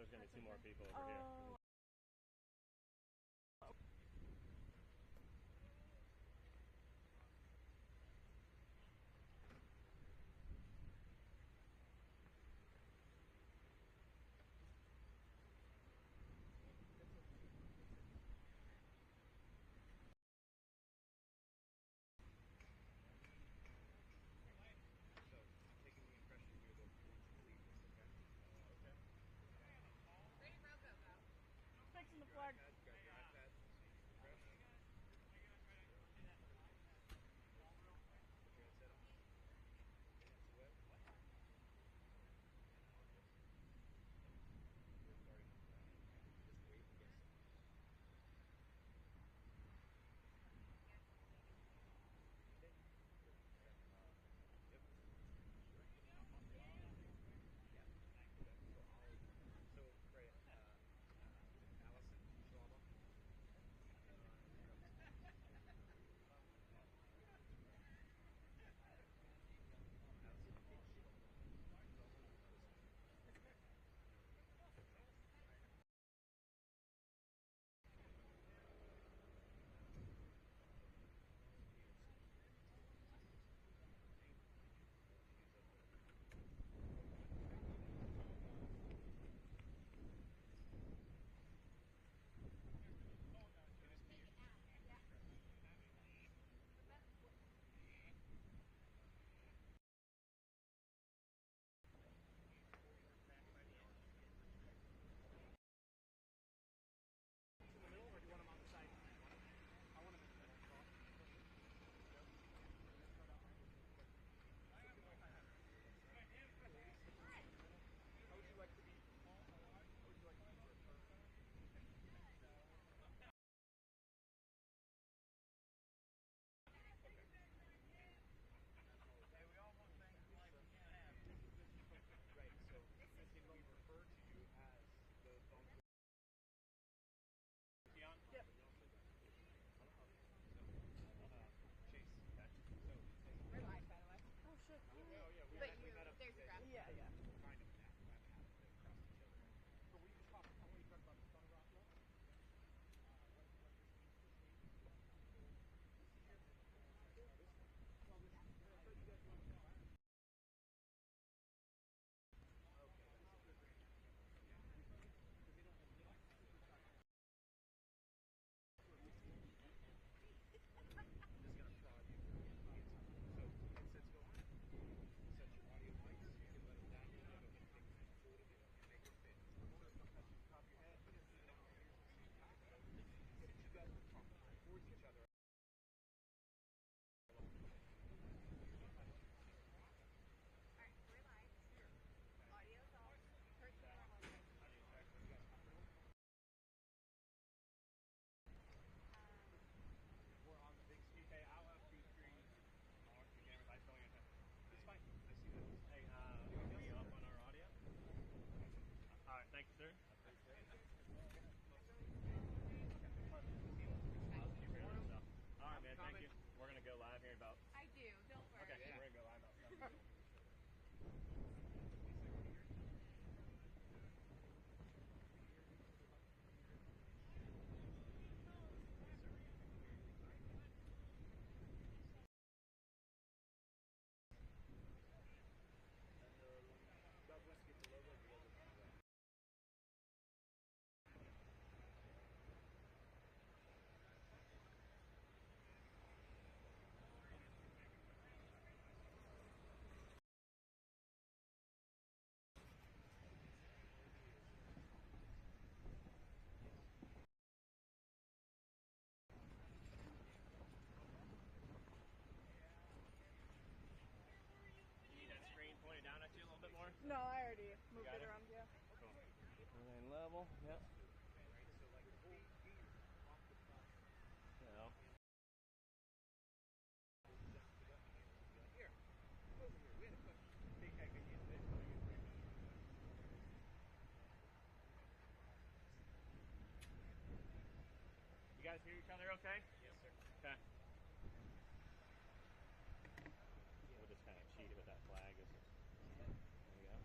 there's going to be 2 more people over here. Fixing the flag. Thank you, sir. All right, man. Thank you. We're going to go live here in about... I do. Don't worry. Okay, we're going to go live about 7 minutes. Down at you a little bit more? No, I already moved it around, yeah. Cool. And level, yep. So. You guys hear each other okay? Yes, sir. Okay. We'll just kind of cheat it with that flag. There we go.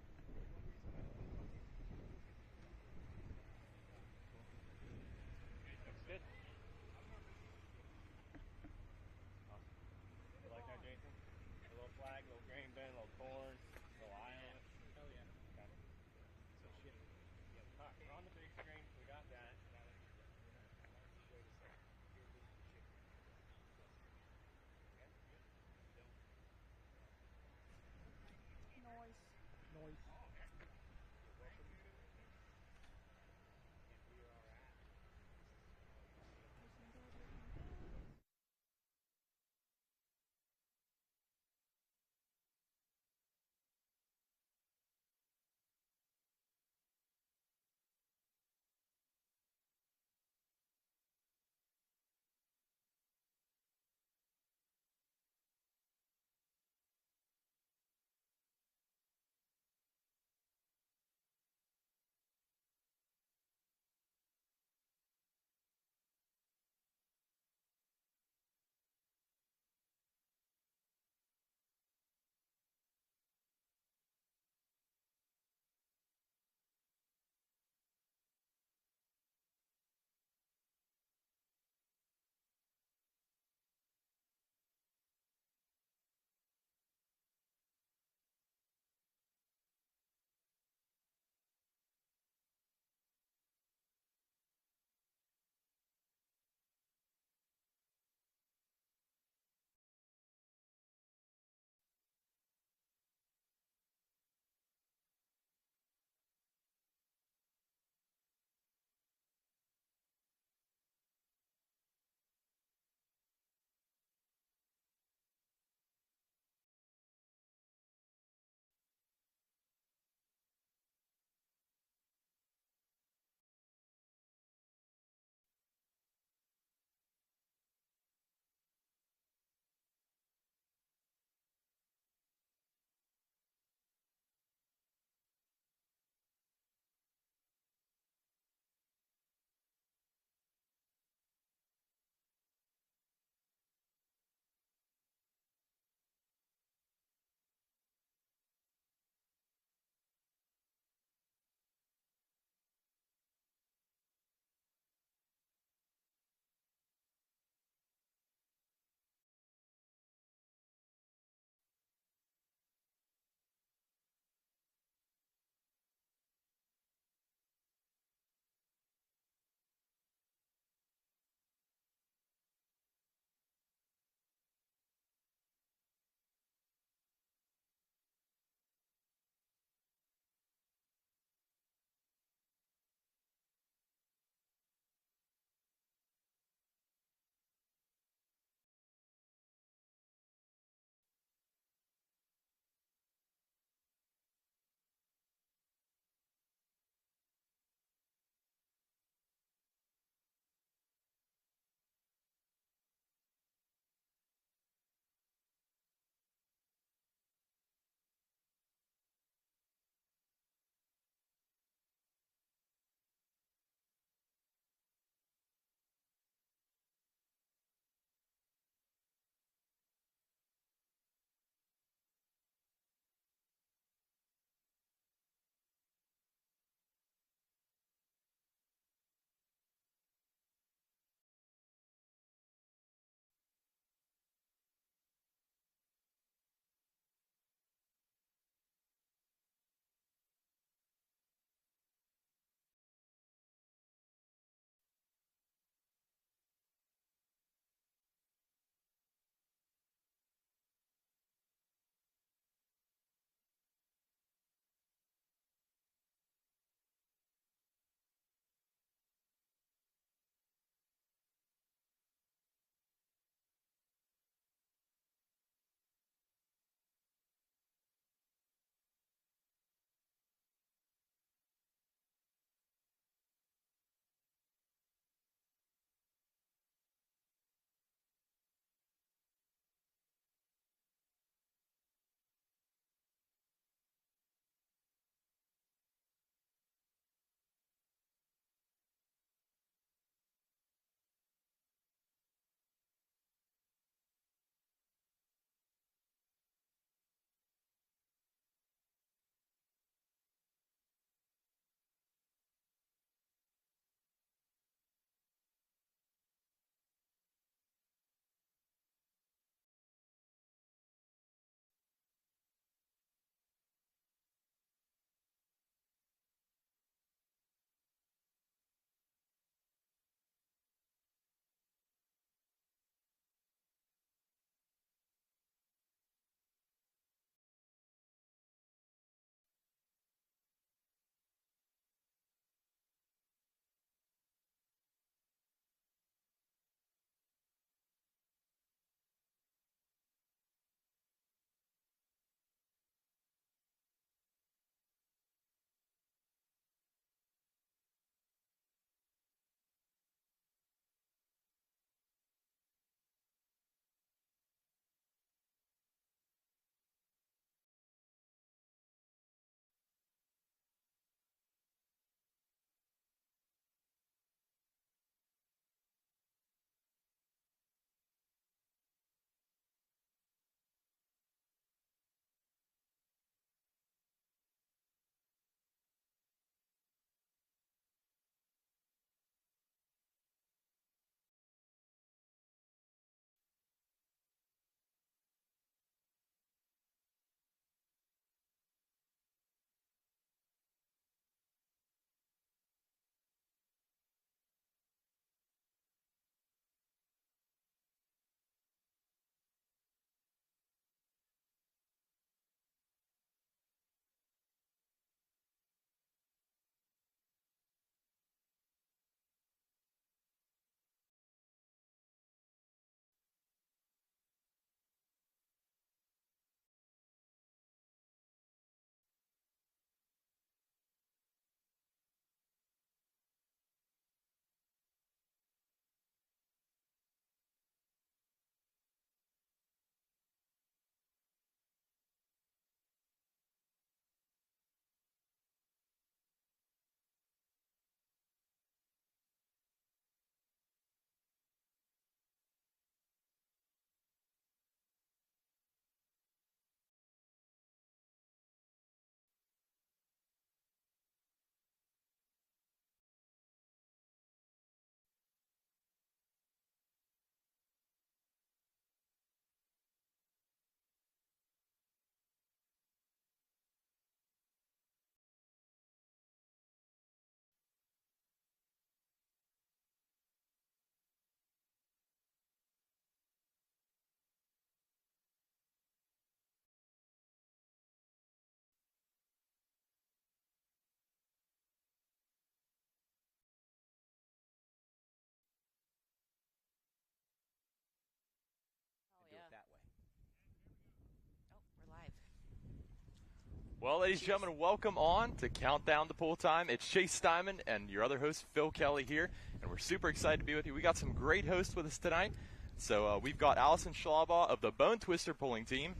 Well, ladies and gentlemen, welcome on to Countdown to Pool Time. It's Chase Steinman and your other host, Phil Kelly, here, and we're super excited to be with you. We got some great hosts with us tonight. So we've got Allison Schlabaugh of the Bone Twister Pulling Team.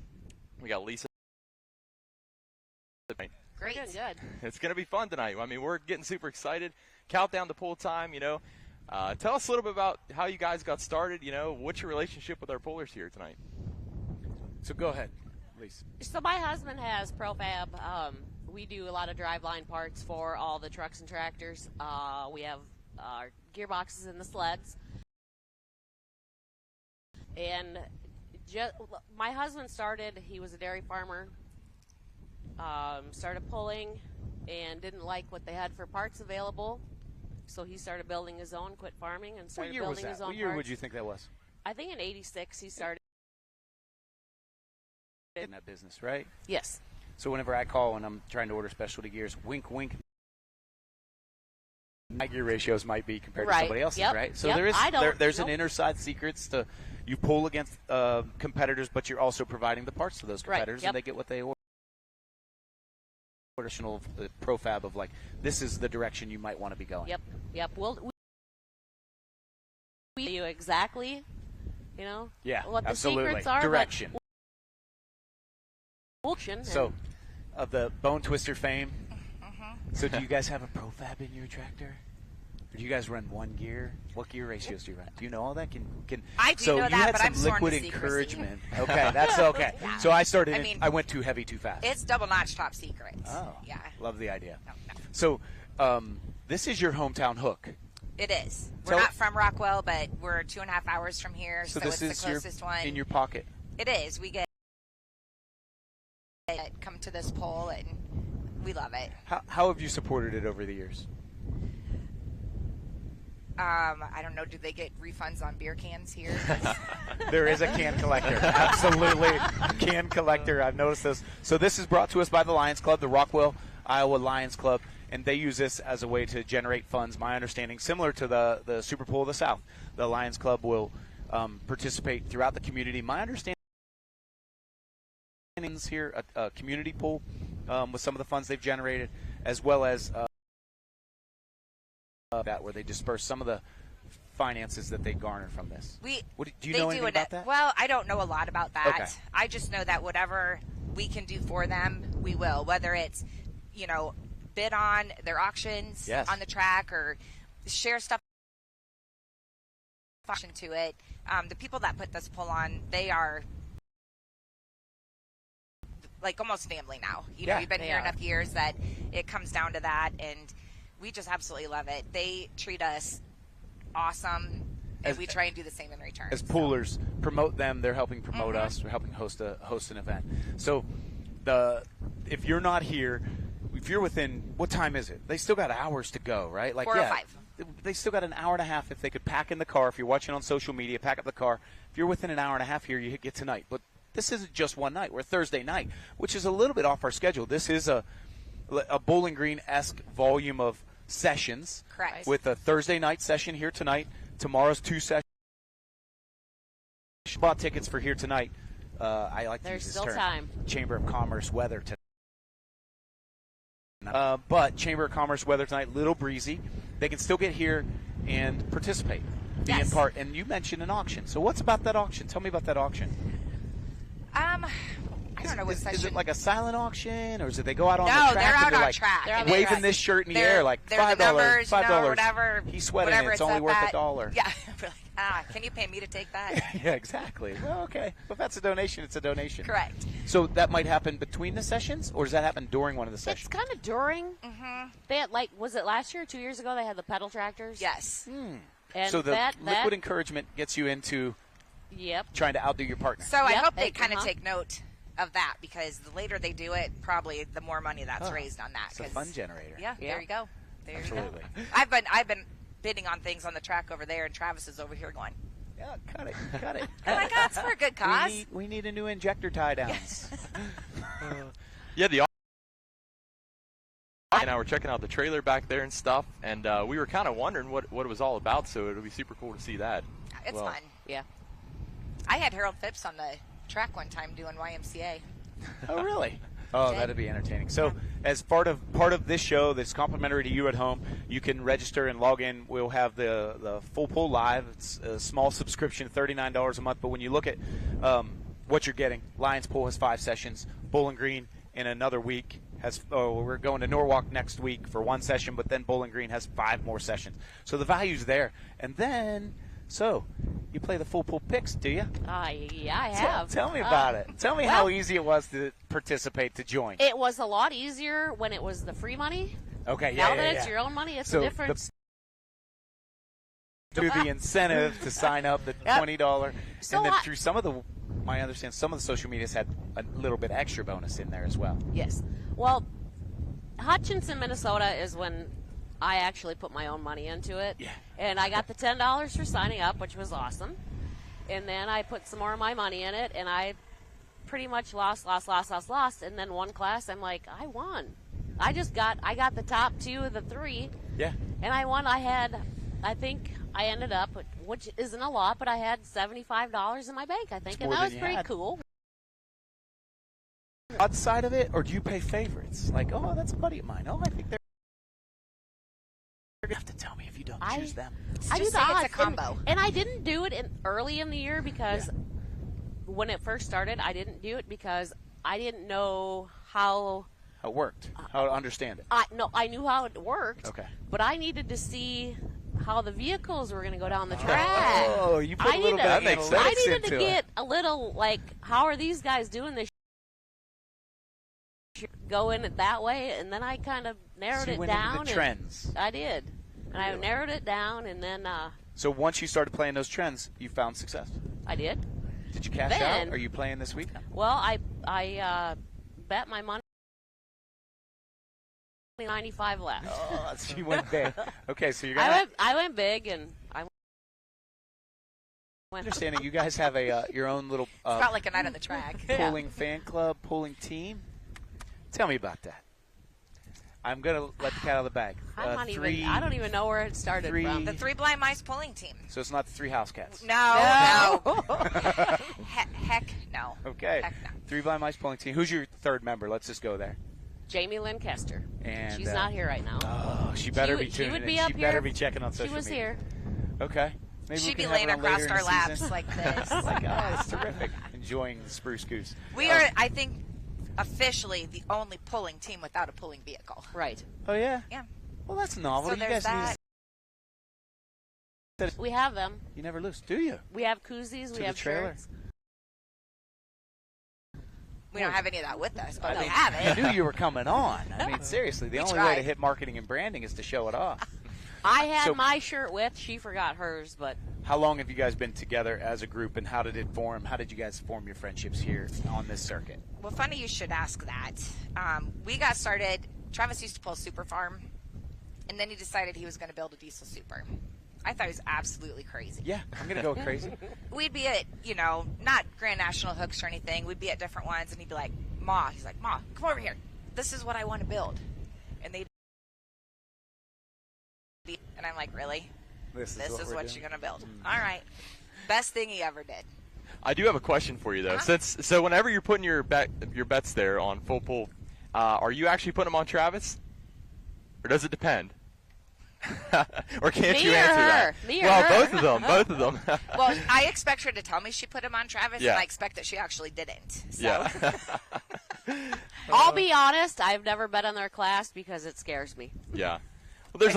We got Lisa. Great. Good. It's going to be fun tonight. I mean, we're getting super excited. Countdown to Pool Time, Tell us a little bit about how you guys got started, what's your relationship with our pullers here tonight? So go ahead, Lisa. So my husband has Profab. We do a lot of driveline parts for all the trucks and tractors. We have our gearboxes in the sleds. And my husband started, he was a dairy farmer, started pulling and didn't like what they had for parts available. So he started building his own, quit farming, and started building his own parts. What year would you think that was? I think in '86 he started. In that business, right? Yes. So whenever I call and I'm trying to order specialty gears, wink, wink, my gear ratios might be compared to somebody else's, right? So there's an inner side secrets to you pull against competitors, but you're also providing the parts to those competitors, and they get what they order. Traditional profab of like, this is the direction you might want to be going. Yep. We tell you exactly, what the secrets are. Direction. So, of the Bone Twister fame, so do you guys have a profab in your tractor? Or do you guys run one gear? What gear ratios do you run? Do you know all that? I do know that, but I'm sworn to liquid encouragement. Okay, that's okay. Yeah. So I started. I went too heavy, too fast. It's double notch top secret. Oh, yeah. Love the idea. No. So, this is your hometown hook. It is. We're not from Rockwell, but we're 2.5 hours from here, so this it's is the closest one. In your pocket. It is. We get come to this pole, and we love it. How have you supported it over the years? I don't know. Do they get refunds on beer cans here? There is a can collector. Absolutely. Can collector. I've noticed this. So this is brought to us by the Lions Club, the Rockwell, Iowa Lions Club, and they use this as a way to generate funds, my understanding, similar to the Super Pool of the South. The Lions Club will participate throughout the community. My understanding is here a community pool with some of the funds they've generated, as well as that where they disperse some of the finances that they garner from this. Do you know anything about that? Well, I don't know a lot about that. Okay. I just know that whatever we can do for them, we will. Whether it's, bid on their auctions on the track or share stuff to it. The people that put this pull on, they are like almost family now. We've been here enough years that it comes down to that, and we just absolutely love it. They treat us awesome, and we try and do the same in return. As poolers, promote them. They're helping promote us. They're helping host an event. So, if you're not here, if you're within, what time is it? They still got hours to go, right? 4:05. They still got an hour and a half. If they could pack in the car, if you're watching on social media, pack up the car. If you're within an hour and a half here, you get tonight. But this isn't just one night. We're Thursday night, which is a little bit off our schedule. This is a Bowling Green-esque volume of sessions. Correct. With a Thursday night session here tonight. Tomorrow's 2 sessions. Bought tickets for here tonight. I like to use this term. There's still time. Chamber of Commerce weather tonight. But Chamber of Commerce weather tonight, little breezy. They can still get here and participate. Be in part. And you mentioned an auction. So what's about that auction? Tell me about that auction. I don't know what session. Is it like a silent auction, or is it they go out on the track? track? No, they're out on track. They're waving this shirt in the air like $5, $5. Whatever. He's sweating it. It's only worth $1. Yeah. Can you pay me to take that? Yeah, exactly. Well, okay. But if that's a donation, it's a donation. Correct. So that might happen between the sessions, or does that happen during one of the sessions? It's kind of during. Mm-hmm. They had, was it last year or 2 years ago, they had the pedal tractors? Yes. And so the liquid encouragement gets you into trying to outdo your partner. So I hope they kind of take note of that, because the later they do it, probably the more money that's raised on that. It's a fun generator. Yeah, there you go. Absolutely. I've been bidding on things on the track over there, and Travis is over here going, yeah, cut it. Oh my God, it's for a good cause. We need a new injector tie downs. And now we're checking out the trailer back there and stuff, and we were kind of wondering what it was all about, so it'll be super cool to see that. It's fun. Yeah. I had Harold Phipps on the track one time doing YMCA. Oh, really? Oh, that'd be entertaining. So, as part of this show that's complimentary to you at home, you can register and log in. We'll have the full pool live. It's a small subscription, $39 a month. But when you look at what you're getting, Lions Pool has 5 sessions. Bowling Green in another week we're going to Norwalk next week for 1 session, but then Bowling Green has 5 more sessions. So the value's there. And then, you play the full pool picks, do you? Yeah, I have. Tell me about it. Tell me how easy it was to participate, to join. It was a lot easier when it was the free money. Okay, Now that it's your own money, it's a difference. To the incentive to sign up, the $20, and then through I understand some of the social medias had a little bit extra bonus in there as well. Yes. Well, Hutchinson, Minnesota is when I actually put my own money into it. Yeah. And I got the $10 for signing up, which was awesome. And then I put some more of my money in it, and I pretty much lost. And then one class, I'm like, I won. I got the top 2 of the 3. Yeah. And I won. I think I ended up, which isn't a lot, but I had $75 in my bank, I think. And that was pretty cool. Outside of it, or do you pay favorites? Like, oh, that's a buddy of mine. Oh, I think they're going to have to tell me if you don't choose them. I just do say it's a combo. And I didn't do it early in the year because when it first started, I didn't do it because I didn't know how it worked, how to understand it. I knew how it worked. Okay. But I needed to see how the vehicles were going to go down the track. Oh, you put a little bit of analytics into it. I needed to get a little, like, how are these guys doing this? Go in it that way, and then I kind of narrowed it down. Into the trends. I did. And I narrowed it down, and then... So once you started playing those trends, you found success? I did. Did you cash out? Are you playing this weekend? Well, I bet my money 95 left. Oh, so you went big. Okay, so you're gonna... I went big, and I went... Understanding you guys have your own little... it's about like a night on the track. Pulling fan club, pulling team. Tell me about that. I'm going to let the cat out of the bag. I don't even know where it started from. The 3 Blind Mice pulling team. So it's not the 3 house cats? No. Heck no. Okay. Heck no. 3 Blind Mice pulling team. Who's your third member? Let's just go there. Jamie Lynn Kester. And she's not here right now. Oh, she better be tuning in. She better be checking on social media. She was here. Okay. Maybe she'd be laying across our laps like this. Oh my God, it's terrific. Enjoying the Spruce Goose. We are, I think, officially the only pulling team without a pulling vehicle. Right. Oh, yeah? Yeah. Well, that's novel. So you there's guys that. We have them. You never lose, do you? We have koozies. We have shirts. We don't have any of that with us, but we have it. I knew you were coming on. I mean, seriously, the only way to hit marketing and branding is to show it off. I had my shirt with. She forgot hers, but... How long have you guys been together as a group, and how did it form? How did you guys form your friendships here on this circuit? Well, funny you should ask that. We got started, Travis used to pull Super Farm, and then he decided he was going to build a diesel Super. I thought he was absolutely crazy. Yeah, I'm going to go crazy. We'd be at, not Grand National hooks or anything. We'd be at different ones, and he'd be like, Ma, come over here. This is what I want to build. And and I'm like, really? This is what you're going to build. All right. Best thing he ever did. I do have a question for you, though. So whenever you're putting your bets there on full pool, are you actually putting them on Travis? Or does it depend? Or can't you answer that? Both of them. Well, I expect her to tell me she put him on Travis, and I expect that she actually didn't. So. Yeah. I'll be honest, I've never bet on their class because it scares me. Yeah. Well,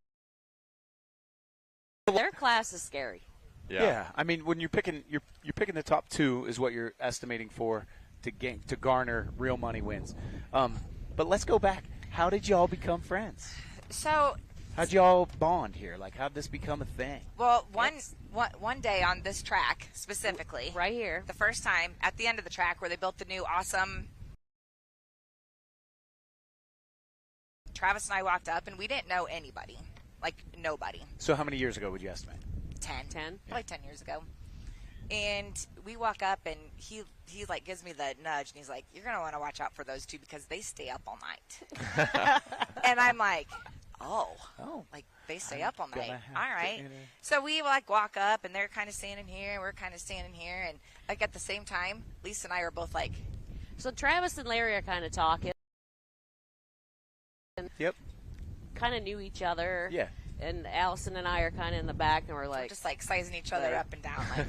their class is scary. Yeah. I mean, when you're picking the top 2 is what you're estimating for to garner real money wins. But let's go back. How did y'all become friends? So how'd y'all bond here? Like, how'd this become a thing? Well, one day on this track specifically, right here, the first time at the end of the track where they built the new awesome. Travis and I walked up, and we didn't know anybody. Like, nobody. So how many years ago would you estimate? 10. Probably 10 years ago. And we walk up, and he like gives me the nudge, and he's like, you're going to want to watch out for those 2 because they stay up all night. And I'm like, oh, like they stay up all night. All right. So we like walk up, and they're kind of standing here, and we're kind of standing here. And like at the same time, Lisa and I are both like. So Travis and Larry are kind of talking. Yep. kind of knew each other. Yeah. And Allison and I are kind of in the back, and we're We're like, just like sizing each other up and down, like,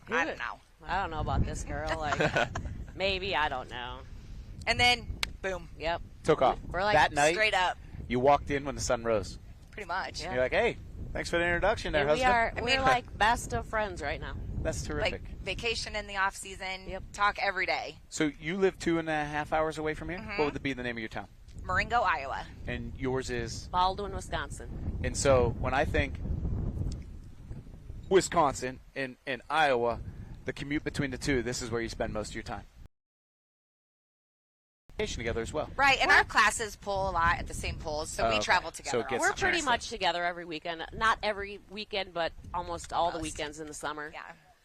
Who I it- don't know. I don't know about this girl. Like, maybe, I don't know. And then, boom, Yep. Took off. We're like, that night, straight up, you walked in when the sun rose. pretty much. Yeah. You're like, hey, thanks for the introduction there, And husband. we're like best of friends right now. That's terrific. Like vacation in the off season. Yep. Talk every day. So you live 2.5 hours away from here? Mm-hmm. What would be the name of your town? Marengo, Iowa. And yours is? Baldwin, Wisconsin. And so when I think Wisconsin and Iowa, the commute between the two, this is where you spend most of your time. Together as well. Right, and our classes pull a lot at the same pools, so we okay. travel So together. it gets all We're the time. pretty much together every weekend. Not every weekend, but almost all the Most. weekends in the summer. Yeah.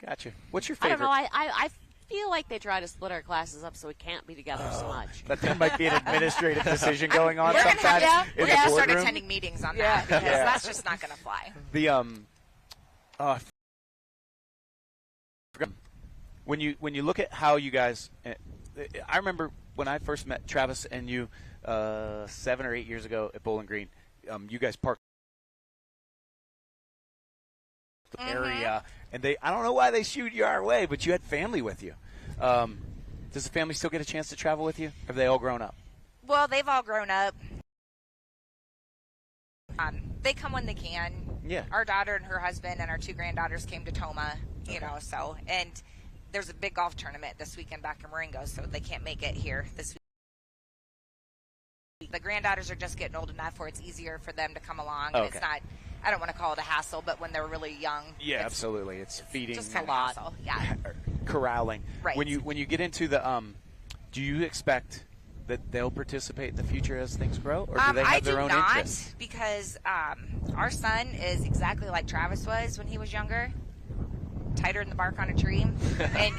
Gotcha. What's your I favorite? don't know. I feel like they try to split our classes up so we can't be together so much. That there might be an administrative decision going on We're gonna sometimes have in to the start boardroom. attending meetings on Yeah. that because Yeah. that's just not going to fly. The when you look at how you guys, I remember when I first met Travis and you 7 or 8 years ago at Bowling Green. You guys parked the area, and I don't know why they shooed you our way, but you had family with you. Does the family still get a chance to travel with you? Have they all grown up? Well, they've all grown up. They come when they can. Yeah. Our daughter and her husband and our 2 granddaughters came to Toma, you know, so. And there's a big golf tournament this weekend back in Marengo, so they can't make it here this week. The granddaughters are just getting old enough where it's easier for them to come along. And it's not, I don't want to call it a hassle, but when they're really young. Yeah, it's absolutely. It's feeding. just kind of a hassle. Yeah. Corralling. Right. When you get into the do you expect that they'll participate in the future as things grow, or do they have their own interests? Because our son is exactly like Travis was when he was younger, tighter than the bark on a tree, and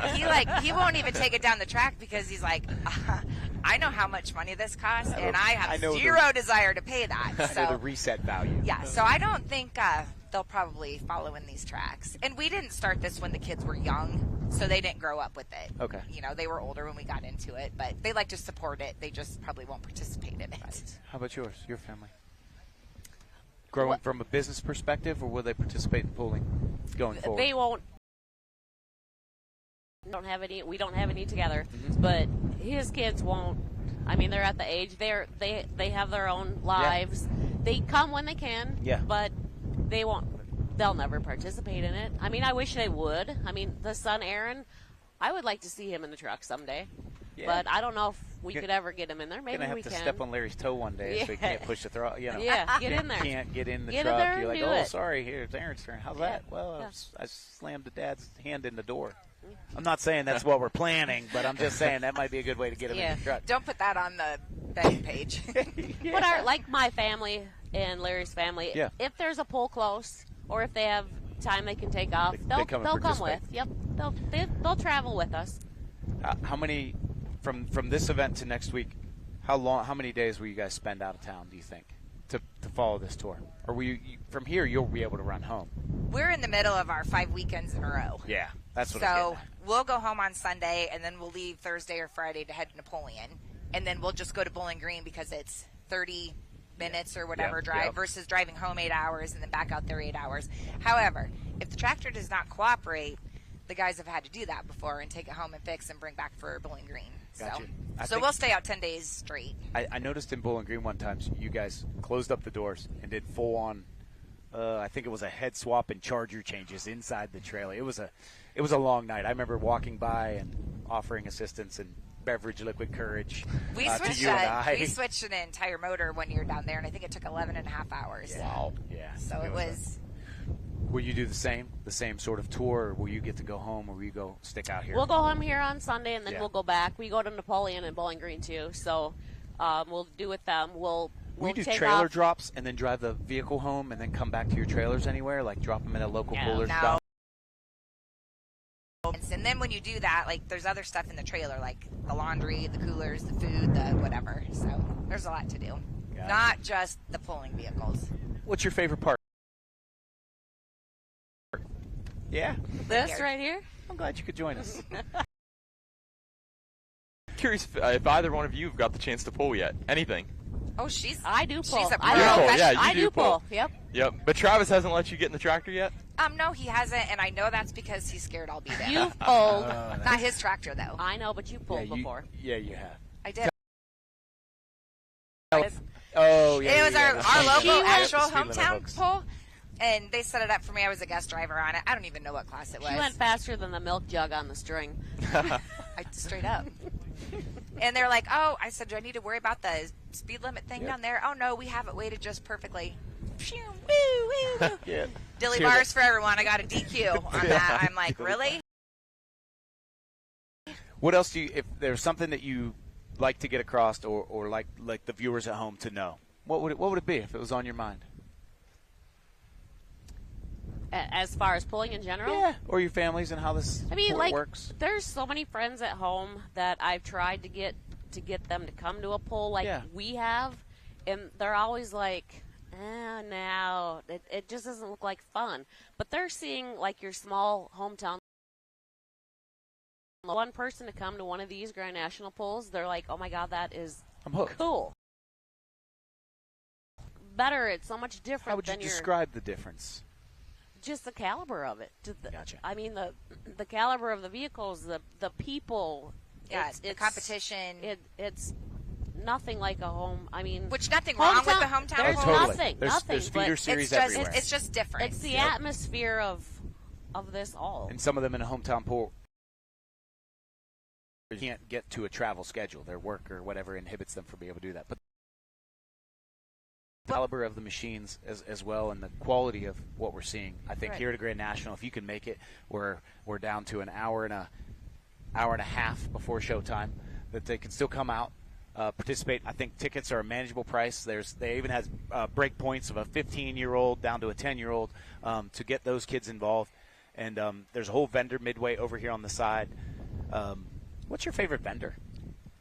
he won't even take it down the track because he's like, I know how much money this costs, and I have zero desire to pay that. I So know the reset value. yeah, so I don't think they'll probably follow in these tracks. And we didn't start this when the kids were young, so they didn't grow up with it. Okay. You know, they were older when we got into it, but they like to support it. They just probably won't participate in it. How about yours? Your family? Growing from a business perspective, or will they participate in pooling going forward? They won't. We don't have any together, but his kids won't. I mean, they're at the age they have their own lives. They come when they can, but they won't. They'll never participate in it. I mean, I wish they would. I mean, the son Aaron, I would like to see him in the truck someday, but I don't know if we could ever get him in there. Maybe gonna have we to can. step on Larry's toe one day so he can't push the throttle. You know, Yeah, get in there. Can't get in the Get in truck. there You're and like, do oh, it. sorry, here it's Aaron's turn. How's that? Well, Yeah. I slammed the dad's hand in the door. I'm not saying that's what we're planning, but I'm just saying that might be a good way to get him in the truck. Don't put that on the betting page. But like my family and Larry's family, if there's a pool close or if they have time they can take off, they'll come with. Yep, they'll travel with us. How many from this event to next week? How many days will you guys spend out of town? Do you think to follow this tour, or will you from here you'll be able to run home? We're in the middle of our 5 weekends in a row. Yeah, that's what. So we'll go home on Sunday, and then we'll leave Thursday or Friday to head to Napoleon, and then we'll just go to Bowling Green because it's 30 minutes or whatever drive versus driving home 8 hours and then back out there 8 hours. However, if the tractor does not cooperate, the guys have had to do that before and take it home and fix and bring back for Bowling Green. Gotcha. So we'll stay out 10 days straight. I noticed in Bowling Green one time you guys closed up the doors and did full on. I think it was a head swap and charger changes inside the trailer. It was a long night. I remember walking by and offering assistance and beverage liquid courage. We to you and I. we switched an entire motor one year down there, and I think it took 11 and a half hours. Wow. Yeah. So it was. Will you do the same sort of tour, or will you get to go home, or will you go stick out here? We'll go home here on Sunday, and then we'll go back. We go to Napoleon and Bowling Green too, so we'll do with them. We'll do take trailer off. drops and then drive the vehicle home and then come back to your trailers anywhere, like drop them in a local cooler. No. And then when you do that, like there's other stuff in the trailer, like the laundry, the coolers, the food, the whatever. So there's a lot to do. Gotcha. Not just the pulling vehicles. What's your favorite part? Yeah. This right here. I'm glad you could join us. Curious if either one of you have got the chance to pull yet. Anything? Oh, she's. I do pull. She's a I pro. do. pull, yeah, you I do do pull. pull. Yep. Yep. But Travis hasn't let you get in the tractor yet? No, he hasn't, and I know that's because he's scared I'll be there. You've pulled. Not his tractor, though. I know, but you pulled before. Yeah, you have. I did. Oh, yeah. It was our She local went- actual Speed limit hometown hooks. pull, and they set it up for me. I was a guest driver on it. I don't even know what class it was. She went faster than the milk jug on the string. Straight up. And they're like, oh, I said, do I need to worry about the speed limit thing down there? Oh, no, we have it weighted just perfectly. Phew, woo, woo, woo. Yeah. Dilly Hear bars for everyone. I got a DQ on that. I'm like, really? What else do you, if there's something that you like to get across or like the viewers at home to know, what would it be if it was on your mind? As far as pulling in general? Yeah, or your families and how this sport works. There's so many friends at home that I've tried to get them to come to a pull like we have, and they're always like, no, it just doesn't look like fun. But they're seeing like your small hometown. One person to come to one of these Grand National pulls, they're like, oh my God, that is I'm hooked. cool. Better, it's so much different. How would you than describe the difference? just the caliber of it. Gotcha. I mean, the caliber of the vehicles, the people. Yeah, the competition. It's nothing like a home. I mean, Which nothing wrong with the hometown There's pull. nothing. There's feeder but series It's just, everywhere. it's just different. it's the atmosphere of this all. And some of them in a hometown pool can't get to a travel schedule. Their work or whatever inhibits them from being able to do that. But the caliber of the machines as well and the quality of what we're seeing. I think here at a Grand National, if you can make it, we're down to an hour and a half before showtime, that they can still come out, participate. I think tickets are a manageable price. They even has break points of a 15-year-old down to a 10-year-old to get those kids involved. And there's a whole vendor midway over here on the side. What's your favorite vendor?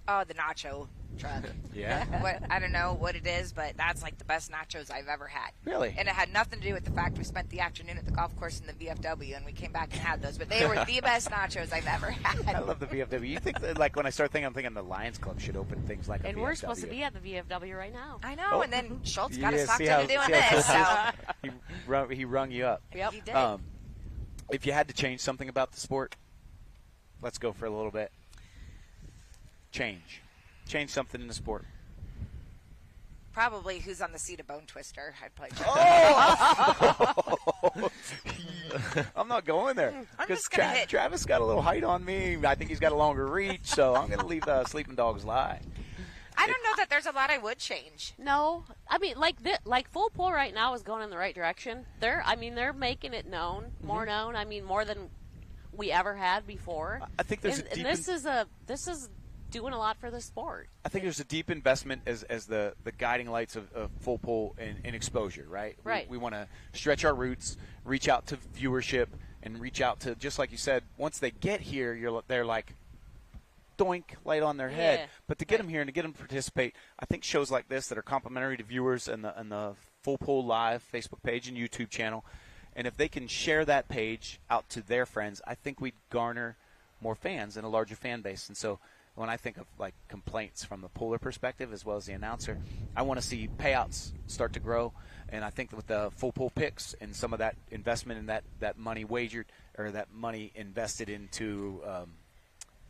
Oh, the nacho truck. Yeah. I don't know what it is, but that's like the best nachos I've ever had. Really? And it had nothing to do with the fact we spent the afternoon at the golf course in the VFW and we came back and had those, but they were the best nachos I've ever had. I love the VFW. You think that, like, when I start thinking, I'm thinking the Lions Club should open things like a And VFW. we're supposed to be at the VFW right now. I know, Oh. and then Schultz got Yeah, us talked see how- into doing see how this. Schultz So He rung you up. Yep. he did. If you had to change something about the sport, let's go for a little bit. Change something in the sport. Probably who's on the seat of Bone Twister. I'd probably check I'm not going there. I'm Because just gonna hit. Travis got a little height on me. I think he's got a longer reach, so I'm going to leave Sleeping Dogs lie. I don't know that there's a lot I would change. No, I mean like full pull right now is going in the right direction. They're making it known, more known. I mean, more than we ever had before. I think there's and, a deep and this is doing a lot for the sport. I think there's a deep investment as the guiding lights of full pull and exposure, right? Right. We want to stretch our roots, reach out to viewership, and reach out to, just like you said, once they get here, they're like, doink, light on their head. Yeah. But to get them here and to get them to participate, I think shows like this that are complimentary to viewers and the Full Pull Live Facebook page and YouTube channel, and if they can share that page out to their friends, I think we'd garner more fans and a larger fan base. And so when I think of like complaints from the puller perspective as well as the announcer, I want to see payouts start to grow. And I think with the full pull picks and some of that investment and that money wagered or that money invested into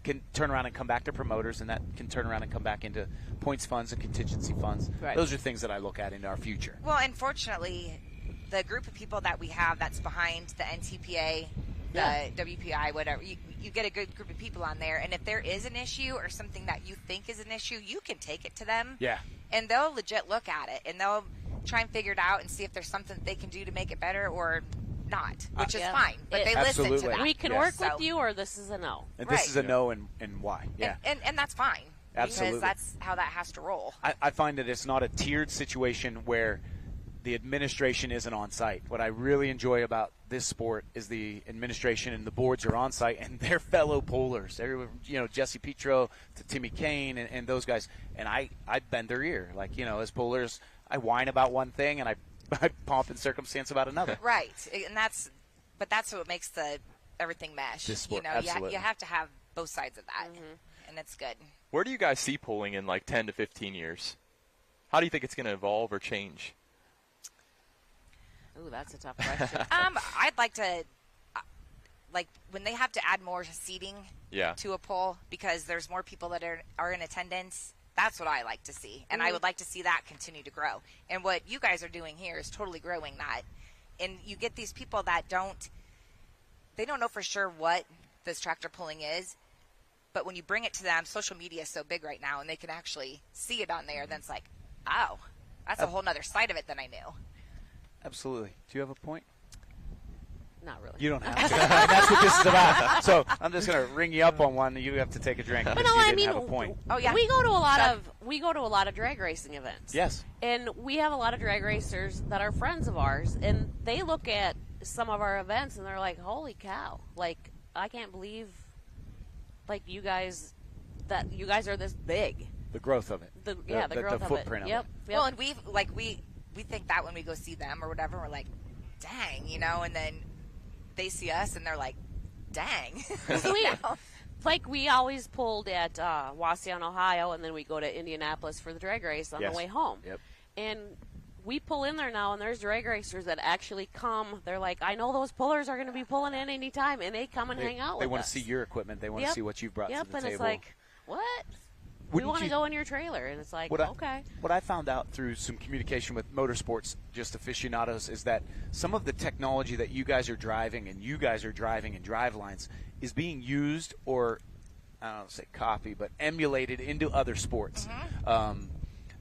can turn around and come back to promoters, and that can turn around and come back into points funds and contingency funds. Right. Those are things that I look at in our future. Well, unfortunately, the group of people that we have that's behind the NTPA, the WPI, whatever, you get a good group of people on there, and if there is an issue or something that you think is an issue, you can take it to them. Yeah. And they'll legit look at it, and they'll try and figure it out and see if there's something they can do to make it better or not, which is fine. But they listen to Absolutely. that. We can Yes. work So- with you, or this is a no. And this Right. is a no and why. Yeah. And that's fine. Absolutely. Because that's how that has to roll. I find that it's not a tiered situation where the administration isn't on site. What I really enjoy about this sport is the administration and the boards are on site and they're fellow pollers. Everyone, Jesse Petro to Timmy Kane and those guys. And I bend their ear. Like, as pollers, I whine about one thing and I pomp and circumstance about another. Right. And that's what makes everything mesh. This sport, you absolutely. have to have both sides of that. And it's good. Where do you guys see pulling in like 10 to 15 years? How do you think it's going to evolve or change? Ooh, that's a tough question. I'd like to, like, when they have to add more seating Yeah. to a poll because there's more people that are in attendance. That's what I like to see, and I would like to see that continue to grow. And what you guys are doing here is totally growing that. And you get these people that don't know for sure what this tractor pulling is, but when you bring it to them, social media is so big right now, and they can actually see it on there. Then it's like, oh, that's a whole nother side of it than I knew. Absolutely. Do you have a point? Not really. You don't have to. That's what this is about. So I'm just going to ring you up on one, and you have to take a drink because no, you I didn't mean, have a point. Oh yeah, we go to a lot of drag racing events. Yes. And we have a lot of drag racers that are friends of ours, and they look at some of our events and they're like, "Holy cow! Like, I can't believe, like, you guys are this big." The growth of it. The growth of footprint it. of Yep. it. Yep. Well, and we think that when we go see them or whatever, we're like, dang, and then they see us and they're like, dang. So we always pulled at Wasion, Ohio, and then we go to Indianapolis for the drag race on Yes. the way home. Yep. And we pull in there now, and there's drag racers that actually come. They're like, I know those pullers are going to be pulling in any time, and they come and hang out with us. They want to see your equipment. They want to Yep. see what you've brought to the and table. it's like, what? Wouldn't we want to you- go in your trailer, and it's like, okay. What I found out through some communication with motorsports, just aficionados, is that some of the technology that you guys are driving and in drive lines is being used or, I don't say copy, but emulated into other sports.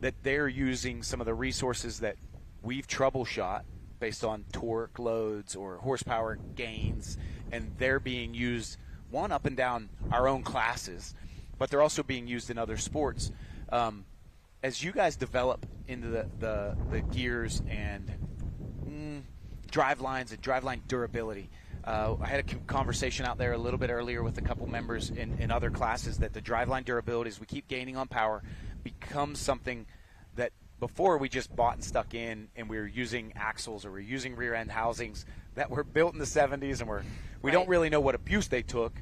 That they're using some of the resources that we've troubleshot based on torque loads or horsepower gains, and they're being used, one, up and down our own classes, but they're also being used in other sports. As you guys develop into the gears and drive lines and driveline durability, I had a conversation out there a little bit earlier with a couple members in other classes that the driveline durability, as we keep gaining on power, becomes something that before we just bought and stuck in and we were using axles or we're using rear end housings that were built in the 70s and we don't really know what abuse they took.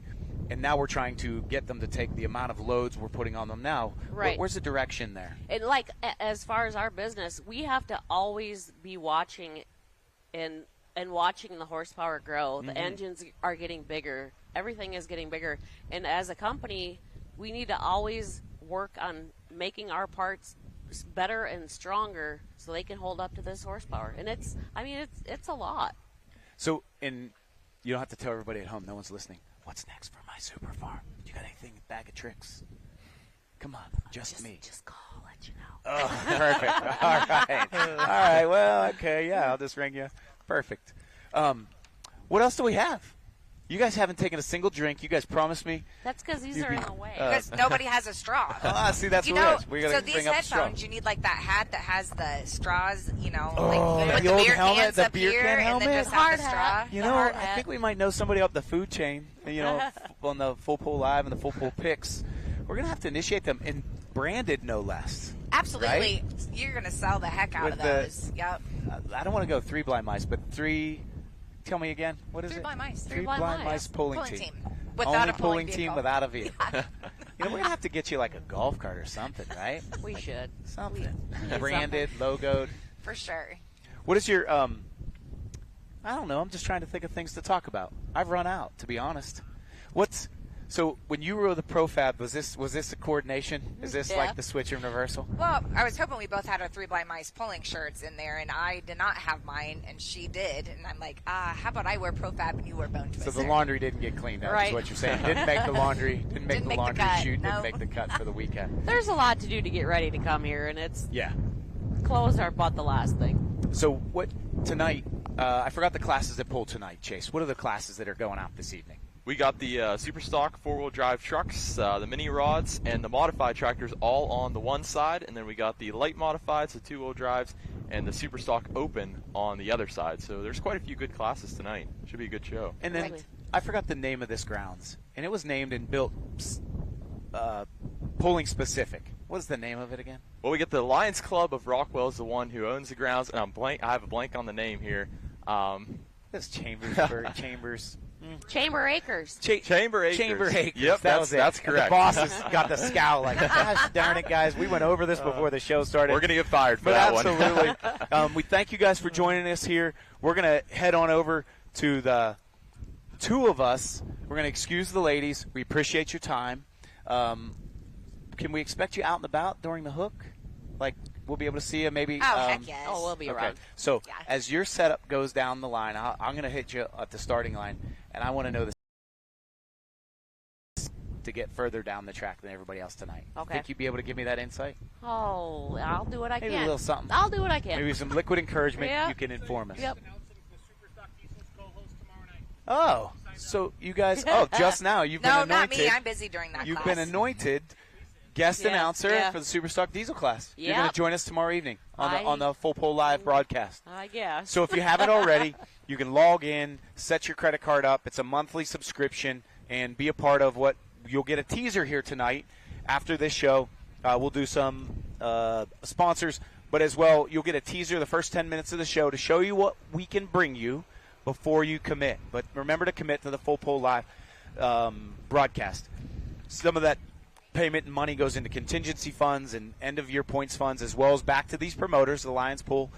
And now we're trying to get them to take the amount of loads we're putting on them now. Right. Where's the direction there? And like as far as our business, we have to always be watching and watching the horsepower grow. The engines are getting bigger. Everything is getting bigger. And as a company, we need to always work on making our parts better and stronger so they can hold up to this horsepower. And it's a lot. So, and you don't have to tell everybody at home. No one's listening. What's next for my super farm? You got anything, bag of tricks? Come on, just me. Just call, I'll let you know. Oh, perfect. All right. Well, okay. Yeah, I'll just ring you. Perfect. What else do we have? You guys haven't taken a single drink. You guys promised me. That's because these are in the way. Because nobody has a straw. See, that's You what know, it is. We gotta so these bring up the straw. headphones, you need like that hat that has the straws, Oh, like with the the old beer helmet, cans the up beer here, can and helmet? then just Hard have the straw. hat. You The know, hard I hat. think we might know somebody up the food chain, on the Full Pull Live and the Full Pull Picks. We're going to have to initiate them, and branded no less. Absolutely, Right? you're gonna sell the heck out With of the- those. Yep. I don't want to go 3 blind mice, but 3, tell me again, what is Three it? blind mice. 3 blind blind mice. mice pulling Pulling team. Without Only a pulling team vehicle. without a vehicle. We're going to have to get you like a golf cart or something, right? We should. Something. need Branded, logoed. For sure. What is your, I don't know, I'm just trying to think of things to talk about. I've run out, to be honest. So when you were the Profab, was this a coordination? Is this Yeah. like the switch and reversal? Well, I was hoping we both had our 3 blind mice pulling shirts in there, and I did not have mine, and she did. And I'm like, how about I wear Profab and you wear Bone Twister? So the laundry didn't get cleaned up, Right. is what you're saying. Didn't make the laundry, didn't make Didn't the make the laundry cut, shoot, no. didn't make the cut for the weekend. There's a lot to do to get ready to come here, and it's Yeah. clothes are about the last thing. So what tonight? I forgot the classes that pull tonight, Chase. What are the classes that are going out this evening? We got the super stock 4-wheel drive trucks, the mini rods, and the modified tractors all on the one side, and then we got the light modifieds, the 2-wheel drives, and the super stock open on the other side. So there's quite a few good classes tonight. Should be a good show. And then Right. I forgot the name of this grounds, and it was named and built pulling specific. What's the name of it again? Well, we get the Lions Club of Rockwell is the one who owns the grounds, and I have a blank on the name here. That's Chambers. Chamber Acres. Chamber Acres. Chamber Acres. Yep, that was it. that's And correct. the boss has got the scowl like, gosh darn it, guys. We went over this before the show started. We're going to get fired for But that one. absolutely. We thank you guys for joining us here. We're going to head on over to the two of us. We're going to excuse the ladies. We appreciate your time. Can we expect you out and about during the hook? Like, we'll be able to see you maybe? Heck yes. Oh, we'll be Okay. around. So Yeah. as your setup goes down the line, I'm going to hit you at the starting line, and I want to know this to get further down the track than everybody else tonight. Okay. Think you'd be able to give me that insight? Oh, I'll do what I Maybe can. a little something. I'll do what I can. Maybe some liquid encouragement. Yeah. You can inform us. Yep. Oh, so you guys? Oh, just now you've No, been not anointed. me. I'm busy during that You've class. been anointed guest Yeah, announcer yeah. for the Superstock Diesel class. You're going Yep. to join us tomorrow evening on I- the Full Pull Live broadcast. I guess. So if you haven't already, you can log in, set your credit card up. It's a monthly subscription, and be a part of what you'll get a teaser here tonight. After this show, we'll do some sponsors, but as well, you'll get a teaser the first 10 minutes of the show to show you what we can bring you before you commit. But remember to commit to the Full Pull Live broadcast. Some of that payment and money goes into contingency funds and end-of-year points funds, as well as back to these promoters, the Lions Pool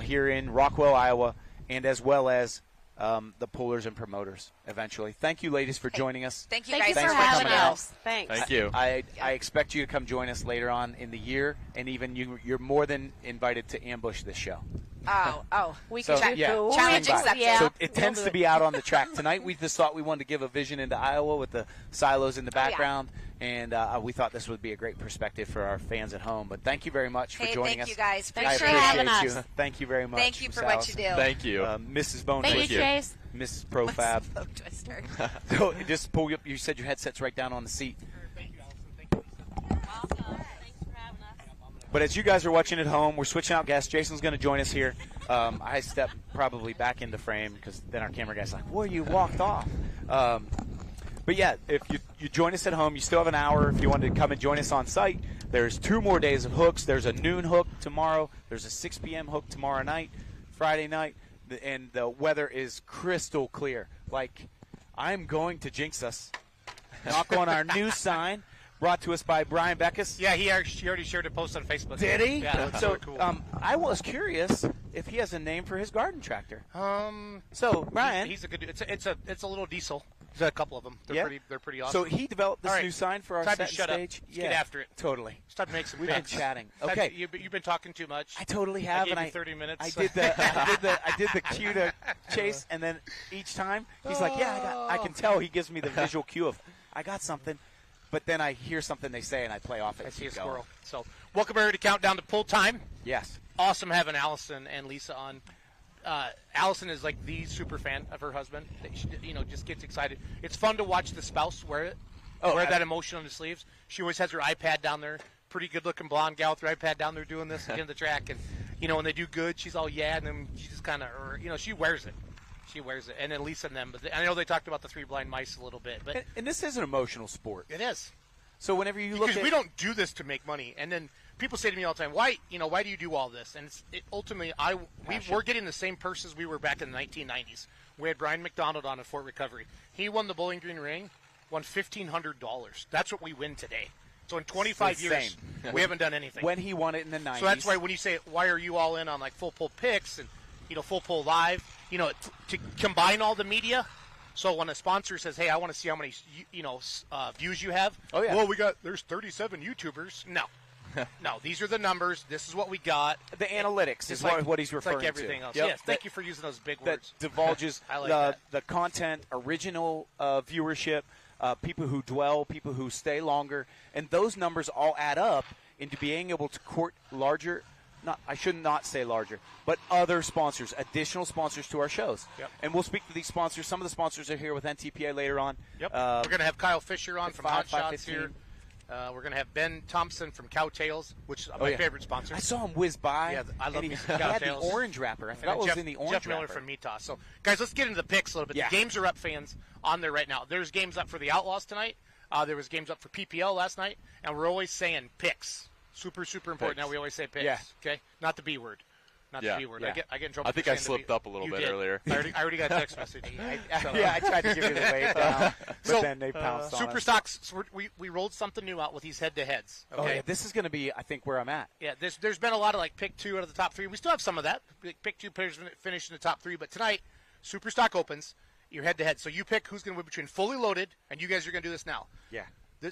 here in Rockwell, Iowa, and as well as the pullers and promoters eventually. Thank you, ladies, for joining us. Thank you Thank you guys for so having much. us. Thanks. Thank you. I expect you to come join us later on in the year, and even you're more than invited to ambush this show. Oh. We So, can yeah. do Challenge it. accepted. Yeah. So it tends We'll to do be out on the track. Tonight we just thought we wanted to give a vision into Iowa with the silos in the yeah. background, and we thought this would be a great perspective for our fans at home. But thank you very much for Hey, joining thank us. you guys. Thanks I for appreciate having you. us. Thank you very much. Thank you Miss for what Allison. you do. Thank you. Mrs. Bone. Thank Thank you, you. Chase. Mrs. Profab. Slow twister. So just pull up. You said your headset's right down on the seat. Welcome. Thanks for having us. But as you guys are watching at home, we're switching out guests. Jason's going to join us here. I step probably back into frame because then our camera guy's like, "Whoa, you walked off." But yeah, if you join us at home, you still have an hour. If you wanted to come and join us on site, there's 2 more days of hooks. There's a noon hook tomorrow. There's a 6 p.m. hook tomorrow night, Friday night, and the weather is crystal clear. Like, I'm going to jinx us. Knock on our new sign, brought to us by Brian Beckus. Yeah, he already shared a post on Facebook. Did he? Yeah, that's so really cool. I was curious if he has a name for his garden tractor. So Brian, he's a good. It's a little diesel. There's a couple of them. They're pretty awesome. So he developed this All right. new sign for our Time to set and shut up. stage. Let's get after it. Totally. Start to make some We've been picks. chatting. Time Okay. to- You've been talking too much. I totally have, gave and you 30 minutes. I did the cue to Chase, and then each time he's like, "Yeah, I can tell." He gives me the visual cue of, "I got something," but then I hear something they say, and I play off it. I and see a keep going. squirrel. So welcome everybody to Countdown to Pull Time. Yes. Awesome having Allison and Lisa on. Allison is like the super fan of her husband. She, just gets excited. It's fun to watch the spouse wear it. Wear that emotion on the sleeves. She always has her iPad down there. Pretty good-looking blonde gal with her iPad down there doing this in the track. And, when they do good, she's all, yeah, and then she just kind of, she wears it. She wears it. And then Lisa and them. But I know they talked about the 3 blind mice a little bit. But And this is an emotional sport. it is. So whenever you look Because at we don't do this to make money. And then people say to me all the time, why do you do all this? And ultimately, we're getting the same purses we were back in the 1990s. We had Brian McDonald on at Fort Recovery. He won the Bowling Green Ring, won $1,500. That's what we win today. So in 25 years, we haven't done anything. when he won it in the 90s. So that's why when you say, why are you all in on like Full Pull Picks and Full Pull Live, to combine all the media. So when a sponsor says, hey, I want to see how many views you have. Oh, yeah. Well, there's 37 YouTubers. No. No, these are the numbers. This is what we got. the analytics is what he's referring like everything to. else. Yep. Yes, thank you for using those big That words. divulges I like that. the content, original viewership, people who dwell, people who stay longer, and those numbers all add up into being able to court larger. I should not say larger, but other sponsors, additional sponsors to our shows. Yep. And we'll speak to these sponsors. Some of the sponsors are here with NTPA later on. Yep. We're going to have Kyle Fisher on at from Hot 5, Shots 5:15. here. We're going to have Ben Thompson from Cowtails, which is my yeah. favorite sponsor. I saw him whiz by. Yeah, I love and me he some had the Cowtails. orange wrapper. I And forgot what Jeff, was in the orange Jeff Miller wrapper. from Metos. So, guys, let's get into the picks a little bit. Yeah. The games are up, fans, on there right now. There's games up for the Outlaws tonight. There was games up for PPL last night. And we're always saying picks. Super, super important. Picks. Now we always say picks. Yeah. Okay? Not the B word. not Yeah. the B word. Yeah. I get in trouble. I think for I saying the slipped B. up a little You bit did. earlier. I already got a text message. Yeah, I tried to give you the wave down, but So, then they pounced on us. Superstocks. So we rolled something new out with these head-to-heads. Okay. Oh, yeah, this is going to be, I think, where I'm at. Yeah, there's been a lot of like pick 2 out of the top 3. We still have some of that. Pick 2 players finish in the top 3, but tonight, Superstock opens. You're head-to-head. So you pick who's going to win between fully loaded, and you guys are going to do this now. Yeah.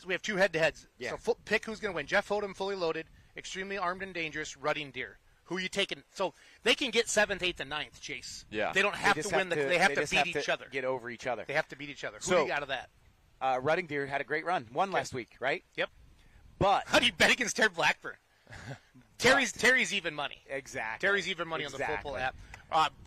We have 2 head-to-heads. Yeah. So pick who's going to win. Jeff Hodem, fully loaded, extremely armed and dangerous, rutting deer. Who are you taking? So they can get 7th, 8th, and 9th, Chase. Yeah. They don't have They to just win. They have to just beat each other. Get over each other. They have to beat each other. Who So- do you got of that? Rutting Deer had a great run. Won last week, right? Yep. But How do you bet against Terry Blackburn? Terry's even money. exactly. Terry's even money on the football app.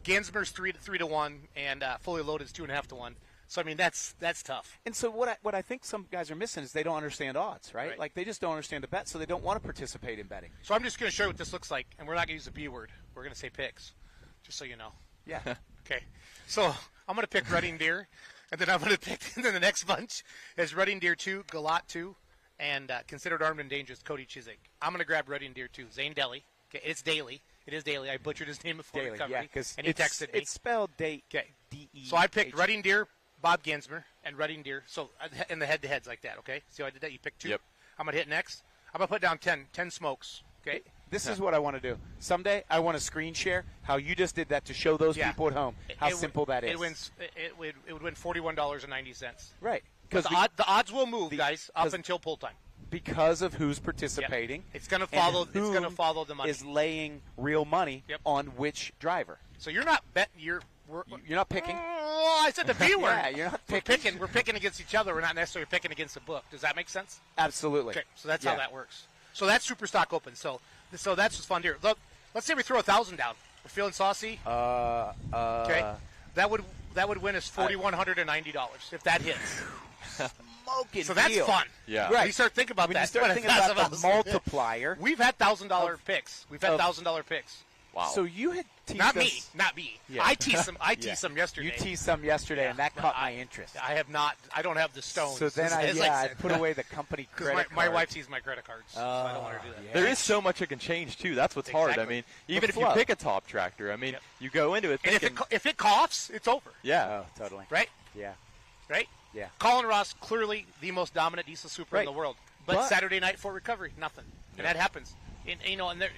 Gansmer's 3 to 1, and fully loaded is 2.5 to 1. So I mean that's tough. And so what I think some guys are missing is they don't understand odds, right? Right. Like they just don't understand the bet, so they don't want to participate in betting. So I'm just going to show you what this looks like, and we're not going to use the B word. We're going to say picks, just so you know. Yeah. Okay. So I'm going to pick Rutting Deer, and then I'm going to pick then the next bunch is Rutting Deer 2, Galat 2, and Considered Armed and Dangerous, Cody Chiswick. I'm going to grab Rutting Deer 2, Zane Daly. Okay, it's Daly. It is Daly. I butchered his name before Daily, recovery, yeah, because and he texted me. It's spelled date. Okay. D-E-H. So I picked Rutting Deer, Bob Gansmer, and Rutting Deer. So in the head-to-heads like that, okay? See how I did that? You picked 2. Yep. I'm going to hit next. I'm going to put down 10 smokes, okay? This is what I want to do. Someday I want to screen share how you just did that to show those Yeah. people at home how It would- simple that is. It would win $41.90. Right. But the odds will move, guys, up 'cause- until pull time. because of who's participating. It's going to and follow. It's who going to follow the money. is laying real money Yep. on which driver. So you're not betting. You're not picking. Oh, I said the B word. Yeah, you're not We're picking. picking. We're picking against each other. We're not necessarily picking against the book. Does that make sense? Absolutely. Okay, so that's Yeah. how that works. So that's Superstock Open. So that's what's fun here. Look, let's say we throw 1,000 down. We're feeling saucy. Okay, that would win us $4,190 if that hits. Smoking So that's deal. fun. Yeah. When you start thinking about When that, you start what thinking a about the thousand dollars. multiplier. We've had $1,000 picks. We've had of- $1,000 picks. Wow. So you had teased Not us. me. Not me. Yeah. I teased them. I Yeah. teased them yesterday. You teased some yesterday, and that but caught my interest. I have not. I don't have the stones. So then as I said. put away the company 'Cause credit my card. wife sees my credit cards, so I don't want her to do that. yeah. There is so much that can change too. That's what's hard. I Exactly. mean, even if you flow. pick a top tractor, I mean, Yep. you go into it And thinking, if it coughs, it's over, yeah, Oh, totally. right? Yeah. Right? Yeah. Colin Ross, clearly the most dominant diesel super in Right. the world, but But- Saturday night for recovery, nothing, and that happens. And there,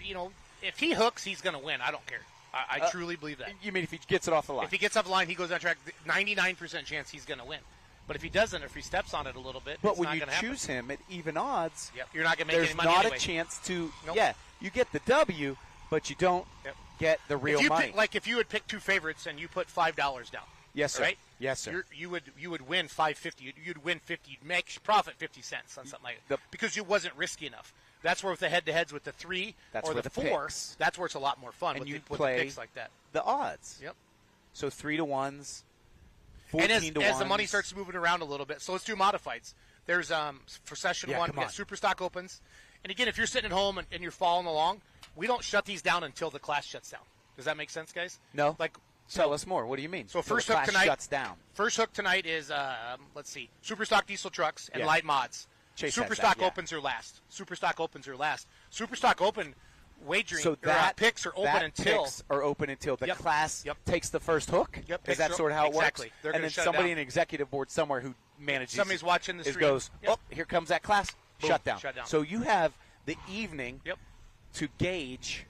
if he hooks, he's going to win. I don't care. I truly believe that. You mean if he gets it off the line? If he gets off the line, he goes on track. 99% chance he's going to win. But if he doesn't, if he steps on it a little bit, but it's when not you going to happen. choose him at even odds, Yep. You're not going to make there's any money not anyway. a chance to. Nope. Yeah, you get the W, but you don't Yep. get the real if you money. if you would pick 2 favorites and you put $5 down, Yes, sir. right? Yes, sir. You would win $5.50. You'd win 50. You'd make profit 50 cents on something like that because you wasn't risky enough. That's where with the head-to-heads with the 3 That's or where the the 4, picks. that's where it's a lot more fun And with, you with play the picks like that. the odds. Yep. So 3 to 1s, And 14 to 1s. as the money starts moving around a little bit, so let's do modifieds. There's for session Yeah, 1, come we got on. Superstock opens, and again, if you're sitting at home and you're following along, we don't shut these down until the class shuts down. Does that make sense, guys? No. Like Tell us more. What do you mean? So Till first the hook class tonight- shuts down. First hook tonight is let's see, Superstock diesel trucks and Yeah. light mods. Chase has Superstock that, yeah. opens are last. Superstock opens are last. Superstock open wagering So or, that picks are open that until picks are open until the Yep. class Yep. takes the first hook. Yep. Is Picks that are- sort of how it exactly. works? They're And gonna then shut it somebody down. in executive board somewhere who manages Somebody's watching the is stream. goes, Yep. oh, here comes that class. Boom. Shut down. Shut down. So you have the evening Yep. to gauge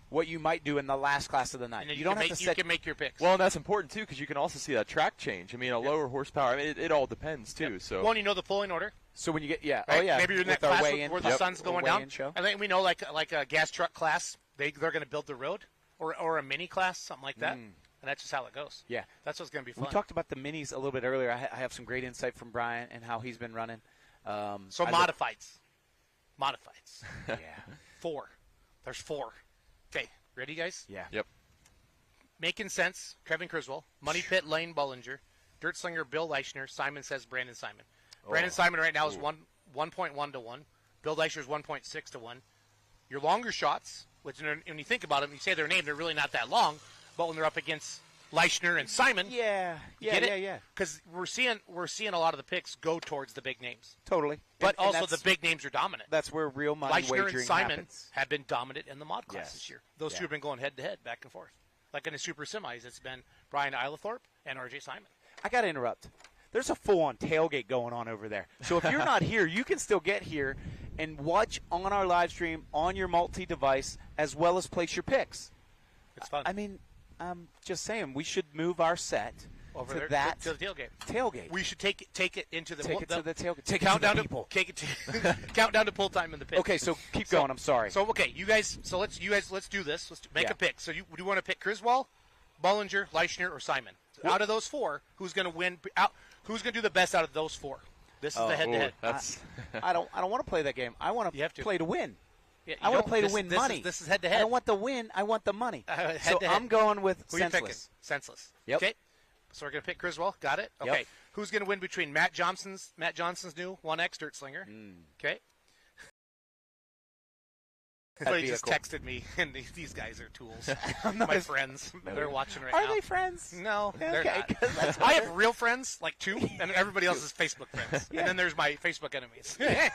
what you might do in the last class of the night. And then You don't have can to you set. can make your picks. well, and that's important too because you can also see that track change. I mean, a lower horsepower. I mean, it all depends too. So Well, you know the pulling order. So when you get Right? oh yeah, Maybe you're in that with our class weigh-in- where the Yep. sun's going weigh-in down. show. I think we know like a gas truck class, they're going to build the road, or a mini class, something like that, and that's just how it goes. Yeah. That's what's going to be fun. We talked about the minis a little bit earlier. I have some great insight from Brian and how he's been running. So I modifieds. yeah, 4. There's 4. Okay, ready, guys? yeah. yep. Making Sense, Kevin Criswell. Money Pit, Lane Bollinger. Dirt Slinger, Bill Leichner. Simon Says, Brandon Simon. Brandon Simon right now is 1.1 to 1. Bill Leichner's 1.6 to 1. Your longer shots, which when you think about them, you say their name, they're really not that long, but when they're up against Leichner and Simon. Yeah. Yeah. Because we're seeing a lot of the picks go towards the big names. Totally. But And also the big names are dominant. That's where real money Leichner wagering and Simon happens. have been dominant in the mod class Yes. this year. Those Yeah. two have been going head-to-head, back and forth. Like in the Super Semis, it's been Brian Eilethorpe and R.J. Simon. I got to interrupt. There's a full-on tailgate going on over there. So if you're not here, you can still get here and watch on our live stream on your multi-device as well as place your picks. It's fun. I mean, I'm just saying we should move our set Over to there that to the tailgate. tailgate. We should take it into the Take it to the tailgate. Take it count to the down people. Take it to count down to pull time in the pit. Okay, so keep going. I'm sorry. So you guys. So let's do this. Let's make Yeah. a pick. So do you want to pick Griswold, Bollinger, Leichner, or Simon? Out of those four, who's going to win? Who's going to do the best out of those four? This is the head-to-head. That's I don't want to play that game. I want You have to. play to win. Yeah, I want to play to this- win this money. This is head-to-head. I don't want the win. I want the money. So Head-to-head. I'm going with Who are you picking? senseless. Senseless. Yep. Okay. So we're going to pick Griswold. Got it? Yep. Okay. Who's going to win between Matt Johnson's new 1X Dirt Slinger? Okay. Somebody be a just cool- texted me, and these guys are tools. My friends. They're watching right Are now. they friends? No, they're Okay, not. 'cause that's I have real friends, like 2, and everybody else is Facebook friends. And then there's my Facebook enemies. Okay,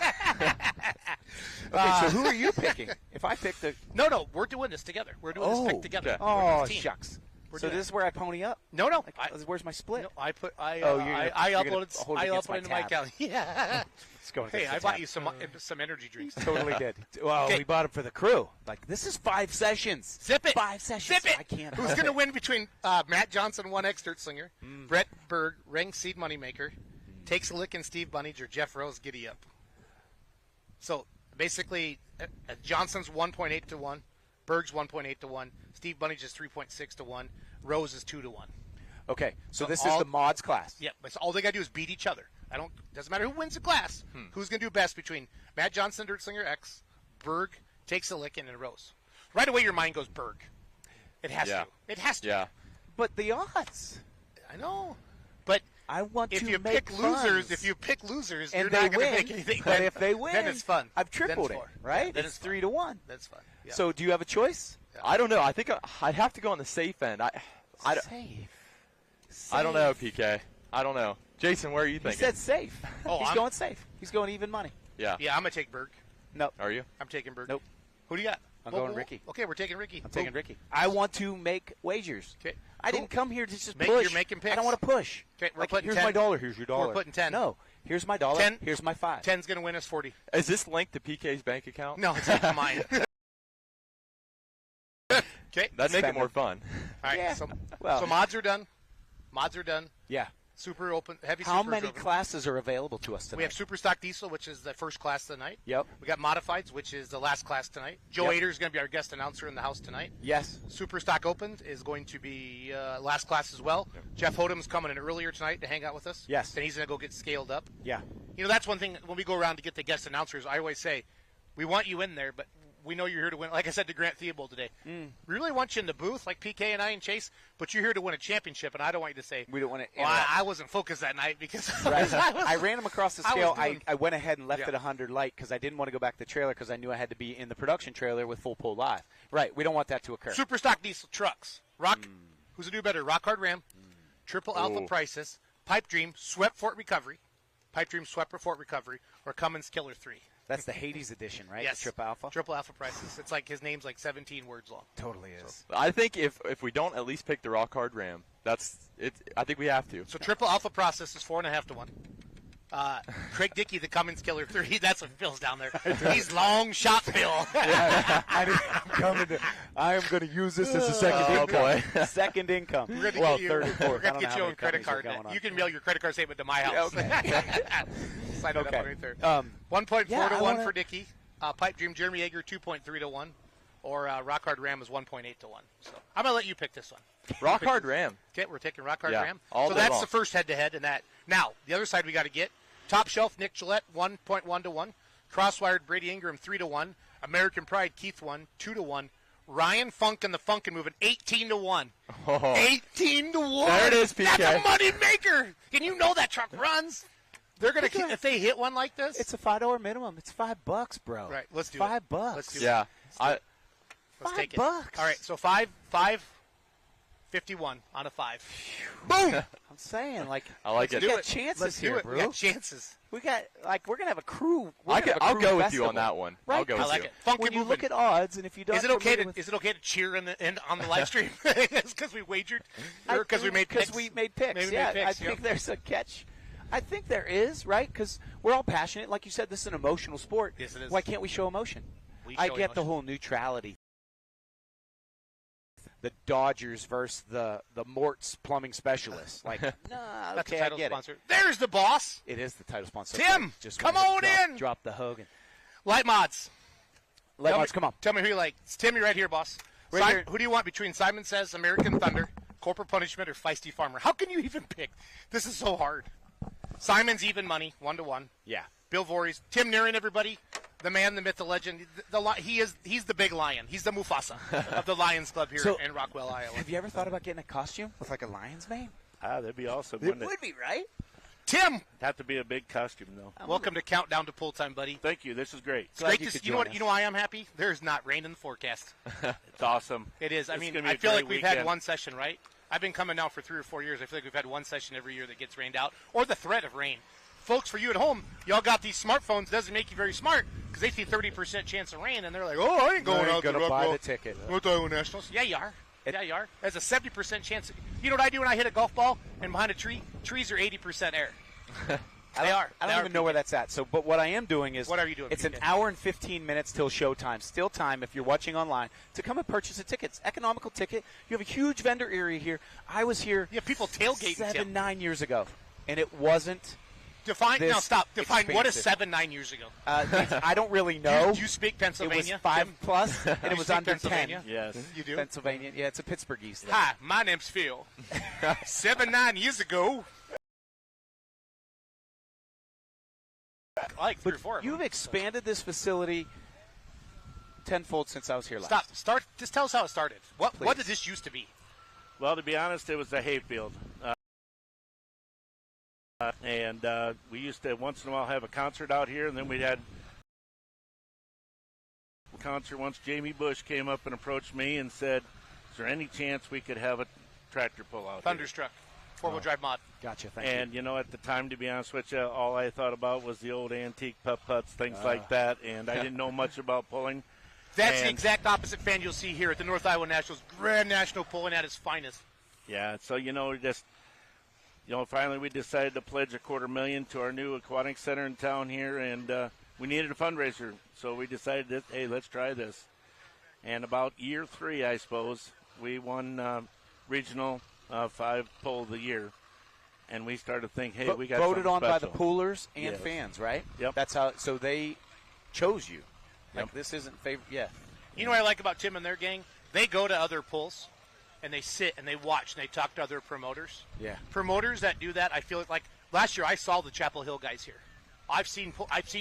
so who are you picking? If I pick the No, we're doing this together. We're doing this pick together. okay. We're doing oh this team. shucks. We're So doing this is where I pony up. No. Like, where's my split? No, I Oh, you're gonna uploaded. hold it I against my uploaded into my tab. account. Yeah. It's going Hey, against I the bought tab. you some energy drinks. Totally did. Well, Okay. we bought them for the crew. Like this is 5 sessions. Zip it. 5 sessions. Zip it. I can't. Who's going to win between Matt Johnson, 1X Dirt Slinger, Brett Berg, Ring Seed Moneymaker, Takes a Lick, and Steve Bunnage, or Jeff Rose, Giddy Up? So basically, Johnson's 1.8 to 1, Berg's 1.8 to 1, Steve Bunnage is 3.6 to 1, Rose is 2 to 1. Okay, so this is all- the mods class. Yeah, but all they got to do is beat each other. Doesn't matter who wins the class. Who's going to do best between Matt Johnson, Dirt Slinger X, Berg, Takes a Lick, and Rose? Right away, your mind goes Berg. It has Yeah. to. It has to. yeah. But the odds. I know. But I want if to you make pick losers, funds. you're and not they going to win, make anything. but if they win, then it's fun. I've Then tripled it's it, fun. right? Yeah, then it's it's 3 to 1. That's fun. Yeah. So do you have a choice? I don't know. I think I'd have to go on the safe end. I don't- Safe. I don't know, PK. I don't know. Jason, where are you He thinking? said safe. Oh, He's I'm- going safe. He's going even money. yeah. Yeah, I'm going to take Berg. No, Are you? I'm taking Berg. Nope. Who do you got? I'm going Ricky. Okay, we're taking Ricky. I'm taking Who? Ricky. I want to make wagers. Okay. I Cool. didn't come here to just Make- push. you're making picks. I don't want to push. Okay, we're Like, putting here's 10. my dollar. Here's your dollar. We're putting 10. No, here's my dollar. 10. Here's my 5. 10's going to win us 40. Is this linked to PK's bank account? No, it's not mine. Okay. That'd make it Spend more it. fun. All right. Yeah. So Well, mods are done. Mods are done. yeah. Super open. Heavy How supers many open. classes are available to us tonight? We have Super Stock Diesel, which is the first class of the night. Yep. We got Modifieds, which is the last class tonight. Joe Yep. Ader is going to be our guest announcer in the house tonight. Yes. Super Stock Open is going to be last class as well. Jeff Hodem's coming in earlier tonight to hang out with us. Yes. And he's going to go get scaled up. Yeah. You know, that's one thing when we go around to get the guest announcers, I always say, we want you in there, but we know you're here to win. Like I said to Grant Theobald today, we really want you in the booth, like PK and I and Chase, but you're here to win a championship, and I don't want you to say, We don't want to. well, I wasn't focused that night because Right. I I ran him across the I was scale. doing- I went ahead and left Yeah. it 100 light because I didn't want to go back to the trailer because I knew I had to be in the production trailer with full pull live. Right. We don't want that to occur. Super Stock Diesel trucks. Who's a do better? Rock Hard Ram, Triple Alpha Ooh. Prices, Pipe Dream, Swept Fort Recovery, Pipe Dream, Swept Fort Recovery, or Cummins Killer 3. That's the Hades edition, right? Yes. The Triple Alpha. Triple Alpha Prices. It's like his name's like 17 words long. Totally is. I think if we don't at least pick the rock hard ram, that's it. I think we have to. So Triple Alpha Process is 4.5 to 1. Craig Dickey, the Cummins Killer 3. That's what Phil's down there. He's long shot Phil. I am going to use this as a second Oh, income. boy. Second income. We're gonna Well, get you, third and fourth. we're I gonna don't get know you how a credit many card. companies are going You on. can mail your credit card statement to my house. Sign it up Okay. right there. 1.4 yeah, to I 1 wanna- for Dickey. Pipe Dream Jeremy Yeager 2.3 to 1. Or Rock Hard Ram is 1.8 to 1. So I'm gonna let you pick this one. Rock hard ram. Okay, we're taking Rock Hard Yeah, Ram. all So day that's long. the first head-to-head in that. Now, the other side we got to get. Top Shelf Nick Gillette 1.1 to 1. Crosswired Brady Ingram 3 to 1. American Pride Keith 2 to 1. Ryan Funk and the Funkin' Moving 18 to 1. Oh. 18 to 1. There it is, PK. That's a money maker. And you know that truck runs. They're gonna if they hit one like this. It's a $5 minimum. It's $5, bro. Right, let's do it. $5. Let's do it. Yeah. Let's take it. $5. All right, so five 51 on a 5. Boom! I'm saying, like, I like Let's it. do we got it. chances Let's here, do it. bro. We got chances. We got, like, we're gonna have a crew. I'll go with you on that one. Right? I'll go I with like you. it. Funky When you movement. look at odds, and if you don't, Is it okay to cheer on the live stream? Because we wagered, or because we made picks? Because we made picks. Maybe yeah, made picks, I think there's a catch. I think there is, right? Because we're all passionate. Like you said, this is an emotional sport. Yes, it is. Why can't we show emotion? We I show get the emotion. whole neutrality. The Dodgers versus the Mort's plumbing specialist. Like, nah, That's okay, the title I get sponsor. There's the boss. it. It is the title sponsor. Tim, Just come wanted to on in. Drop the Hogan. Light mods. Come on. Tell me who you like. It's Timmy right here, boss. Right here. Who do you want between Simon Says, American Thunder, Corporate Punishment, or Feisty Farmer? How can you even pick? This is so hard. Simon's even money, 1-1. Yeah. Bill Voorhees, Tim Nearing, everybody. The man, the myth, the legend. He's the big lion. He's the Mufasa of the Lions Club here So- in Rockwell, Iowa. Have you ever thought about getting a costume with like a lion's mane? That'd be awesome, It wouldn't it? would be, right? Tim, Have to be a big costume, though. welcome to Countdown to Pull Time, buddy. Thank you. This is great. It's great you to see. could You know join what? us. You know why I'm happy? There's not rain in the forecast. It's awesome. It is. I It's mean, gonna be I a feel great like we've had weekend. one session, right? I've been coming now for 3 or 4 years. I feel like we've had one session every year that gets rained out, or the threat of rain. Folks, for you at home, y'all got these smartphones. Doesn't make you very smart because they see 30% chance of rain, and they're like, "Oh, I ain't going out to gonna buy Rockwell. the ticket. North Iowa Nationals." Yeah, you are. Yeah, you are. There's a 70% chance. You know what I do when I hit a golf ball and behind a tree? Trees are 80% air. They are. I They don't are, even know where that's at. So, but what I am doing is, What are you doing, It's an PK? hour and 15 minutes till showtime. Still time if you're watching online to come and purchase a ticket. It's economical ticket. You have a huge vendor area here. I was here You have people tailgating, Tim. 9 years ago, and it wasn't. Define. this Now stop. Define what is expansive. 7-9 years ago. I don't really know. Do you speak It Pennsylvania? was 5 Tim? plus, and You it was speak under 10. Pennsylvania? Yes. You do. Pennsylvania. Yeah, it's a Pittsburghese thing. Hi, my name's Phil. 7-9 years ago. I like 3 or 4 of them. You've expanded this facility tenfold since I was here last. Stop. Start. Just tell us how it started. What Please. did this used to be? Well, to be honest, it was a hayfield. And we used to once in a while have a concert out here, and then we had a concert once. Jamie Bush came up and approached me and said, "Is there any chance we could have a tractor pull out here?" Thunderstruck. 4-wheel drive mod. Gotcha. Thank And you know, at the time, to be honest with you, all I thought about was the old antique putt-putts, things like that, and I didn't know much about pulling. That's the And- exact opposite fan you'll see here at the North Iowa Nationals. Grand National pulling at its finest. Yeah, so finally we decided to pledge $250,000 to our new aquatic center in town here, and we needed a fundraiser, so we decided that, hey, let's try this. And about year 3, I suppose, we won regional 5 pull of the year, and we started to think, hey, we got voted something on by the special. poolers and Yes. fans, right? Yep. That's how. So they chose you. Like Yep. this isn't favorite. Yeah. You know what I like about Tim and their gang? They go to other pulls, and they sit and they watch and they talk to other promoters. Yeah. Promoters that do that, I feel like last year I saw the Chapel Hill guys here. I've seen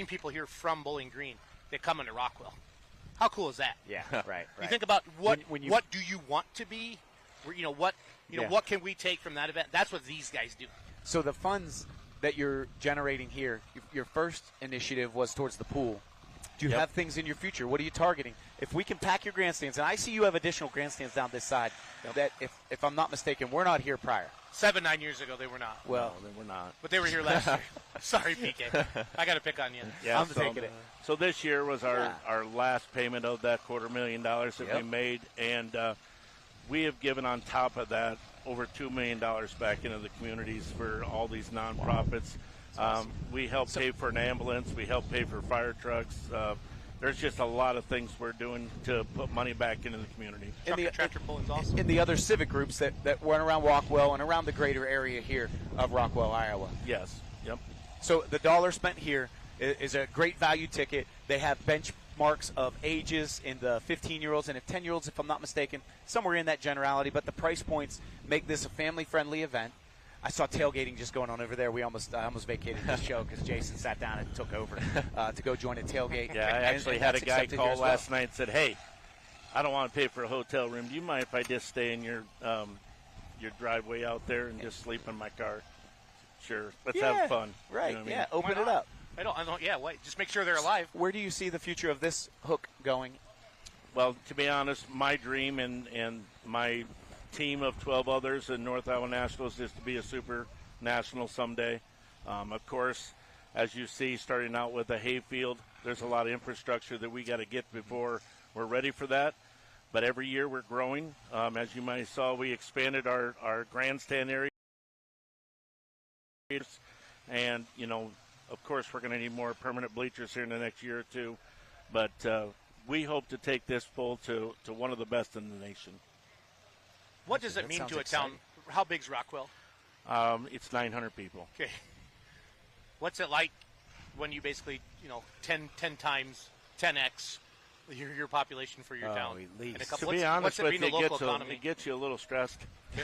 people here from Bowling Green that come into Rockwell. How cool is that? Yeah. Right. You think about what When you- what do you want to be? What Yeah. what can we take from that event? That's what these guys do. So the funds that you're generating here, your first initiative was towards the pool. Do you Yep. have things in your future? What are you targeting? If we can pack your grandstands, and I see you have additional grandstands down this side, that if I'm not mistaken, we're not here prior. 7-9 years ago they were not, Well, No, we're not. but they were here last year. Sorry, PK. I got to pick on you. Yeah, I'm taking it. So this year was our, Yeah. our last payment of that $250,000 that Yep. we made, and we have given on top of that over $2 million back into the communities for all these nonprofits. We help pay for an ambulance. We help pay for fire trucks. There's just a lot of things we're doing to put money back into the community. Tractor pulling's awesome. in the other civic groups that went around Rockwell and around the greater area here of Rockwell, Iowa. Yes. Yep. So the dollar spent here is a great value ticket. They have benchmarks of ages in the 15-year-olds and 10-year-olds, if I'm not mistaken, somewhere in that generality. But the price points make this a family-friendly event. I saw tailgating just going on over there. I almost vacated the show because Jason sat down and took over to go join a tailgate. Yeah, I actually And had a that's guy accepted here call as well. last night and said, "Hey, I don't want to pay for a hotel room. Do you mind if I just stay in your driveway out there and just sleep in my car?" Sure. Let's Yeah, have fun. Right, You know what I mean? yeah, open Why it not? up. I don't. Yeah, wait. Just make sure they're alive. Where do you see the future of this hook going? Well, to be honest, my dream and my team of 12 others in North Iowa Nationals just to be a super national someday. Of course, as you see, starting out with a hayfield, there's a lot of infrastructure that we got to get before we're ready for that. But every year we're growing. As you might have saw, we expanded our grandstand area. And, of course, we're going to need more permanent bleachers here in the next year or two. But we hope to take this pool to one of the best in the nation. What does it mean to a town? How big's Rockwell? It's 900 people. Okay. What's it like when you basically, 10 times 10x your population for your town? At least. To be honest with you, economy? it gets you a little stressed.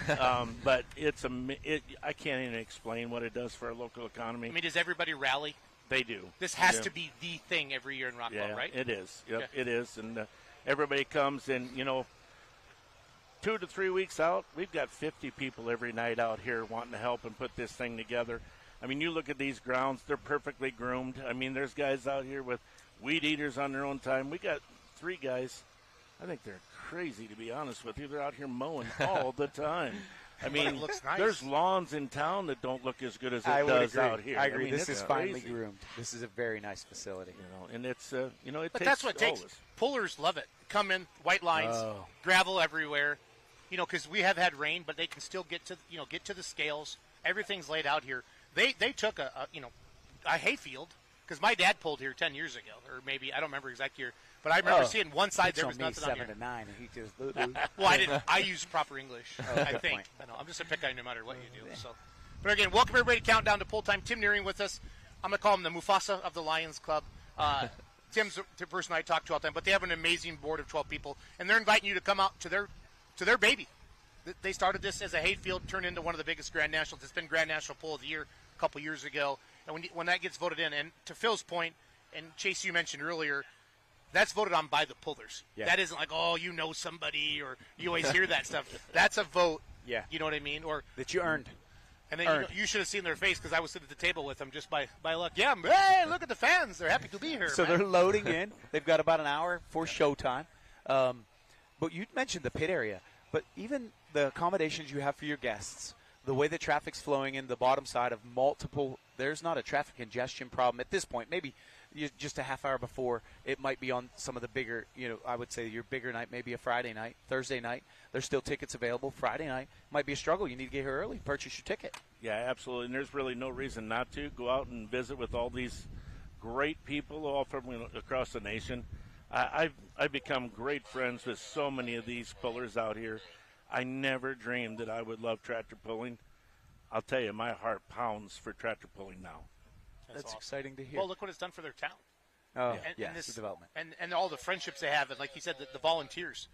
But I can't even explain what it does for our local economy. I mean, does everybody rally? They do. This has to be the thing every year in Rockwell, right? It is. Yep, Okay. it is. And everybody comes in, 2 to 3 weeks out, we've got 50 people every night out here wanting to help and put this thing together. I mean, you look at these grounds, they're perfectly groomed. I mean, there's guys out here with weed eaters on their own time. We got 3 guys. I think they're crazy, to be honest with you. They're out here mowing all the time. I mean, it looks nice. There's lawns in town that don't look as good as I it would does agree. out here. I agree. mean, This it's is finely crazy. groomed. This is a very nice facility. And it's, it But takes that's what it takes. all this. Pullers love it. Come in, white lines, gravel everywhere. Because we have had rain, but they can still get to the scales. Everything's laid out here. They took a hayfield, because my dad pulled here 10 years ago, or maybe, I don't remember exact year, but I remember seeing one side there was nothing on here. 7 to 9, and he just. Well, I didn't. I use proper English. I good think. point. I know. I'm just a pick guy no matter what you do. So, but again, welcome everybody to Countdown to Pull Time. Tim Nearing with us. I'm gonna call him the Mufasa of the Lions Club. Tim's the person I talk to all the time, but they have an amazing board of 12 people, and they're inviting you to come out to their baby. They started this as a hayfield, turned into one of the biggest Grand Nationals. It's been Grand National Pull of the Year a couple years ago, and when that gets voted in, and to Phil's point, and Chase, you mentioned earlier, that's voted on by the pullers. Yeah. That isn't like, somebody, or you always hear that stuff. That's a vote. Yeah. You know what I mean? Or that you earned. and then you should have seen their face, because I was sitting at the table with them just by luck. Yeah, hey, look at the fans. They're happy to be here. So man. they're loading in. They've got about an hour for showtime. But you mentioned the pit area. But even the accommodations you have for your guests, the way the traffic's flowing in the bottom side of multiple, there's not a traffic congestion problem at this point. Maybe just a half hour before, it might be on some of the bigger, I would say your bigger night, maybe a Friday night, Thursday night. There's still tickets available. Friday night might be a struggle. You need to get here early, purchase your ticket. Yeah, absolutely. And there's really no reason not to go out and visit with all these great people all from across the nation. I've become great friends with so many of these pullers out here. I never dreamed that I would love tractor pulling. I'll tell you, my heart pounds for tractor pulling now. That's awesome. exciting to hear. Well, look what it's done for their town. Oh, and the development. And all the friendships they have, and like you said, the volunteers.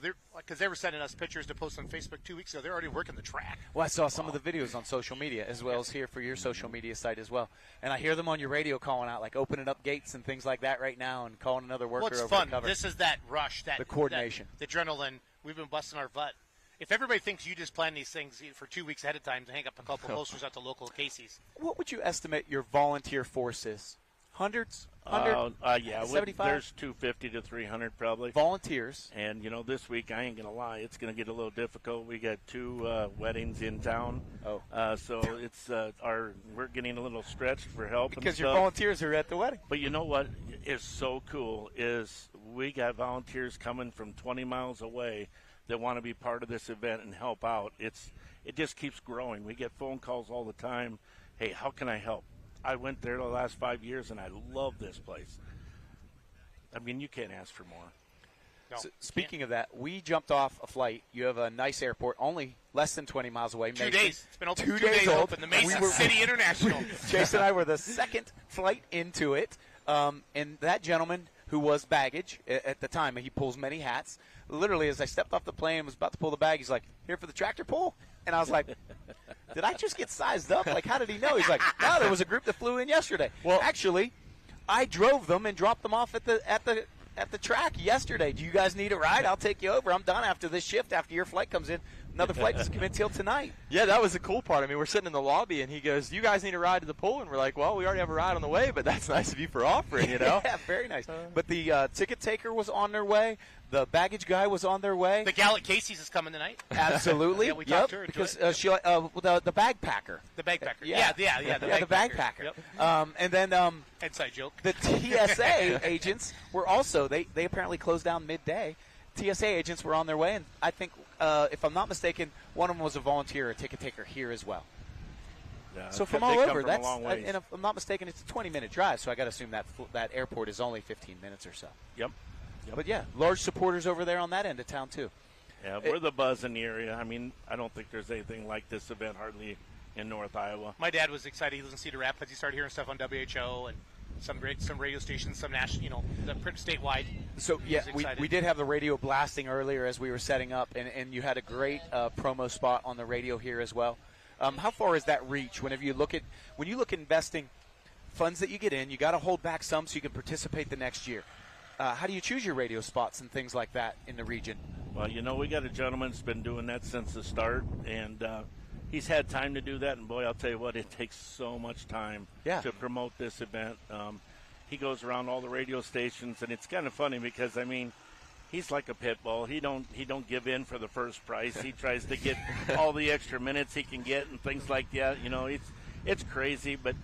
They're because they were sending us pictures to post on Facebook 2 weeks ago. They're already working the track. Well, I saw some of the videos on social media as well as here for your social media site as well. And I hear them on your radio calling out, like opening up gates and things like that right now and calling another worker Well, it's over fun. to cover. This is that rush, The coordination. the adrenaline. We've been busting our butt. If everybody thinks you just plan these things for 2 weeks ahead of time to hang up a couple posters at the local Casey's. What would you estimate your volunteer force is? Hundreds? 75? There's 250 to 300 probably. Volunteers. And, this week, I ain't going to lie, it's going to get a little difficult. We got 2 weddings in town. So it's we're getting a little stretched for help. Because and your stuff. volunteers are at the wedding. But you know what is so cool is we got volunteers coming from 20 miles away that want to be part of this event and help out. It just keeps growing. We get phone calls all the time. Hey, how can I help? I went there the last 5 years, and I love this place. I mean, you can't ask for more. No, So, speaking of that, we jumped off a flight. You have a nice airport, only less than 20 miles away. 2 Mason. days. It's been open 2 2 days old. open. The Mason We were- City International. Chase and I were the second flight into it, and that gentleman who was baggage at the time, he pulls many hats. Literally, as I stepped off the plane and was about to pull the bag, he's like, "Here for the tractor pull?" And I was like, "Did I just get sized up? Like, how did he know?" He's like, "No, there was a group that flew in yesterday." Well, actually, I drove them and dropped them off at the track yesterday. Do you guys need a ride? I'll take you over. I'm done after this shift. After your flight comes in, Another flight doesn't come in till tonight. Yeah, that was the cool part. I mean, we're sitting in the lobby, and he goes, "You guys need a ride to the pool?" And we're like, "Well, we already have a ride on the way, but that's nice of you for offering, you know." Yeah, very nice. But the ticket taker was on their way. The baggage guy was on their way. The gal at Casey's is coming tonight. Absolutely. Yeah, we talked to her. Because the bag packer. The bag packer. Yeah. The bag packer. Yep. And then Inside joke. the TSA agents were also, they apparently closed down midday. TSA agents were on their way, and I think, if I'm not mistaken, one of them was a volunteer, a ticket taker here as well. Yeah, So from all over, that's, and if I'm not mistaken, it's a 20-minute drive, so I got to assume that airport is only 15 minutes or so. Yep. But yeah, large supporters over there on that end of town too. Yeah, we're the buzz in the area. I mean, I don't think there's anything like this event hardly in North Iowa. My dad was excited. He lives in Cedar Rapids. He started hearing stuff on WHO and some radio stations, some national, the print statewide. So yeah, we did have the radio blasting earlier as we were setting up, and you had a great promo spot on the radio here as well. How far is that reach? When you look at investing funds that you get in, you got to hold back some so you can participate the next year. How do you choose your radio spots and things like that in the region? Well, we got a gentleman that's been doing that since the start, and he's had time to do that. And boy, I'll tell you what, it takes so much time to promote this event. He goes around all the radio stations, and it's kind of funny because he's like a pit bull. He don't give in for the first price. He tries to get all the extra minutes he can get and things like that. It's crazy, but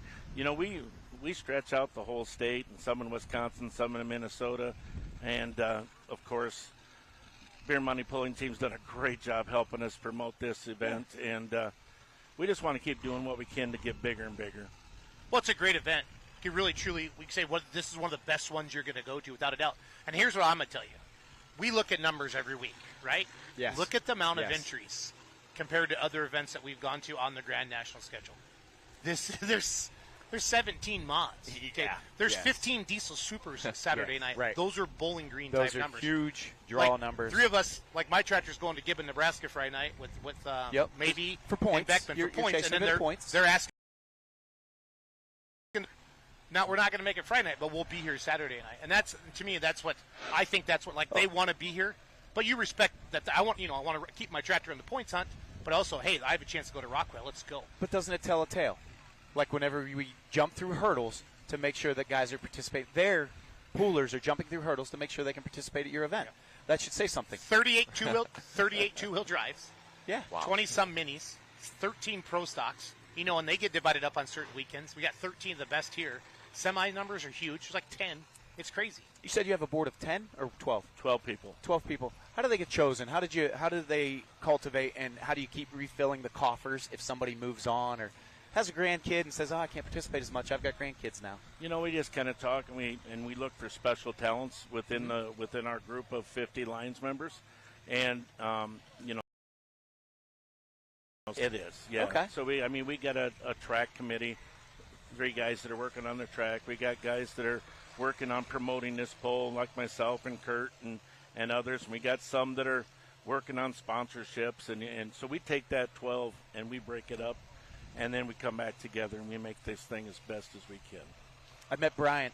we stretch out the whole state, and some in Wisconsin, some in Minnesota, and of course, Beer Money Pulling Team's done a great job helping us promote this event, and we just want to keep doing what we can to get bigger and bigger. Well, it's a great event. You really, truly, we can say this is one of the best ones you're going to go to, without a doubt. And here's what I'm going to tell you. We look at numbers every week, right? Yes. Look at the amount of entries compared to other events that we've gone to on the Grand National schedule. There's 17 mods. Okay? Yeah. There's 15 Diesel Supers on Saturday night. Right. Those are Bowling Green Those type are numbers. huge draw like, numbers. Three of us, like my tractor's going to Gibbon, Nebraska Friday night with maybe for points. and Beckman You're for points, chasing and then points. they're asking. Now we're not going to make it Friday night, but we'll be here Saturday night, and that's to me. That's what I think. That's what they want to be here, but you respect that. I want to keep my tractor in the points hunt, but also, hey, I have a chance to go to Rockwell. Let's go. But doesn't it tell a tale? Like whenever we jump through hurdles to make sure that guys are participating, their poolers are jumping through hurdles to make sure they can participate at your event. Yeah. That should say something. 38 two-wheel drives. Yeah. Wow. 20-some minis, 13 pro stocks. And they get divided up on certain weekends. We got 13 of the best here. Semi numbers are huge. There's like 10. It's crazy. You said you have a board of 10 or 12? 12 people. 12 people. How do they get chosen? How do they cultivate, and how do you keep refilling the coffers if somebody moves on or has a grandkid and says, I can't participate as much. I've got grandkids now. We just kind of talk, and we look for special talents within our group of 50 Lions members, and it is, yeah. Okay. So we got a track committee, 3 guys that are working on the track. We got guys that are working on promoting this pole, like myself and Kurt and others. And we got some that are working on sponsorships, and so we take that 12 and we break it up. And then we come back together and we make this thing as best as we can. I met Brian.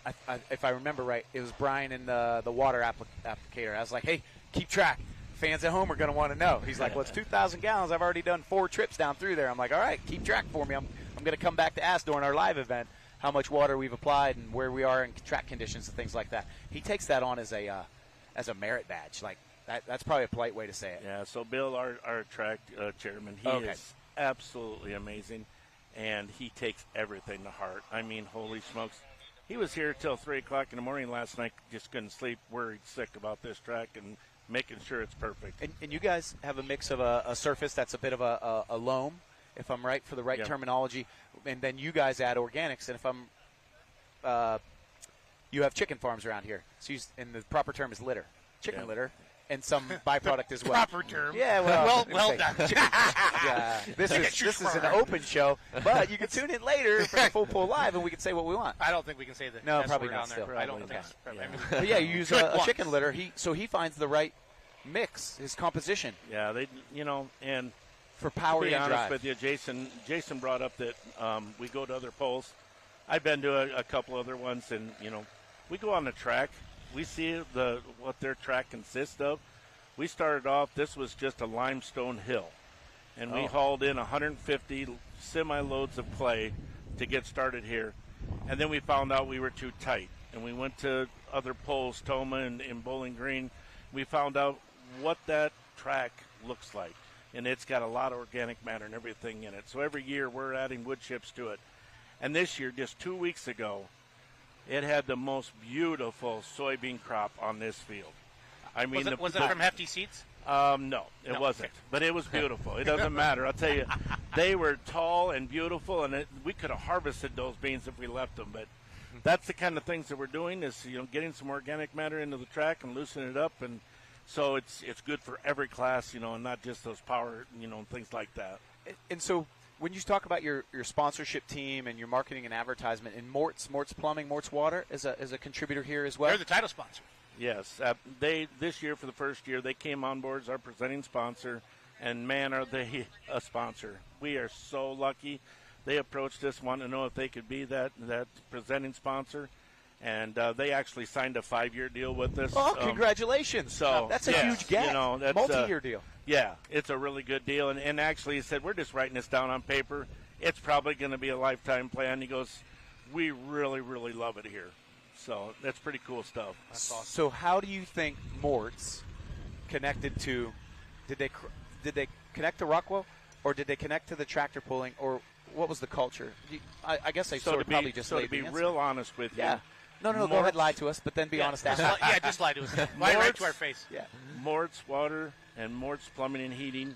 If I remember right, it was Brian in the water applicator. I was like, hey, keep track. Fans at home are going to want to know. He's like, well, it's 2,000 gallons. I've already done 4 trips down through there. I'm like, all right, keep track for me. I'm going to come back to ask during our live event how much water we've applied and where we are in track conditions and things like that. He takes that on as a merit badge. Like that's probably a polite way to say it. Yeah. So Bill, our track chairman, he is absolutely amazing, and he takes everything to heart. Holy smokes. He was here till 3 o'clock in the morning last night, just couldn't sleep, worried sick about this track and making sure it's perfect. And you guys have a mix of a surface that's a bit of a loam, if I'm right, for the right terminology, and then you guys add organics, and if I'm you have chicken farms around here, so and the proper term is litter, chicken litter. And some byproduct as well. Proper term. Yeah, well done. Yeah, this is an open show, but you can tune in later for the Full Pull Live, and we can say what we want. I don't think we can say that. No, probably not. Still, I don't think. But yeah, you use a chicken litter. So he finds the right mix, his composition. Yeah, and for power to be and honest drive. with you, Jason brought up that we go to other polls. I've been to a couple other ones, and we go on the track. We see what their track consists of. We started off, this was just a limestone hill. and we hauled in 150 semi-loads of clay to get started here. And then we found out we were too tight, and we went to other poles, Toma and Bowling Green. We found out what that track looks like, and it's got a lot of organic matter and everything in it. So every year we're adding wood chips to it. And this year, just 2 weeks ago, it had the most beautiful soybean crop on this field. I mean, was it from Hefty Seeds? No, it wasn't. But it was beautiful. It doesn't matter. I'll tell you, they were tall and beautiful, and we could have harvested those beans if we left them. But that's the kind of things that we're doing is, getting some organic matter into the track and loosening it up. And so it's good for every class, and not just those power, things like that. And so when you talk about your sponsorship team and your marketing and advertisement, and Mort's Plumbing, Mort's Water is a contributor here as well? They're the title sponsor. Yes. This year, for the first year, they came on board as our presenting sponsor, and man, are they a sponsor. We are so lucky. They approached us, wanting to know if they could be that presenting sponsor, and they actually signed a 5-year deal with us. Oh, congratulations. So that's a huge get. That's multi-year deal. Yeah, it's a really good deal. And actually, he said, we're just writing this down on paper. It's probably going to be a lifetime plan. He goes, we really, really love it here. So that's pretty cool stuff. That's awesome. So how do you think Mort's connected to – did they connect to Rockwell, or did they connect to the tractor pulling, or what was the culture? I guess they probably just laid the to be answer. real honest with you. Yeah. No, go ahead, lie to us, but then be honest after. Just lie to us. Lie right to our face. Yeah. Mort's Water and Mort's Plumbing and Heating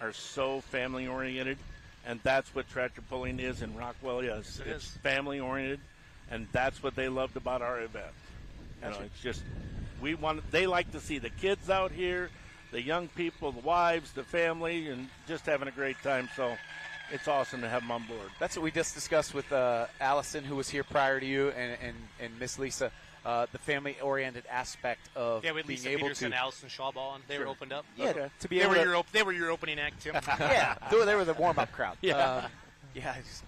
are so family-oriented, and that's what tractor pulling is in Rockwell. Yes, it's family-oriented, and that's what they loved about our event. It's just they like to see the kids out here, the young people, the wives, the family, and just having a great time. So it's awesome to have them on board. That's what we just discussed with Allison, who was here prior to you, and Miss Lisa. The family-oriented aspect of with being Lisa able Peterson, to. Allison Schwaball, and they were opened up. Yeah, Okay. to be They able were, to. they were your opening act, Tim. Yeah, they were the warm-up crowd. Yeah. I just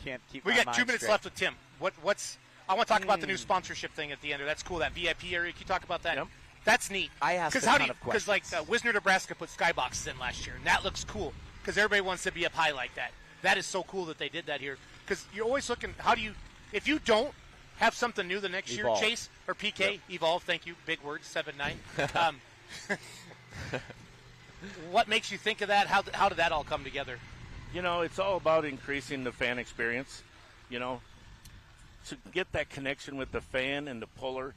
can't keep. We my got mind 2 minutes straight. left with Tim. What's? I want to talk about the new sponsorship thing at the end. That's cool. That VIP area. Can you talk about that? Yep. That's neat. I asked a how ton do of because questions. Wisner, Nebraska put skyboxes in last year, and that looks cool because everybody wants to be up high like that. That is so cool that they did that here because you're always looking. How do you? If you don't have something new the next Evolve. year, Chase or PK, evolve. Thank you. Big words. 7-9. What makes you think of that? How did that all come together? It's all about increasing the fan experience. To get that connection with the fan and the puller,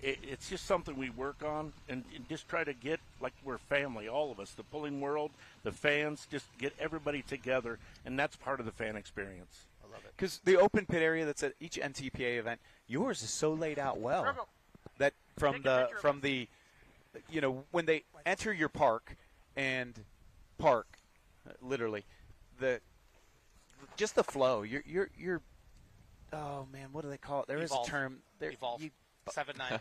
it's just something we work on and just try to get like we're family, all of us, the pulling world, the fans, just get everybody together, and that's part of the fan experience. I love it. Because the open pit area that's at each NTPA event, yours is so laid out well that from the when they enter your park and literally just the flow. You're oh man, what do they call it? There Evolve. is a term. Evolve. 7-9.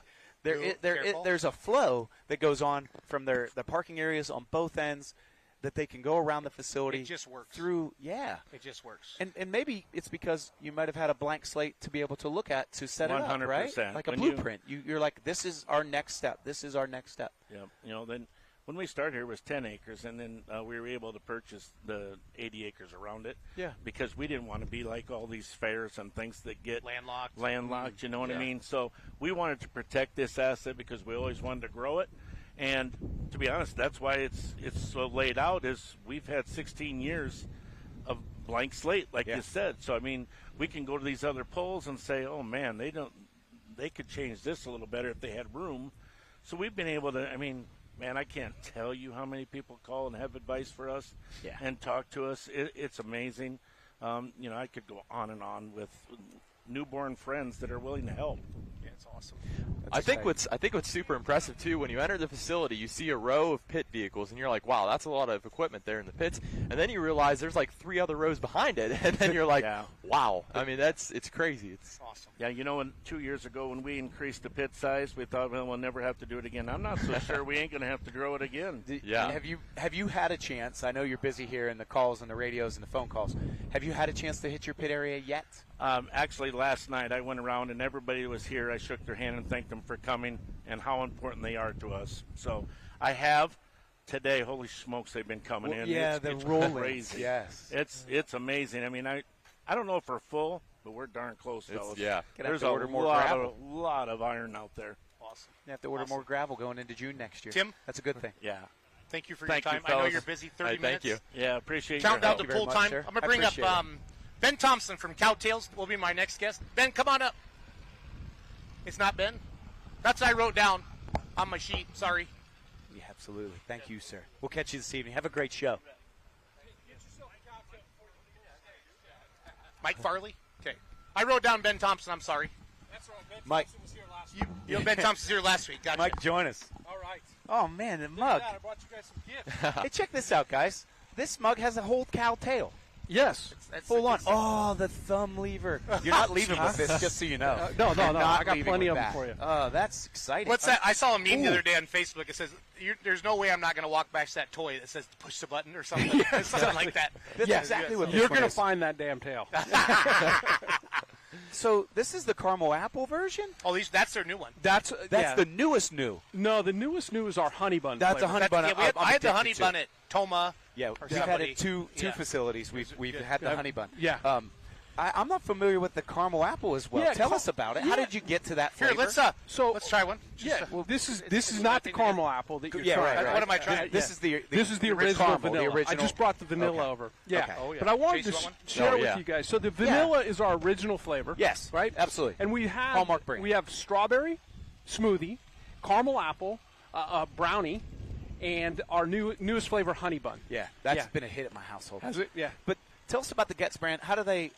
There's a flow that goes on from the parking areas on both ends that they can go around the facility. It just works. It just works. And maybe it's because you might have had a blank slate to be able to look at to set it up, right? 100%. Like a When blueprint. You're like, this is our next step. This is our next step. Yeah. Then when we started here, it was 10 acres, and then we were able to purchase the 80 acres around it. Yeah. Because we didn't want to be like all these fairs and things that get landlocked. You know what I mean? So we wanted to protect this asset because we always wanted to grow it. And to be honest, that's why it's so laid out. Is we've had 16 years of blank slate, like you said. So I mean, we can go to these other polls and say, oh man, they could change this a little better if they had room. So we've been able to. I mean, man, I can't tell you how many people call and have advice for us and talk to us. It's amazing. I could go on and on with newborn friends that are willing to help. Yeah, it's awesome. I think what's super impressive too, when you enter the facility, you see a row of pit vehicles, and you're like, wow, that's a lot of equipment there in the pits. And then you realize there's like 3 other rows behind it, and then you're like, wow. I mean, it's crazy. It's awesome. Yeah, 2 years ago when we increased the pit size, we thought, well, we'll never have to do it again. I'm not so sure we ain't going to have to grow it again. Yeah. Have you had a chance? I know you're busy here in the calls and the radios and the phone calls. Have you had a chance to hit your pit area yet? Actually, last night I went around and everybody was here. I shook their hand and thanked them for coming and how important they are to us. So I have today. Holy smokes, they've been coming in. Yeah, it's rolling. crazy. Yes. It's amazing. I mean, I don't know if we're full, but we're darn close, fellas. Yeah. There's to order more lot gravel. of iron out there. Awesome. You have to order more gravel going into June next year. Tim? That's a good thing. Yeah. Thank you for Thank your you, time. I know fellas. you're busy. 30 Hey, minutes. thank you. Yeah, appreciate Count your down help. to very pull much, time. sir. I'm going to I bring up appreciate Ben Thompson from Cowtails will be my next guest. Ben, come on up. It's not Ben? That's what I wrote down on my sheet. Sorry. Yeah, absolutely. Thank you, sir. We'll catch you this evening. Have a great show. Mike Farley? Okay. I wrote down Ben Thompson. I'm sorry. That's right. Ben Mike. Thompson was here last You know, Ben Thompson was here last week. Gotcha. Mike, join us. week. All right. Oh, man, the Look mug. at that. I brought you guys some gifts. Hey, check this out, guys. This mug has a whole cow tail. Yes. That's Full the on. good stuff. Oh, the thumb lever. You're not leaving with this, just so you know. No, You're no. not I got leaving plenty with of them that. for you. Oh, that's exciting. What's that? I saw a meme Ooh. the other day on Facebook. It says, "There's no way I'm not going to walk past that toy that says push the button or something, something like that." That's Yeah, exactly what You're this one going to is. find that damn tail. So this is the caramel apple version? Oh, that's their new one. That's That's the newest new. No, the newest new is our honey bun. That's flavor. a honey bun. Yeah, I'm I had the addicted honey to. bun at Toma. Yeah, or we've had somebody. it two Yeah. facilities. We've had the honey bun. Yeah. I'm not familiar with the caramel apple as well. Yeah, Tell us about it. How yeah. did you get to that Here, flavor? let's try one. Yeah, well, this is not the caramel apple that you're Yeah, trying. right, right. What am I trying? This is the This is the rich original caramel, vanilla. The original. I just brought the vanilla Okay. over. Yeah. Okay. Oh, yeah. But I wanted Chase, to you want one? share Oh, with yeah. you guys. So the vanilla is our original flavor. Yes, Right? absolutely. And we have Hallmark brand. We have strawberry, smoothie, caramel apple, brownie, and our newest flavor, honey bun. Yeah, that's Yeah. been a hit at my household. Has it? Yeah. But tell us about the Getz brand. How do they?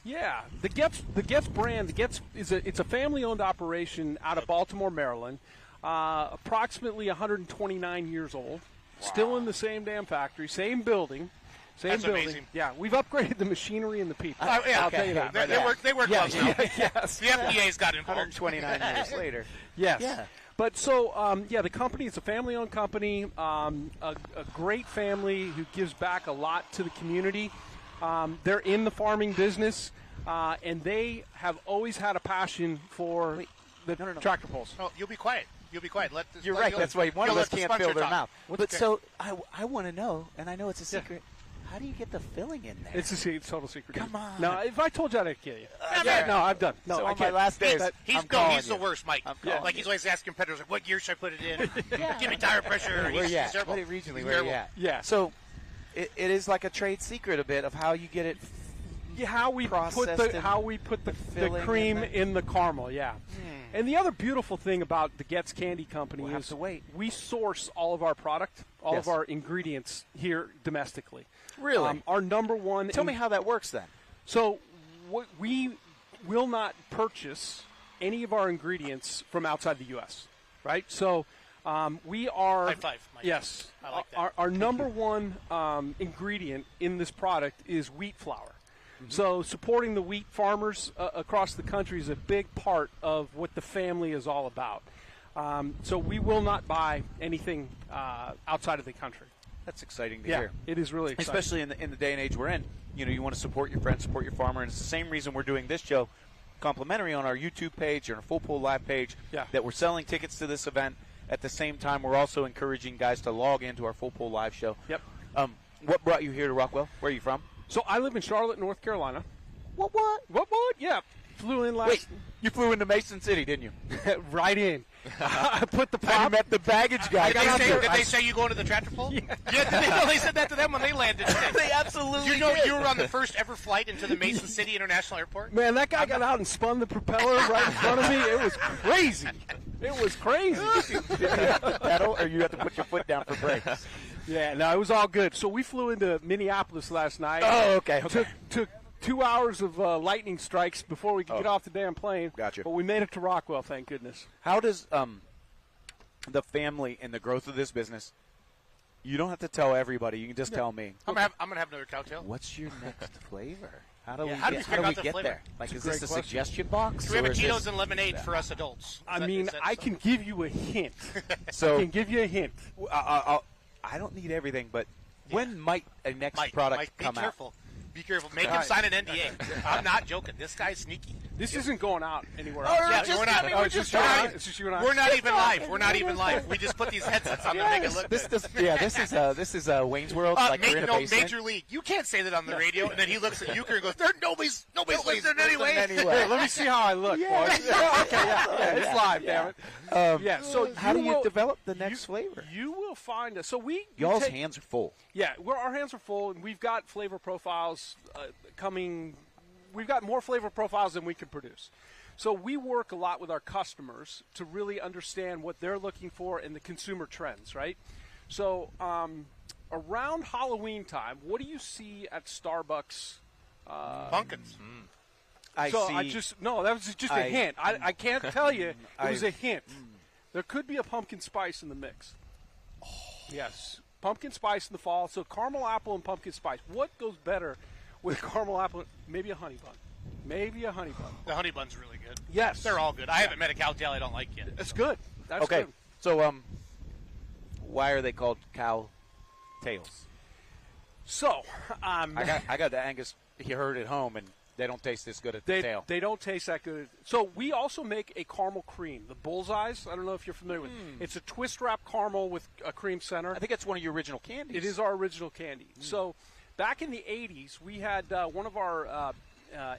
Yeah, the Getz brand. The Getz it's a family-owned operation out of Baltimore, Maryland. Approximately 129 years old. Still in the same damn factory, same building. Same That's building. amazing. Yeah, we've upgraded the machinery and the people. Yeah, I'll tell you that. They work Yeah, close now. yes. The FDA's got involved. 129 years later. Yes. Yeah. But so, the company is a family-owned company, a great family who gives back a lot to the community. They're in the farming business, and they have always had a passion for the tractor pulls. No, you'll be quiet. You'll be quiet. You're right. That's why one of us can't fill their mouth. But okay. so I want to know, and I know it's a secret. How do you get the filling in there? It's a total secret. Come on. No, if I told you, I'd kill you. yeah. No, I'm done. No, So I on my can't. last days, He's calling the you. worst, Mike. I'm calling Like he's you. always asking competitors, like, what gear should I put it in? Give me tire pressure. Where He's you at? terrible. What regionally? He's Where you terrible. at? Yeah. So it is like a trade secret a bit of how you get it. Yeah, how we put Processed the filling cream in the- in the caramel, yeah. And the other beautiful thing about the Getz Candy Company We'll have is to wait. we source all of our product, all Yes. of our ingredients here domestically. Really? Our number one. Tell me how that works then. So we will not purchase any of our ingredients from outside the U.S. Right? So we are. High five, Mike. Yes. I like that. Our number one ingredient in this product is wheat flour. So supporting the wheat farmers across the country is a big part of what the family is all about. So we will not buy anything outside of the country. That's exciting to Yeah, hear. it is really exciting. Especially in the day and age we're in. You know, you want to support your friends, support your farmer, and it's the same reason we're doing this show complimentary on our YouTube page or our Full Pool Live page. Yeah. That we're selling tickets to this event. At the same time, we're also encouraging guys to log into our Full Pool Live show. Yep. What brought you here to Rockwell? Where are you from? So I live in Charlotte, North Carolina. What? What? Yeah. Flew in last. Wait, you flew into Mason City, didn't you? Right in. I put the I prop. met the baggage guy. Did they say you going to the tractor pull? Yeah. They said that to them when they landed. They absolutely You know, did. you were on the first ever flight into the Mason City International Airport. Man, that guy got out and spun the propeller right in front of me. It was crazy. It was crazy. Did you have to pedal, or you have to put your foot down for brakes? Yeah, no, it was all good. So we flew into Minneapolis last night. Oh, okay. Took 2 hours of lightning strikes before we could get off the damn plane. Gotcha. But we made it to Rockwell, thank goodness. How does the family and the growth of this business? You don't have to tell everybody. You can just tell me. I'm gonna have another cowtail. What's your next flavor? How do Yeah, we how do get, we how figure do out we the get flavor? there? Like, is a this great a question. suggestion box? Do we have or a is Cheetos this- and lemonade for us adults? I mean, I can give you a hint. So I can give you a hint. I don't need everything, but when might a next product Mike, come be out? careful. Be careful. Make him sign an NDA. I'm not joking. This guy's sneaky. This isn't going out anywhere Oh, else. Yeah, we're not. It's just you and I. It's just you and I. We're not even live. We're not even live. We just put these headsets on to make it look This good. this is Wayne's World. Like we're in a basement. Major League. You can't say that on the radio. And then he looks at Euchre and goes, "There, nobody's listening anyway." Hey, let me see how I look, boys. Yeah, it's live, damn it. So How do you develop the next flavor? You will find us. So we Y'all's take- hands are full. Yeah, our hands are full, and we've got flavor profiles coming. We've got more flavor profiles than we can produce. So we work a lot with our customers to really understand what they're looking for and the consumer trends, right? So around Halloween time, what do you see at Starbucks? Pumpkins. I see. That was just a hint. I can't tell you. It was a hint. There could be a pumpkin spice in the mix. Yes, pumpkin spice in the fall. So caramel apple and pumpkin spice. What goes better with caramel apple? Maybe a honey bun. The honey bun's really good. Yes, They're all good. I haven't met a cowtail I don't like yet. That's good. That's Okay, good. so why are they called cow tails? So I got the Angus. He heard at home, and they don't taste this good at the tail. They don't taste that good. So we also make a caramel cream, the Bullseyes. I don't know if you're familiar with it. It's a twist wrap caramel with a cream center. I think that's one of your original candies. It is our original candy. So back in the 80s, we had one of our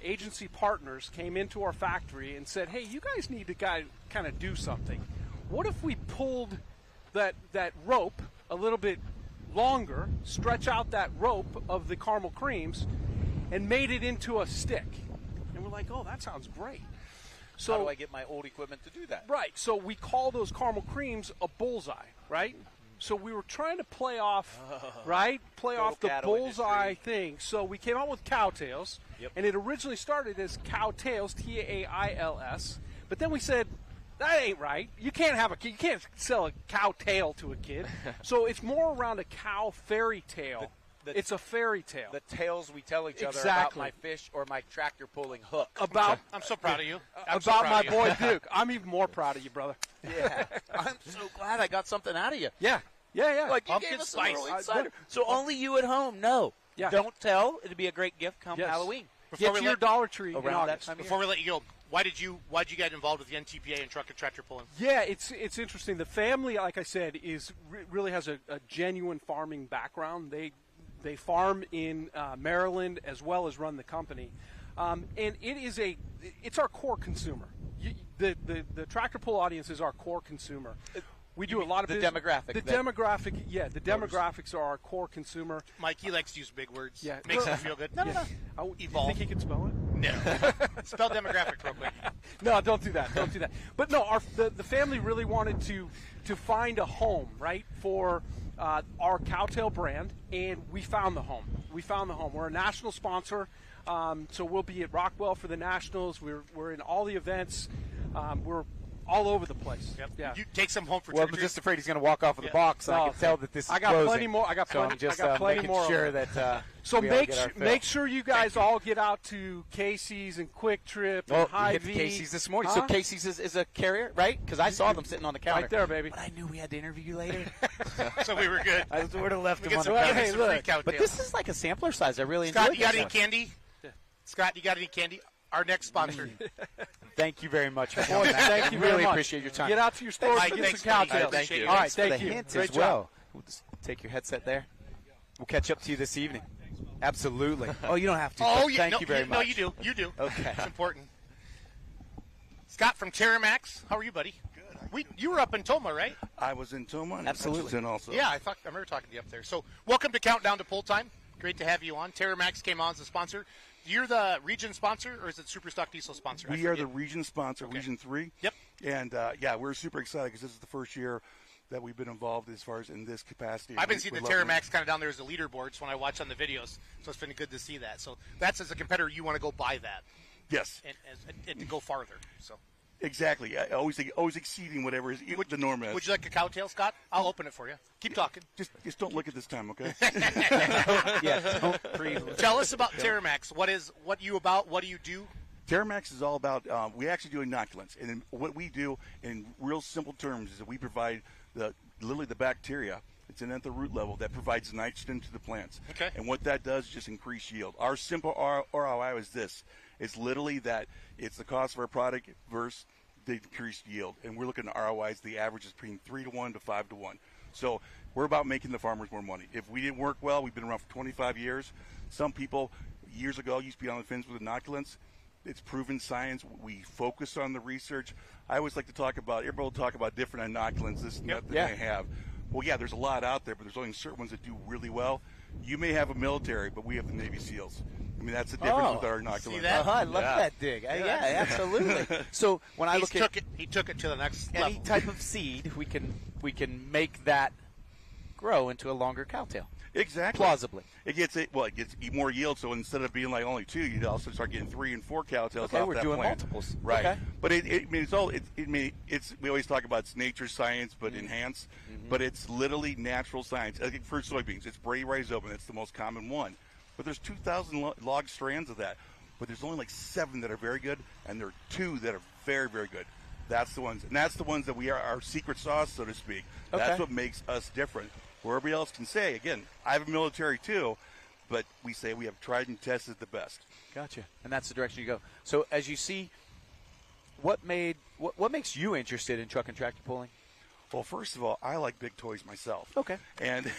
agency partners came into our factory and said, hey, you guys need to kind of do something. What if we pulled that rope a little bit longer, stretch out that rope of the caramel creams, and made it into a stick? And we're like, oh, that sounds great. So how do I get my old equipment to do that? Right. So we call those caramel creams a bullseye, right? So we were trying to play off, Total off the cattle bullseye industry. thing. So we came out with cowtails, and it originally started as cowtails, Tails. But then we said, that ain't right. You can't sell a cow tail to a kid. So it's more around a cow fairy tale. It's a fairy tale. The tales we tell each other about Exactly. my fish or my tractor pulling hook. I'm so proud of you. About my boy Duke. I'm even more proud of you, brother. Yeah, I'm so glad I got something out of you. Yeah. Like you Pumpkin gave us spice. a little insider. So only you at home know. Yeah. Don't tell. It'd be a great gift come Yes. Halloween. Get to your Dollar Tree in Around that August. time of Before we let you go, why'd you get involved with the NTPA and truck and tractor pulling? Yeah, it's interesting. The family, like I said, really has a genuine farming background. They farm in Maryland as well as run the company, and it's our core consumer. The tractor pull audience is our core consumer. We do a lot of the business. demographic The that demographic, the demographics are our core consumer. Mike, he likes to use big words. Yeah. Makes him feel good. No. You Evolve. think he can spell it? No. Spell demographic real quick. No, don't do that. Don't do that. But no, the family really wanted to find a home, right, for our Cowtail brand, and we found the home. We're a national sponsor, so we'll be at Rockwell for the Nationals. We're in all the events. We're all over the place. Yep. Yeah. You take some home for Well, I'm trick or just treat. afraid he's going to walk off of the box, and I No, can tell that this is I got closing. plenty more. I got So plenty. I'm just I got plenty making more. sure that So we all get our fill. make sure you guys all get out to Casey's and Quick Trip and Oh, High we hit V. Casey's this morning. Huh? So Casey's is a carrier, right? Because I saw them sitting on the counter. Right there, baby. But I knew we had to interview you later. So we were good. I would have left We him get on some, the Well, counter. hey, some look, free cow But tails. this is like a sampler size. I really Scott, enjoyed you got this any one. candy? Scott, you got any candy? Our next sponsor. Thank you very much for Boys, coming. thank you very Really much. appreciate your time. Get out to your store Mike, and get thanks, some buddy. Cowtails. Thank you. All right, Thanks for thank the you. hints Great as job. well. We'll just take your headset there. We'll catch up to you this evening. Absolutely. Oh, you don't have to. Oh, but yeah. Thank you very much. No, you do. You do. Okay. It's important. Scott from Terramax. How are you, buddy? Good. You were up in Toma, right? I was in Toma. And Absolutely. Hutchinson also. Yeah, I remember talking to you up there. So welcome to Countdown to Pull Time. Great to have you on. Terramax came on as a sponsor. You're the region sponsor, or is it Superstock Diesel sponsor? We are the region sponsor, Region 3. Yep. And, we're super excited because this is the first year that we've been involved as far as in this capacity. I've been seeing the We love it. Terramax kind of down there as the leaderboards when I watch on the videos, so it's been good to see that. So that's as a competitor, you want to go buy that Yes, and to go farther. So exactly. Always exceeding whatever is the norm is. would you like a cowtail, Scott? I'll open it for you. Keep talking. Just don't look at this time, okay? Yeah, don't breathe. Tell us about Terramax. What you about? What do you do? Terramax is all about, we actually do inoculants. And what we do in real simple terms is that we provide literally the bacteria It's in at the root level that provides nitrogen to the plants. Okay. And what that does is just increase yield. Our simple ROI is this. It's literally that it's the cost of our product versus the increased yield. And we're looking at ROIs, the average is between 3 to 1 to 5 to 1. So we're about making the farmers more money. If we didn't work well, we've been around for 25 years. Some people years ago used to be on the fence with inoculants. It's proven science. We focus on the research. I always like to talk about, everybody will talk about different inoculants, this and that they have. Well, yeah, there's a lot out there, but there's only certain ones that do really well. You may have a military, but we have the Navy SEALs. I mean, that's the difference with our inoculants. See that? I love that dig. Yeah, absolutely. So when I look at he took it to the next any level. type of seed, we can make that grow into a longer cowtail. Exactly. Plausibly. It gets more yield. So instead of being like only 2, you also start getting 3 and 4 cowtails. Okay, off we're that doing plant. multiples. Right. Okay. But we always talk about it's nature science, but enhanced. But it's literally natural science. Like for soybeans, it's bradyrhizobin. It's the most common one. But there's 2,000 log strands of that. But there's only like 7 that are very good, and there are 2 that are very, very good. That's the ones, and that's the ones that we are our secret sauce, so to speak. Okay. That's what makes us different. Where everybody else can say, again, I have a military too, but we say we have tried and tested the best. Gotcha. And that's the direction you go. So as you see, what makes you interested in truck and tractor pulling? Well, first of all, I like big toys myself. Okay. And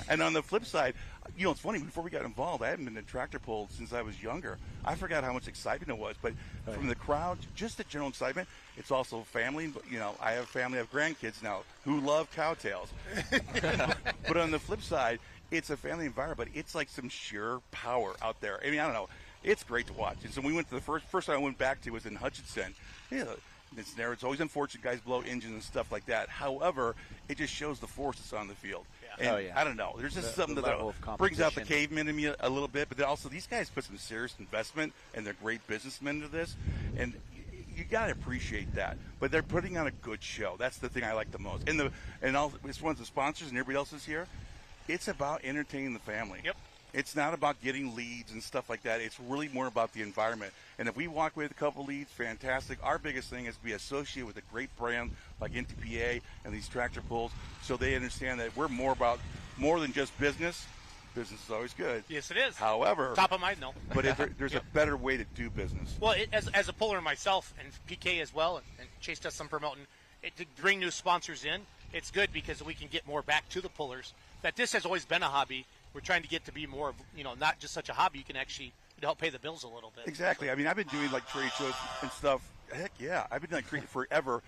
and on the flip side, it's funny, before we got involved, I haven't been in tractor pull since I was younger. I forgot how much excitement it was. But from the crowd, just the general excitement, it's also family. I have family, I have grandkids now who love cowtails. But on the flip side, it's a family environment. It's like some sheer power out there. I mean, I don't know. It's great to watch. And so we went to the first time I went back to was in Hutchinson. It's always unfortunate guys blow engines and stuff like that. However, it just shows the force that's on the field. Yeah. And I don't know. There's just something that brings out the caveman in me a little bit. But then also, these guys put some serious investment, and they're great businessmen into this. And you got to appreciate that. But they're putting on a good show. That's the thing I like the most. And all it's one of the sponsors and everybody else is here. It's about entertaining the family. Yep. It's not about getting leads and stuff like that. It's really more about the environment. And if we walk away with a couple leads, fantastic. Our biggest thing is to be associated with a great brand like NTPA and these tractor pulls, so they understand that we're more than just business. Business is always good. Yes, it is. However, top of mind, no. But there's a better way to do business. Well, as a puller myself, and PK as well, and Chase does some promoting, to bring new sponsors in, it's good because we can get more back to the pullers. That this has always been a hobby. We're trying to get to be more of, not just such a hobby. You can actually help pay the bills a little bit. Exactly. I mean, I've been doing like trade shows and stuff. Heck yeah, I've been doing forever.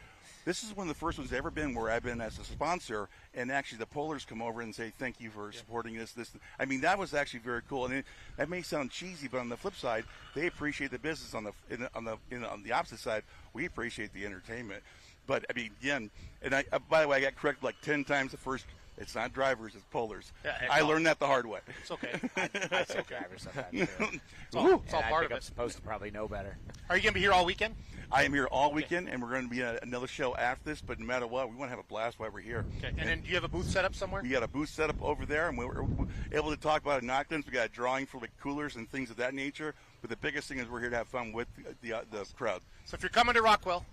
This is one of the first ones I've ever been where I've been as a sponsor, and actually the pullers come over and say thank you for supporting this. I mean, that was actually very cool. And that may sound cheesy, but on the flip side, they appreciate the business. On the opposite side, we appreciate the entertainment. But I mean, again, and by the way, I got corrected like 10 times the first. It's not drivers, it's pullers. Yeah, I learned that the hard way. It's okay. I say drivers sometimes too. It's all part of I'm it. supposed to probably know better. Are you going to be here all weekend? I am here all weekend, and we're going to be at another show after this. But no matter what, we want to have a blast while we're here. Okay. And then do you have a booth set up somewhere? We got a booth set up over there, and we're able to talk about inoculants. We got a drawing for like coolers and things of that nature. But the biggest thing is we're here to have fun with the crowd. So if you're coming to Rockwell,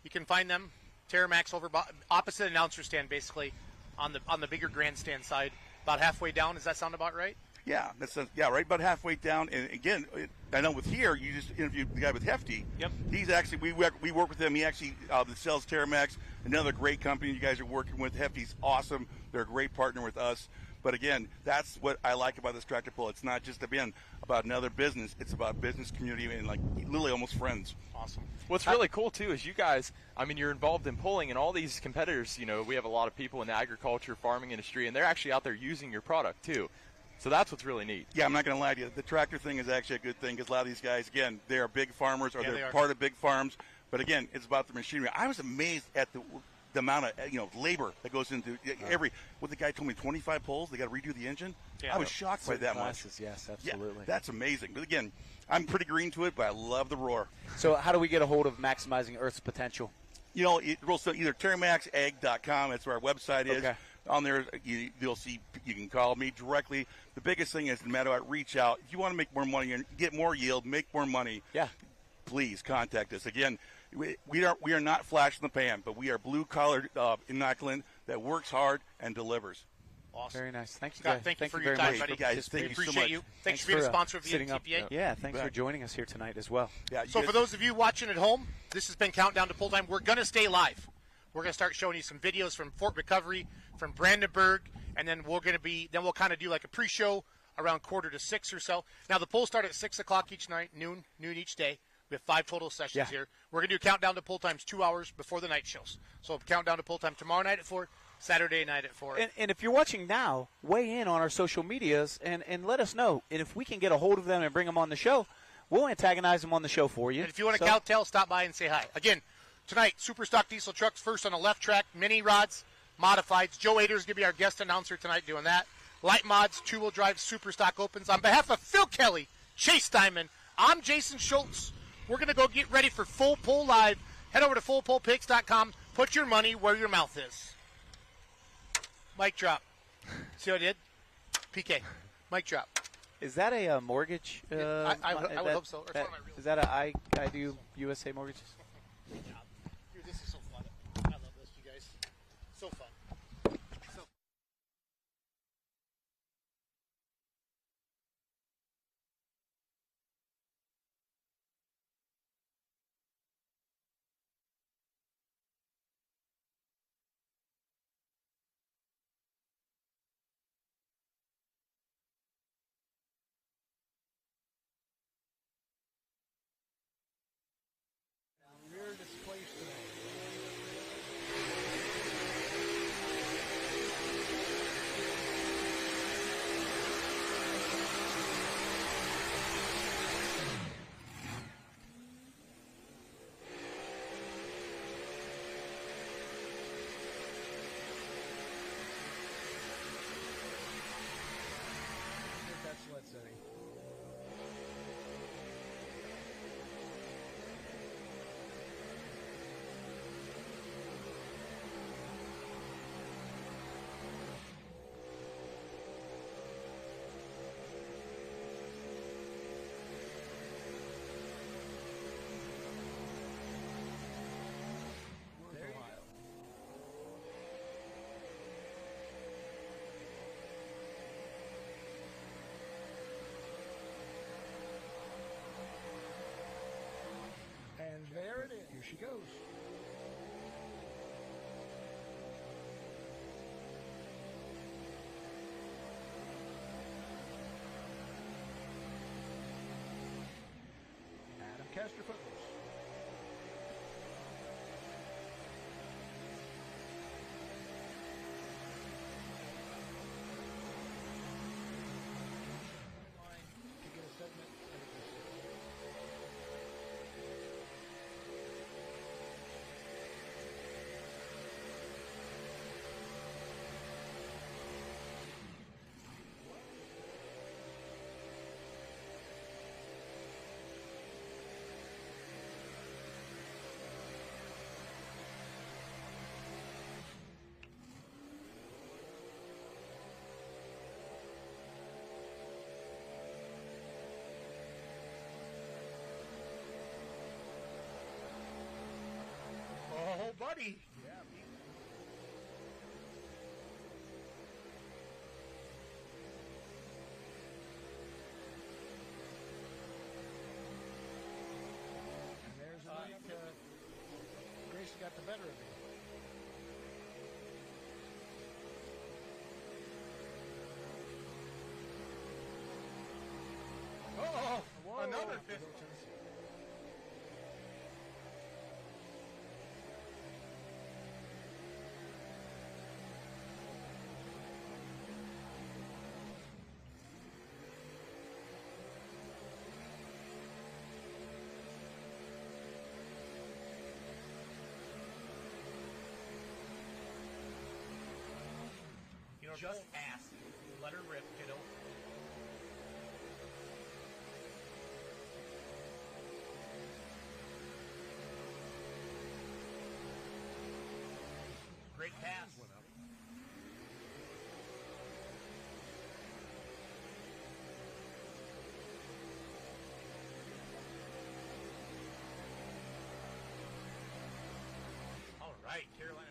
you can find them, Terramax over opposite announcer stand, basically. On the bigger grandstand side, about halfway down. Does that sound about right? Yeah, right about halfway down. And again, I know with here, you just interviewed the guy with Hefty. Yep. He's actually we work with him. He actually sells Terramax, another great company you guys are working with. Hefty's awesome. They're a great partner with us. But again, that's what I like about this tractor pull. It's not just about another business. It's about business community and like literally almost friends. Awesome. What's really cool too is you guys, I mean, you're involved in pulling, and all these competitors, we have a lot of people in the agriculture, farming industry, and they're actually out there using your product too. So that's what's really neat. Yeah, I'm not going to lie to you. The tractor thing is actually a good thing because a lot of these guys, again, they are big farmers or they're part of big farms. But again, it's about the machinery. I was amazed at the amount of labor that goes into what the guy told me, 25 pulls, they got to redo the engine. Yeah. I was shocked by that much. Yes, absolutely. Yeah, that's amazing. But again, I'm pretty green to it, but I love the roar. So how do we get a hold of maximizing Earth's potential? Either TerramaxEgg.com, that's where our website is. Okay. On there, you'll see, you can call me directly. The biggest thing is no matter what, reach out. If you want to make more money and get more yield, make more money, please contact us. Again, we are not flash in the pan, but we are blue-collar inoculant that works hard and delivers. Awesome. Very nice. Thank you, Scott, guys. thank you for you your very time, much. buddy. Guys, thank We you so appreciate much. you. Thanks for being a for, sponsor of the sitting up. NTPA. Yeah, thanks Yeah. for joining us here tonight as well. Yeah, So you for guys- those of you watching at home, this has been Countdown to Pull Time. We're going to stay live. We're going to start showing you some videos from Fort McCovery, from Brandenburg, and then we'll kind of do like a pre-show around 5:45 or so. Now the polls start at 6 o'clock each night, noon each day. We have 5 total sessions here. We're going to do Countdown to Pull Times 2 hours before the night shows. So Countdown to Pull Time tomorrow night at 4, Saturday night at 4. And if you're watching now, weigh in on our social medias and let us know. And if we can get a hold of them and bring them on the show, we'll antagonize them on the show for you. And if you want a cowtail, stop by and say hi. Again, tonight, super stock diesel trucks first on the left track, mini rods, modifieds. Joe Ader's going to be our guest announcer tonight doing that. Light mods, two-wheel drive, super stock opens. On behalf of Phil Kelly, Chase Diamond, I'm Jason Schultz. We're going to go get ready for Full Pull Live. Head over to fullpullpicks.com. Put your money where your mouth is. Mic drop. See what I did? PK. Mic drop. Is that a mortgage? I would hope so. Or it's one of my real is that a I do USA mortgages? Good job. Dude, this is so fun. I love this, you guys. So fun. So And there it is. Here she goes. Adam, cast your footloose. To get a segment of this. oh, buddy. Yeah, and there's another. Gracie got the better of him. Oh, Whoa. another fist. You know, just ask. Let her rip, kiddo. Great pass. All right, Carolina.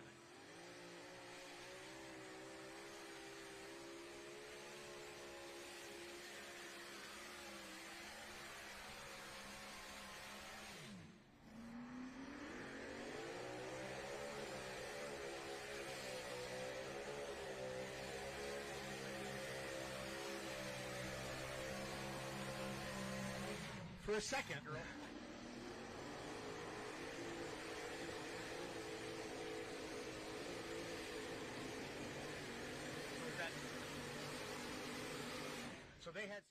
for a second. Girl. So they had.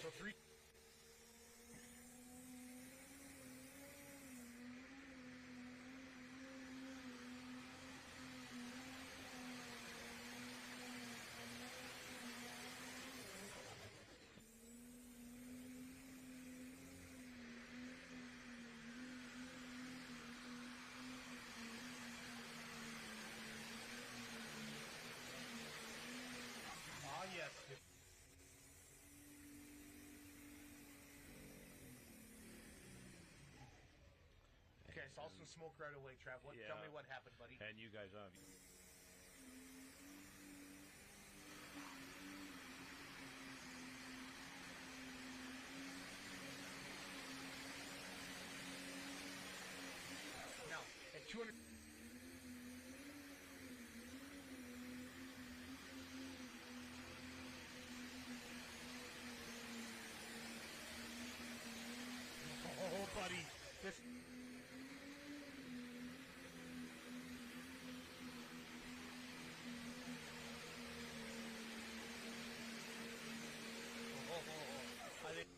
So 3. Ah, yes. Okay, I saw some smoke right away, Trav. Tell me what happened, buddy. And you guys on. Now, at 200. Oh, buddy. This. I think.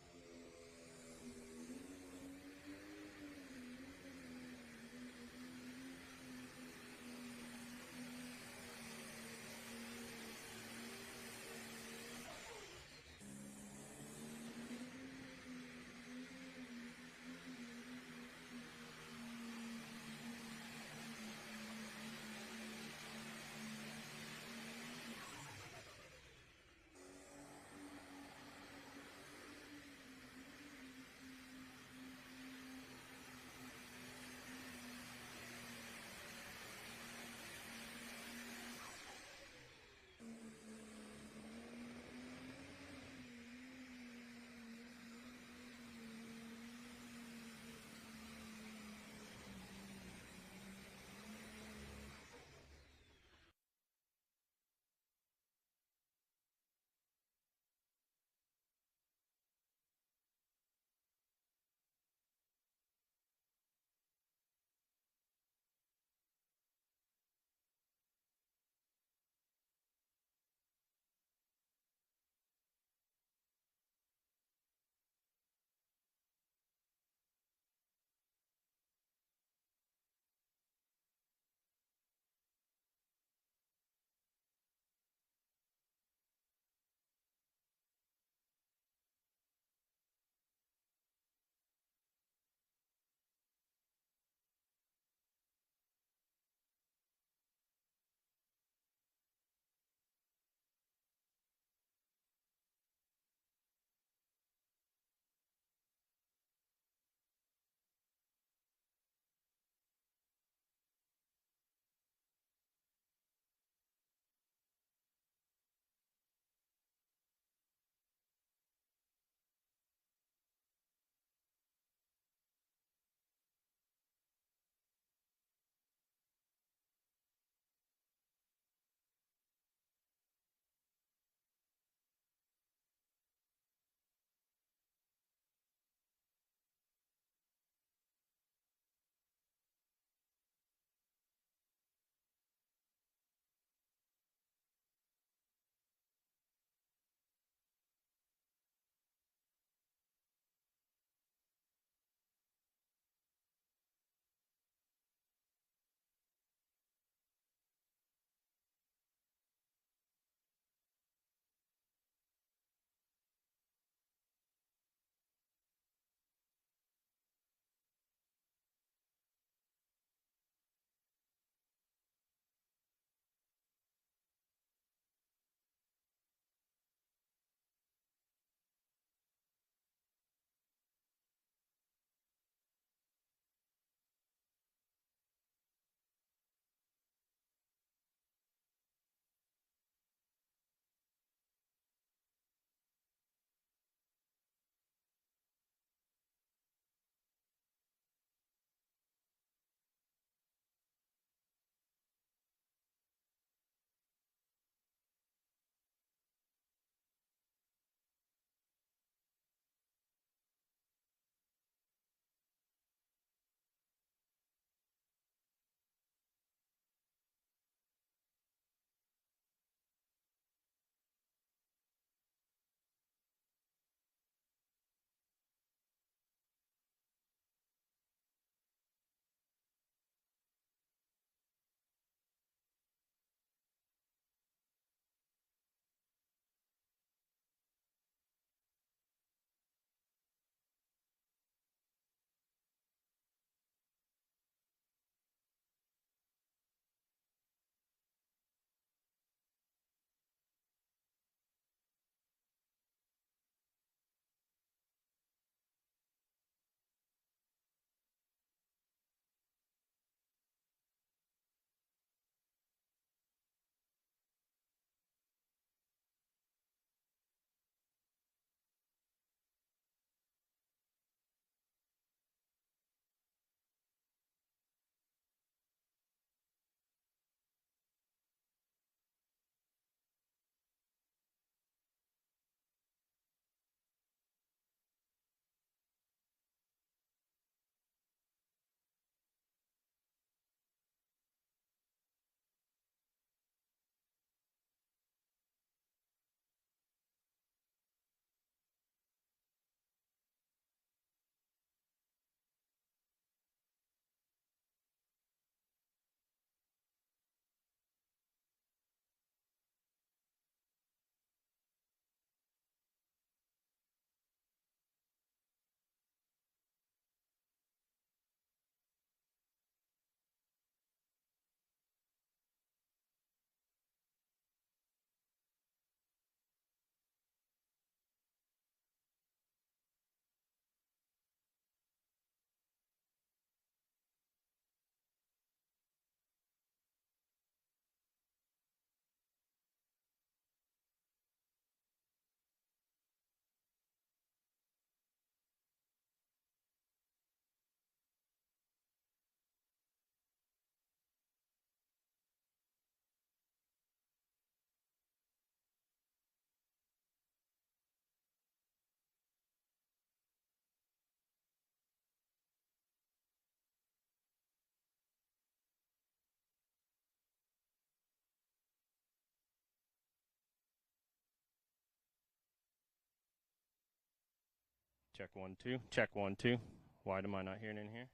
Check 1 2. Check 1 2. Why am I not hearing in here?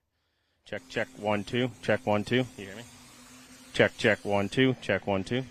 Check 1 2. Check 1 2. You hear me? Check 1 2. Check 1 2.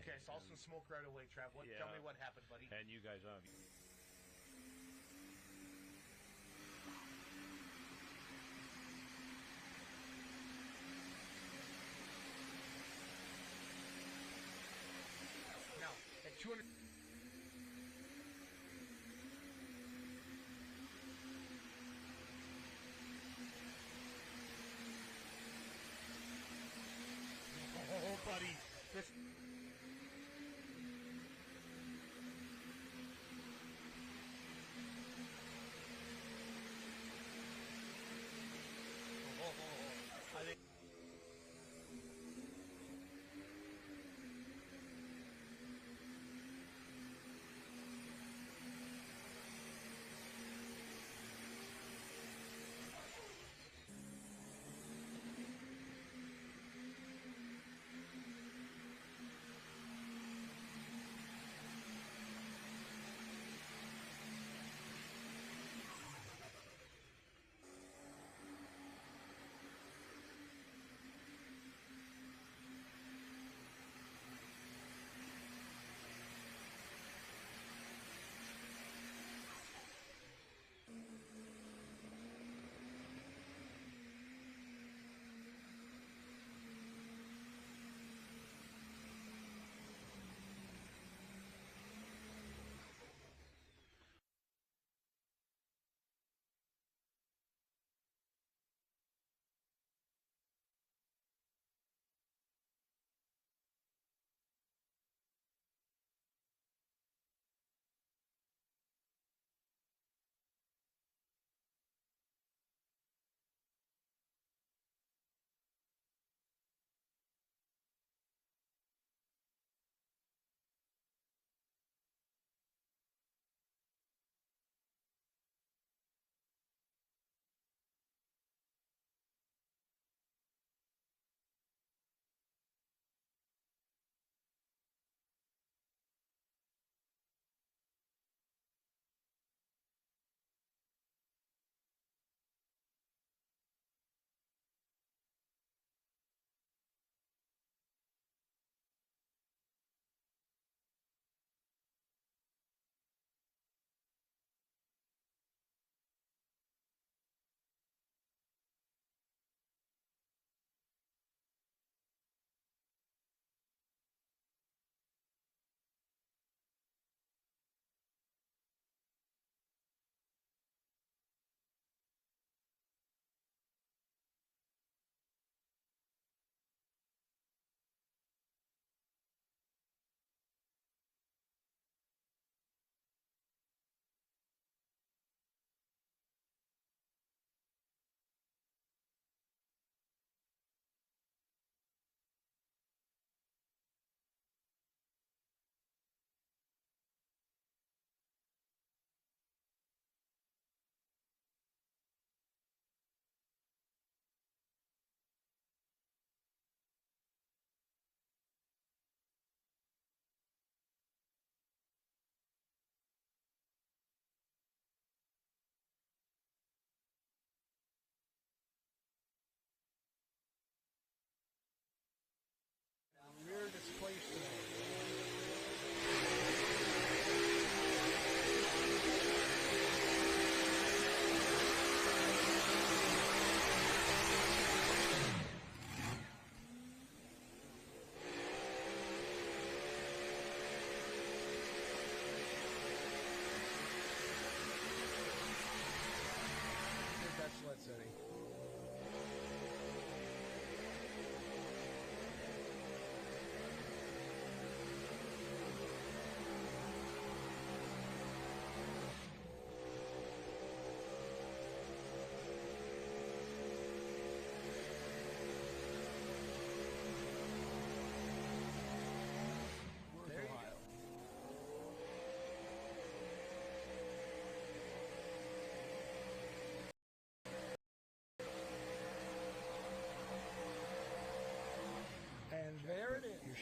Okay, saw some smoke right away, Trav. Tell me what happened, buddy. And you guys Now, at 200. Oh, buddy. This.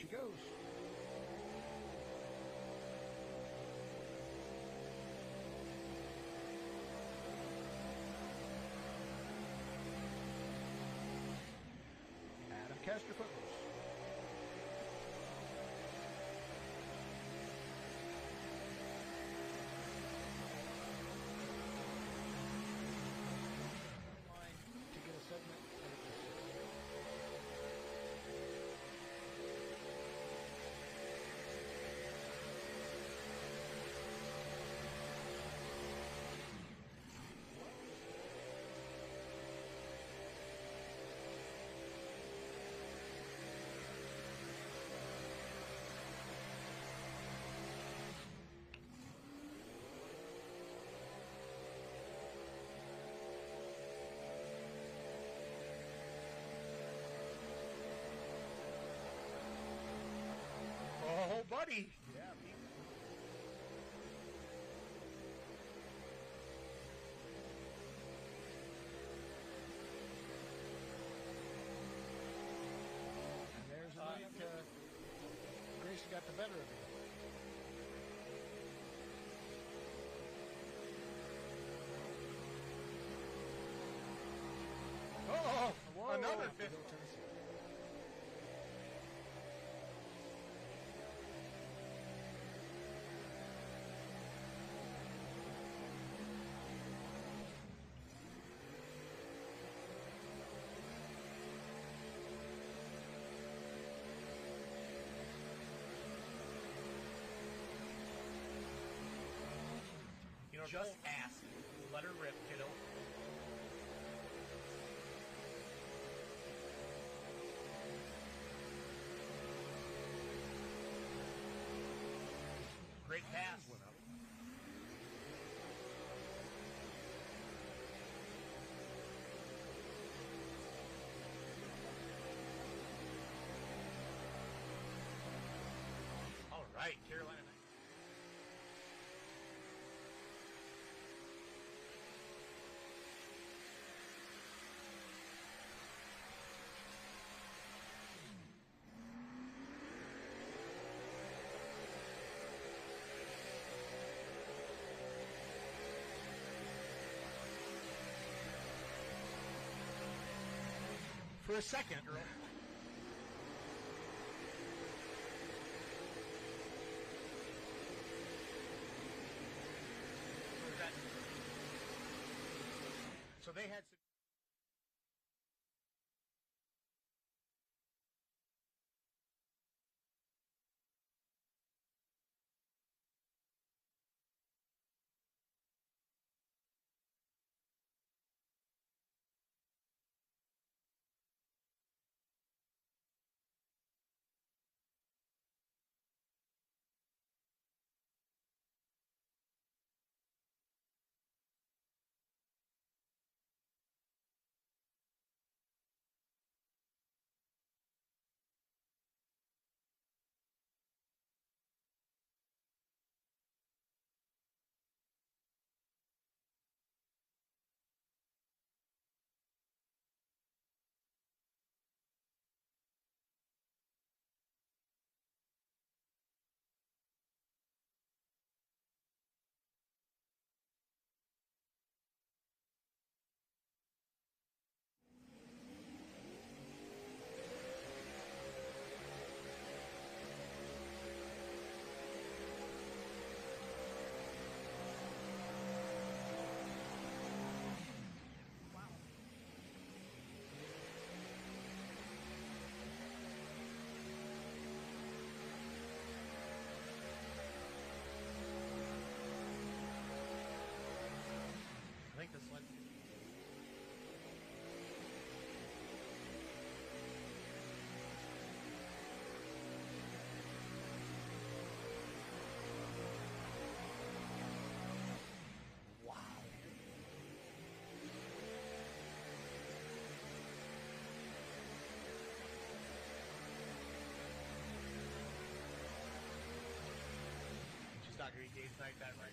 she goes. Adam, cast your footloose. To get a segment. Oh, buddy. Yeah. And there's a night, Grace got the better of it. Oh, Whoa. another fifth. Middle Tennessee. You know, just ask. Let her rip, kiddo. Great pass. All right, Carolina. For a second, Earl. So they had some. I think this one. Wow. She's not going to be game tonight, that right?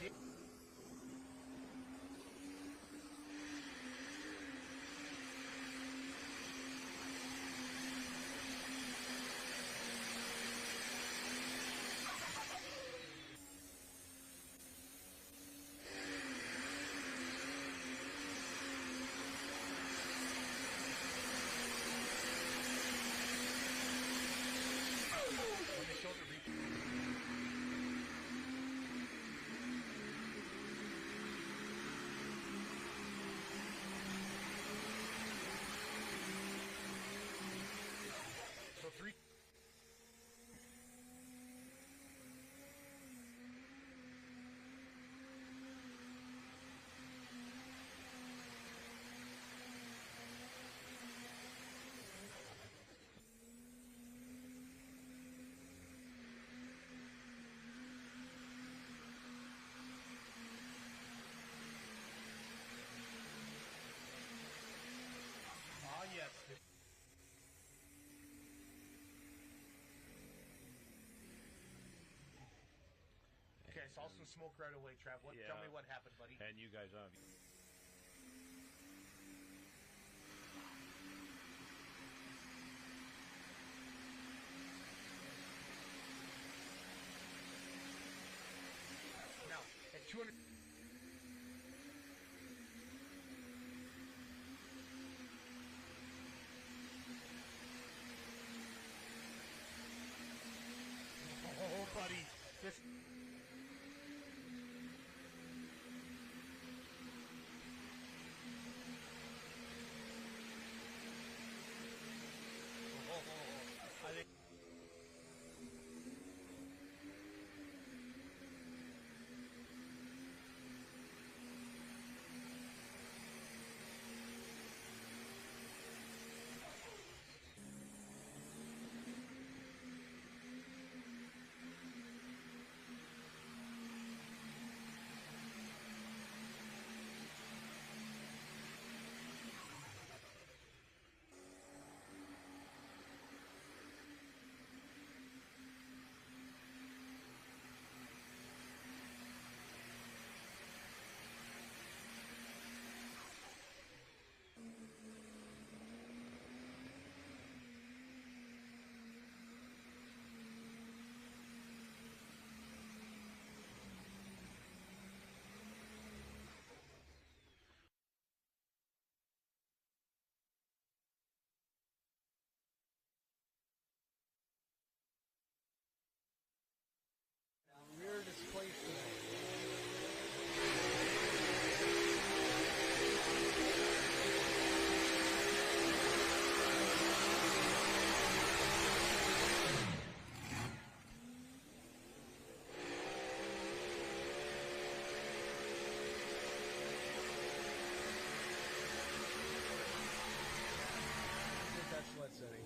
Yes. Okay, I saw some smoke right away, Trav. Tell me what happened, buddy. And you guys on. Now, at 200. Oh, buddy. This. I think. Rear displacement. That's sled setting.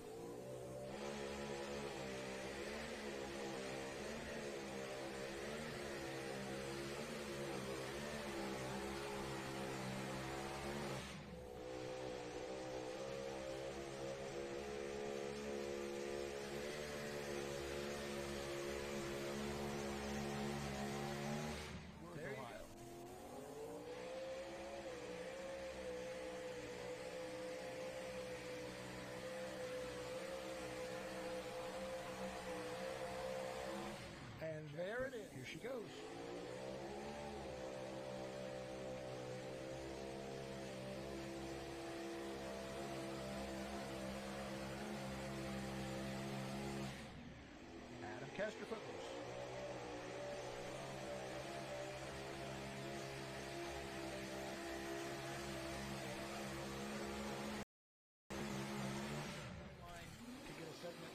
There you go. And there it is. Here she goes. Adam Kester Footloose. To get a segment.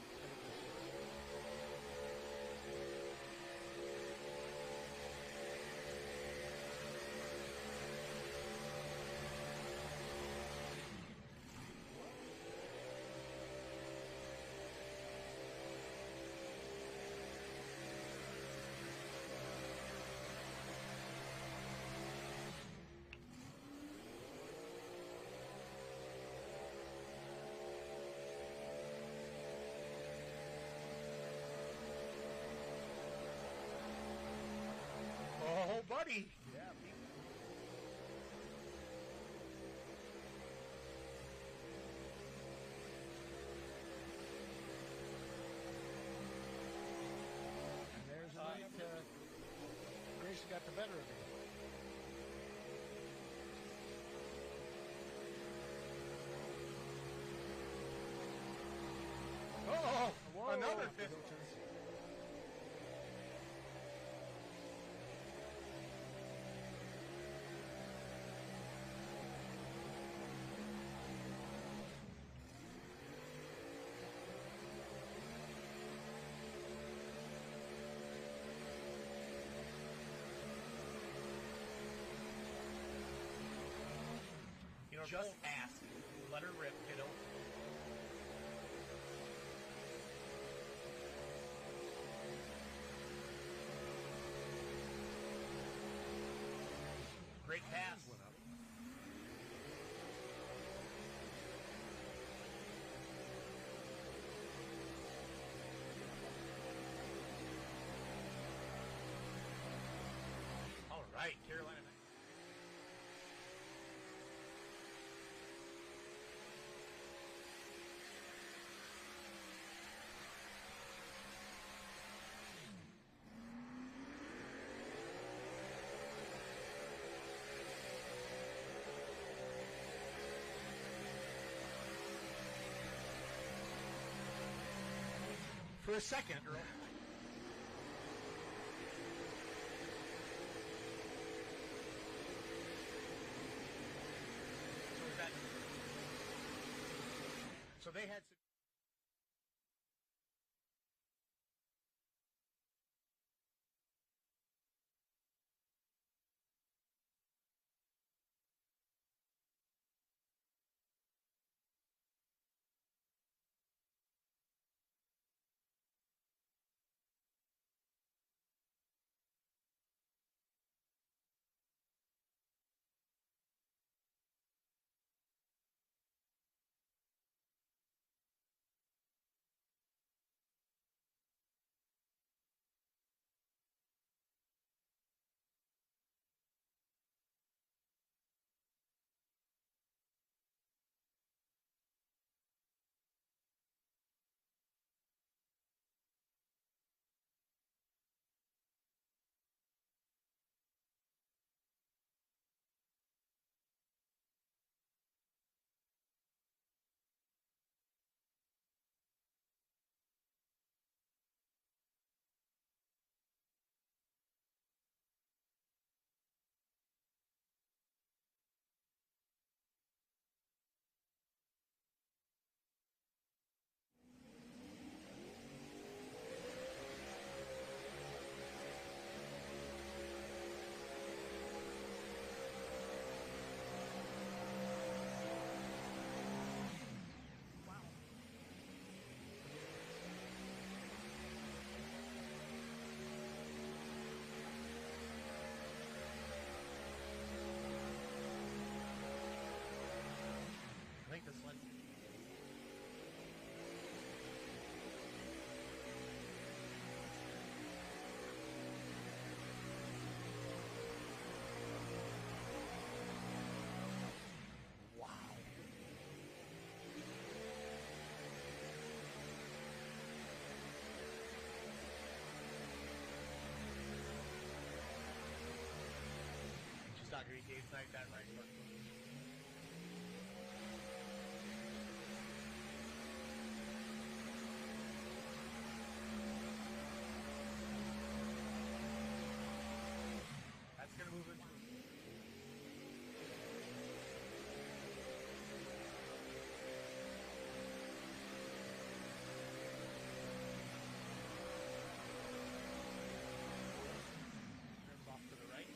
buddy. Yeah. And there's a night. Grayson got the better of him. Oh, Whoa. another fifth. You know, just ask. Let her rip, kiddo. Great pass. All right, Carolina. For a second, Earl. So they had. I think this one. Wow. She's not going to be game tonight, that right? That's going to move into off to the right.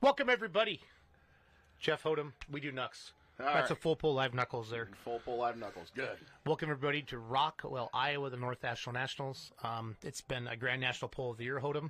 Welcome, everybody. Jeff Hodem, we do Knucks. That's a full pull live knuckles there. Full pull live knuckles. Good. Welcome, everybody, to Rockwell, Iowa, the North National Nationals. It's been a Grand National Pull of the Year, Hodem.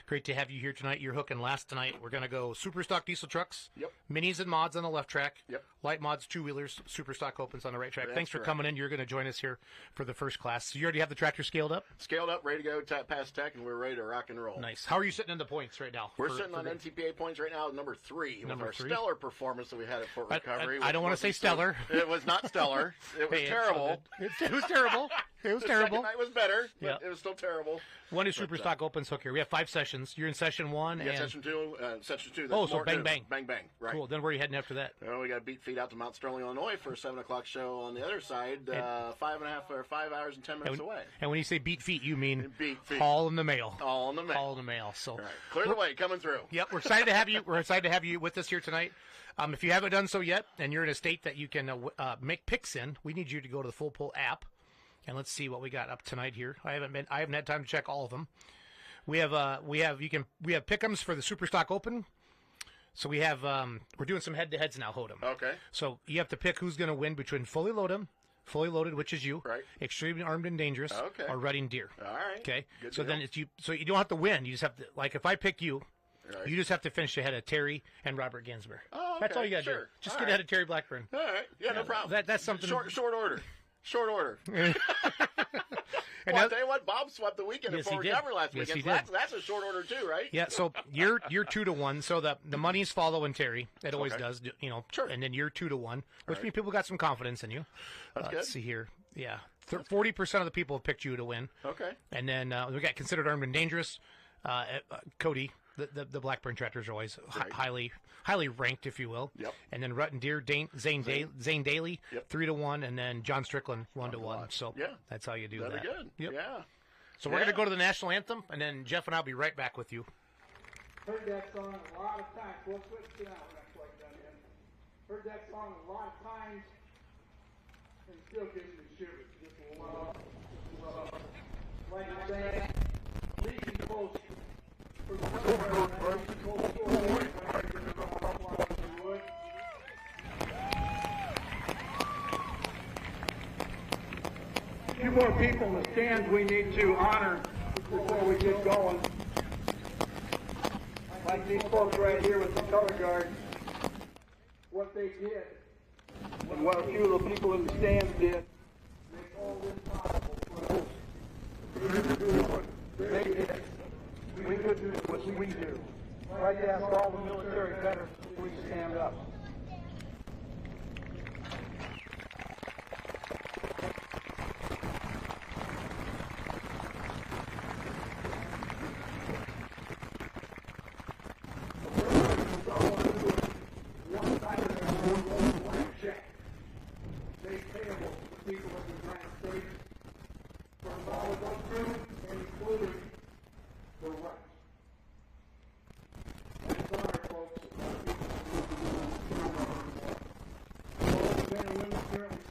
Great to have you here tonight. You're hooking last tonight. We're going to go super stock diesel trucks, Yep. minis and mods on the left track, Yep. light mods, two-wheelers, super stock opens on the right track. That's Thanks for correct. coming in. You're going to join us here for the first class. So you already have the tractor scaled up? Scaled up, ready to go, past tech, and we're ready to rock and roll. Nice. How are you sitting in the points right now? We're sitting on NTPA points right now, number 3, Number with our 3. stellar performance that we had at Fort Recovery. I don't want to say stellar. It was not stellar. It was Hey, terrible. It was terrible. It was The terrible. second night was better, but Yeah. it was still terrible. When is Super Stock Opens hook here? We have 5 sessions. You're in session 1. Yeah, and session 2. Session 2. Oh, so bang, bang. Bang, bang. Right. Cool. Then where are you heading after that? Well, we got beat feet out to Mount Sterling, Illinois for a 7 o'clock show on the other side, 5 hours and 10 minutes away. And when you say beat feet, you mean Beat feet. haul in the mail. All in the mail. Haul in the mail. So All right. Clear the way, coming through. Yep, we're excited to have you. We're excited to have you with us here tonight. If you haven't done so yet, and you're in a state that you can make picks in, we need you to go to the Full Pull app, and let's see what we got up tonight here. I haven't had time to check all of them. We have pick'ems for the Super Stock Open. So we have we're doing some head-to-heads now, Hodem. Okay. So you have to pick who's going to win between fully loaded, which is you, right? Extremely armed and dangerous, okay, or rutting deer. All right. Okay. Good So deal. then it's you. So you don't have to win. You just have to, like, if I pick you, right, you just have to finish ahead of Terry and Robert Gansberg. Oh, okay. That's all you got to do. Sure. Just All get right. ahead of Terry Blackburn. All right. Yeah, no problem. That's something. Short order. Short order. And Well, now- I'll tell you what, Bob swept the weekend Yes, at he Fort did. Recovery last Yes, weekend. he So did. that's a short order too, right? Yeah, so you're 2-1. So the money's following Terry. It always Okay. does, you know. Sure. And then you're 2-1, which Right. means people got some confidence in you. That's good. Let's see here. Yeah, 40% of the people have picked you to win. Okay. And then we got considered armed and dangerous. Cody, the Blackburn tractors are always highly ranked, if you will. Yep. And then Rut and Deer, Zane Daly, Yep. 3-1, and then John Strickland 1-1. So Yeah. that's how you do That'd that. be good. Yep. Yeah. So we're gonna go to the national anthem, and then Jeff and I'll be right back with you. Heard that song a lot of times. We'll switch to that when that's like done in. Heard that song a lot of times, and it still gives me shivers. Just like I say, leading close for the close story. A few more people in the stands we need to honor before we get going. Like these folks right here with the color guard, what they did, and what a few of the people in the stands did, make all this possible for us. We could do what they did. We could do what we do. I'd like to ask all the military veterans to please stand up.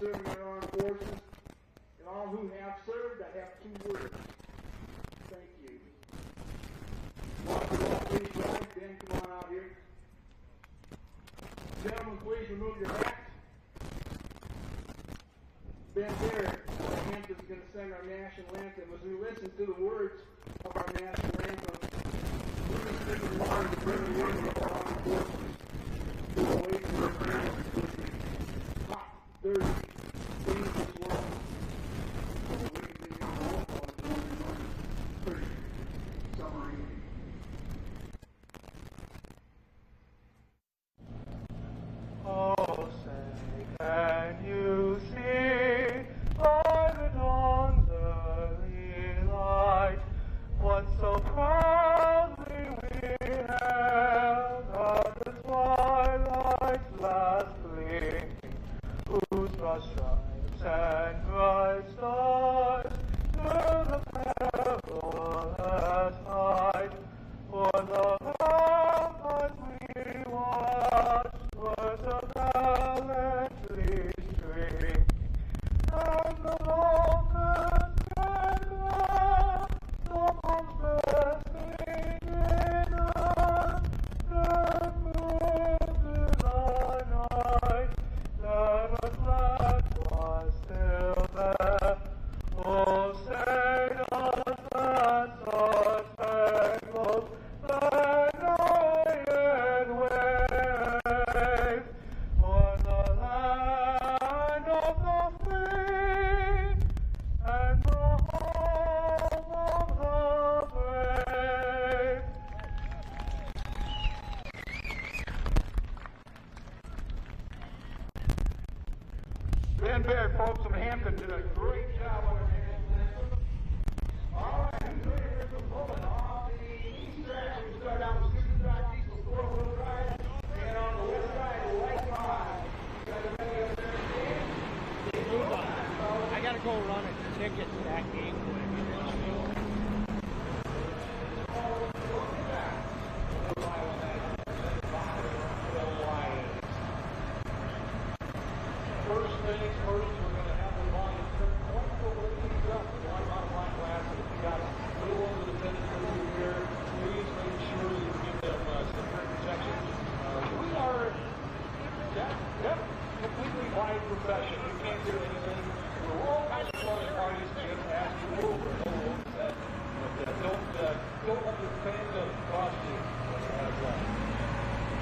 serving our armed forces, and all who have served, I have 2 words. Thank you. Rockwell, please rise. Ben, come on out here. Gentlemen, please remove your hats. Ben Barrett, Hampton's going to sing our national anthem. As we listen to the words of our national anthem, please take a moment to bring the women of our armed forces to await their freedom with the hot, dirty, dangerous world. We continue on the pretty summer evening. Oh, say, can you see by the dawn's early light what so proudly we held at the twilight's last gleaming, whose broad stripes and bright stars through the perilous night for the ramparts we watched were so gallantly streaming, and the locusts and the palms bursting in that moved through the night, that a flag was still there. Oh, say does that star-spangled banner yet wave o'er the land of the free and the home of the brave? Ben Barrett, folks from Hampton, did a great job on it. All right, who's ready for some pulling on the east side? We start out with super drive diesel 4-wheel drive, and on the west side, light line. Got a minute up there, Dan? I got to go run a ticket to that game quick. First things first, we're going to have the line turn point over the east up. One modified glass, and if you got a little over the fence over here, please make sure you give them some protection. We are completely blind profession. We can't do anything. We're all kinds of fun parties to just ask you over and over that. But don't let your fans cross you.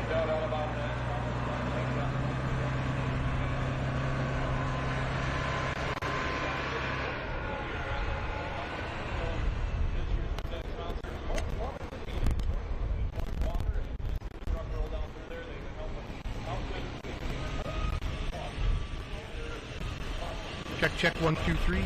No doubt about that. Thanks, John. Check 1, 2, 3.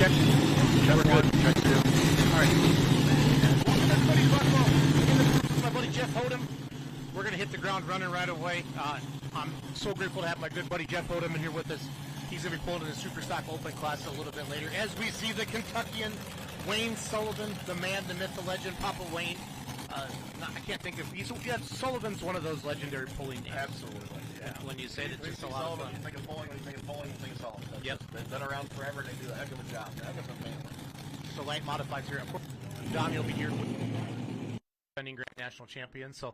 Check. We're good. Check 2. All right. Everybody, Rockwell, my buddy Jeff Odom. We're going to hit the ground running right away. I'm so grateful to have my good buddy Jeff Odom in here with us. He's going to be pulling in the Super Stock Open class a little bit later. As we see the Kentuckian Wayne Sullivan, the man, the myth, the legend, Papa Wayne. I can't think of. Sullivan's one of those legendary pulling names. Absolutely, yeah. When you say it, it's just a lot Sullivan, of fun. you think of pulling, when you think of pulling, you think of Sullivan. Yep. They've been around forever, and they do a heck of a job. Heck of a family. So light modifieds here. Of course, Don, you'll be here with defending Grand National Champion. So,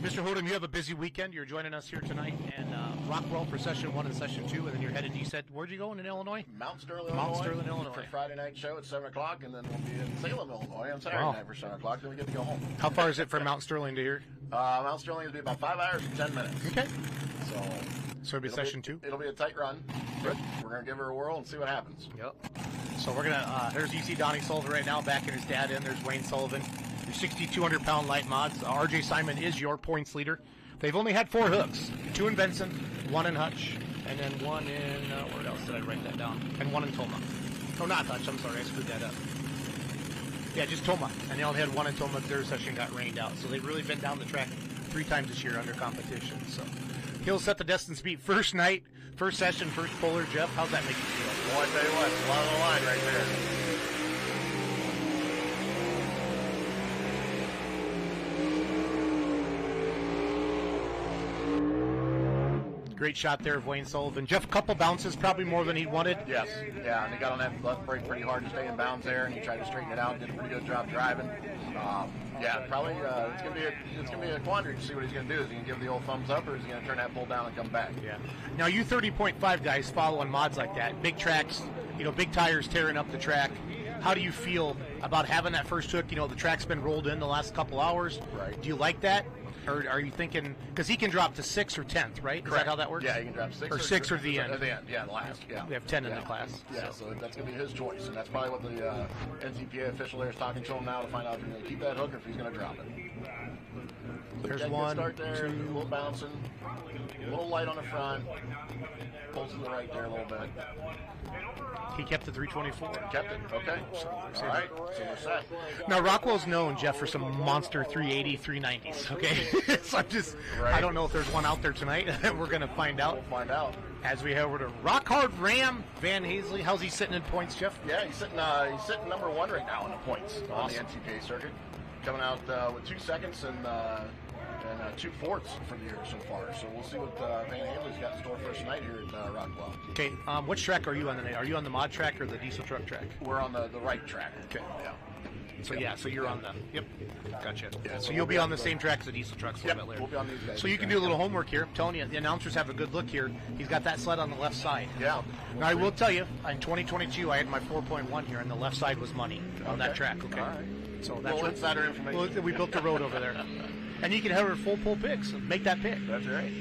Mr. Hodem, you have a busy weekend. You're joining us here tonight in Rockwell for Session 1 and Session 2, and then you're headed, you said, where'd you go in Illinois? Mount Sterling, Illinois. For Friday night show at 7 o'clock, and then we'll be in Salem, Illinois on Saturday night for 7 o'clock, then we get to go home. How far is it from Mount Sterling to here? Mount Sterling will be about 5 hours and 10 minutes. Okay. So it'll be Session 2? It'll be a tight run. Good. We're going to give her a whirl and see what happens. Yep. So we're going to, there's you see Donnie Sullivan right now backing his dad in. There's Wayne Sullivan. Your 6,200-pound light mods. RJ Simon is your points leader. They've only had 4 hooks. 2 in Benson, 1 in Hutch, and then 1 in, where else did I write that down? And 1 in Toma. No, not Hutch. I'm sorry. I screwed that up. Yeah, just Toma. And they only had one in Toma. Their session got rained out. So they've really been down the track 3 times this year under competition. So he'll set the distance beat first night, first session, first puller. Jeff, how's that make you feel? Well, I tell you what, it's along the line right there. Great shot there of Wayne Sullivan. Jeff, a couple bounces, probably more than he wanted. Yes, yeah, and he got on that left brake pretty hard to stay in bounds there, and he tried to straighten it out. Did a pretty good job driving. Yeah, probably it's gonna be a quandary to see what he's gonna do. Is he gonna give the old thumbs up, or is he gonna turn that pull down and come back? Yeah. Now you 30.5 guys following mods like that, big tracks, big tires tearing up the track. How do you feel about having that first hook? The track's been rolled in the last couple hours. Right. Do you like that? Or are you thinking, because he can drop to 6th or 10th, right? Correct. Is that how that works? Yeah, he can drop 6 or 6 or the end. At the end, yeah, the last. Yeah. We have 10 in the class. Yeah, so that's going to be his choice, and that's probably what the NTPA official there is talking to him now to find out if he's going to keep that hook or if he's going to drop it. There's Good one, start there, 2. a little bouncing, a little light on the front, pulls to the right there a little bit. He kept the 324. Kept it, okay. All right, so we're set. Now, Rockwell's known, Jeff, for some monster 380, 390s, okay? So I don't know if there's one out there tonight. We're going to find out. We'll find out. As we head over to Rock Hard Ram Van Hazley. How's he sitting in points, Jeff? Yeah, he's sitting number 1 right now in the points on the NTPA circuit. Coming out with 2 seconds and 2 fourths for the year so far. So we'll see what Van Haley's got in store for us tonight here at Rockwell. Okay, which track are you on tonight? Are you on the mod track or the diesel truck track? We're on the right track. Okay. Yeah. So you're on the, yep, gotcha. Yeah, so you'll be on the same track as the diesel trucks a little bit later. We'll be on these guys. So you can do a little homework here. I'm telling you, the announcers have a good look here. He's got that sled on the left side. Yeah. Now I will tell you, in 2022, I had my 4.1 here, and the left side was money on that track. Okay. All right. So that's insider information. Well, we built the road over there, and you can have her full pull picks and make that pick. That's right.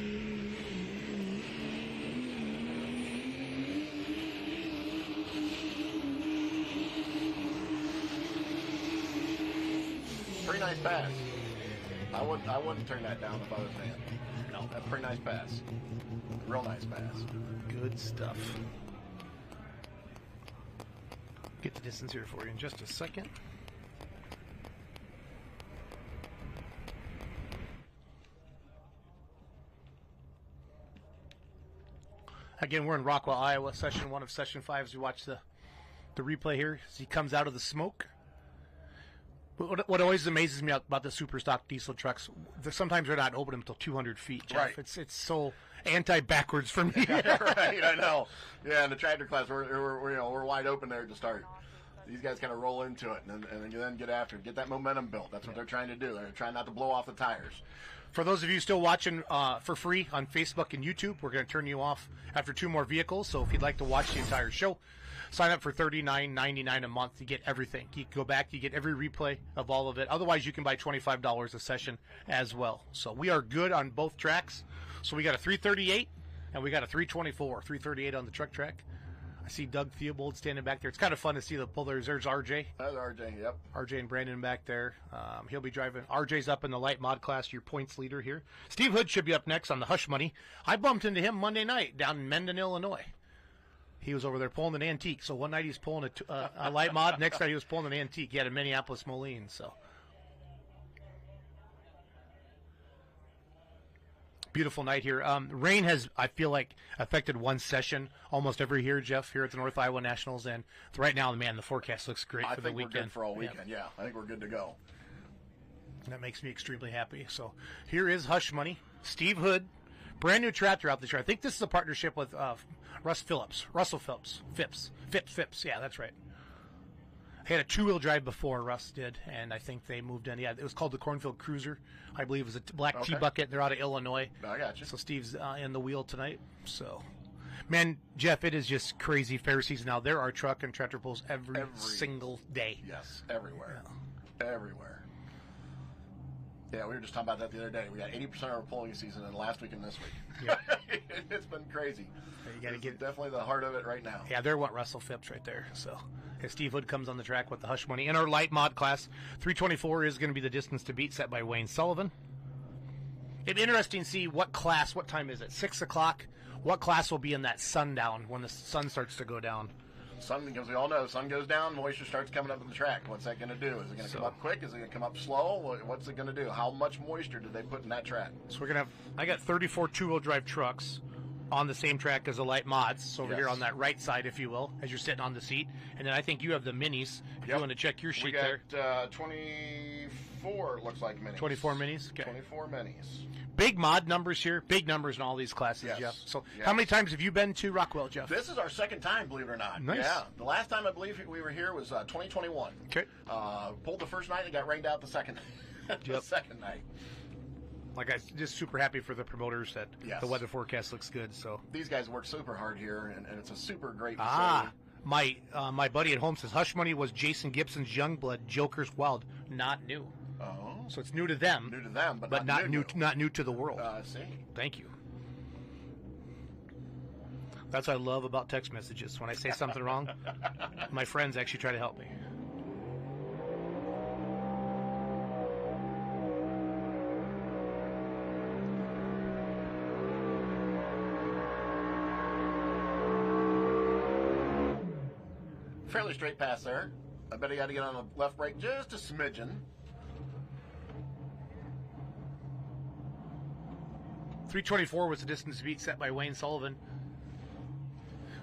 Pretty nice pass. I wouldn't turn that down if I was man. No, that's a pretty nice pass. Real nice pass. Good stuff. Get the distance here for you in just a second. Again, we're in Rockwell, Iowa, session 1 of session 5 as we watch the replay here as he comes out of the smoke. But what always amazes me about the super stock diesel trucks, sometimes they're not open until 200 feet, Jeff. Right. It's so anti-backwards for me. Right, I know. Yeah, in the tractor class, we're wide open there to start. These guys kind of roll into it and then get after it, get that momentum built. That's what they're trying to do. They're trying not to blow off the tires. For those of you still watching for free on Facebook and YouTube, we're going to turn you off after 2 more vehicles. So if you'd like to watch the entire show, sign up for $39.99 a month. You get everything. You can go back. You get every replay of all of it. Otherwise, you can buy $25 a session as well. So we are good on both tracks. So we got a 338 and we got a 324. 338 on the truck track. I see Doug Theobald standing back there. It's kind of fun to see the pullers. There's RJ. That's RJ, yep. RJ and Brandon back there. He'll be driving. RJ's up in the light mod class, your points leader here. Steve Hood should be up next on the Hush Money. I bumped into him Monday night down in Mendon, Illinois. He was over there pulling an antique. So one night he's pulling a light mod. Next night he was pulling an antique. He had a Minneapolis Moline. So beautiful night here. Rain has, I feel like, affected one session almost every year, Jeff, here at the North Iowa Nationals. And right now, man, the forecast looks great for the weekend. I think we're good for all weekend, yeah. I think we're good to go. That makes me extremely happy. So here is Hush Money. Steve Hood, brand new tractor out this year. I think this is a partnership with Russell Phipps. Yeah, that's right. He had a 2-wheel drive before Russ did, and I think they moved in. Yeah, it was called the Cornfield Cruiser. I believe it was a black T-bucket. They're out of Illinois. I got you. So Steve's in the wheel tonight. So, man, Jeff, it is just crazy fair season now. There are truck and tractor pulls every single day. Yes, everywhere. Yeah. Everywhere. Yeah, we were just talking about that the other day. We got 80% of our pulling season in last week and this week. Yeah. It's been crazy. You got to get definitely the heart of it right now. Yeah, there went Russell Phipps right there. So, as Steve Hood comes on the track with the Hush Money. In our light mod class, 324 is going to be the distance to beat set by Wayne Sullivan. It'd be interesting to see what time is it? 6 o'clock? What class will be in that sundown when the sun starts to go down? sun, because we all know, sun goes down, moisture starts coming up in the track. What's that going to do? Is it going to come up quick? Is it going to come up slow? What's it going to do? How much moisture did they put in that track? So we're going to have, I got 34 two-wheel drive trucks on the same track as the light mods. So over here on that right side, if you will, as you're sitting on the seat. And then I think you have the minis. If you want to check your sheet there. We got 24, looks like, minis. 24 minis? Okay. 24 minis. Big mod numbers here. Big numbers in all these classes, Jeff. So how many times have you been to Rockwell, Jeff? This is our second time, believe it or not. Nice. Yeah. The last time I believe we were here was 2021. Okay. Pulled the first night and got rained out the second, the second night. Like, I'm just super happy for the promoters that the weather forecast looks good. So these guys work super hard here, and it's a super great facility. My buddy at home says Hush Money was Jason Gibson's Youngblood, Joker's Wild, not new. Oh. So it's new to them. New to them, but not new to the world. I see. Thank you. That's what I love about text messages. When I say something wrong, my friends actually try to help me. Fairly straight pass there. I bet he had to get on the left brake just a smidgen. 324 was the distance beat set by Wayne Sullivan.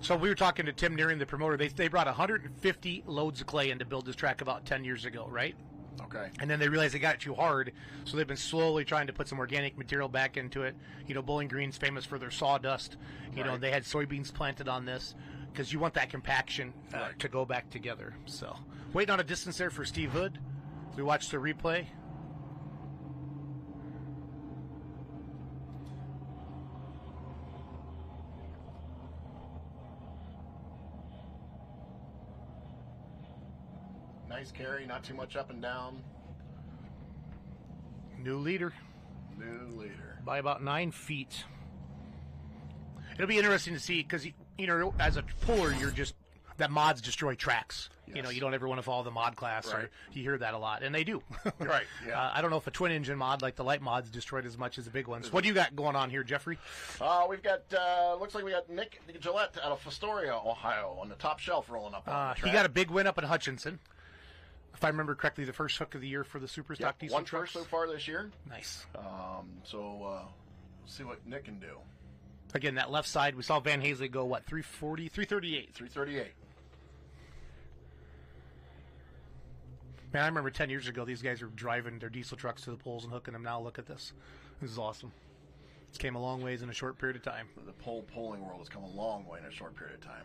So we were talking to Tim Nearing, the promoter. They brought 150 loads of clay in to build this track about 10 years ago, right? Okay. And then they realized they got it too hard, so they've been slowly trying to put some organic material back into it. You know, Bowling Green's famous for their sawdust. You know, they had soybeans planted on this because you want that compaction to go back together. So waiting on a distance there for Steve Hood. We watched the replay. Nice carry, not too much up and down. New leader. New leader. By about 9 feet. It'll be interesting to see because, you know, as a puller, you're just, that mods destroy tracks. Yes. You know, you don't ever want to follow the mod class, or you hear that a lot, and they do. Right, yeah. I don't know if a twin engine mod like the light mods destroyed as much as the big ones. What do you got going on here, Jeffrey? We've got, looks like we got Nick Gillette out of Fostoria, Ohio, on the top shelf rolling up on the track. He got a big win up in Hutchinson. If I remember correctly, the first hook of the year for the Super Stock diesel one trucks. first so far this year. Nice. So see what Nick can do. Again, that left side, we saw Van Hazley go, what, 340? 338. 338. Man, I remember 10 years ago, these guys were driving their diesel trucks to the poles and hooking them. Now look at this. This is awesome. It's came a long ways in a short period of time. The polling world has come a long way in a short period of time.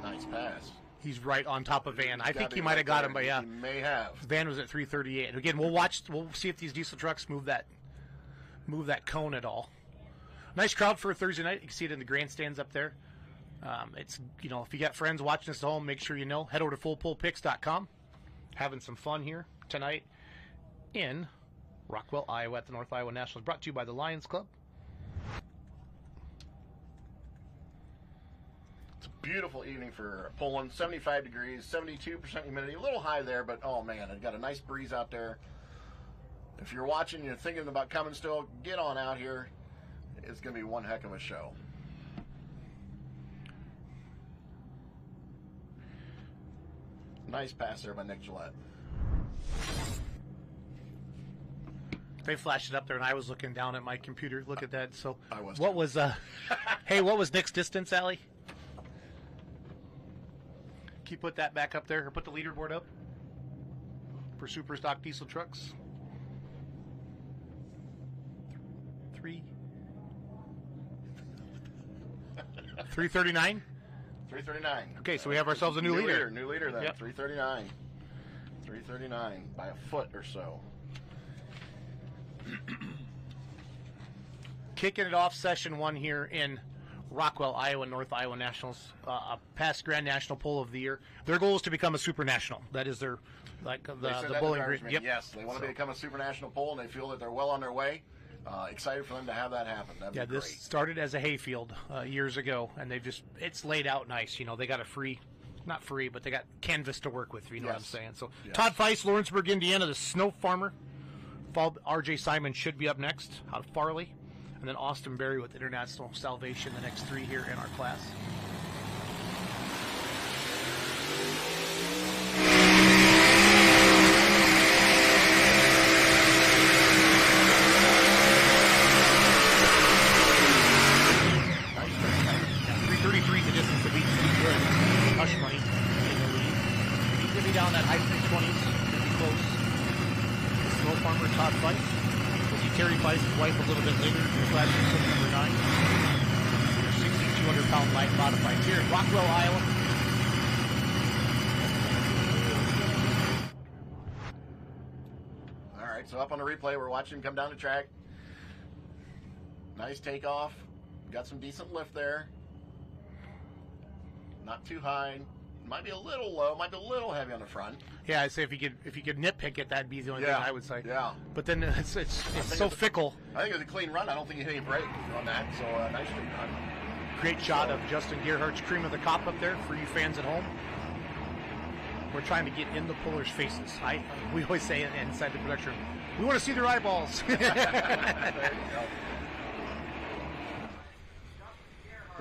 Nice pass. He's right on top of Van. I think he might have got him, but yeah. He may have. Van was at 338. Again, we'll see if these diesel trucks move that cone at all. Nice crowd for a Thursday night. You can see it in the grandstands up there. It's, you know, if you got friends watching us at home, make sure you know. Head over to fullpullpicks.com. Having some fun here tonight in Rockwell, Iowa at the North Iowa Nationals. Brought to you by the Lions Club. Beautiful evening for pulling. 75 degrees, 72% humidity, a little high there, but oh man, it got a nice breeze out there. If you're watching, you're thinking about coming still, get on out here. It's going to be one heck of a show. Nice pass there by Nick Gillette. They flashed it up there, and I was looking down at my computer. Look at that. So, I was what was hey, what was Nick's distance, Allie? Can you put that back up there, or put the leaderboard up for super stock diesel trucks? 339. 339. Okay, so we have ourselves a new leader. New leader then. Yep. 339. 339 by a foot or so. Kicking it off, session 1 here in Rockwell, Iowa, North Iowa Nationals, a past Grand National Poll of the Year. Their goal is to become a Super National. That is their, like, the Bowling Green. Yep. Yes, they want to become a Super National Poll, and they feel that they're well on their way. excited for them to have that happen. That'd be this great. started as a hayfield years ago, and it's laid out nice. They got not free, but they got canvas to work with, what I'm saying. So Todd Feist, Lawrenceburg, Indiana, the snow farmer. RJ Simon should be up next out of Farley. And then Austin Berry with International Salvation, the next 3 here in our class. Down that high 320s, close. Snow farmer Todd Feist. We'll see Terry Feist's wife a little bit later in the class of number 9. 6,200-pound light modified here in Rockwell, Iowa. All right, so up on the replay, we're watching him come down the track. Nice takeoff. Got some decent lift there. Not too high. Might be a little low. Might be a little heavy on the front. Yeah, I'd say if you could nitpick it, that'd be the only thing I would say. Yeah. But then it's so fickle. I think it was a clean run. I don't think you hit any brake on that. So nice clean run. Great shot of Justin Gerhardt's cream of the crop up there for you fans at home. We're trying to get in the pullers' faces. We always say inside the production room, we want to see their eyeballs. There you go.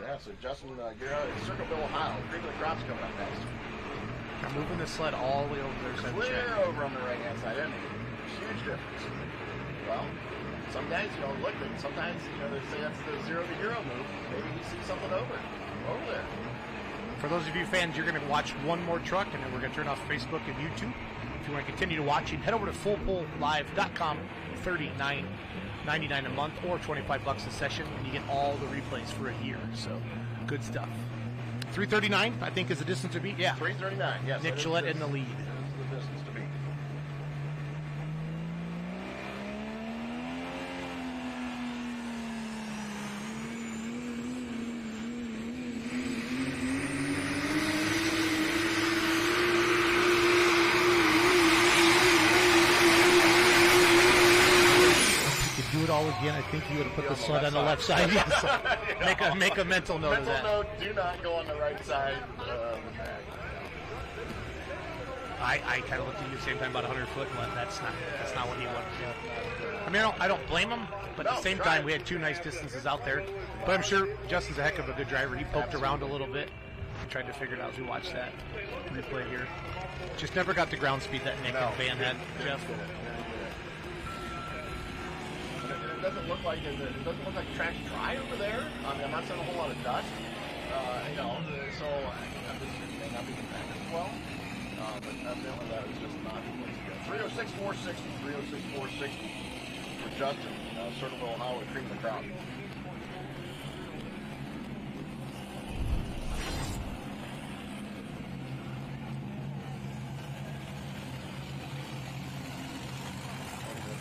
Yeah, so Justin Gerhardt, Circleville, Ohio. Cream of the crop's coming up next. I'm moving the sled all the way over there. Clear over on the right-hand side, isn't it? Huge difference. Well, some guys, look, and sometimes, they say that's the 0 to hero move. Maybe you see something over there. For those of you fans, you're going to watch one more truck, and then we're going to turn off Facebook and YouTube. If you want to continue to watch, head over to fullpulllive.com, $39.99 a month or $25 a session, and you get all the replays for a year. So, good stuff. 339, I think, is the distance to beat. Yeah. 339, yes. Nick Gillette in the lead. This is the distance to beat. Do it all again, I think you would have put the sled on the left side. Yes. Make a mental note of that. Mental note, do not go on the right side. I kind of looked at you at the same time about 100 foot and went, that's not what he wanted to do. I mean, I don't blame him, but at the same time, we had 2 nice distances out there. But I'm sure Justin's a heck of a good driver. He poked around a little bit and tried to figure it out as we watched that replay here. Just never got the ground speed that Nick and Van had, Jeff. It doesn't look like the track's dry over there. I mean, I'm not seeing a whole lot of dust. So I'm just may not be impacted as well. But evidently that is just not the place to go. 306-460, 306-460 for Justin, Circleville, Ohio, cream the crowd.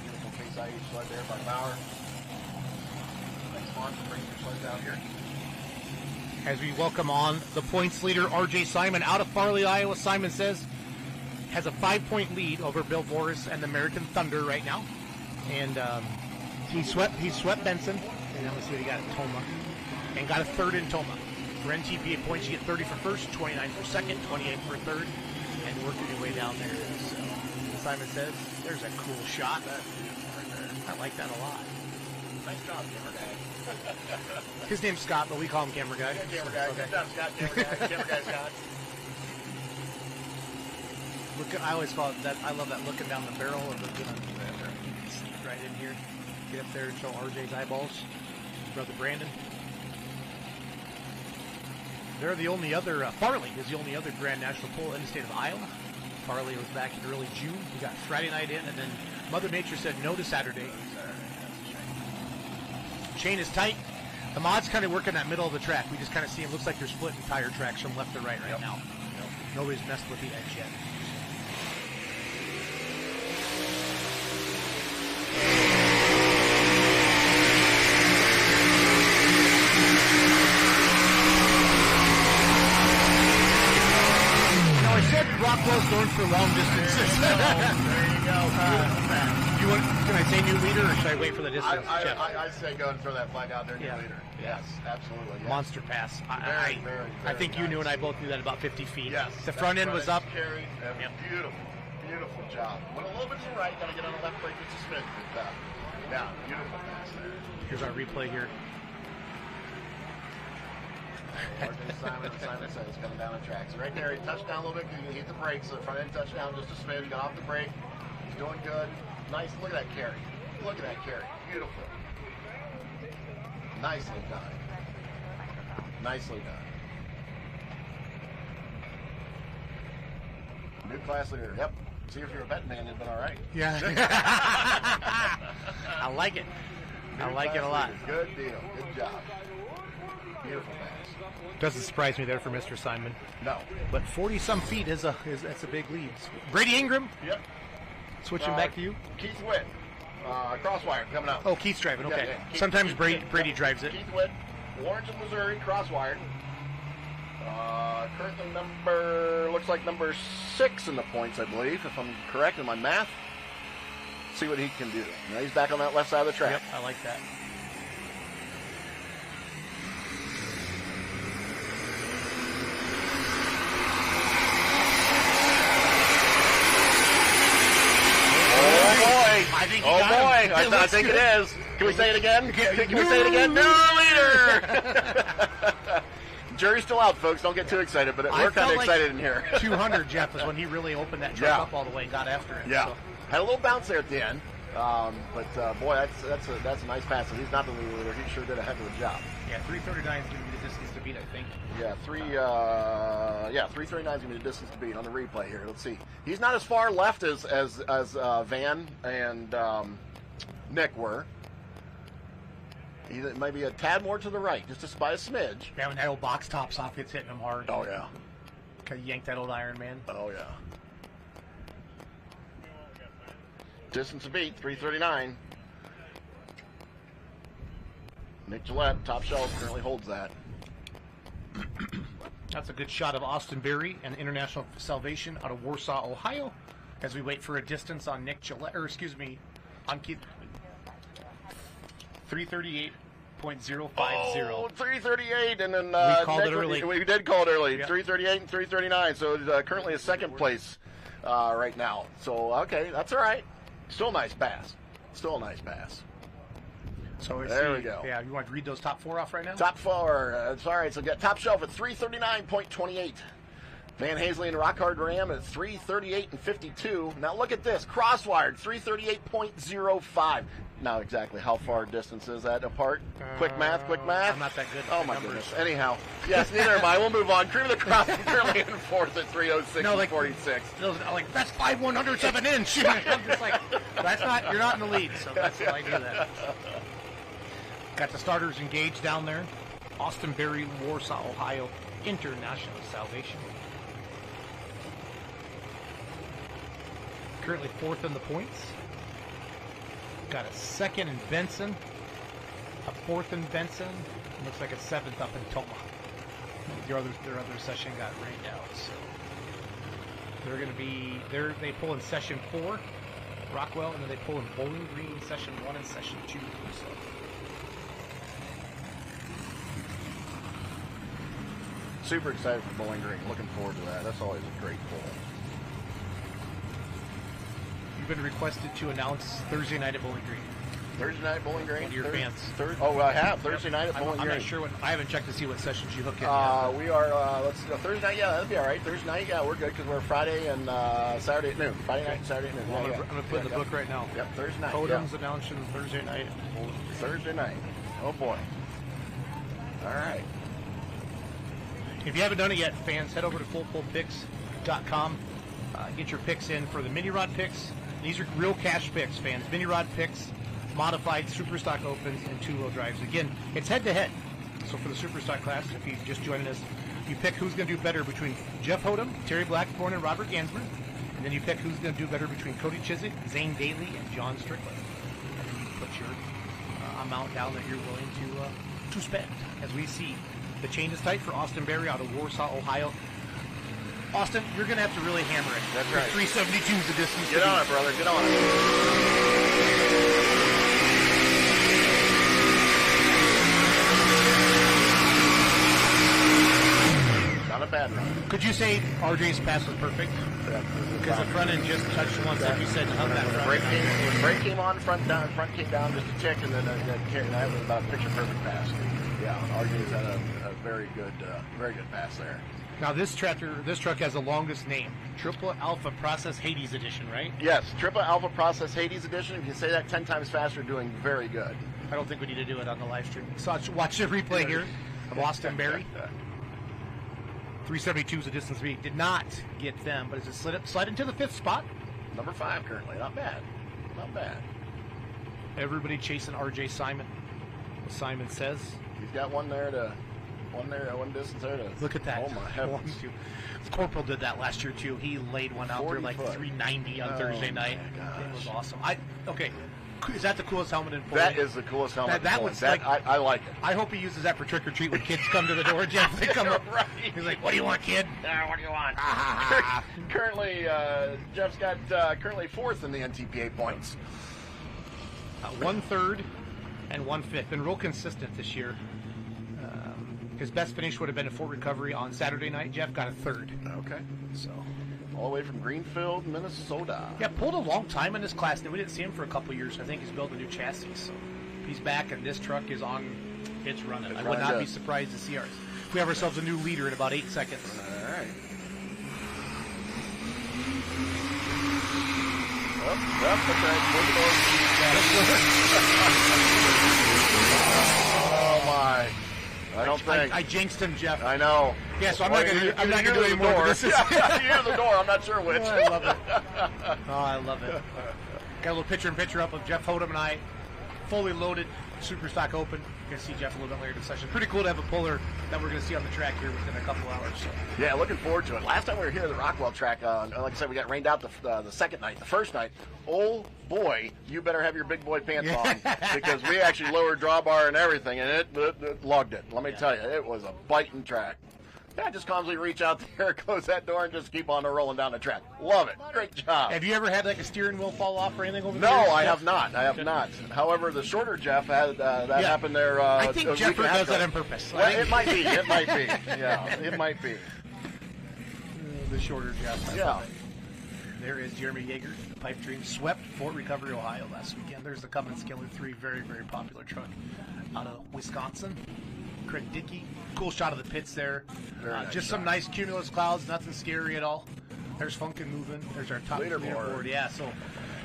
Beautiful Case IH sled there by Bauer. Thanks, Mark, for bringing your sleds out here. As we welcome on the points leader, RJ Simon, out of Farley, Iowa. Simon says has a 5-point lead over Bill Boris and the American Thunder right now. And he swept Benson. And then let's see what he got at Toma. And got a third in Toma. For NTPA points, you get 30 for first, 29 for second, 28 for third. And working your way down there. So Simon says, there's a cool shot. I like that a lot. Nice job, camera guy. His name's Scott, but we call him camera guy. Yeah, camera guy. Okay. Good job, Scott. Camera guy, Scott. I always call it that. I love that looking down the barrel of the gun. You can sneak right in here, get up there and show RJ's eyeballs. His brother Brandon. They're the only other. Farley is the only other Grand National poll in the state of Iowa. Farley was back in early June. We got Friday night in, and then Mother Nature said no to Saturday. Chain is tight. The mod's kind of working that middle of the track. We just kind of see them. Looks like they're splitting tire tracks from left to right now. Nobody's messed with the edge yet. close going for long distances. There you go. Can I say new leader, or should I wait for the distance? I say go and throw that flag out there, new leader. Yes, absolutely. Yes. Monster pass. Very I think you nice. knew and I both knew that about 50 feet. Yes. The front end was up. Carried. Beautiful. Beautiful job. Went a little bit to the right. Got to get on the left brake just a smidge. But, yeah, beautiful pass there. Here's our replay here. Simon said it's coming down the track. So right there, he touched down a little bit because he hit the brakes. So the front end touched down just a smidge. Got off the brake. He's doing good. Nice. Look at that carry. Look at that carry. Beautiful. Nicely done. Nicely done. New class leader. Yep. See, if you're a betting man, it'd been all right. Yeah. I like it. I like it a lot. Leader. Good deal. Good job. Beautiful pass. Doesn't surprise me there for Mr. Simon. No. But 40-some feet that's a big lead. Brady Ingram. Yep. Switching back to you. Keith Witt. Crosswire coming up. Oh, Keith's driving. Okay. Yeah. Sometimes Brady drives it. Keith Witt, Warrenton, Missouri, crosswired. Currently looks like number 6 in the points, I believe, if I'm correct in my math. See what he can do. Now he's back on that left side of the track. Yep, I like that. I think it is. Can we say it again? Can we say it again? New leader! Jury's still out, folks. Don't get too excited, but we're kind of excited in here. 200, Jeff, is when he really opened that truck up all the way and got after it. Yeah. So. Had a little bounce there at the end. But boy, that's a nice pass. And he's not the leader. He sure did a heck of a job. Yeah, 339 is going to be the distance to beat, I think. Yeah, 339 is going to be the distance to beat on the replay here. Let's see. He's not as far left as Van and Nick were. He might be a tad more to the right, just by a smidge. Yeah, when that old box tops off, it's hitting him hard. Oh, yeah. Kind of yanked that old Iron Man. Oh, yeah. Distance to beat, 339. Nick Gillette, top shelf, currently holds that. That's a good shot of Austin Berry and International Salvation out of Warsaw, Ohio, as we wait for a distance on Nick Gillette, on Keith. 338.050. Oh, 338, and then we called Nick, it early. We did call it early. Yep. 338 and 339, so it's currently a second place right now. So, okay, that's all right. Still a nice pass. So there we go. Yeah, you want to read those top 4 off right now? Top 4. It's all right. So get top shelf at 339.28. Van Hazley and Rockhard Ram at 338.52. Now look at this. Crosswired 338.05. Now exactly how far distance is that apart? Quick math. I'm not that good. Oh my goodness. Anyhow, yes. Neither am I. We'll move on. Cream of the crop currently in 4th at 306.46. Like that's 5/100th of an inch. I'm just like, that's not. You're not in the lead. So that's why I do that. Got the starters engaged down there. Austin Berry, Warsaw, Ohio, International Salvation. Currently 4th in the points. Got a 2nd in Benson, a 4th in Benson, looks like a 7th up in Toma. Their other session got rained out, so they're going to be they pull in session 4, Rockwell, and then they pull in Bowling Green session 1 and session 2. So. Super excited for Bowling Green. Looking forward to that. That's always a great pull. You've been requested to announce Thursday night at Bowling Green. Thursday night at Bowling Green? One of your fans. I have. Thursday night at Bowling Green. I'm not sure I haven't checked to see what sessions you hook in. We are, let's go. Thursday night, yeah, that'd be all right. Thursday night, yeah, we're good because we're Friday and Saturday at noon. Friday night and Saturday at noon. Well, I'm going to put in the book right now. Yep, Thursday night. Podium's announcing Thursday night. Thursday night. Oh, boy. All right. If you haven't done it yet, fans, head over to fullpullpicks.com. Get your picks in for the mini rod picks. These are real cash picks, fans. Mini rod picks, modified super stock opens, and 2-wheel drives. Again, it's head-to-head. So for the super stock class, if you just joined us, you pick who's going to do better between Jeff Hodem, Terry Blackthorne, and Robert Gansmer. And then you pick who's going to do better between Cody Chiswick, Zane Daly, and John Strickland. And then you put your amount down that you're willing to spend. As we see, the chain is tight for Austin Berry out of Warsaw, Ohio. Austin, you're going to have to really hammer it. That's right. 372 is the distance. Get on it, brother. Get on it. Not a bad run. Could you say RJ's pass was perfect? Because the front end just touched once, like you said, to hug that front. Brake came on, front came down just a tick, and then that was about a picture-perfect pass. Yeah, RJ's had a very good pass there. Now this truck has the longest name, Triple Alpha Process Hades Edition, right? Yes, Triple Alpha Process Hades Edition. If you say that 10 times faster, doing very good. I don't think we need to do it on the live stream. So watch the replay here of Austin Berry. 372 is the distance we did not get them, but as it slid into the 5th spot. Number 5 currently. Not bad. Not bad. Everybody chasing RJ Simon. Simon says. He's got one distance there to look at that. Oh my heavens. Corporal did that last year too. He laid one out there like 390 on Thursday night. It was awesome. Okay. Is that the coolest helmet in Poland? That is the coolest helmet. That was like, I like it. I hope he uses that for trick or treat when kids come to the door. Jeff, they come up. Right. He's like, "What do you want, kid? What do you want?" Currently, Jeff's got currently 4th in the NTPA points. 1/3 and 1/5. Been real consistent this year. His best finish would have been a Fort Recovery on Saturday night. Jeff got a 3rd. Okay. So. All the way from Greenfield, Minnesota. Yeah, pulled a long time in this class. And we didn't see him for a couple years. I think he's building a new chassis. So he's back, and this truck is on. It's running. I would not be surprised to see ours. We have ourselves a new leader in about 8 seconds. All right. That's oh my! I jinxed him, Jeff. I know. Yeah, so I'm not going to do any more. This is near the door. I'm not sure which. I love it. Oh, I love it. Got a little picture-in-picture up of Jeff Hodem and I, fully loaded, super stock open. You're going to see Jeff a little bit later in the session. Pretty cool to have a puller that we're going to see on the track here within a couple hours. So. Yeah, looking forward to it. Last time we were here at the Rockwell track, like I said, we got rained out the second night. The first night, oh boy, you better have your big boy pants on because we actually lowered drawbar and everything, and it logged it. Let me tell you, it was a biting track. Yeah, just calmly reach out there, close that door, and just keep on rolling down the track. Love it. Great job. Have you ever had like a steering wheel fall off or anything over there? No, I have not. However, the shorter Jeff had that happen there. I think Jeffrey does that on purpose. Well, it might be. It might be. Yeah, it might be. The shorter Jeff. Yeah. There is Jeremy Yeager. The pipe dream swept Fort Recovery, Ohio last weekend. There's the Cummins Killer 3, very, very popular truck out of Wisconsin. Craig Dickey. Cool shot of the pits there. Just some nice cumulus clouds, nothing scary at all. There's Funkin' moving. There's our top leaderboard. Yeah, so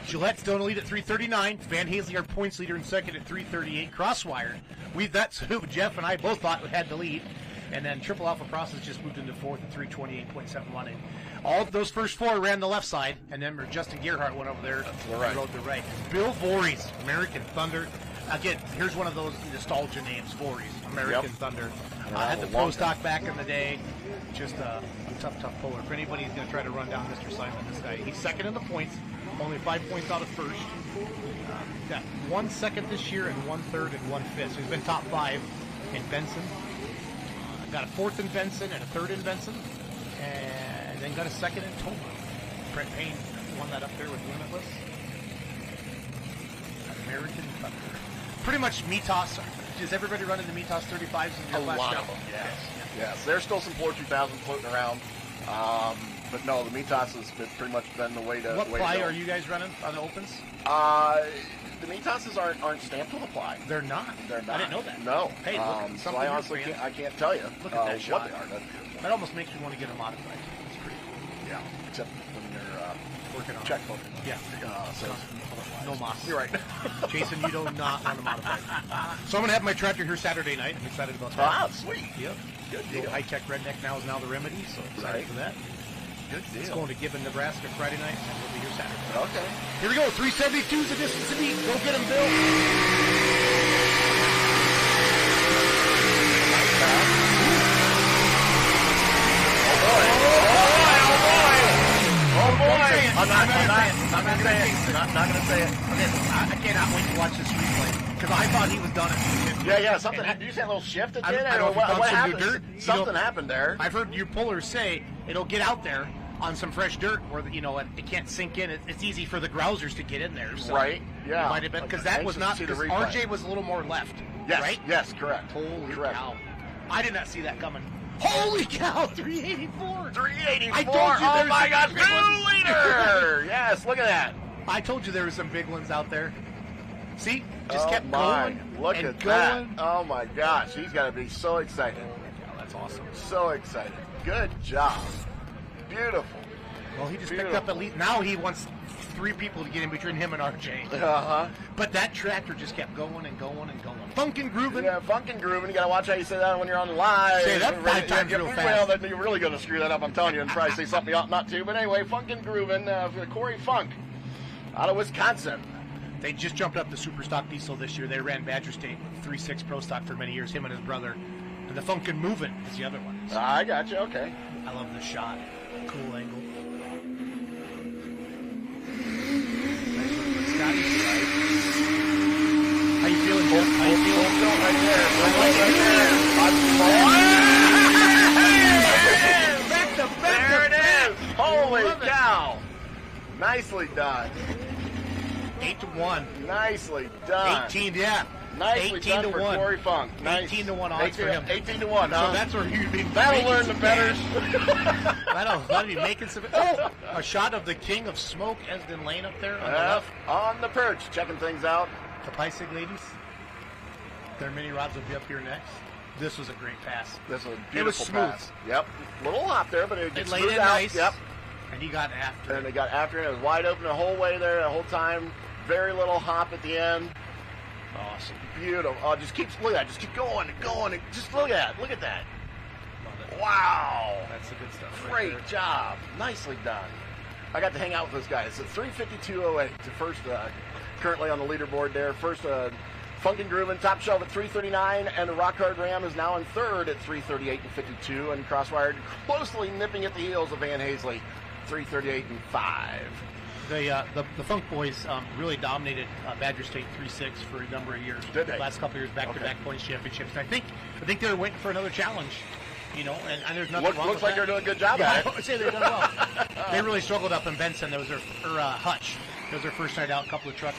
Gillette's still in the lead at 339. Van Hazley, our points leader, in second at 338. Crosswire. That's who Jeff and I both thought had the lead. And then Triple Alpha Process just moved into 4th at 328.71. And all of those first 4 ran the left side, and then Justin Gerhardt went over there and rode the right. Bill Voorhees, American Thunder. Again, here's one of those nostalgia names, Voorhees, American Thunder. Had the pro stock back in the day. Just a tough puller. If anybody's going to try to run down Mr. Simon, this guy, he's second in the points, only 5 points out of first. Got 1 second this year and 1/3 and 1/5. So he's been top 5 in Benson. Got a 4th in Benson and a 3rd in Benson. And then got a 2nd in Toma. Brett Payne won that up there with Limitless. American Thunder. Pretty much Mitas. Is everybody running the Mitas 35s in your class? A lot of them, yes. There's still some 42000s floating around. But no, the Mitas has pretty much been the way to What way ply to go. are you guys running on the opens? The Mitas aren't stamped with a ply. They're not? They're not. I didn't know that. No. Hey, look, so I honestly can't tell you look at that shot. what they are. That almost makes me want to get them modified. It's pretty cool. Yeah, except when they're working on checkbook. Yeah. So no moss. You're right. Jason, you do not want to modify. So I'm going to have my tractor here Saturday night. I'm excited about that. Ah, sweet. Yep. Good deal. High-tech redneck now is now the remedy, so excited for that. Good deal. It's going to Gibbon, Nebraska Friday night, and we'll be here Saturday. Okay. Here we go. 372 is the distance to beat. Go get him, Bill. Oh boy! I'm not going to say it. I cannot wait to watch this replay. Because I thought he was done at Yeah, something happened. Did you say a little shift it I did? don't know if what you found some happened? new dirt. Something happened there. I've heard your pullers say it'll get out there on some fresh dirt where, and it can't sink in. It's easy for the grousers to get in there. So Right, yeah. It might have been, because that was not, because RJ was a little more left. Yes, right? yes, correct. Holy correct. cow. I did not see that coming. Holy cow, 384. 384. I told you oh my God, 2 liter. Yes, look at that. I told you there were some big ones out there. See? Just kept my. going. Look and at going. that. Oh my gosh, he's got to be so excited. Yeah, that's awesome. So excited. Good job. Beautiful. Well, he just picked up at least. Now he wants 3 people to get in between him and RJ. Uh-huh. But that tractor just kept going and going and going. Funkin' grooving. Yeah, funkin' grooving. You got to watch how you say that when you're on the live. Say that 5 times real fast. Well, you're really going to screw that up, I'm telling you, and probably say something you ought not to. But anyway, funkin' grooving for Corey Funk out of Wisconsin. They just jumped up the super stock diesel this year. They ran Badger State 3.6 Pro Stock for many years, him and his brother. And the Funkin' Movin' is the other one. So I got you. Okay. I love this shot. Cool angle. How you feeling, Jeff? How you feeling? There it is. Holy cow. Nicely done. 8-1. Nicely done. 18, yeah. Nicely 18 done to for 1. Corey Funk. Nice. 18-1 odds for him. 18 to 1, huh? So that's where you'd be. That'll learn the betters. That'll be making some. Oh, a shot of the king of smoke has been laying up there on the left. On the perch, checking things out. The Pisig ladies. Their mini rods will be up here next. This was a great pass. This was a beautiful It was smooth. pass. Yep. Little hop there, but it They gets laid smoothed in out. nice. Yep. And he got after And it. they got after it. It was wide open the whole way there, the whole time. Very little hop at the end. Awesome. Beautiful. Oh, just keep look at that. Just keep going and going. And just look at that. Look at that. Love it. Wow. That's the good stuff. Great right job. Nicely done. I got to hang out with those guys. It's 352.08. The first, currently on the leaderboard there. First, Funkin' Groovin' top shelf at 339, and the Rock Hard Ram is now in third at 338 and 52, and Crosswired closely nipping at the heels of Van Hazley, 338 and 5. The Funk Boys really dominated Badger State 3.6 for a number of years. Did they? Last couple of years, back-to-back points championships. And I think they were waiting for another challenge. And there's nothing wrong Looks with like that. they're doing a good job at it. I would say they've done well. They really struggled up in Benson. That was their Hutch. That was their first night out. A couple of trucks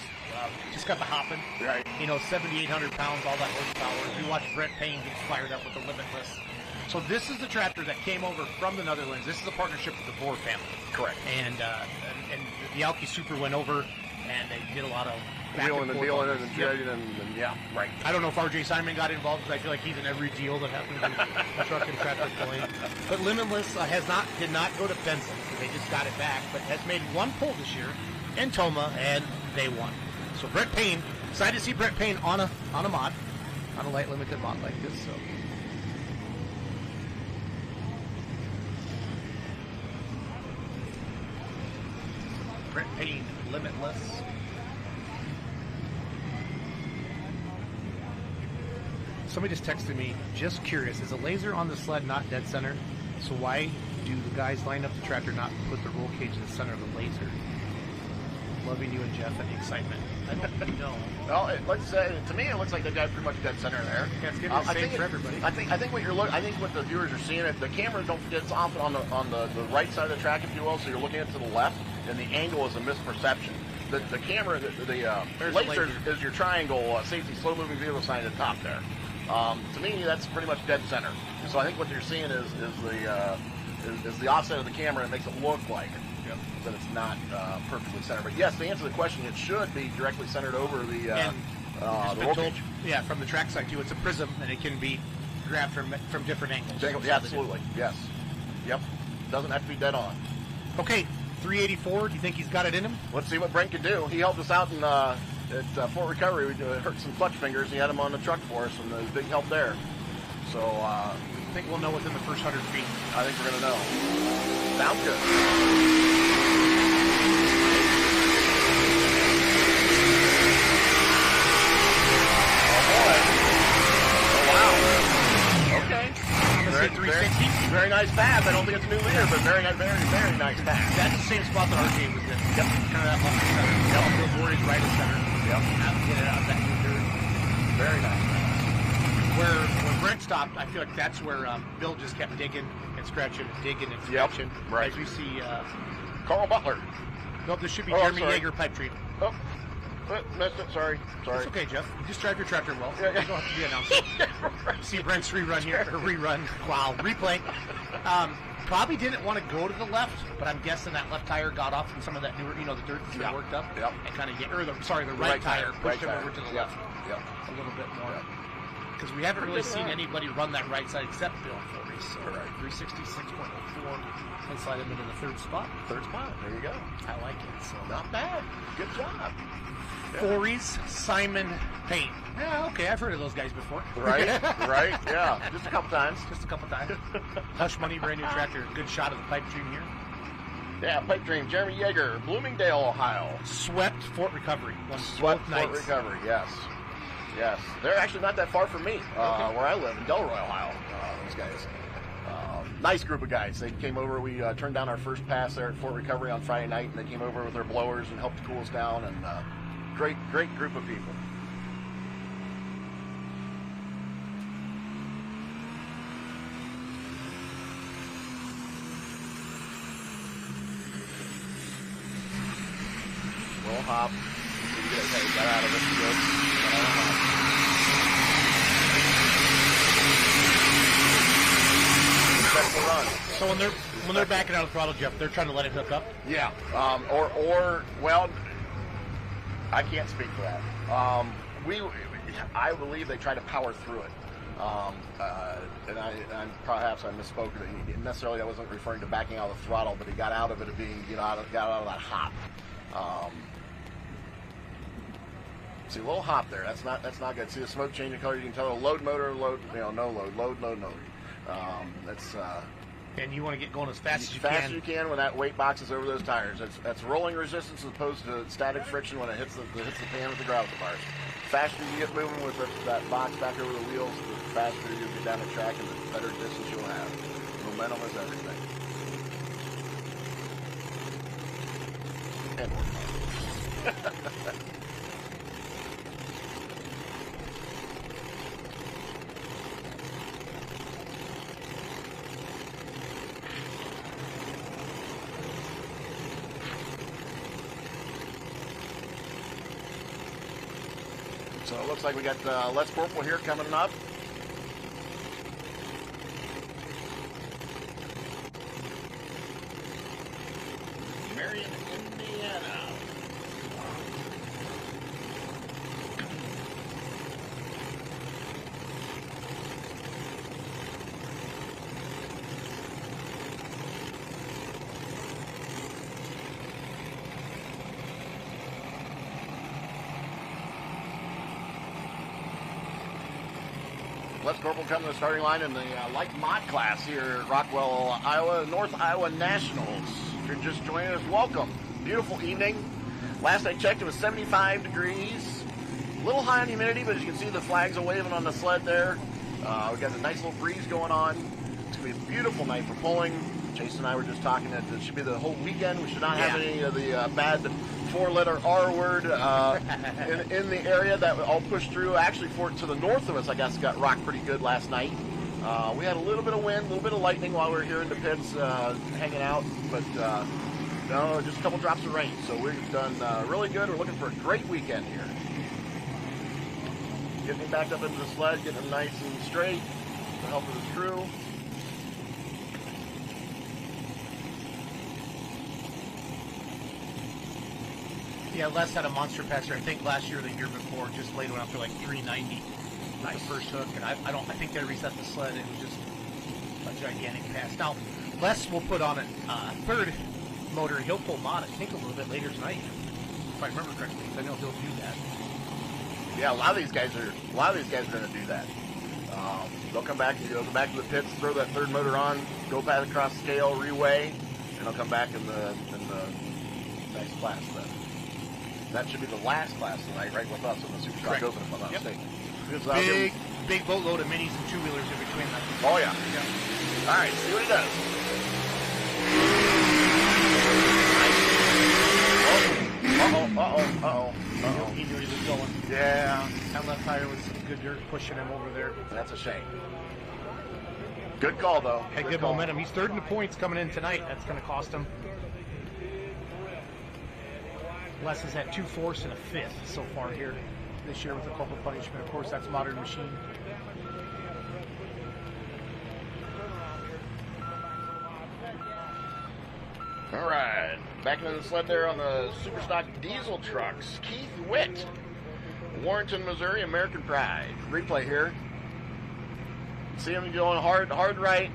just got the hopping. Right. 7,800 pounds, all that horsepower. We watched Brett Payne get fired up with the Limitless. So this is the tractor that came over from the Netherlands. This is a partnership with the Boer family. Correct. And the Alki Super went over, and they did a lot of back Wheeling and and forth dealing on and this. dredging and yeah, right. I don't know if RJ Simon got involved, because I feel like he's in every deal that happens in the truck and tractor plane. But Limitless did not go to Benson, so they just got it back, but has made one pull this year in Toma, and they won. So Brett Payne, excited to see Brett Payne on a mod, on a light limited mod like this. So. Brett Payne, Limitless. Somebody just texted me, just curious, is a laser on the sled not dead center? So why do the guys line up the tractor not put the roll cage in the center of the laser? Loving you and Jeff and the excitement. I don't know. Well, to me, it looks like they've got pretty much dead center there. Yeah, it's getting the same for everybody. I think what the viewers are seeing, the camera, don't forget, it's often on the right side of the track, if you will, so you're looking at it to the left, and the angle is a misperception. The camera, the laser is your triangle safety slow moving vehicle sign at the top there. To me, that's pretty much dead center. So I think what you're seeing is the offset of the camera. It makes it look like that it's not perfectly centered. But yes, to answer the question, it should be directly centered over the roll cage. Yeah, from the track side too. It's a prism, and it can be grabbed from different angles. Yeah, absolutely. Yes. Yep. Doesn't have to be dead on. Okay, 384. Do you think he's got it in him? Let's see what Brent can do. He helped us out at Fort Recovery. We hurt some clutch fingers. He had him on the truck for us, and there's big help there. So I think we'll know within the first 100 feet. I think we're going to know. Sounds good. Very nice pass. I don't think it's a new leader, but very nice pass. That's the same spot that RJ was in. Yep. Kind of that left center. Yep. Those boards right at center. Yep. Get it out that new dirt. Very nice. Where Brent stopped, I feel like that's where Bill just kept digging and scratching and digging and scratching. Right. As we see Carl Butler. Nope, this should be Oh, Jeremy sorry. Yeager pipe treat. Oh, missed it. Sorry. It's okay, Jeff. You just drive your tractor well. Yeah, yeah. You don't have to be announced. See Brent's rerun here. Or rerun. Wow. Replay. Probably didn't want to go to the left, but I'm guessing that left tire got off from some of that newer, the dirt that's worked up. Yep. And kind of the right tire pushed him over to the left. Yep. A little bit more. Because we haven't really seen anybody run that right side except Bill Forey. So 366.04 and slide him into the third spot. Third spot. There you go. I like it. So Not bad. Good job. Yeah. Forey's Simon Payne. Yeah, okay. I've heard of those guys before. Right. Right. Yeah. Just a couple times. Just a couple times. Hush Money, brand new tractor. Good shot of the pipe dream here. Yeah, pipe dream. Jeremy Yeager, Bloomingdale, Ohio. Swept Fort Recovery. Swept Fort Recovery. Yes. Yes. They're actually not that far from me, where I live in Delroy, Ohio. Those guys. Nice group of guys. They came over. We turned down our first pass there at Fort Recovery on Friday night, and they came over with their blowers and helped to cool us down. And great group of people. Little hop. Okay, got out of it. Good. Got out of the hop. Run. So when they're backing out of the throttle, Jeff, they're trying to let it hook up. Yeah. Well, I can't speak for that. I believe they try to power through it. And perhaps I misspoke. Necessarily, I wasn't referring to backing out of the throttle, but he got out of it being, got out of that hop. See, a little hop there. That's not good. See the smoke changing color. You can tell a load motor, no load, load. That's. And you want to get going as fast as you can. Fast as you can when that weight box is over those tires. That's rolling resistance as opposed to static friction when it hits the pan with the gravel bars. The faster you get moving with that box back over the wheels, the faster you get down the track and the better distance you'll have. Momentum is everything. And so it looks like we got Les Corporal here coming up. Marion, Indiana. Les Corporal coming to the starting line in the light mod class here at Rockwell, Iowa, North Iowa Nationals. If you're just joining us, welcome. Beautiful evening. Last I checked, it was 75 degrees. A little high on humidity, but as you can see, the flags are waving on the sled there. We got a nice little breeze going on. It's going to be a beautiful night for pulling. Jason and I were just talking that it should be the whole weekend. We should not have any of the bad four-letter R word in the area that all pushed through. Actually, to the north of us, I guess, got rocked pretty good last night. We had a little bit of wind, a little bit of lightning while we were here in the pits hanging out, but no, just a couple drops of rain. So we've done really good. We're looking for a great weekend here. Getting him back up into the sled, getting him nice and straight with the help of his crew. Yeah, Les had a monster passer, I think last year or the year before, just laid one up to like 390 with the first hook, and I think they reset the sled. It was just a gigantic pass. Now, Les will put on a third motor. He'll pull mod, I think, a little bit later tonight, if I remember correctly. I know he'll do that. Yeah, a lot of these guys are going to do that. They'll come back to the pits, throw that third motor on, go back across the scale, reweigh, and they'll come back in the next class then. That should be the last class tonight, right with us in the Super Stock Open, if I'm not mistaken. Big boatload of minis and two-wheelers in between them. Oh, yeah. All right, see what he does. He knew he was going. Yeah. That left tire was some good dirt pushing him over there. That's a shame. Good call, though. Had good call. momentum. He's third in the points coming in tonight. That's going to cost him. Les has had 2 fourths and a 5th so far here this year with the corporal punishment. Of course, that's Modern Machine. All right. Back into the sled there on the Superstock diesel trucks. Keith Witt, Warrenton, Missouri, American Pride. Replay here. See him going hard right.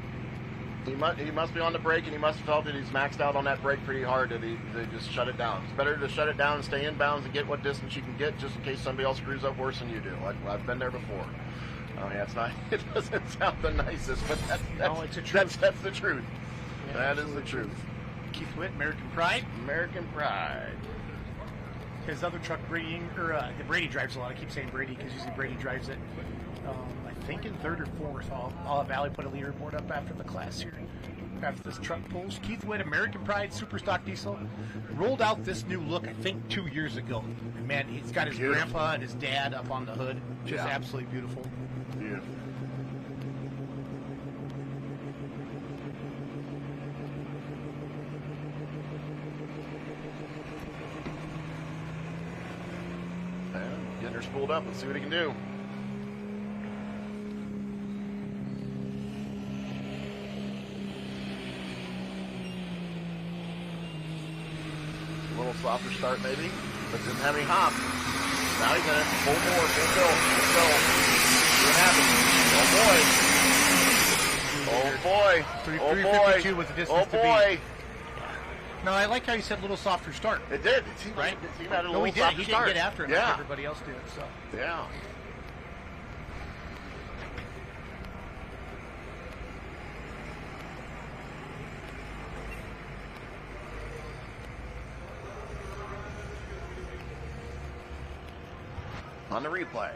He must be on the brake, and he must have felt that he's maxed out on that brake pretty hard, that he just shut it down. It's better to shut it down and stay inbounds and get what distance you can get, just in case somebody else screws up worse than you do. I've been there before. I mean, it's not. It doesn't sound the nicest, but it's the truth. That's the truth. Yeah, that is the truth. Keith Witt, American Pride. American Pride. His other truck, Brady drives a lot. I keep saying Brady because usually Brady drives it. I think in 3rd or 4th. I'll have Allie put a leaderboard up after the class here. After this truck pulls. Keith Witt, American Pride, Superstock Diesel. Rolled out this new look, I think, 2 years ago. And man, he's got his grandpa and his dad up on the hood. Just absolutely beautiful. Beautiful. Getting her spooled up. Let's see what he can do. A little softer start maybe, but didn't have any hop. Now he's in it. Full bore, full fill, full fill. See what happens. Oh boy. Oh boy. 352 was the distance to beat. No, I like how you said a little softer start. It did. It seemed right? It seemed had a no, little he did. softer He start. didn't get after it like everybody else did. So. Yeah. On the replay.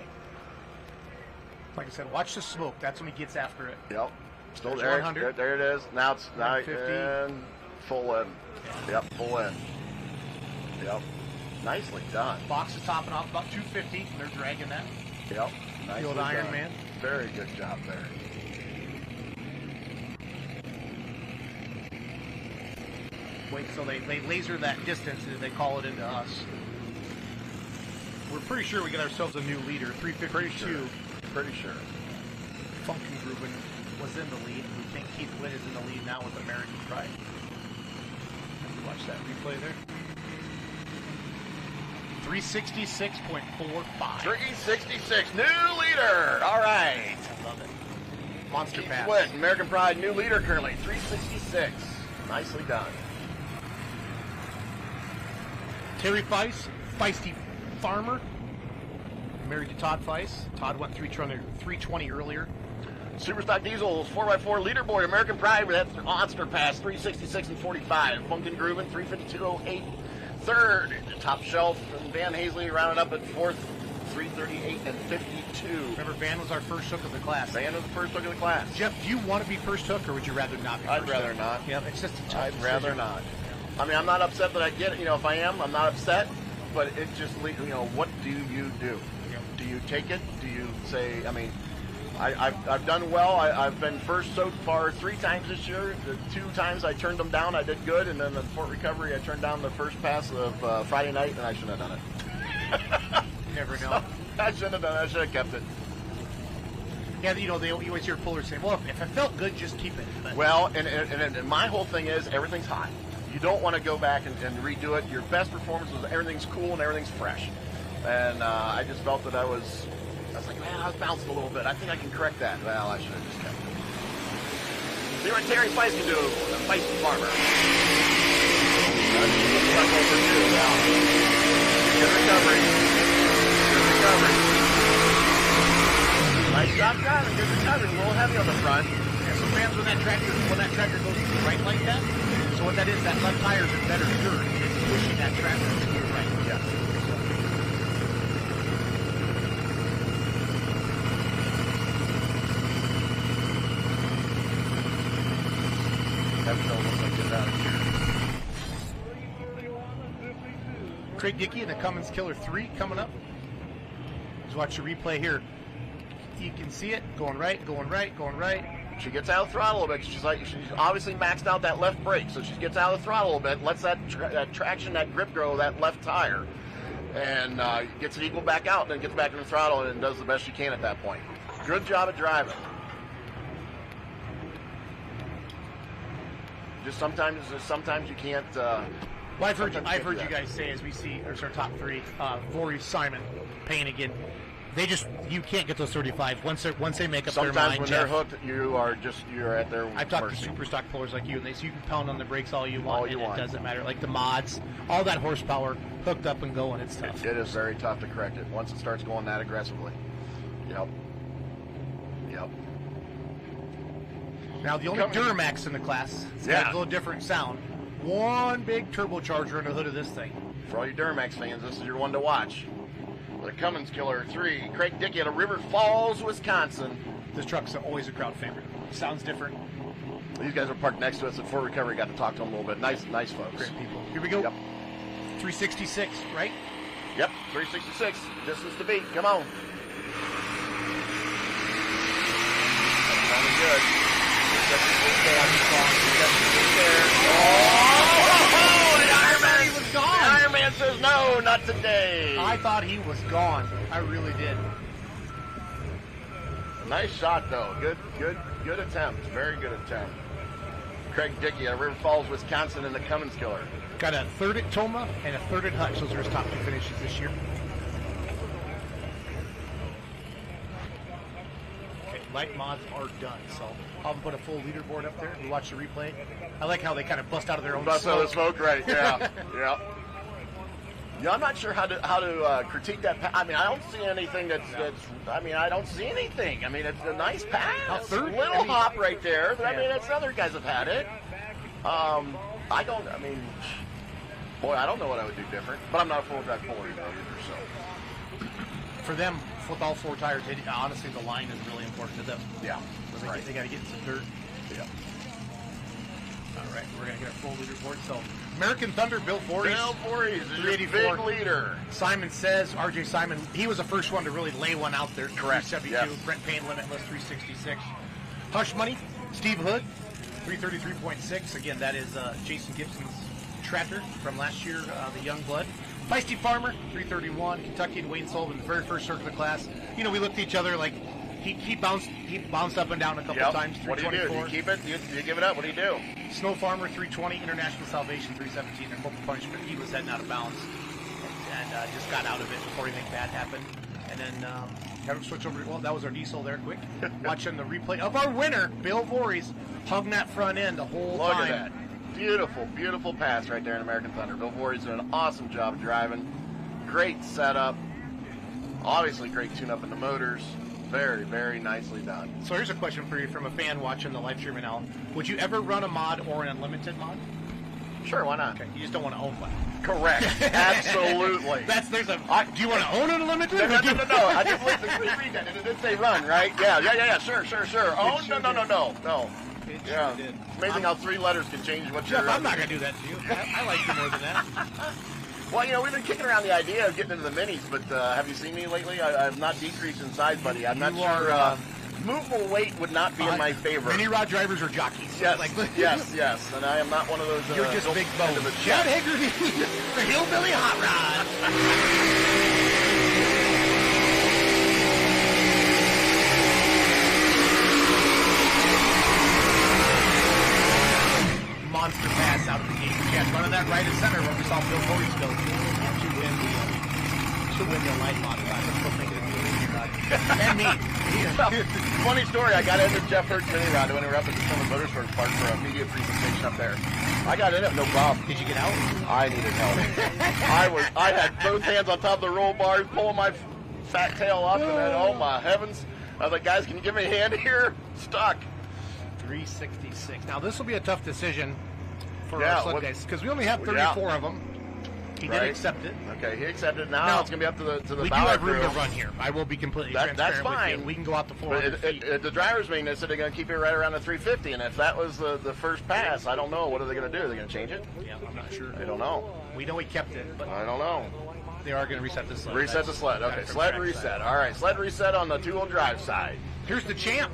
Like I said, watch the smoke. That's when he gets after it. Yep. Still There's there. 100. There it is. Now it's now 150. and full in. Yep, full in. Yep. Nicely done. Box is topping off about 250, and they're dragging that. Yep. Nicely The old done. Iron Man. Very good job there. Wait, so they laser that distance and they call it into us. We're pretty sure we get ourselves a new leader, 352. Pretty sure. Funkengruben was in the lead. We think Keith Witt is in the lead now with American Pride. Watch that replay there. 366.45. 366, new leader. All right. I love it. Monster Keith pass. Witt, American Pride, new leader currently. 366. Nicely done. Terry Feiss, Feisty Farmer. Married to Todd Feiss. Todd went 320 earlier. Superstock Diesels, 4x4 leaderboard, American Pride with that monster pass, 366 and 45. Funkengruben, 352.08. Third, Top Shelf, and Van Hazley rounded up at 4th, 338 and 52. Remember, Van was our first hook of the class. Van was the first hook of the class. Jeff, do you want to be first hook, or would you rather not be first I'd rather hook? not. Yeah, it's just a tough I'd rather decision. not. I mean, I'm not upset that I get it. You know, if I am, I'm not upset. But it just, you know, what do you do? Do you take it? Do you say, I mean, I've done well. I've been first so far 3 times this year. The 2 times I turned them down, I did good. And then the Fort Recovery, I turned down the first pass of Friday night, and I shouldn't have done it. You never know. So, I shouldn't have done it. I should have kept it. Yeah, you know, you always hear pullers say, well, if it felt good, just keep it. But Well, and my whole thing is everything's hot. You don't want to go back and redo it. Your best performance was everything's cool and everything's fresh. And I just felt that I was like, man, I was bouncing a little bit. I think I can correct that. Well, I should have just kept it. See what Terry Feiss can do, the Feisty Farmer. Good recovery. Good recovery. Nice job driving. Good recovery. A little heavy on the front. Yeah, so fans, when that tractor goes to the right like that, so what that is, that left tire is in better dirt. It's pushing that tractor to the right. Yes. That don't look like it's out of here. Craig Dickey and the Cummins Killer 3 coming up. Let's watch the replay here. You can see it going right, going right, going right. She gets out of the throttle a little bit. She's obviously maxed out that left brake, so she gets out of the throttle a little bit, lets that traction, that grip go, that left tire, and gets it equal back out, and then gets back in the throttle and does the best she can at that point. Good job at driving. Just sometimes you can't. Well, I've heard you guys say, as we see, there's our top three, Voorhees, Simon, Payne again. You can't get those 35 once they make up their mind. Sometimes when they're hooked, you're at their. I've talked to super stock pullers like you, and you can pound on the brakes all you want. It doesn't matter. Like the mods, all that horsepower hooked up and going, it's tough. It is very tough to correct it once it starts going that aggressively. Yep. Now the only Duramax in the class, it's got a little different sound. One big turbocharger in the hood of this thing. For all you Duramax fans, this is your one to watch. The Cummins Killer 3, Craig Dickey out of River Falls, Wisconsin. This truck's always a crowd favorite. Sounds different. These guys are parked next to us at Fort Recovery. Got to talk to them a little bit. Nice folks. Great people. Here we go. Yep. 366, right? Yep, 366. Distance to beat. Come on. Sounding good. The Iron Man says no, not today. I thought he was gone. I really did. Nice shot, though. Good attempt. Very good attempt. Craig Dickey out of River Falls, Wisconsin, in the Cummins Killer. Got a third at Toma and a third at Hutch. Those are his top two finishes this year. Okay, light mods are done. So I'll put a full leaderboard up there. We watch the replay. I like how they kind of bust out of their own bust smoke. out of the smoke, right? Yeah, yeah. Yeah, I'm not sure how to critique that. I mean, I don't see anything that's. I mean, I don't see anything. I mean, it's a nice pass. A little hop right there. But, I mean, that's other guys have had it. I don't. I mean, boy, I don't know what I would do different. But I'm not a full drive puller either. So for them, with all four tires, honestly, the line is really important to them. Yeah, so they got to get some dirt. Yeah. All right, we're going to get a full leaderboard. So, American Thunder, Bill Voorhees. Bill Voorhees is your big leader. Simon says, RJ Simon, he was the first one to really lay one out there. Correct. 372. Yes. Brent Payne, Limitless, 366. Hush Money, Steve Hood, 333.6. Again, that is Jason Gibson's Tratter from last year, the Young Blood. Feisty Farmer, 331. Kentucky and Wayne Sullivan, the very first circuit class. You know, we looked at each other like, he bounced up and down a couple times. What do you do? Do you keep it? Do you give it up? What do you do? Snow Farmer 320, International Salvation 317, and Corporal Punishment. He was heading out of bounds and just got out of it before anything bad happened. And then had to switch over. Well, that was our diesel there. Quick, watching the replay of our winner, Bill Voorhees, hugging that front end the whole time. Look at that. Beautiful, beautiful pass right there in American Thunder. Bill Voorhees doing an awesome job of driving. Great setup. Obviously, great tune-up in the motors. Very, very nicely done. So here's a question for you from a fan watching the live stream now. Would you ever run a mod or an unlimited mod? Sure, why not? Okay, you just don't want to own one. Correct. Absolutely. Do you want to own an unlimited? No. I just read that. It did say run, right? Yeah. Sure. Oh, no. Yeah. It's amazing how three letters can change what you're. Jeff, I'm not going to do that to you. I like you more than that. Well, you know, we've been kicking around the idea of getting into the minis, but have you seen me lately? I've not decreased in size, buddy. I'm not sure. Movable weight would not be in my favor. Mini rod drivers or jockeys? Yes, yes. And I am not one of those. You're just big bone. Chad Hagerty, the Hillbilly Hot Rod. Monster pass out of the gate. Chad running that right at center when we saw Bill Voorhees go to win the light mod. And me. Funny story, I got into Jeff Hurt's mini rod when we were up at the Summer Motorsports Park for a media presentation up there. I got in it, no problem. Did you get out? I needed help. I had both hands on top of the roll bars, pulling my fat tail off, and then, oh my heavens. I was like, guys, can you give me a hand here? Stuck. 366. Now, this will be a tough decision for our sled guys, because we only have 34 of them. He right? did accept it. Okay, he accepted. Now No. it's going to be up to the We do Ballard have room to crew. run here. I will be completely That's transparent fine. with you. We can go out to But 400 feet. at the driver's meeting, they said they're going to keep it right around the 350, and if that was the first pass, I don't know. What are they going to do? Are they going to change it? Yeah, I'm not sure. I don't know. We know he kept it, but I don't know. they are going to reset the sled. Reset the sled. Okay, From sled track reset. side. All right, sled reset on the two-wheel drive side. Here's the champ,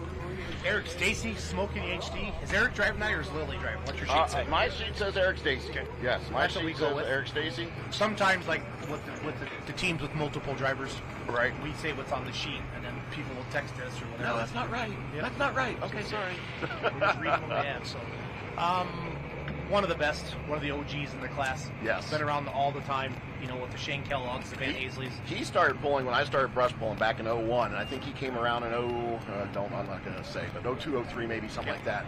Eric Stacy, smoking HD. Is Eric driving that, or is Lily driving? What's your sheet say? My sheet says Eric Stacy. Okay. Yes, my That's what we sheet go says with. Eric Stacy. Sometimes, like with the teams with multiple drivers, Right. we say what's on the sheet, and then people will text us or whatever. No, that's not right. Yep. That's not right. Okay, sorry. We're just reading what we have. So, one of the best, one of the OGs in the class. Yes. Been around all the time. You know, with the Shane Kellogg's, the Van Hazleys. He started pulling when I started brush pulling back in 01, and I think he came around in I'm not going to say, but 02, 03 maybe, something like that.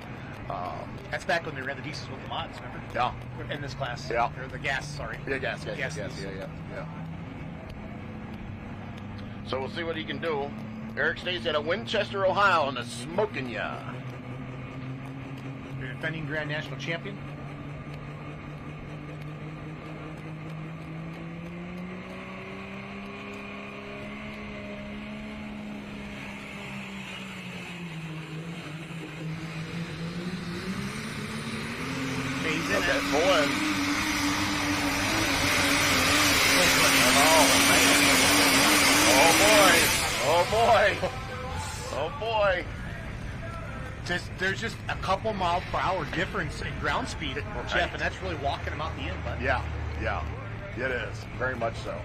That's back when they ran the diesels with the mods, remember? Yeah. In this class. Yeah. Or the gas, sorry. Yeah, gas. diesel. Yeah. So we'll see what he can do. Eric Stacy out of Winchester, Ohio, and the smoking ya. Your defending Grand National Champion. Phase in. Okay, pull in. Oh boy! Oh boy! There's just a couple mile per hour difference in ground speed, Jeff, and that's really walking him out the end, bud. Yeah, it is very much so.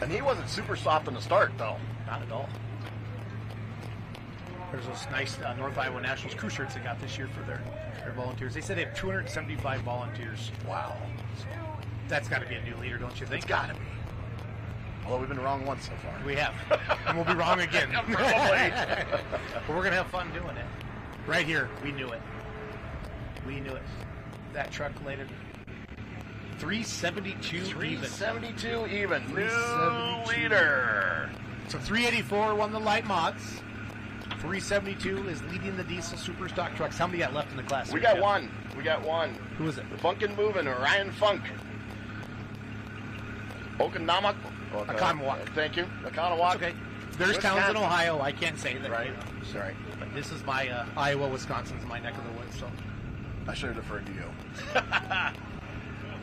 And he wasn't super soft in the start, though. Not at all. There's those nice North Iowa Nationals crew shirts they got this year for their volunteers. They said they have 275 volunteers. Wow. So that's got to be a new leader, don't you think? It's got to be. Although we've been wrong once so far. We have. And we'll be wrong again. Probably. But we're going to have fun doing it. Right here, we knew it. We knew it. That truck landed 372 372 even. New 372. leader. So 384 won the light mods. 372 is leading the diesel super stock trucks. How many got left in the class? We here, got Jeff? one. We got one. Who is it? The Funkin' Movin', Ryan Funk. Okanawak. Oconomowoc. Thank you. Oconomowoc. Okay. There's Wisconsin. towns in Ohio. I can't say that. Right. Sorry. But this is my Iowa, Wisconsin's my neck of the woods. So I should have deferred to you.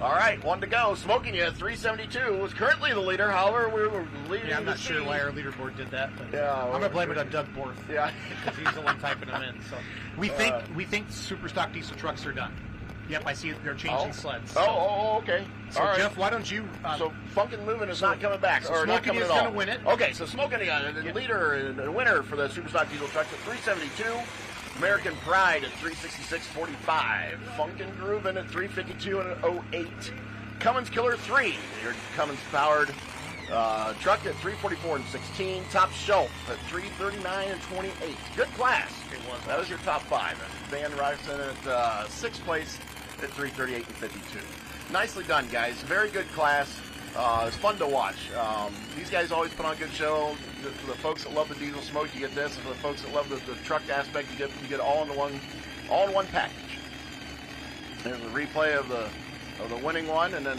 All right, one to go. Smoking you at 372 was currently the leader. However, we were leading. yeah, I'm the not sure team. why our leaderboard did that. But Yeah, I'm gonna blame it on Doug Borth. Yeah. because he's the one typing them in. So we think super stock diesel trucks are done. Yep, I see they're changing sleds. So, Okay. So all right. Jeff, why don't you? So Funkin' Movin' is not coming back, so or not Smoking coming is at all. gonna win it. Okay, so Smoking the leader and the winner for the Superstock Diesel trucks at 372. American Pride at 366.45. Funkin' Groovin' at 352 and 08. Cummins Killer 3, your Cummins powered truck at 344 and 16. Top Shelf at 339 and 28. Good class. That was your top five. Van Ryerson at 6th place at 338 and 52. Nicely done, guys. Very good class. It's fun to watch. These guys always put on a good show. For the folks that love the diesel smoke, you get this. And for the folks that love the truck aspect, you get all in one package. There's a replay of the winning one, and then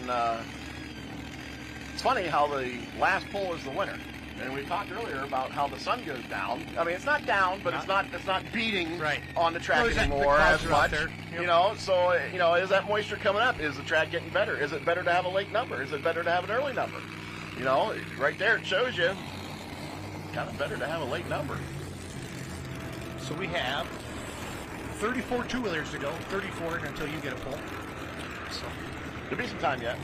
it's funny how the last pull is the winner. And we talked earlier about how the sun goes down. I mean, it's not down, but it's not beating on the track anymore as much. You know, so is that moisture coming up? Is the track getting better? Is it better to have a late number? Is it better to have an early number? You know, right there it shows you. Kind of better to have a late number. So we have 34 two-wheelers to go. 34 until you get a pull. So there'll be some time yet.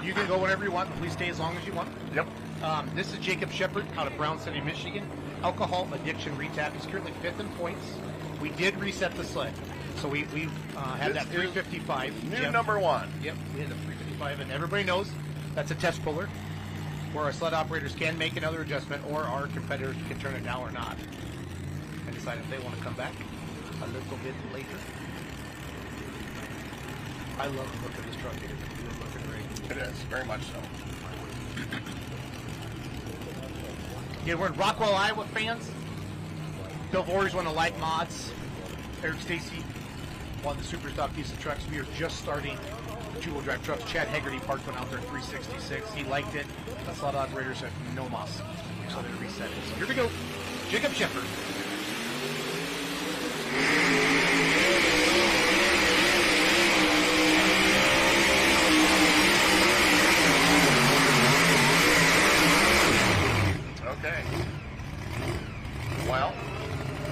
You can go whenever you want, but please stay as long as you want. Yep. This is Jacob Shepard out of Brown City, Michigan. Alcohol addiction retap. He's currently 5th in points. We did reset the sled. So we had that 355. New number one. Yep, we had the 355, and everybody knows that's a test puller where our sled operators can make another adjustment or our competitors can turn it down or not and decide if they want to come back a little bit later. I love the look of this truck. It is a good looking rig. It is, very much so. Yeah, we're in Rockwell, Iowa, fans. Bill Voorhees won the light mods. Eric Stacy won the super stock diesel trucks. We are just starting two-wheel drive trucks. Chad Haggerty parked one out there at 366. He liked it. The sled operator said no mas. So they reset it. So here we go. Jacob Shepard. Okay. Well,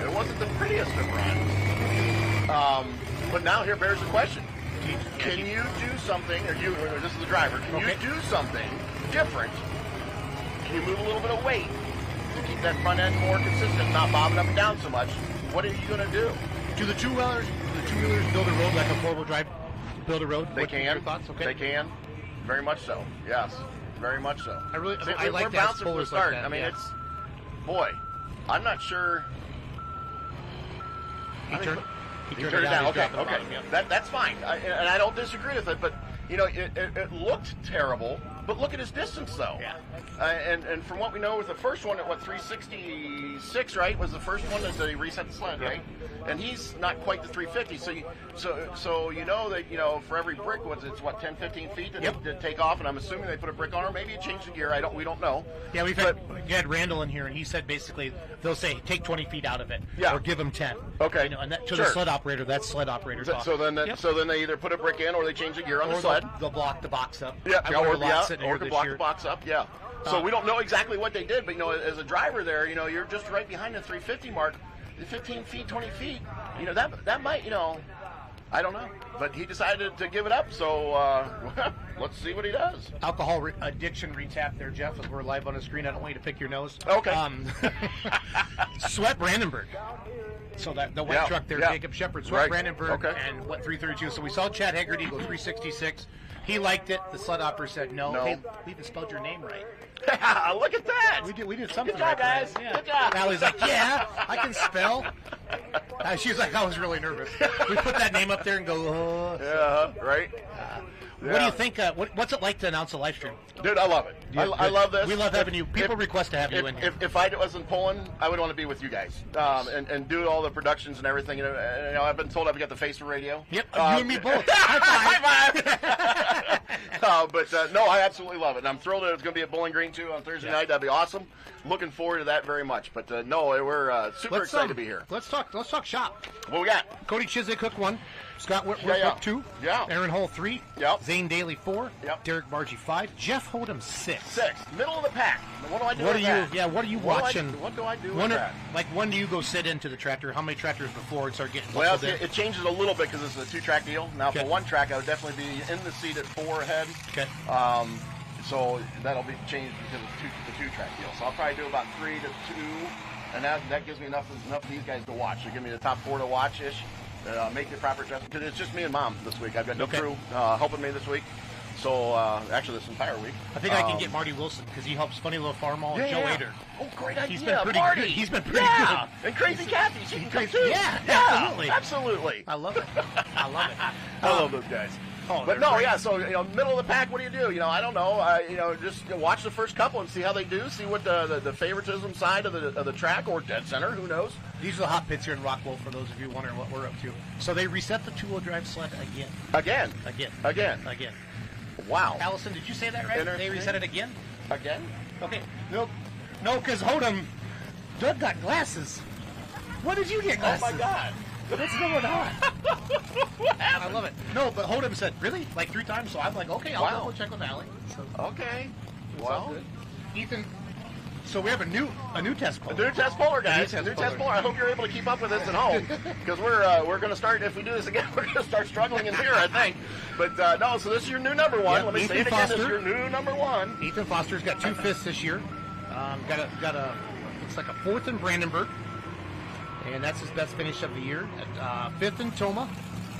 it wasn't the prettiest of runs. But now here bears the question. Can you do something, or this is the driver, can you do something different? Can you move a little bit of weight to keep that front end more consistent, not bobbing up and down so much? What are you going to do? Do the two-wheelers build a road like a four-wheel drive build a road? They What are your can. thoughts? Okay. They can. Very much so. Yes. Very much so. I like we're to have bouncing from the spoilers start. like that, I mean, yeah. it's, boy, I'm not sure. He turned He it turned it down. down. He's Okay, dropping the okay. bottom, yeah. That's fine. And I don't disagree with it, but, you know, it looked terrible, but look at his distance, though. Yeah. And from what we know with the first one at, 366, right, was the first one that they reset the sled, right? And he's not quite the 350, so you know that, you know, for every brick, it's 10, 15 feet to take off, and I'm assuming they put a brick on, or maybe it changed the gear. We don't know. Yeah, we had Randall in here, and he said basically they'll say take 20 feet out of it, or give them 10. Okay. You know, and that, to the sled operator, that's sled operator talk. So then they either put a brick in, or they change the gear on the Or sled. they'll block the box up. Yeah, I learned a lot sitting here or to this block year. the box up. Yeah. So we don't know exactly what they did, but, you know, as a driver there, you know, you're just right behind the 350 mark. 15 feet, 20 feet, you know, that might, you know, I don't know. But he decided to give it up, so let's see what he does. Alcohol addiction retap there, Jeff, as we're live on the screen. I don't want you to pick your nose. Okay. Sweat Brandenburg. So the white truck there, Jacob Shepard, Sweat Brandenburg, and what 332. So we saw Chad Haggerty go 366. He liked it. The sled operator said no. Hey, we even spelled your name right. Look at that. We did something Good job, right. guys. Yeah. Good job. Allie's like, yeah, I can spell. She was like, I was really nervous. We put that name up there and go, Yeah, right. What do you think? What's it like to announce a live stream? Dude, I love it. I love this. We love having you. People request to have you in here. If I wasn't pulling, I would want to be with you guys and do all the productions and everything. You know, I've been told I've got the face for radio. Yep, you and me both. High five. But no, I absolutely love it. And I'm thrilled that it's going to be at Bowling Green, too, on Thursday night. That'd be awesome. Looking forward to that very much. But no, we're super excited to be here. Let's talk shop. What we got? Cody Chiswick hook 1. Scott Whitworth 2. Yeah. Aaron Hall 3. Yep. Zane Daly 4. Yep. Derek Margie 5. Jeff Hodem 6. 6. Middle of the pack. What do I do What with are that? you? Yeah. What are you watching? What do I do with that? Like, when do you go sit into the tractor? How many tractors before it start getting Well, buckled in? it changes a little bit because it's a 2-track deal. Now, for 1 track, I would definitely be in the seat at 4 ahead. Okay. So that'll be changed because it's the 2-track deal. So I'll probably do about 3 to 2, and that gives me enough of these guys to watch. They give me the top 4 to watch-ish. Make the proper adjustment. Because it's just me and Mom this week. I've got no crew helping me this week. So, actually, this entire week. I think I can get Marty Wilson because he helps Funny Little Farmall and Joe Ader. Oh, great idea. He's been pretty Marty. good. He's been pretty good. And Crazy Kathy. She can come too. Yeah, absolutely. Absolutely. I love it. I love it. I love those guys. Oh, but no, great. yeah. So middle of the pack. What do you do? I don't know. Just watch the first couple and see how they do. See what the favoritism side of the track or dead center. Who knows? These are the hot pits here in Rockwell. For those of you wondering what we're up to, so they reset the 2-wheel drive sled again. Again. Wow. Allison, did you say that right? They reset it again. Again? Okay. No, because Hodem, Doug got glasses. When did you get glasses? Oh my God. What's going on? I love it. No, but Hodem said, really? Like 3 times? So I'm like, okay, I'll double check with Allie. So, okay. Well, Ethan, so we have a new test puller. A new test puller, guys. A new test puller. I hope you're able to keep up with this at home because we're going to start, if we do this again, we're going to start struggling in here, I think. But no, so this is your new number 1. Yep, Let me Ethan say it again. Foster. This is your new number 1. Ethan Foster's got 2 fifths this year. Got a looks like a 4th in Brandenburg. And that's his best finish of the year. At 5th in Toma.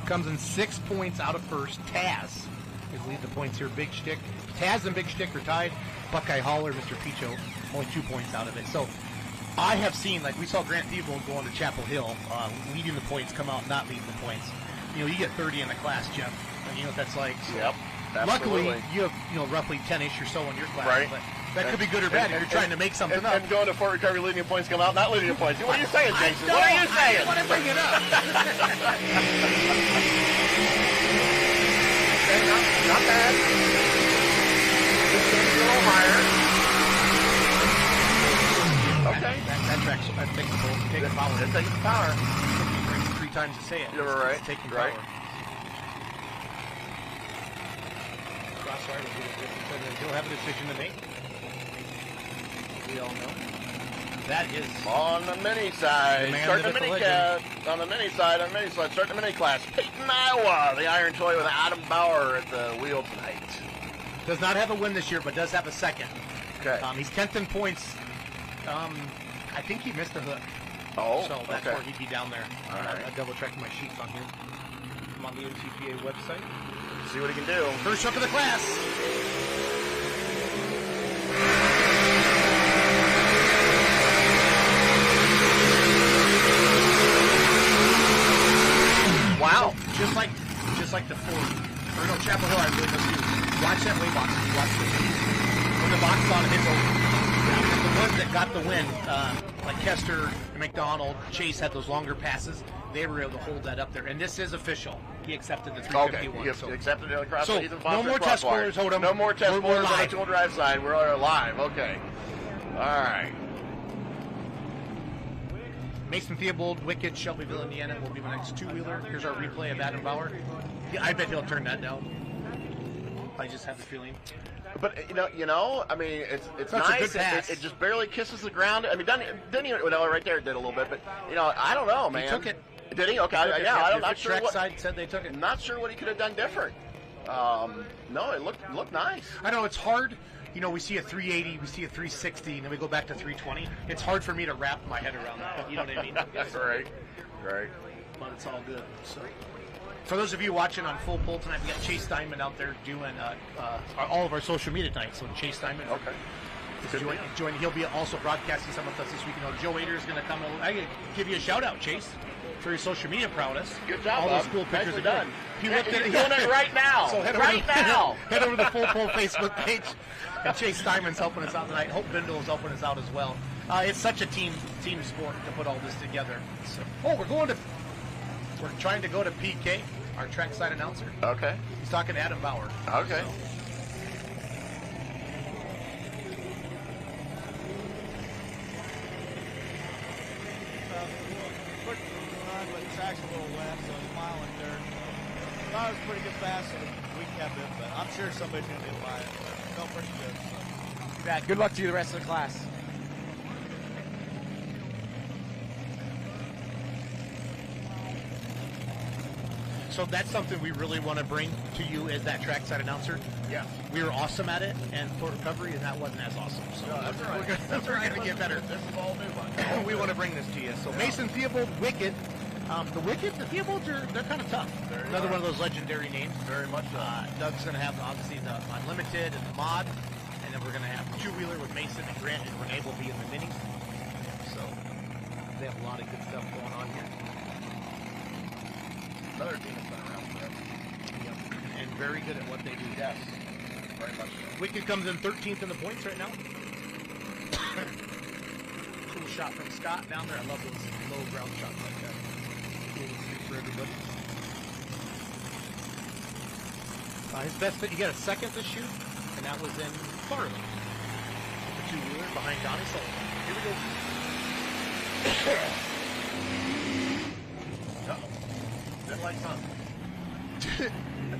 Comes in 6 points out of 1st. Taz is lead the points here. Big Shtick. Taz and Big Shtick are tied. Buckeye Holler, Mr. Picho, only 2 points out of it. So I have seen, like we saw Grant Thiebold go on to Chapel Hill, leading the points, come out not leading the points. You get 30 in the class, Jeff. And you know what that's like. So Yep. Absolutely. Luckily, you have roughly 10-ish or so in your class. Right. But that could be good or bad if you're trying to make something up. And going to Fort Recovery, leading points come out, not leading the points. What are you saying, Jason? What are you saying? I want to bring it up. That's taking power. It's taking power. It 3 times to say it. You're right. It's taking Right. power. He'll have a decision to make. We all know. That is on the mini side. Starting the mini class. On the mini side. Starting the mini class. Peyton, Iowa. The Iron Toy with Adam Bauer at the wheel tonight. Does not have a win this year, but does have a second. Okay. He's 10th in points. I think he missed a hook. Oh, so that's okay. where he'd be down there. All right. I double checked my sheets on here. I'm on the NTPA website. See what he can do. First hook of the class. Wow. Just like the Ford. Or no, Chapel Hill, I really know too. Watch that way box. Watch this. When the box is on, it's over. The ones that got the win, like Kester, McDonald, Chase had those longer passes. They were able to hold that up there. And this is official. He accepted the 351. Okay, he accepted it across so, Ethan no more test spoilers, Hodem. No more test spoilers on the live. tool drive side. We're live. Okay. All right. Mason Theobald, Wicked, Shelbyville, Indiana will be the next two-wheeler. Here's our replay of Adam Bauer. I bet he'll turn that down. I just have the feeling. But you know, I mean, it's That's nice. a good pass. It just barely kisses the ground. I mean, didn't even right there did a little bit, but I don't know, man. He took it. Did he? Okay, I'm not sure track what. side said they took it. Not sure what he could have done different. No, it looked nice. I know it's hard. We see a 380, we see a 360, and then we go back to 320. It's hard for me to wrap my head around that. You know what I mean? That's right. But it's all good. So, for those of you watching on Full Pull tonight, we got Chase Diamond out there doing all of our social media tonight. So Chase Diamond, join. He'll be also broadcasting some with us this week. Joe Ader is going to come. I can give you a shout out, Chase, for your social media prowess. Good job, all those Bob. cool pictures Nicely are done. You're doing it right now. So head over to the Full Pull Facebook page. And Chase Diamond's helping us out tonight. Hope Bindle is helping us out as well. It's such a team sport to put all this together. So, we're trying to go to PK, our trackside announcer. Okay. He's talking to Adam Bauer. Okay. Quick run, but the track's a little wet, so it's mile and dirt. Thought it was a pretty good pass, so we kept it, but I'm sure somebody's going to get by it. Felt pretty good. So. Good luck to you the rest of the class. So that's something we really want to bring to you as that trackside announcer. Yeah. We were awesome at it, and Port Recovery, and that wasn't as awesome. So no, that's right. We're going to get better. This is all new. We want to bring this to you. So Mason Theobald, Wicked. The Wicked, the Theobalds they're kind of tough. Another one of those legendary names. Very much so. Doug's going to have, obviously, the Unlimited and the Mod. And then we're going to have the two-wheeler with Mason and Grant and Renee will be in the Mini. So they have a lot of good stuff going on here. Another team that's been around forever. Yep. And very good at what they do. Yes. Very much so. Wicked comes in 13th in the points right now. Cool shot from Scott down there. I love those low ground shots like that. Cool to see for everybody. His best fit, he got a second to shoot, and that was in Farley. The two-wheeler behind Donnie Sullivan. Here we go. Didn't like something.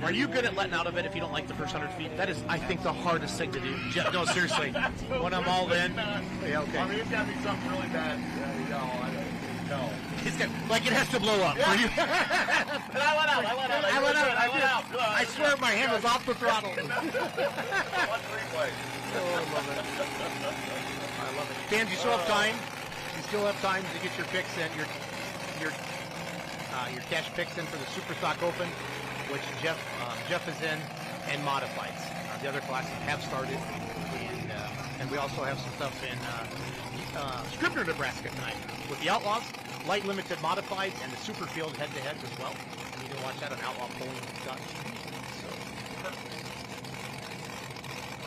Are you good at letting out of it if you don't like the first 100 feet? That is, I think, the hardest thing to do. No, seriously. When I'm all in. Yeah, okay. I mean, it's got to be something really bad. No. It's got, like it has to blow up for you. And I let out. I swear my hand was off the throttle. Watch replay. Oh, I love it. I love it. Dan, you still have time? You still have time to get your picks in, your cash picks in for the Super Stock Open, which Jeff is in, and modifieds. The other classes have started, and we also have some stuff in Scribner, Nebraska tonight with the Outlaws, light limited modifieds, and the Super Field head-to-heads as well. And you can watch that on outlawpolling.tv. So,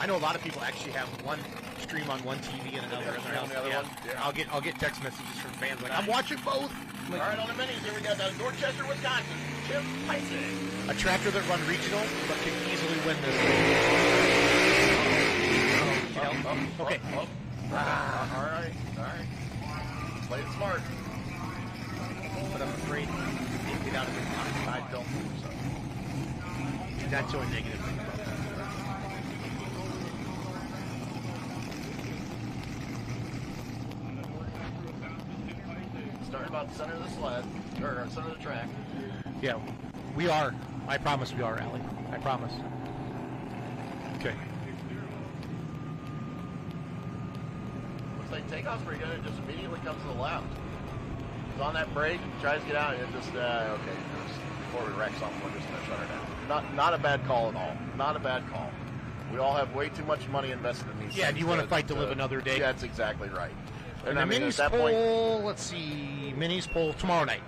I know a lot of people actually have one stream on one TV and another in their house. Yeah. I'll get text messages from fans like, I'm watching both. All right, on the minis, here we got Dorchester, Wisconsin. Chip Picing. A tractor that run regional, but can easily win this. Okay. All right. Play it smart. But I'm afraid he didn't get out of the side film. So that's the only negative thing about that. Starting about the center of the sled, or center of the track. Yeah, we are. I promise we are, Allie. I promise. Okay. Looks like takeoff's pretty good. It just immediately comes to the left. He's on that brake, tries to get out, and it just, okay. Before we wreck something, we're just going to shut her down. Not a bad call at all. Not a bad call. We all have way too much money invested in these Yeah, things. do you want to fight to live another day? Yeah, that's exactly right. And the minis poll, let's see, minis poll tomorrow night.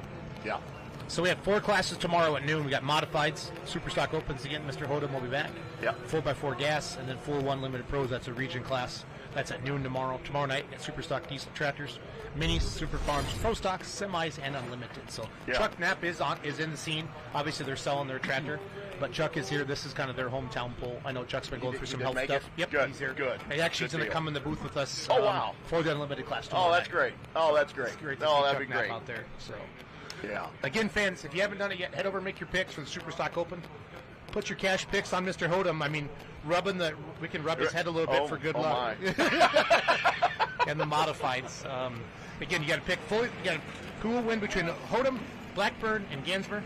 Yeah. So we have 4 classes tomorrow at noon. We got modifieds, super stock opens again. Mr. Hodem will be back. Yeah. 4x4 gas, and then 4-1 limited pros. That's a region class. That's at noon tomorrow. Tomorrow night at super stock diesel tractors, minis, super farms, pro stocks, semis, and unlimited. So Yeah. Chuck Knapp is in the scene. Obviously they're selling their tractor, but Chuck is here. This is kind of their hometown poll. I know Chuck's been going through some did health make stuff. it? Yep, Good, he's here. good. He actually is Good going to deal. come in the booth with us. Oh, wow. For the unlimited class tomorrow. Oh, that's night. great. Oh, that's great. It's great to Oh, see that'd Chuck be Knapp great. out there. So. Yeah. Again, fans, if you haven't done it yet, head over and make your picks for the Super Stock Open. Put your cash picks on Mr. Hodem. I mean, we can rub his head a little bit for good luck. And the modifieds. Again, you got to pick who will win between Hodem, Blackburn, and Gansmer.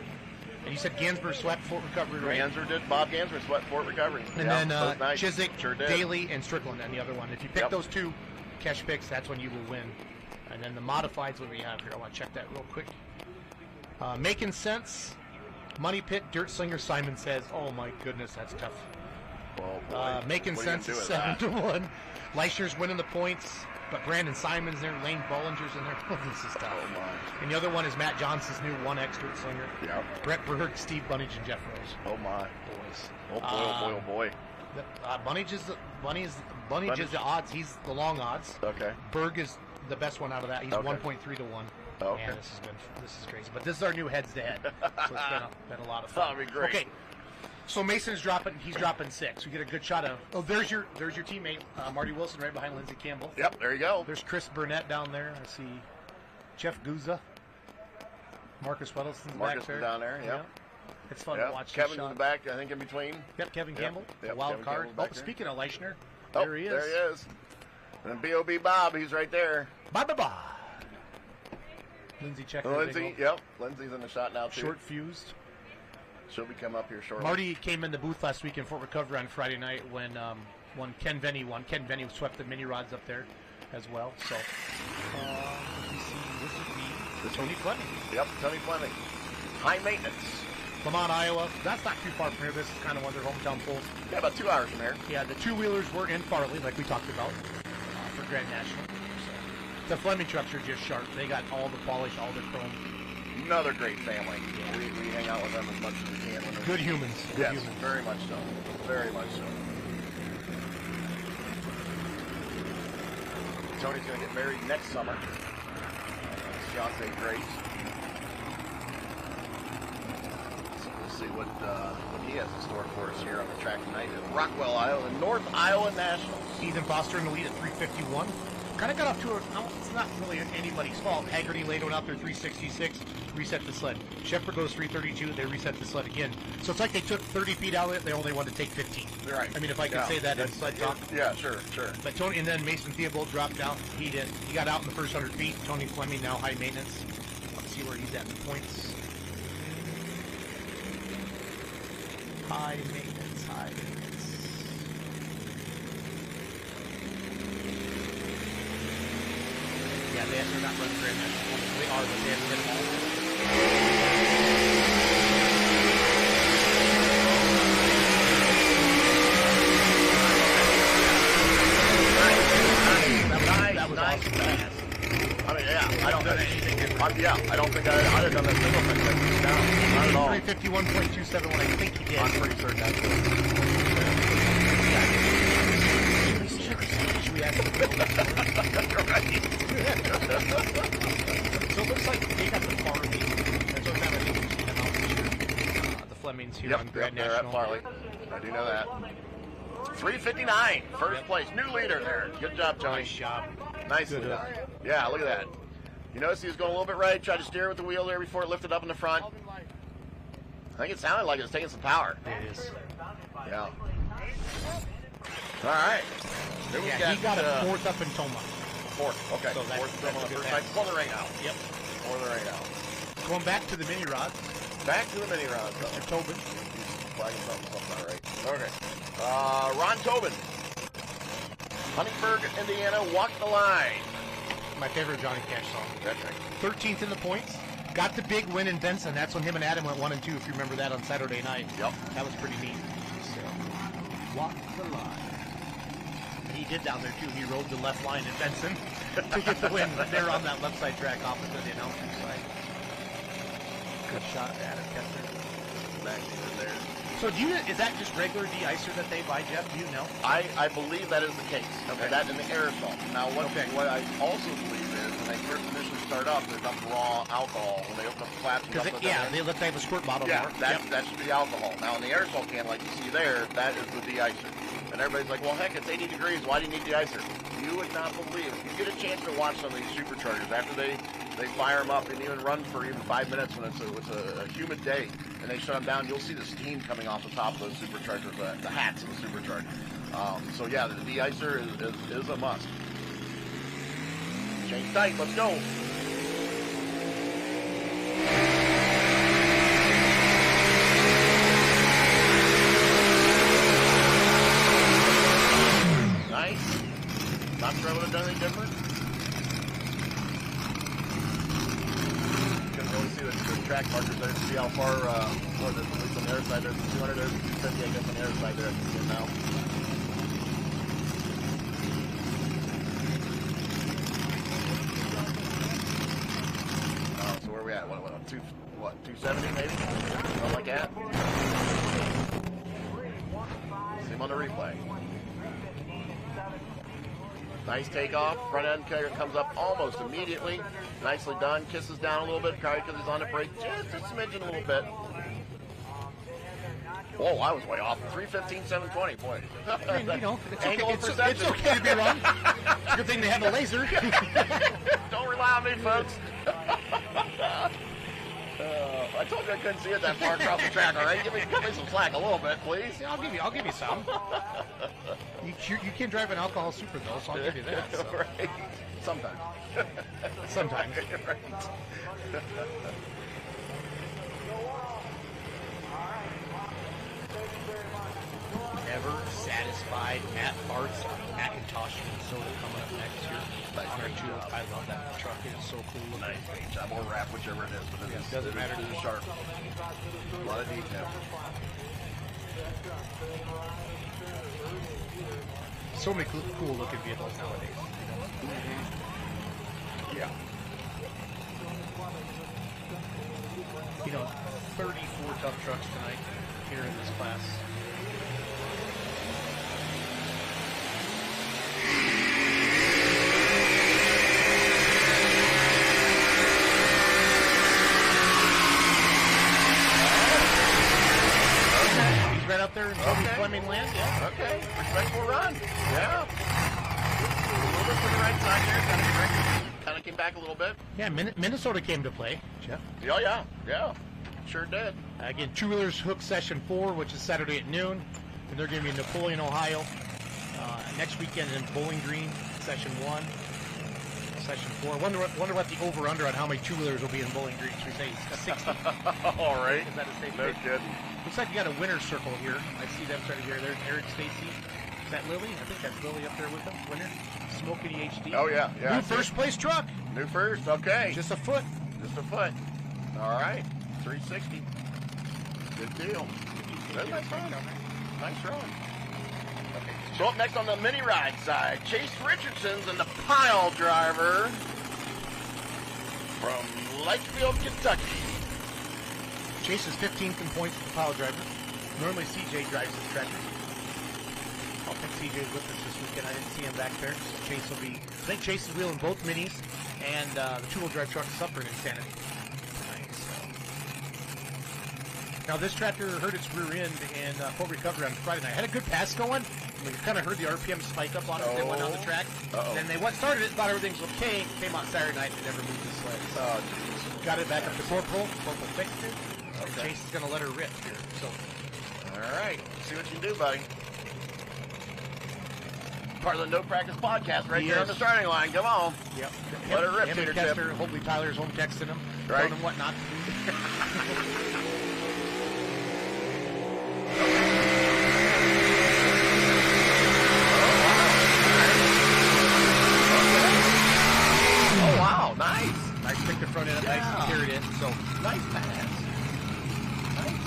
And you said Gansmer swept Fort Recovery, right? Bob Gansmer swept Fort Recovery. And Yeah, then both nights. Chiswick, Sure did. Daly, and Strickland on the other one. If you pick Yep. those 2 cash picks, that's when you will win. And then the modifieds, what we have here, I want to check that real quick. Making Sense, Money Pit, Dirt Slinger, Simon says, oh my goodness, that's tough. Well, Making what are you Sense gonna is do with 7-1. Leishner's winning the points, but Brandon Simon's there, Lane Bollinger's in there. This is tough. Oh, my. And the other one is Matt Johnson's new 1X Dirt Slinger. Yeah. Brett Berg, Steve Bunnage, and Jeff Rose. Oh, my. Boys. Oh, boy, oh, boy, oh, boy. Bunnage is the odds. He's the long odds. Okay. Berg is the best one out of that. He's Okay. 1.3 to 1. Okay. Man, this is crazy. But this is our new heads to head. So it's been a lot of fun. That'll be great. Okay. So Mason's dropping. He's dropping 6. We get a good shot of. Oh, there's your teammate Marty Wilson right behind Lindsey Campbell. Yep, there you go. There's Chris Burnett down there. I see Jeff Guzza. Marcus Weddleston's back there. down there. Yep. It's fun Yep. to watch. Kevin in the back, I think, in between. Yep, Kevin Yep. Campbell. Yep, A wild Kevin card. Campbell back there. Speaking of Leichner, Oh, there he is. There he is. And B.O.B. Bob, he's right there. Bye. Lindsay checking. Lindsay, yep. Lindsay's in the shot now, too. Short fused. She'll be coming up here shortly. Marty came in the booth last week in Fort Recovery on Friday night when Ken Venny won. Ken Venny swept the mini rods up there as well. So, you see, this would be Tony Fleming. Yep, Tony Fleming. High maintenance. Lamont, Iowa. That's not too far from here. This is kind of one of their hometown polls. Yeah, about 2 hours from here. Yeah, the 2-wheelers were in Farley, like we talked about, for Grand National. So, the Fleming trucks are just sharp. They got all the polish, all the chrome. Another great family. We hang out with them as much as we can. When Good humans. Yes, very much so. Very much so. Tony's going to get married next summer. His fiance Grace. So we'll see what he has in store for us here on the track tonight at Rockwell, Iowa, North Iowa Nationals. Ethan Foster in the lead at 351. Kind of got off to it's not really anybody's fault. Haggerty laid one out there 366, reset the sled. Shepard goes 332, they reset the sled again. So it's like they took 30 feet out of it, they only wanted to take 15. Right. I mean, if I could say that in sled talk. Yeah, sure. But Tony, and then Mason Theobald dropped out. He got out in the first 100 feet. Tony Fleming now high maintenance. Let's see where he's at in the points. High maintenance. Yeah, they're not running Grand National. They are, but they haven't hit them That was awesome. I mean, yeah, I don't think I don't think I'd have done that single thing like this down. Not at all. 351.271, I think he did. I'm pretty certain that's it. Should we ask him? Right. So it looks like they got the Farley. That's what kind of interesting about this year. The Flemings here on Grand they're National. at Farley. I do know that. 359, first place, new leader there. Good job, Tony. Nice job. Nicely Good, done. Yeah, look at that. You notice he was going a little bit right, tried to steer with the wheel there before it lifted up in the front. I think it sounded like it was taking some power. It is. Yeah. All right. Then we Yeah, he got a fourth up in Toma. Fourth, okay. So that's Fourth a on the good first pass. night. Before the rain out. Yep. Before the rain out. Going back to the mini rods. Back to the mini rods. Mr. Tobin. He's flagging something not right. Okay. Ron Tobin. Huntingburg, Indiana, Walk the Line. My favorite Johnny Cash song. That's right. 13th in the points. Got the big win in Benson. That's when him and Adam went 1 and 2, if you remember that on Saturday night. Yep. That was pretty neat. So, Walk the Line. And he did down there, too. He rode the left line in Benson to get the win. They're on that left side track opposite the announcer's side. Good shot, Adam Kessler. Back in there. So is that just regular de-icer that they buy, Jeff? Do you know? I believe that is the case. Okay. That in the aerosol. Now, what I also believe is when they first initially start up, there's enough raw alcohol when they open up the flaps. They look like a squirt bottle. Yeah, there. that should be alcohol. Now, in the aerosol can, like you see there, that is the de-icer. And everybody's like, well, heck, it's 80 degrees. Why do you need de-icer? You would not believe it. You get a chance to watch some of these superchargers after they fire them up and even run for even 5 minutes when it's a humid day and they shut them down. You'll see the steam coming off the top of those superchargers, the hats of the supercharger. So yeah, the de-icer is a must. Change tight. Let's go. Nice. Not sure I would have done anything different. You can really see the track markers there to see how far, at least on the other side, there's 200, there's 250, I guess, on the other side there, I can see it now. So where are we at? What, 270 maybe? Something like that? See him on the replay. Nice takeoff. Front end carrier comes up almost immediately. Nicely done. Kisses down a little bit, probably because he's on the brake just a smidgen a little bit. Whoa, I was way off. 315, 720. Boy. I mean, it's okay. Angle of perception. It's okay to be wrong. It's a good thing they have a laser. Don't rely on me, folks. I told you I couldn't see it that far across the track. All right, give me some slack a little bit, please. Yeah, I'll give you some. You can drive an alcohol super though, so I'll give you that. So. Right. Sometimes. Sometimes. Right. Never satisfied. Matt Bart's Macintosh Minnesota coming up next year. I love that truck. It's so cool. Nice paint job or wrap, whichever it is. But it doesn't matter. It's sharp. A lot of detail. So many cool looking vehicles nowadays. Yeah. 34 tough trucks tonight here in this class. He's right up there in Toby Fleming land. Yeah. Okay. Respectable run. Yeah. A little bit to the right side there. Kind of came back a little bit. Yeah, Minnesota came to play, Jeff. Oh, yeah. Yeah. Sure did. Again, two-wheelers hook session 4, which is Saturday at noon. And they're going to be in Napoleon, Ohio. Next weekend in Bowling Green, session 1. Session 4. Wonder what the over-under on how many two-wheelers will be in Bowling Green. Should we say 60? All right. Is that a safe No pick? good. Looks like you got a winner's circle here. I see them starting here. There's Eric Stacy. Is that Lily? I think that's Lily up there with them. Winner. Smoking HD. Oh, yeah. Yeah. New first place truck. New first. Okay. Just a foot. Just a foot. All right. 360. Good deal. That's nice run. Nice run. Okay. So up next on the mini ride side, Chase Richardson's and the pile driver from Litchfield, Kentucky. Chase is 15th in points with the pile driver. Normally CJ drives his tractor. I don't think CJ's with us this weekend. I didn't see him back there. So Chase will be. I think Chase is wheeling both minis, and the two-wheel drive truck is suffering insanity tonight. So. Now, this tractor hurt its rear end in full recovery on Friday night. Had a good pass going. We kind of heard the RPM spike up on it as they went down the track. Then they started it, thought everything was okay. Came out Saturday night and never moved the sled. So got it back up to Corporal. Corporal fixed it. Okay. Chase is going to let her rip here. So, all right. See what you can do, buddy. Part of the No Practice podcast right here on the starting line. Come on. Yep. Let her rip, him Peter and Kester. Hopefully Tyler's home texting him, right, telling him what not to do. Oh, wow. Nice. Nice pick the front end up nice and carried in. So, nice pass. Nice.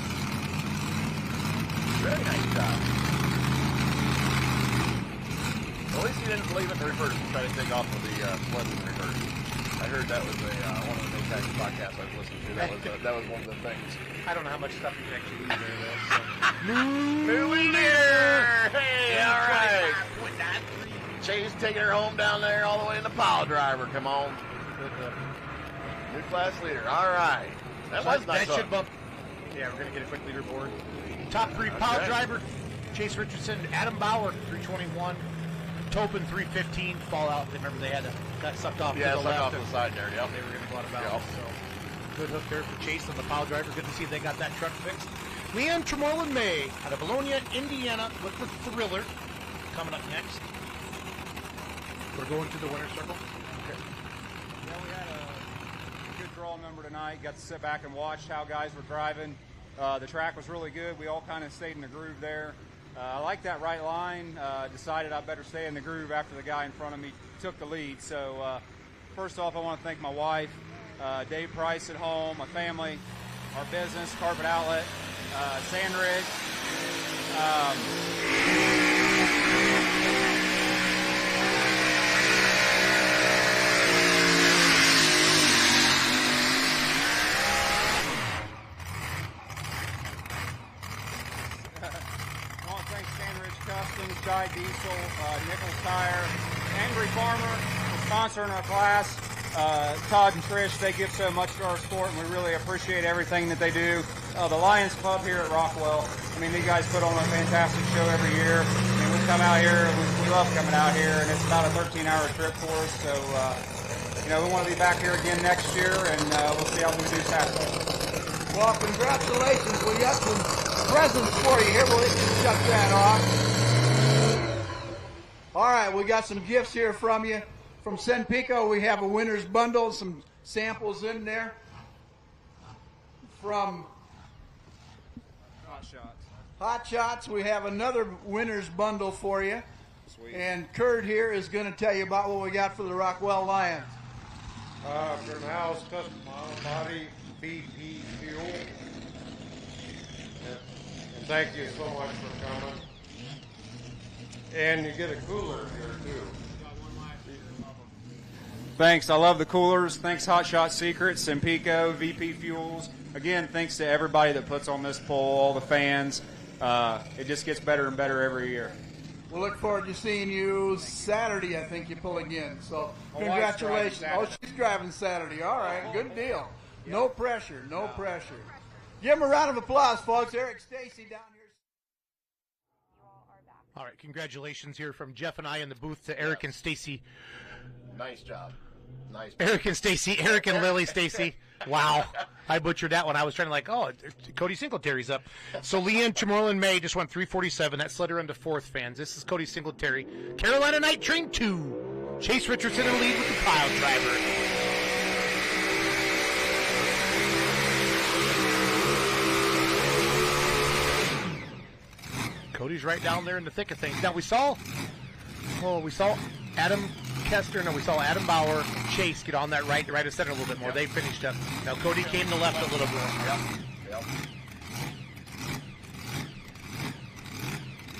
Very nice job. Well, at least he didn't believe in the reverse and try to take off with the sled in reverse. I heard that was one of the big podcasts I was listening to. That was one of the things. I don't know how much stuff you can actually leave there, though. New leader! Hey, all right. Chase taking her home down there all the way in the pile driver. Come on. New class leader. All right. That was nice. That should bump. Yeah, we're going to get a quick leaderboard. Top three, pile driver, Chase Richardson, Adam Bauer, 321. Topin 315 fallout. Remember they got sucked off. Yeah, to the sucked left off to the side there. Yep. They were going to go out of bounds. Yep. So good hook there for Chase on the pile driver. Good to see they got that truck fixed. Leanne Tremorlin May out of Bologna, Indiana. Look for Thriller coming up next. We're going to the winner's circle. Okay. Yeah, we had a good draw number tonight. Got to sit back and watch how guys were driving. The track was really good. We all kind of stayed in the groove there. I like that right line. Decided I better stay in the groove after the guy in front of me took the lead. So first off, I want to thank my wife, Dave Price at home, my family, our business, Carpet Outlet, Sandridge. Customs, Jai Diesel, Nichols Tire, Angry Farmer, for sponsoring our class. Todd and Trish, they give so much to our sport, and we really appreciate everything that they do. The Lions Club here at Rockwell, I mean, these guys put on a fantastic show every year. I mean, we come out here, we love coming out here, and it's about a 13-hour trip for us. So, we want to be back here again next year, and we'll see how we do Saturday. Well, congratulations. We got some presents for you here. We'll shut that off. All right, we got some gifts here from you. From Senpico, we have a winner's bundle, some samples in there. From Hot Shots, we have another winner's bundle for you. Sweet. And Kurt here is going to tell you about what we got for the Rockwell Lions. For the house, custom body, BP fuel. And thank you so much for coming. And you get a cooler here, too. Thanks. I love the coolers. Thanks, Hot Shot Secrets, Sempico, VP Fuels. Again, thanks to everybody that puts on this poll, all the fans. It just gets better and better every year. We'll look forward to seeing you Saturday, I think you pull again. So congratulations. Oh, she's driving Saturday. All right, good deal. No pressure, no pressure. Give him a round of applause, folks. Eric Stacy down here. All right, congratulations here from Jeff and I in the booth to Eric and Stacy. Nice job. Nice. Eric and Stacy, Eric and Lily Stacy. Wow, I butchered that one. I was trying to Cody Singletary's up. So Leanne Chamorlin May just went 347. That slid her into fourth, fans. This is Cody Singletary. Carolina Night Train 2. Chase Richardson in the lead with the pile driver. Cody's right down there in the thick of things. Now we saw Adam Kester. No, we saw Adam Bauer, Chase get on that right of center a little bit more. Yep. They finished up. Now Cody came to left a little more. Yep.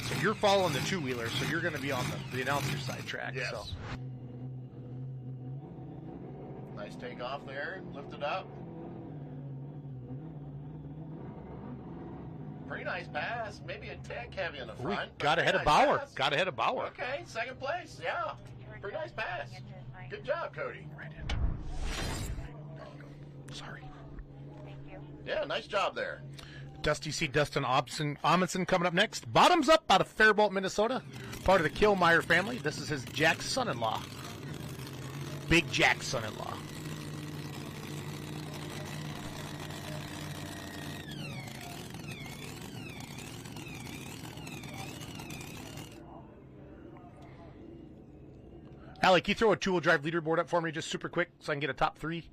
So you're following the two-wheeler, so you're going to be on the announcer side track. Yes. So. Nice takeoff there. Lift it up. Pretty nice pass. Maybe a tick heavy in the front. Got ahead of Bauer. Got ahead of Bauer. Okay, second place. Yeah. Pretty nice pass. Good job, Cody. Right in. Sorry. Yeah, nice job there. Dusty C. Dustin Amundsen coming up next. Bottoms Up out of Faribault, Minnesota. Part of the Killmeyer family. This is his Jack's son-in-law. Big Jack's son-in-law. Allie, can you throw a two-wheel drive leaderboard up for me just super quick so I can get a top 3?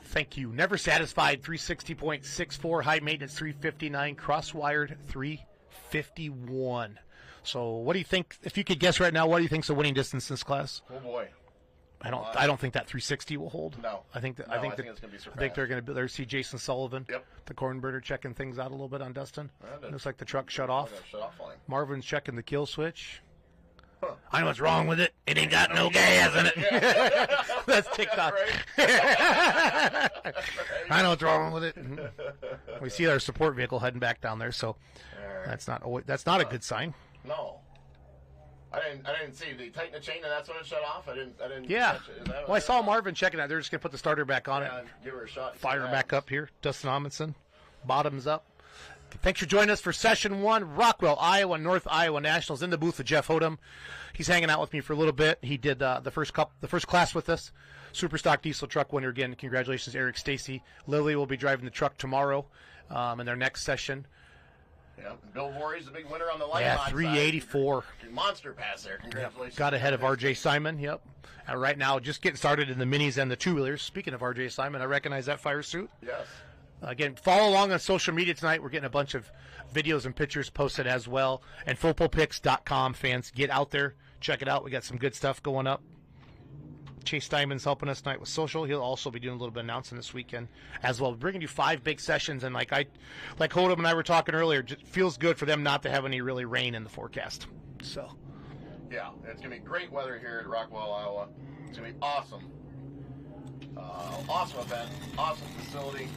Thank you. Never Satisfied, 360.64. High Maintenance, 359. Cross-wired, 351. So what do you think, if you could guess right now, what do you think's the winning distance in this class? Oh, boy. I don't think that 360 will hold. No. I think it's going to be surpassed. I think they're going to be there. See Jason Sullivan, Yep. the corn birder, checking things out a little bit on Dustin. Yeah, Looks like the truck shut off. Shut off on him. Marvin's checking the kill switch. Huh. I know what's wrong with it. It ain't got no gas in it. That's TikTok. I know what's wrong with it. We see our support vehicle heading back down there, so that's not a good sign. No. I didn't see. Did he tighten the chain and that's when it shut off? I didn't Yeah. catch it. Is that Well, I saw Marvin checking out. They're just going to put the starter back on it. Give her a shot. Fire back up here. Dustin Amundsen. Bottoms up. Thanks for joining us for Session 1, Rockwell, Iowa, North Iowa Nationals. In the booth with Jeff Hodem. He's hanging out with me for a little bit. He did the first class with us. Superstock diesel truck winner again. Congratulations, Eric Stacy. Lily will be driving the truck tomorrow in their next session. Yeah, Bill Voorhees, the big winner on the line. Yeah, 384. Monster pass there. Congratulations. Got ahead of RJ Simon. Yep. And right now, just getting started in the minis and the two-wheelers. Speaking of RJ Simon, I recognize that fire suit. Yes. Again, follow along on social media tonight. We're getting a bunch of videos and pictures posted as well. And FootballPicks.com fans, get out there, check it out. We got some good stuff going up. Chase Diamond's helping us tonight with social. He'll also be doing a little bit of announcing this weekend as well. We're bringing you 5 big sessions, and like Hodem and I were talking earlier, it just feels good for them not to have any really rain in the forecast. So, yeah, it's gonna be great weather here at Rockwell, Iowa. It's gonna be awesome. Awesome event, awesome facility.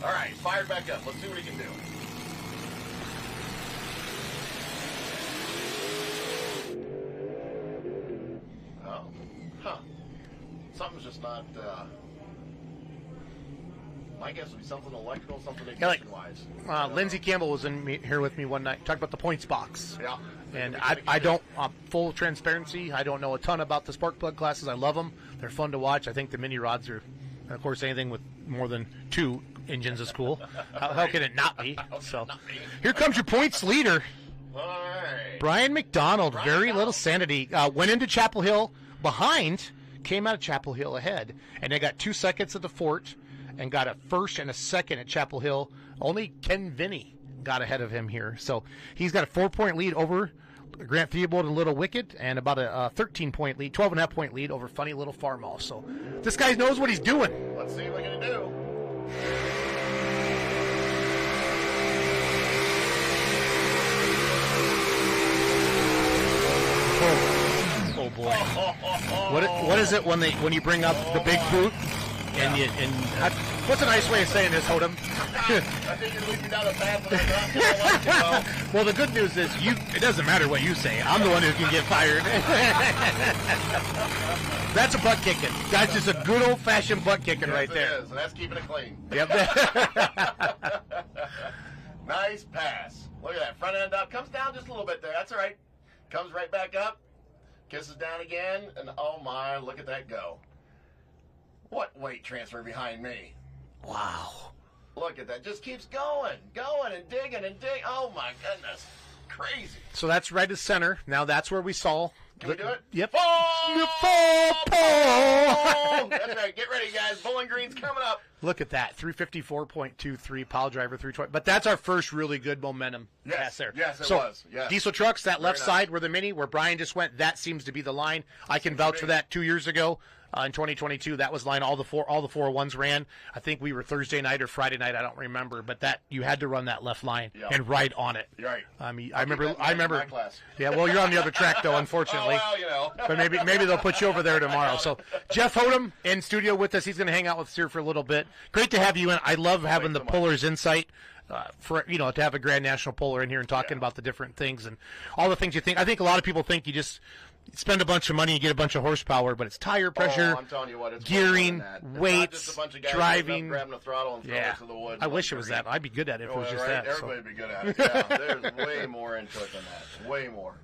All right, fired back up. Let's see what he can do. Oh, huh. Something's just not. My guess would be something electrical, something ignition-wise. Lindsey Campbell was here with me one night, talked about the points box. Yeah. And I don't, full transparency, I don't know a ton about the spark plug classes. I love them. They're fun to watch. I think the mini rods are, of course, anything with more than 2 engines is cool. How can it not be? So, here comes your points leader, Brian McDonald. Very little sanity. Went into Chapel Hill behind, came out of Chapel Hill ahead, and they got 2 seconds at the fort and got a first and a second at Chapel Hill. Only Ken Vinny got ahead of him here. So he's got a 4-point lead over Grant Theobald and Little Wicked, and about a 13-point lead, 12.5-point lead over Funny Little Farmall. So this guy knows what he's doing. Let's see what we're going to do. Oh boy! What is it when you bring up the big boot and what's a nice way of saying this, Hodem? I think you're leading down a path that I'm not. Well, the good news is it doesn't matter what you say. I'm the one who can get fired. That's a butt kicking. That's just a good old fashioned butt kicking right there. It is, and that's keeping it clean. Yep. Nice pass. Look at that front end up. Comes down just a little bit there. That's all right. Comes right back up. Kisses down again, and oh my, look at that go. What weight transfer behind me? Wow. Look at that. Just keeps going and digging and digging. Oh my goodness. Crazy. So that's right to center. Now that's where we saw. Can we do it? Yep. Fall! That's right. Get ready, guys. Bowling Green's coming up. Look at that. 354.23 pile driver 320. But that's our first really good momentum pass there. Yes, it so, was. Yes. Diesel trucks, that left Very side where the Mini, where Brian just went, that seems to be the line. I can vouch for that 2 years ago. In 2022, that was line all the 401s ran. I think we were Thursday night or Friday night. I don't remember, but that you had to run that left line and ride on it. You're right. I remember. My class. Yeah, well, you're on the other track though, unfortunately. Oh, well, you know. But maybe they'll put you over there tomorrow. So Jeff Hodem in studio with us. He's going to hang out with us here for a little bit. Great to have you in. I love having the Pullers Insight. For to have a Grand National Puller in here and talking about the different things and all the things you think. I think a lot of people think you just spend a bunch of money and get a bunch of horsepower, but it's tire pressure, I'm telling you what, it's gearing, way more than that. weights, It's not just a bunch of guys driving. grabbing the throttle and throwing it to the wood. I wish it was that. I'd be good at it if it was just that. Everybody would be good at it. Yeah, there's way more into it than that. Way more.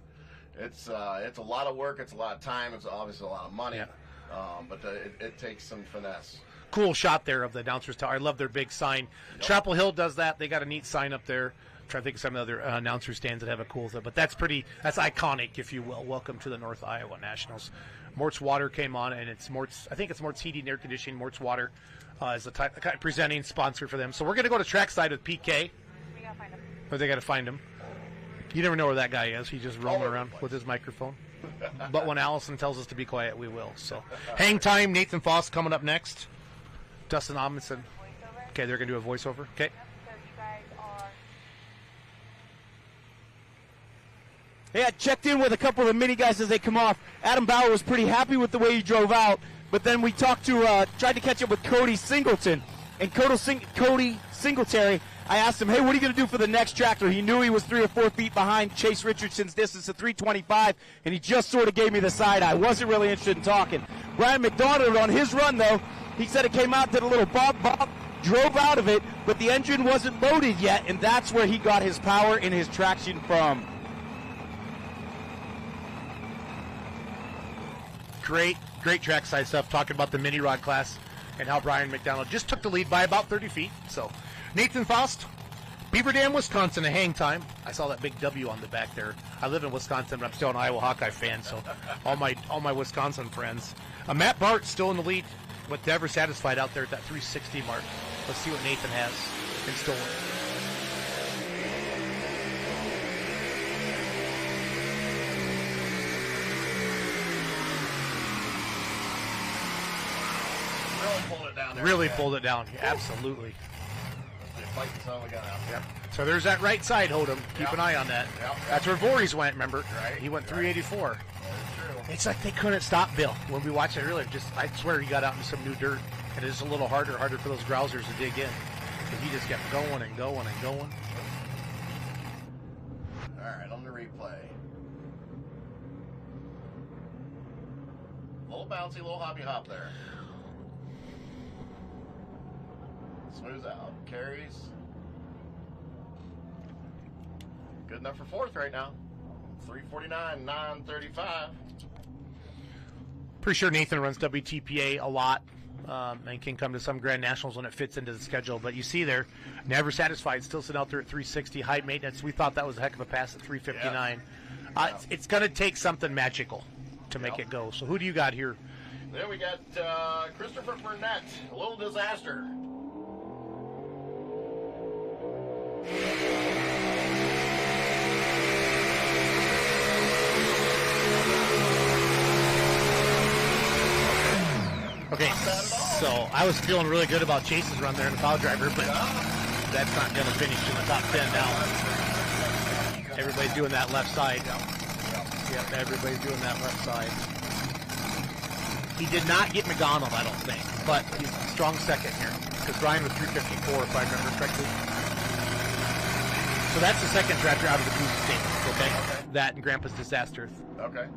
It's a lot of work. It's a lot of time. It's obviously a lot of money. But it takes some finesse. Cool shot there of the announcers tower. I love their big sign. Chapel Hill does that. They got a neat sign up there. I'm trying to think of some other announcer stands that have a cool thing, but that's iconic, if you will. Welcome to the North Iowa Nationals. Mort's Water came on, and I think it's Mort's Heating and Air Conditioning. Mort's Water is the presenting sponsor for them. So we're going to go to trackside with PK. We gotta find him. But they got to find him. You never know where that guy is. He's just roaming around with his microphone. But when Allison tells us to be quiet, we will. So, hang time. Nathan Foss coming up next. Dustin Amundsen. Okay, they're going to do a voiceover. Okay. Hey, I checked in with a couple of the mini guys as they come off. Adam Bauer was pretty happy with the way he drove out, but then we tried to catch up with Cody Singleton. And Cody Singletary, I asked him, hey, what are you going to do for the next tractor? He knew he was 3 or 4 feet behind Chase Richardson's distance of 325, and he just sort of gave me the side eye. Wasn't really interested in talking. Brian McDonald, on his run, though, he said it came out, did a little bop, drove out of it, but the engine wasn't loaded yet, and that's where he got his power and his traction from. Great trackside stuff, talking about the mini rod class and how Brian McDonald just took the lead by about 30 feet. So, Nathan Faust, Beaver Dam, Wisconsin, a hang time. I saw that big W on the back there. I live in Wisconsin, but I'm still an Iowa Hawkeye fan, so all my Wisconsin friends. Matt Bart still in the lead with Never Satisfied out there at that 360 mark. Let's see what Nathan has in store. Really pulled it down. Yeah, absolutely. Yep. So there's that right side, Hodem. Keep an eye on that. Yep. That's where Voorhees went, remember? Right. He went 384. That's true. It's like they couldn't stop Bill. When we watched it earlier, I swear he got out into some new dirt, and it's a little harder for those grousers to dig in. But he just kept going and going and going. All right, on the replay. A little bouncy, a little hoppy hop there. Smooths out, carries. Good enough for fourth right now. 349, 935. Pretty sure Nathan runs WTPA a lot and can come to some Grand Nationals when it fits into the schedule. But you see there, Never Satisfied, still sitting out there at 360, high maintenance. We thought that was a heck of a pass at 359. Yeah. It's going to take something magical to make it go. So who do you got here? Then we got Christopher Burnett, a little disaster. Okay, so I was feeling really good about Chase's run there in the power driver, but that's not going to finish in the top 10 now. Everybody's doing that left side. Yep, everybody's doing that left side. He did not get McDonald, I don't think, but he's a strong second here, because Brian was 354, if I remember correctly. So that's the second tractor out of the boost state, okay? That and Grandpa's Disaster. Okay.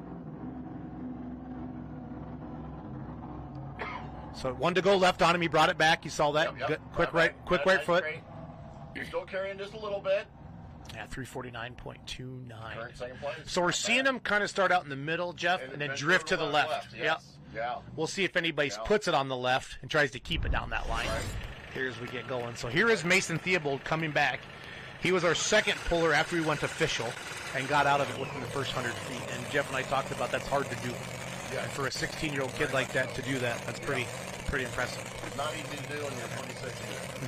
So 1 to go left on him. He brought it back. You saw that. Yep. Good, quick right foot. You're still carrying just a little bit. Yeah, 349.29. Current second place. So we're seeing him kind of start out in the middle, Jeff, and then drift to the left. Yes. Yeah. We'll see if anybody puts it on the left and tries to keep it down that line. Right. Here as we get going. So here is Mason Theobald coming back. He was our second puller after we went official and got out of it within the first 100 feet. And Jeff and I talked about that's hard to do. Yeah. And for a 16-year-old kid like that to do that, that's pretty impressive. It's not easy to do when you're 26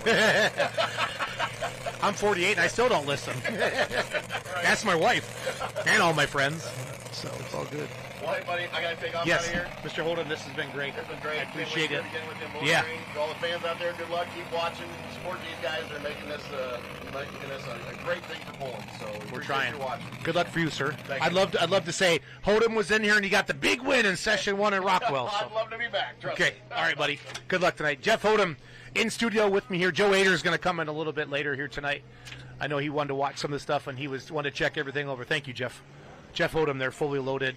years. I'm 48 and I still don't listen. Ask my wife and all my friends. So it's all good. Well, hey, buddy, I got to take off yes, out of here. Mr. Holden, this has been great. It's been great. I appreciate it. Yeah. For all the fans out there, good luck. Keep watching. Support these guys. They're making this a great thing for Poland. So we're trying. Watching. Good luck for you, sir. Thank I'd you. love to say Holden was in here and he got the big win in session 1 in Rockwell. So. I'd love to be back. Trust okay. me. All right, buddy. Good luck tonight. Jeff Hodem in studio with me here. Joe Ader is going to come in a little bit later here tonight. I know he wanted to watch some of the stuff and he wanted to check everything over. Thank you, Jeff. Jeff Hodem there, fully loaded.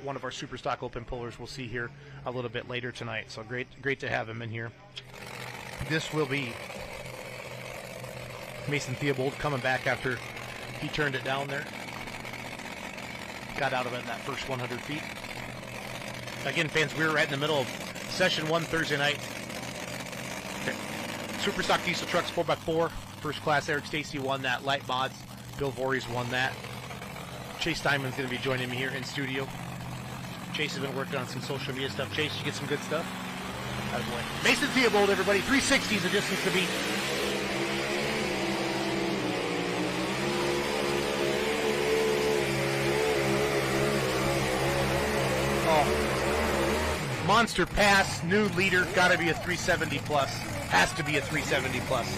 one of our Super Stock Open pullers we'll see here a little bit later tonight. So great to have him in here. This will be Mason Theobald coming back after he turned it down there. Got out of it in that first 100 feet. Again, fans, we were right in the middle of session 1 Thursday night. Okay. Super Stock Diesel Trucks 4x4. First class, Eric Stacy won that. Light Mods, Bill Voorhees won that. Chase Diamond's going to be joining me here in studio. Chase has been working on some social media stuff. Chase, you get some good stuff? Attaboy. Mason Theobald, everybody. 360 is the distance to beat. Oh. Monster pass, new leader, got to be a 370 plus. Has to be a 370 plus.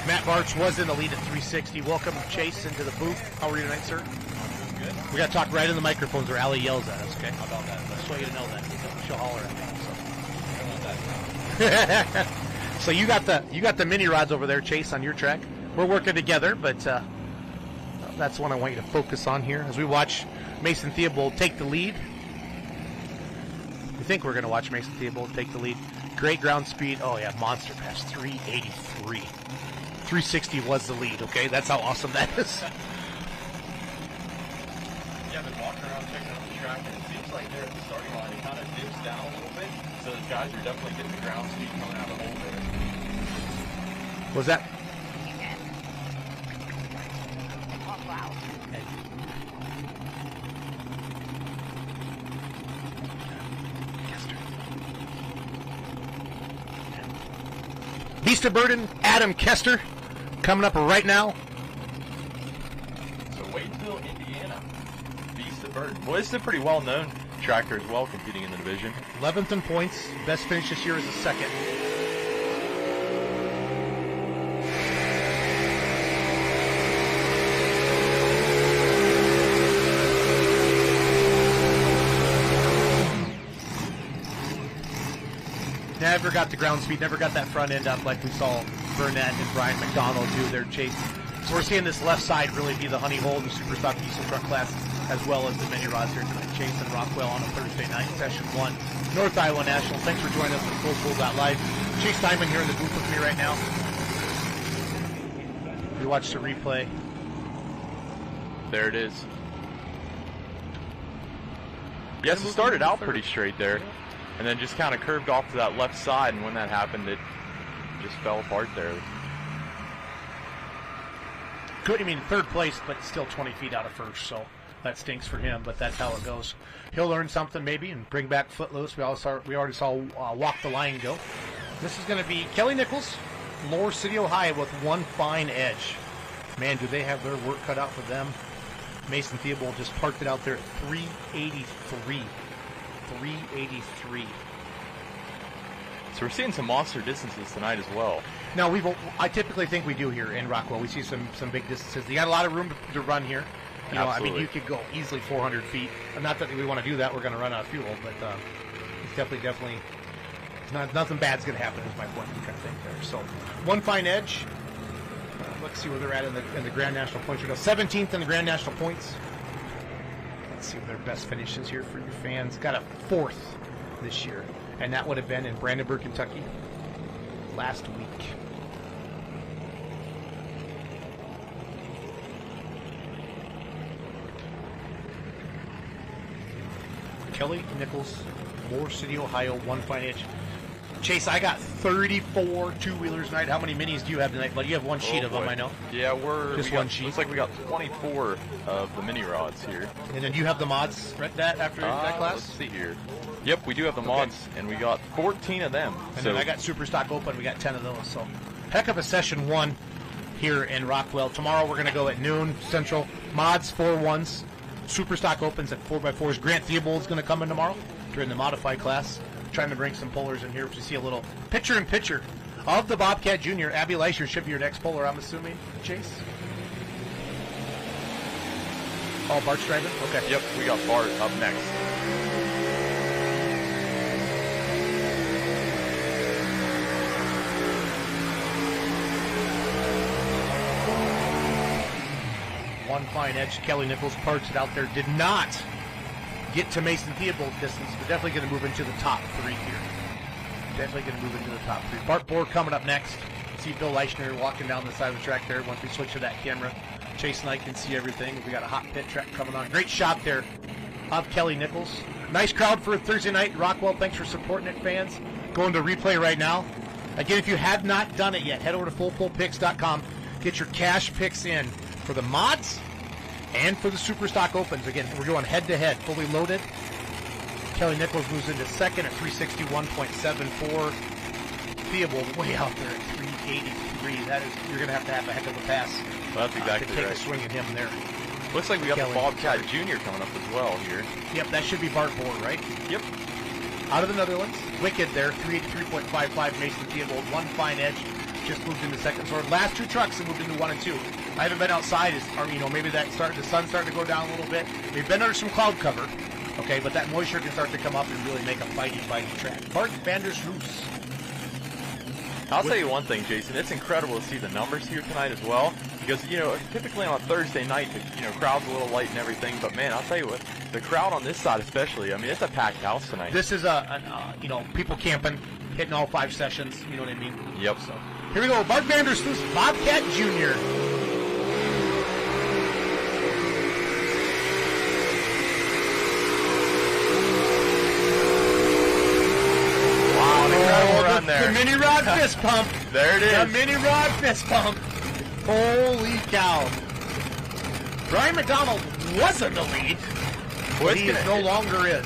Matt Barch was in the lead at 360. Welcome, Chase, into the booth. How are you tonight, sir? Good. We got to talk right in the microphones or Allie yells at us, okay? How about that? I just want you to know that. She'll holler at me. So, so you got the mini rods over there, Chase, on your track. We're working together, but that's one I want you to focus on here as we watch Mason Theobald take the lead. We think we're going to watch Mason Theobald take the lead. Great ground speed. Oh, yeah, monster pass, 383. 360 was the lead, okay? That's how awesome that is. Yeah, I've been walking around checking out the track, and it seems like there at the starting line, it kind of dips down a little bit, so the guys are definitely getting the ground speed coming out of the hole there. Was that? Oh, wow. Beast of Burden, Adam Kester, coming up right now. So Wadesville, Indiana, Beast of Burden. Well, this is a pretty well-known tractor as well, competing in the division. 11th in points. Best finish this year is a second. Never got the ground speed, never got that front end up like we saw Burnett and Brian McDonald do their chase. So we're seeing this left side really be the honey hole in the Super Stock Diesel Truck class, as well as the mini rods here tonight. Chase and Rockwell on a Thursday night, session 1, North Iowa National. Thanks for joining us at FullPool.live. Chase Diamond here in the booth with me right now. We watched the replay. There it is. Yes, it started out pretty straight there, and then just kind of curved off to that left side, and when that happened, it just fell apart there. Good, I mean, third place, but still 20 feet out of first, so that stinks for him, but that's how it goes. He'll learn something maybe and bring back Footloose. We already saw Walk the Line go. This is going to be Kelly Nichols, Lower City, Ohio, with One Fine Edge. Man, do they have their work cut out for them. Mason Theobald just parked it out there at 383. 383. So we're seeing some monster distances tonight as well. No, I typically think we do here in Rockwell. We see some big distances. You got a lot of room to run here. You know, I mean, you could go easily 400 feet. Not that we want to do that. We're going to run out of fuel, but it's definitely nothing bad's going to happen. Is my point. I'm trying to think there. So, One Fine Edge. Let's see where they're at in the Grand National points. We go 17th in the Grand National points. Let's see what their best finish is here for your fans. Got a 4th this year, and that would have been in Brandenburg, Kentucky last week. Kelly Nichols, Moore City, Ohio, One Fine Edge. Chase, I got 34 two-wheelers tonight. How many minis do you have tonight, buddy? You have one sheet of them, I know. Yeah, just one sheet. Looks like we got 24 of the mini rods here. And then do you have the mods after that class? Let's see here. Yep, we do have the mods, and we got 14 of them. And then I got Super Stock Open. We got 10 of those. So, heck of a session 1 here in Rockwell. Tomorrow we're going to go at noon Central. Mods 4-1s. Super Stock Opens at 4x4s. Grant Theobald's going to come in tomorrow during the modified class. Trying to bring some pullers in here to see a little picture-in-picture of the Bobcat Jr. Abby Leisher should be your next puller, I'm assuming, Chase? Oh, Bart's driving? Okay. Yep, we got Bart up next. One Fine Edge. Kelly Nichols parks it out there. Did not get to Mason Theobald distance. We're definitely going to move into the top 3 here. Definitely going to move into the top 3. Bart Bohr coming up next. See Bill Leichner walking down the side of the track there. Once we switch to that camera, Chase and I can see everything. We got a hot pit track coming on. Great shot there of Kelly Nichols. Nice crowd for Thursday night. Rockwell, thanks for supporting it, fans. Going to replay right now. Again, if you have not done it yet, head over to fullpullpicks.com. Get your cash picks in for the mods and for the Superstock Opens. Again, we're going head-to-head, fully loaded. Kelly Nichols moves into second at 361.74. Theobald way out there at 383. That is, you're going to have a heck of a pass. Well, that's exactly to take right. a swing at him there. Looks like we got Kelly. the Bobcat Jr. coming up as well here. Yep, that should be Bart Bohr, right? Yep. Out of the Netherlands, Wicked there, 383.55. Mason Theobald, one fine edge, just moved into second. So our last 2 trucks have moved into 1 and 2. I haven't been outside, maybe the sun's starting to go down a little bit. We've been under some cloud cover, okay, but that moisture can start to come up and really make a fighty track. Bart Vandersloos. I'll tell you one thing, Jason. It's incredible to see the numbers here tonight as well. Because, typically on a Thursday night, the crowd's a little light and everything. But, man, I'll tell you what, the crowd on this side especially, I mean, it's a packed house tonight. This is people camping, hitting all 5 sessions, you know what I mean? Yep. So here we go, Bart Vandersloos, Bobcat Jr. Run there. The mini rod fist pump. There it is. The mini rod fist pump. Holy cow. Brian McDonald was in the lead, but he no longer is.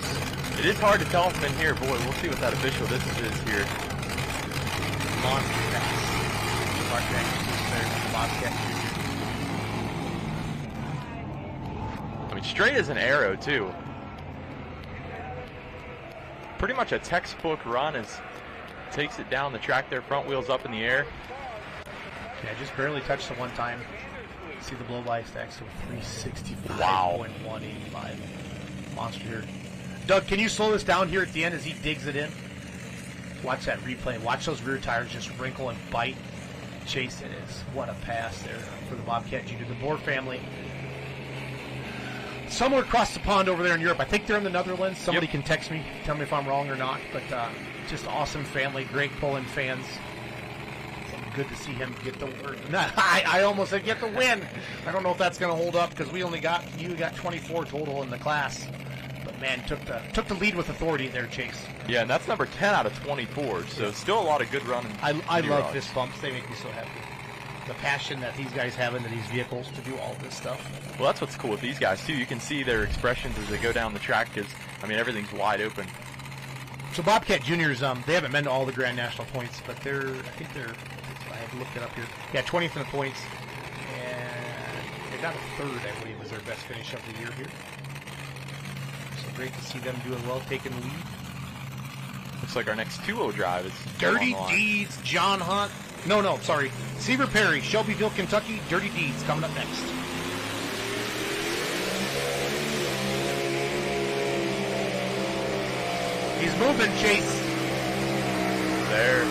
It is hard to tell from in here. Boy, we'll see what that official distance is here. Monster pass. Mark Vandersloos there, Bobcat. I mean, straight as an arrow, too. Pretty much a textbook run as takes it down the track there, front wheels up in the air. Yeah, just barely touched the one time. See the blow by stacks to 365.185. Wow. Monster here. Doug, can you slow this down here at the end as he digs it in? Watch that replay. Watch those rear tires just wrinkle and bite. Chase it is. What a pass there for the Bobcat Jr. The Bohr family. Somewhere across the pond over there in Europe. I think they're in the Netherlands. Somebody can text me, tell me if I'm wrong or not. But just awesome family, great Poland fans. Good to see him get the word. I almost said get the win. I don't know if that's going to hold up because you got 24 total in the class. But man, took the lead with authority there, Chase. Yeah, and that's number 10 out of 24. So still a lot of good running. I love fist bumps. They make me so happy. The passion that these guys have into these vehicles to do all this stuff. Well, that's what's cool with these guys too. You can see their expressions as they go down the track because everything's wide open. So Bobcat Juniors, they haven't been to all the Grand National points, but I have looked it up here. Yeah, 20th in the points, and they got a third, I believe, was their best finish of the year here. So great to see them doing well, taking the lead. Looks like our next 2-0 drive is Dirty Deeds, John Hunt. No, sorry. Seaver Perry, Shelbyville, Kentucky. Dirty Deeds coming up next. He's moving, Chase. There.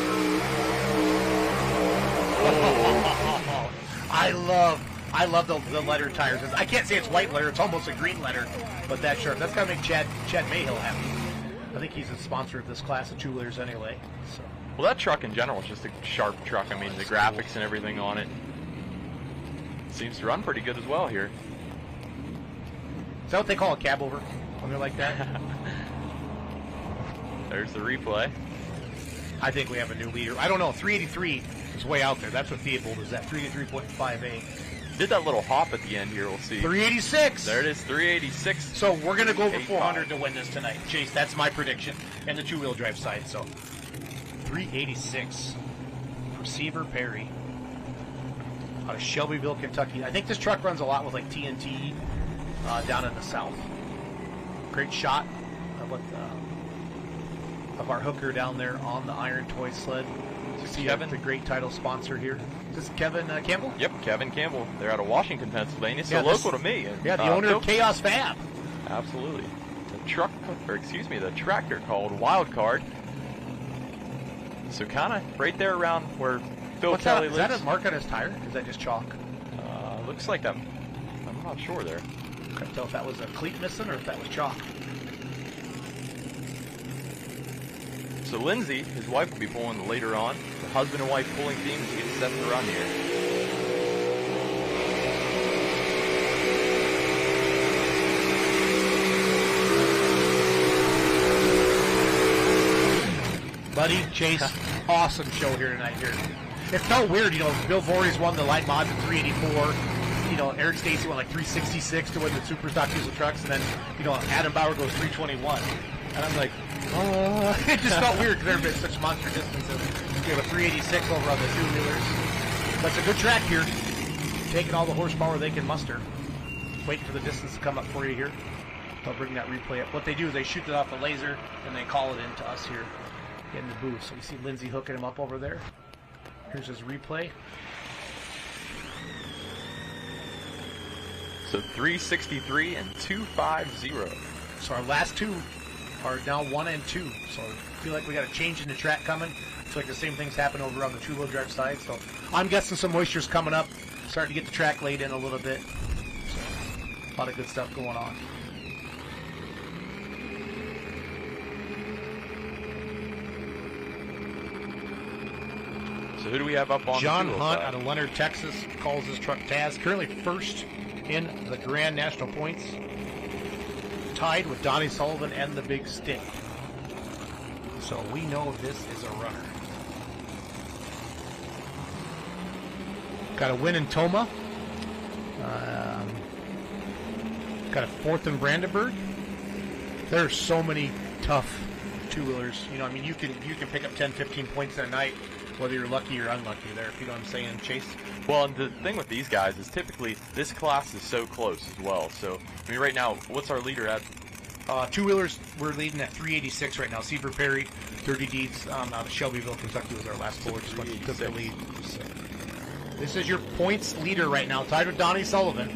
I love the letter tires. I can't say it's white letter. It's almost a green letter, but that sharp. That's got to make Chad Mayhill happy. I think he's a sponsor of this class of two-wheelers anyway. So. Well, that truck in general is just a sharp truck. I mean, the graphics and everything on it seems to run pretty good as well here. Is that what they call a cab over when they're like that? There's the replay. I think we have a new leader. I don't know. 383 is way out there. That's what Theobald is at. 383.58. Did that little hop at the end here. We'll see. 386. There it is. 386. So we're going to go over 400 to win this tonight. Chase, that's my prediction. And the two-wheel drive side. So 386 for Seaver Perry out of Shelbyville, Kentucky. I think this truck runs a lot with like TNT down in the south. Great shot of our hooker down there on the Iron Toy sled. See Kevin, the great title sponsor here. Is this Kevin Campbell? Yep, Kevin Campbell. They're out of Washington, Pennsylvania, so local to me. Yeah, the owner of Chaos Fab. Absolutely. The tractor called Wild Card. So kind of right there around where Phil Kelly lives. Is that a mark on his tire? Is that just chalk? Looks like I'm not sure there. Couldn't tell if that was a cleat missing or if that was chalk. So Lindsay, his wife, will be pulling later on. The husband and wife pulling team is getting set to run here. Buddy, Chase, awesome show here tonight. It felt weird, Bill Voorhees won the light mods at 384. Eric Stacy went like 366 to win the Super Stock Diesel trucks, and then, Adam Bauer goes 321. And I'm like, it just felt weird because they're such monster distances. You have a 386 over on the two-wheelers. But it's a good track here. Taking all the horsepower they can muster. Waiting for the distance to come up for you here. They'll bring that replay up. What they do is they shoot it off a laser, and they call it in to us here in the booth. So we see Lindsay hooking him up over there. Here's his replay. So 363 and 250. So our last two are now 1 and 2. So I feel like we got a change in the track coming. It's like the same things happen over on the two-wheel drive side. So I'm guessing some moisture's coming up. Starting to get the track laid in a little bit. So a lot of good stuff going on. So who do we have up on John the Hunt side? out of Leonard, Texas, calls his truck Taz. Currently first in the Grand National points. Tied with Donnie Sullivan and the Big Stick. So we know this is a runner. Got a win in Toma. Got a fourth in Brandenburg. There are so many tough two-wheelers. You can pick up 10, 15 points in a night, whether you're lucky or unlucky there, if you know what I'm saying, Chase. Well, and the thing with these guys is typically this class is so close as well. So, right now, what's our leader at? Two-wheelers, we're leading at 386 right now. Seaver Perry, 30 Deeds out of Shelbyville, Kentucky was our last four. Just went took the lead. So. This is your points leader right now, tied with Donnie Sullivan.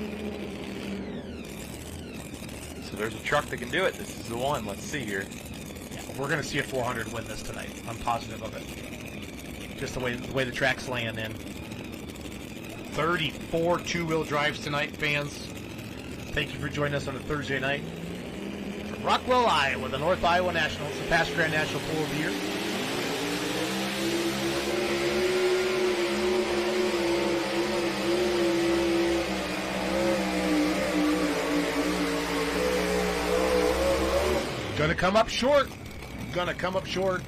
So there's a truck that can do it. This is the one. Let's see here. Yeah, we're going to see a 400 win this tonight. I'm positive of it. Just the way the track's laying in. 34 two-wheel drives tonight, fans. Thank you for joining us on a Thursday night. From Rockwell, Iowa, the North Iowa Nationals, the past Grand National Pool of the Year. Gonna come up short.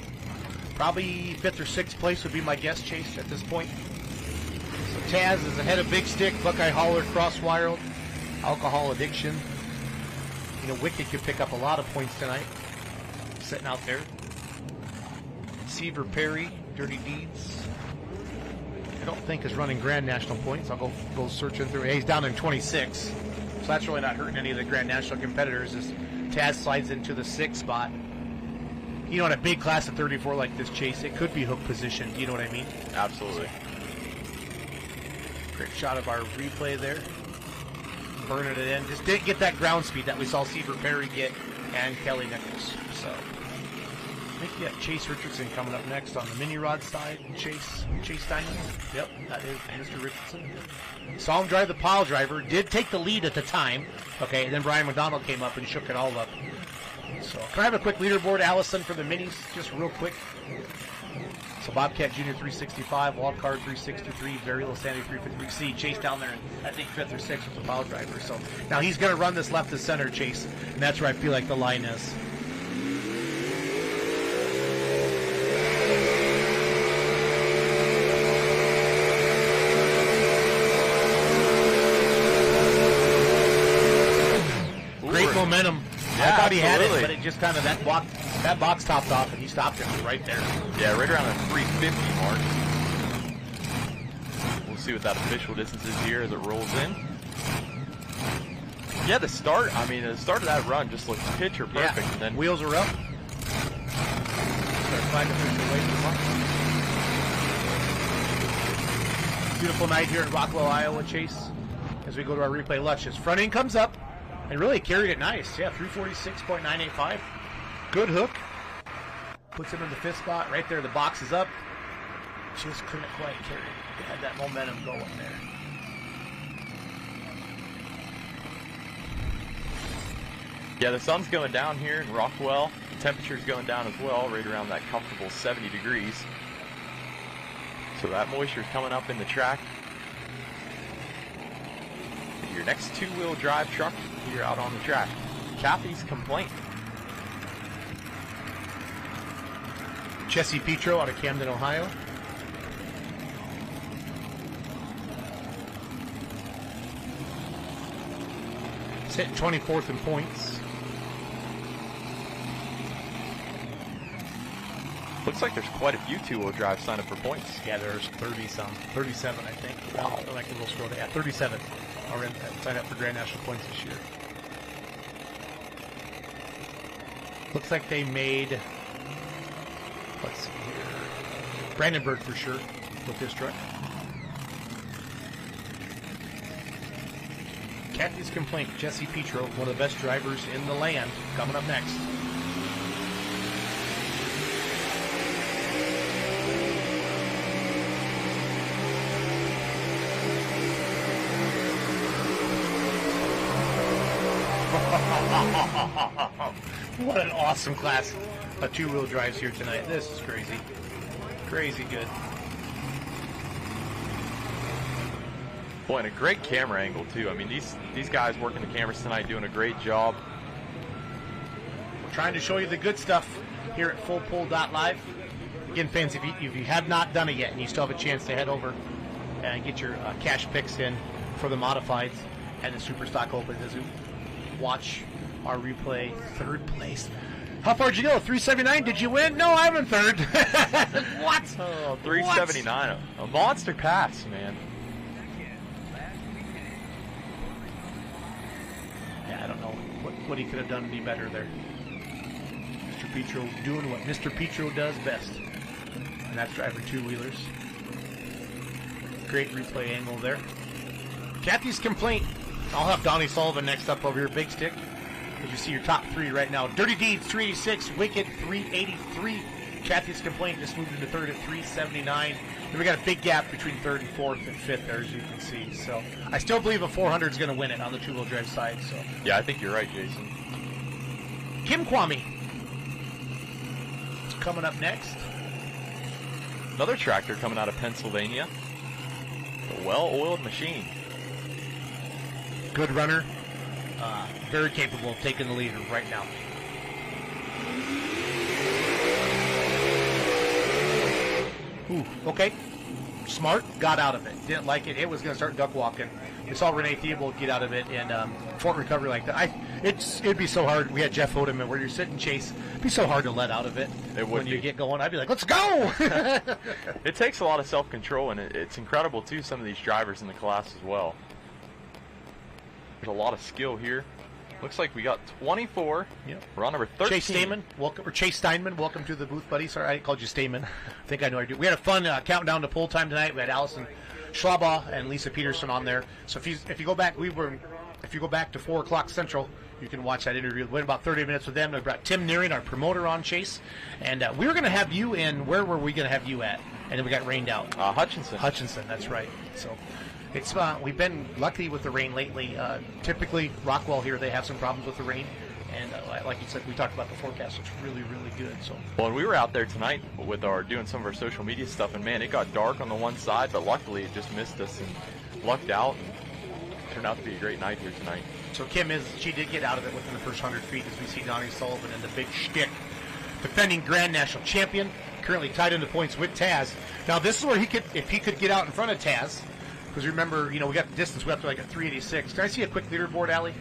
Probably 5th or 6th place would be my guess, Chase, at this point. So Taz is ahead of Big Stick, Buckeye Holler, Crosswild, Alcohol Addiction. Wicked could pick up a lot of points tonight. Sitting out there. Seaver Perry, Dirty Deeds. I don't think is running Grand National points. I'll go searching through. He's down in 26. So that's really not hurting any of the Grand National competitors as Taz slides into the 6th spot. In a big class of 34 like this, Chase, it could be hook position. You know what I mean? Absolutely. Great shot of our replay there. Burning it in. Just didn't get that ground speed that we saw Seaver Perry get and Kelly Nichols. So I think you got Chase Richardson coming up next on the mini rod side. Chase Diamond. Yep, that is Mr. Richardson. Saw him drive the pile driver. Did take the lead at the time. Okay, and then Brian McDonald came up and shook it all up. So can I have a quick leaderboard, Allison, for the minis, just real quick? So Bobcat Jr. 365, Wildcard 363, Variable Sandy 353. See Chase down there, I think 5th or 6th with the pile driver. So now he's going to run this left to center, Chase, and that's where I feel like the line is. Great momentum. Yeah, I thought he had absolutely. it, but it just kind of that box topped off, and he stopped it right there. Yeah, right around the 350 mark. We'll see what that official distance is here as it rolls in. Yeah, the start of that run just looked picture perfect. Yeah. And then wheels are up. Start finding official way to the mark. Beautiful night here in Rockwell, Iowa, Chase. As we go to our replay lunches. Front end comes up. And really carried it nice. Yeah, 346.985. Good hook. Puts him in the 5th spot. Right there, the box is up. Just couldn't quite carry it. Had that momentum going there. Yeah, the sun's going down here in Rockwell. The temperature's going down as well, right around that comfortable 70 degrees. So that moisture's coming up in the track. Your next two-wheel drive truck here out on the track. Kathy's Complaint. Jesse Petro out of Camden, Ohio. Sitting 24th in points. Looks like there's quite a few two-wheel drives signed up for points. Yeah, there's 30-some. 37, I think. Wow. I like a little scroll. Yeah, 37 are signed up for Grand National points this year. Looks like they made, let's see here, Brandenburg for sure with this truck. Kathy's Complaint, Jesse Petro, one of the best drivers in the land, coming up next. What an awesome class of two-wheel drives here tonight. This is crazy. Crazy good. Boy, and a great camera angle, too. I mean, these guys working the cameras tonight doing a great job. We're trying to show you the good stuff here at fullpull.live. Again, fans, if you have not done it yet and you still have a chance to head over and get your cash picks in for the modifieds and the super stock opens as we watch our replay. Third place. How far did you go? 379? Did you win? No, I'm in third. What? Oh, 379. A monster pass, man. Yeah, I don't know what he could have done any better there. Mr. Petro doing what Mr. Petro does best. And that's driving two-wheelers. Great replay angle there. Kathy's Complaint. I'll have Donnie Sullivan next up over here, Big Stick. As you see your top three right now. Dirty Deeds, 386. Wicked, 383. Kathy's Complaint just moved into third at 379. And we got a big gap between third and fourth and fifth there, as you can see. So I still believe a 400 is going to win it on the two-wheel drive side. So yeah, I think you're right, Jason. Kim Kwame is coming up next. Another tractor coming out of Pennsylvania. The well-oiled machine. Good runner. Very capable of taking the lead right now. Ooh, okay. Smart, got out of it. Didn't like it. It was going to start duck walking. We saw Renee Theobald get out of it, and Fort recovery like that. It'd be so hard. We had Jeff Odeman where you're sitting chase. It'd be so hard to let out of it. It would when you get going. I'd be like, let's go! It takes a lot of self-control, and it's incredible, too, some of these drivers in the class as well. There's a lot of skill here. Looks like we got 24. Yep. We're on number 13. Chase Steinman, welcome to the booth, buddy. Sorry, I called you Steinman. I think I know I do. We had a fun countdown to pull time tonight. We had Allison Schlabaugh and Lisa Peterson on there. So if you go back, if you go back to 4 o'clock Central, you can watch that interview. We went about 30 minutes with them. We brought Tim Nearing, our promoter, on, Chase, and we were going to have you in. Where were we going to have you at? And then we got rained out. Hutchinson, that's right. So. It's we've been lucky with the rain lately. Typically, Rockwell here, they have some problems with the rain. And like you said, we talked about the forecast. It's really, really good. So, well, and we were out there tonight with doing some of our social media stuff, and man, it got dark on the one side, but luckily it just missed us and lucked out. And turned out to be a great night here tonight. So she did get out of it within the first 100 feet as we see Donnie Sullivan and the big shtick. Defending Grand National Champion, currently tied into points with Taz. Now this is where if he could get out in front of Taz. Because remember, we got the distance. We have to like a 386. Can I see a quick leaderboard, Allie,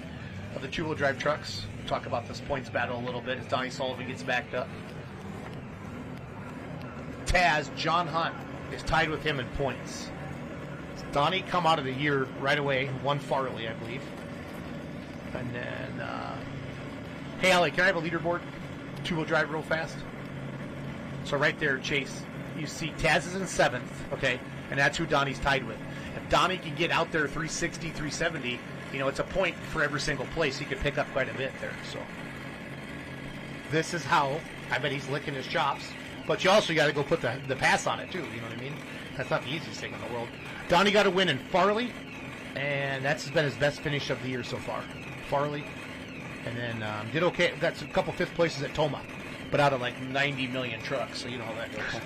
of the two-wheel drive trucks? We'll talk about this points battle a little bit as Donnie Sullivan gets backed up. Taz, John Hunt, is tied with him in points. Donnie come out of the year right away, won Farley, I believe. And then, hey, Allie, can I have a leaderboard? Two-wheel drive real fast. So right there, Chase, you see Taz is in 7th, okay? And that's who Donnie's tied with. If Donnie can get out there 360, 370, it's a point for every single place. He could pick up quite a bit there. So this is how, I bet he's licking his chops. But you also got to go put the pass on it, too. You know what I mean? That's not the easiest thing in the world. Donnie got a win in Farley, and that's been his best finish of the year so far. Farley, And then did okay. Got a couple fifth places at Toma, but out of like 90 million trucks, so you know how that goes. So.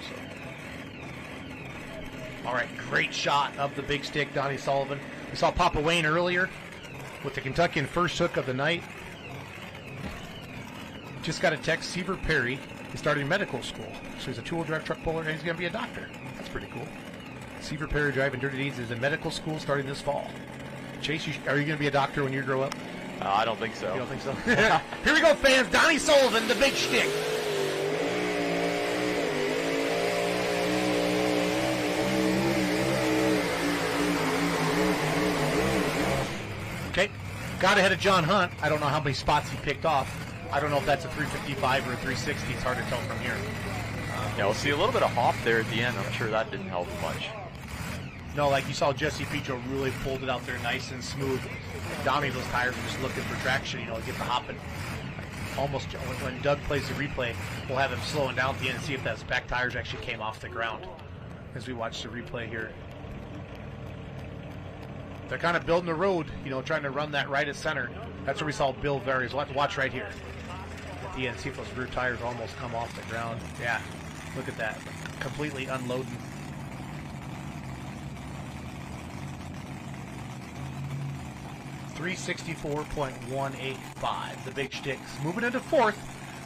All right, great shot of the big stick, Donnie Sullivan. We saw Papa Wayne earlier with the Kentuckian first hook of the night. Just got a text, Seaver Perry is starting medical school. So he's a two-wheel drive truck puller, and he's going to be a doctor. That's pretty cool. Seaver Perry Driving Dirty Deeds is in medical school starting this fall. Chase, are you going to be a doctor when you grow up? I don't think so. You don't think so? Here we go, fans. Donnie Sullivan, the big shtick. Okay, got ahead of John Hunt. I don't know how many spots he picked off. I don't know if that's a 355 or a 360. It's hard to tell from here. Yeah, we'll see a little bit of hop there at the end. I'm sure that didn't help much. No, like you saw Jesse Petro really pulled it out there nice and smooth. Donnie, those tires are just looking for traction, get the hopping. Almost when Doug plays the replay, we'll have him slowing down at the end and see if those back tires actually came off the ground as we watch the replay here. They're kind of building the road, trying to run that right at center. That's where we saw Bill Varys. Watch right here. At the end, see if those rear tires almost come off the ground. Yeah, look at that. Completely unloading. .185. The big sticks moving into fourth.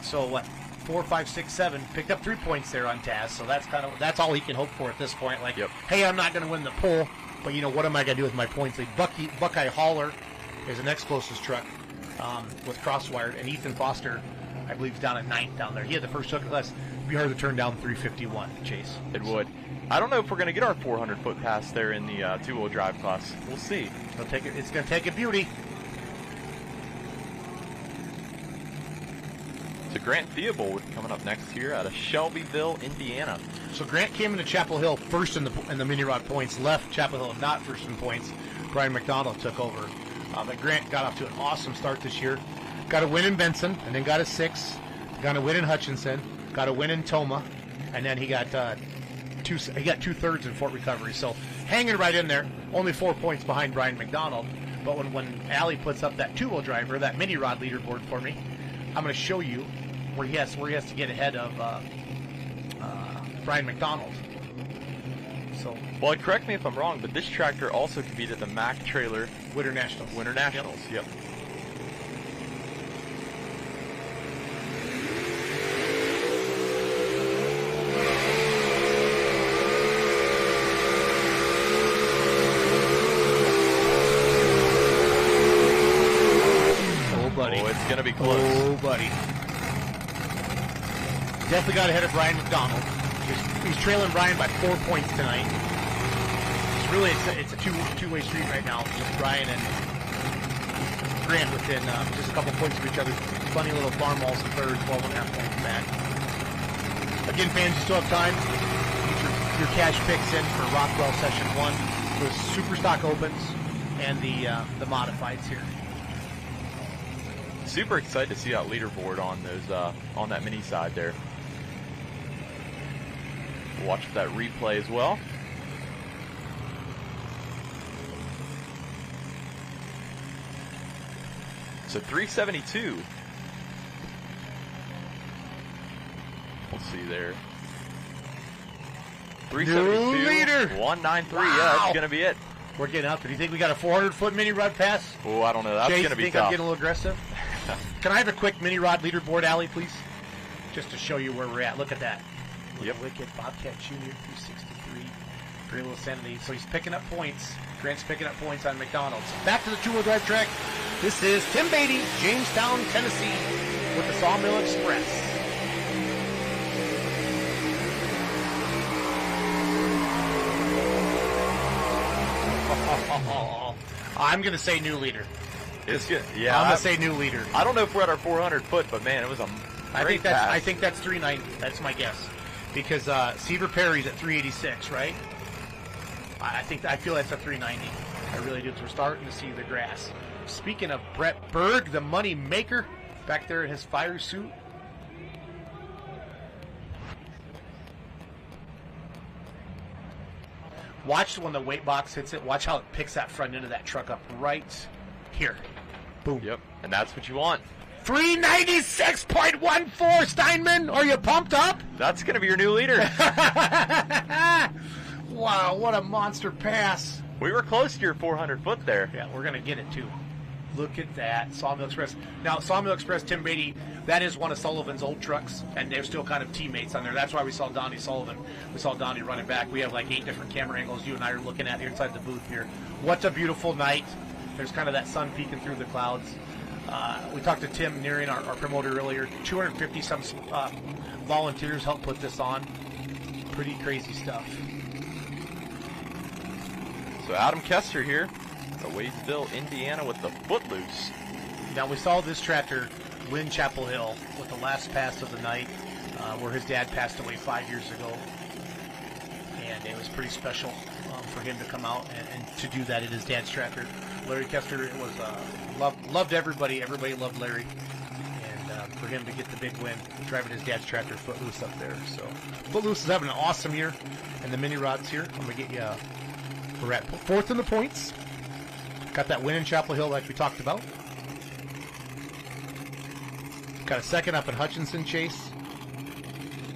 So what? 4, 5, 6, 7. Picked up 3 points there on Taz. So that's all he can hope for at this point. Like, hey, I'm not going to win the pole, but what am I going to do with my points? Like Buckeye Hauler is the next closest truck with crosswired, and Ethan Foster, I believe, is down at 9th down there. He had the first hook class. It'd be hard to turn down 351. Chase. It would. I don't know if we're going to get our 400-foot pass there in the two-wheel drive class. We'll see. It's going to take a beauty. So Grant Theobald coming up next here out of Shelbyville, Indiana. So Grant came into Chapel Hill first in the mini rod points, left Chapel Hill not first in points. Brian McDonald took over. But Grant got off to an awesome start this year. Got a win in Benson, and then got a 6. Got a win in Hutchinson. Got a win in Toma, and then he got 2/3 in Fort Recovery. So hanging right in there, only 4 points behind Brian McDonald. But when Allie puts up that two-wheel drive or that mini rod leaderboard for me, I'm going to show you where he has to get ahead of Brian McDonald. So, well, correct me if I'm wrong, but this tractor also competed at the Mack Trailer Winter Nationals. Yep. It's going to be close. Oh, buddy. Definitely got ahead of Brian McDonald. He's trailing Brian by 4 points tonight. It's a two-way street right now. Just Brian and Grant within just a couple points of each other. Funny little farm walls in third, 12.5 points back. Again, fans, you still have time. Get your cash picks in for Rockwell Session 1. The Super Stock Opens and the Modifieds here. Super excited to see that leaderboard on those on that mini side there. We'll watch that replay as well. So 372. We'll see there. 372. New leader. 193. Wow. Yeah, that's gonna be it. We're getting up. Do you think we got a 400-foot mini rod pass? Oh, I don't know. That's Chase, gonna be think tough. I'm getting a little aggressive. Can I have a quick mini rod leaderboard, Allie, please? Just to show you where we're at. Look at that. Yep. Wicked Bobcat Jr. 263. Great little Sanity. So he's picking up points. Grant's picking up points on McDonald's. Back to the two-wheel drive track. This is Tim Beatty, Jamestown, Tennessee, with the Sawmill Express. I'm going to say new leader. It's good. Yeah, I'm going to say new leader. I don't know if we're at our 400 foot, but man, it was a great pass. I think that's 390. That's my guess. Because Seaver Perry's at 386, right? I feel that's a 390. I really do. We're starting to see the grass. Speaking of Brett Berg, the money maker, back there in his fire suit. Watch when the weight box hits it. Watch how it picks that front end of that truck up right here. Boom. Yep. And that's what you want. 396.14, Steinman. Are you pumped up? That's going to be your new leader. Wow, what a monster pass. We were close to your 400 foot there. Yeah, we're going to get it too. Look at that, Sawmill Express. Now, Sawmill Express, Tim Beatty, that is one of Sullivan's old trucks, and they're still kind of teammates on there. That's why we saw Donnie Sullivan. We saw Donnie running back. We have like 8 different camera angles you and I are looking at here inside the booth here. What a beautiful night. There's kind of that sun peeking through the clouds. We talked to Tim Nearing, our promoter, earlier. 250-some volunteers helped put this on. Pretty crazy stuff. So Adam Kester here. Wadesville, Indiana with the Footloose. Now we saw this tractor win Chapel Hill with the last pass of the night, where his dad passed away 5 years ago, and it was pretty special for him to come out and to do that in his dad's tractor. Larry Kester was loved everybody. Everybody loved Larry, and for him to get the big win driving his dad's tractor, Footloose, up there. So Footloose is having an awesome year, and the mini rods here. I'm gonna get you. We're at 4th in the points. Got that win in Chapel Hill like we talked about. Got a second up in Hutchinson Chase.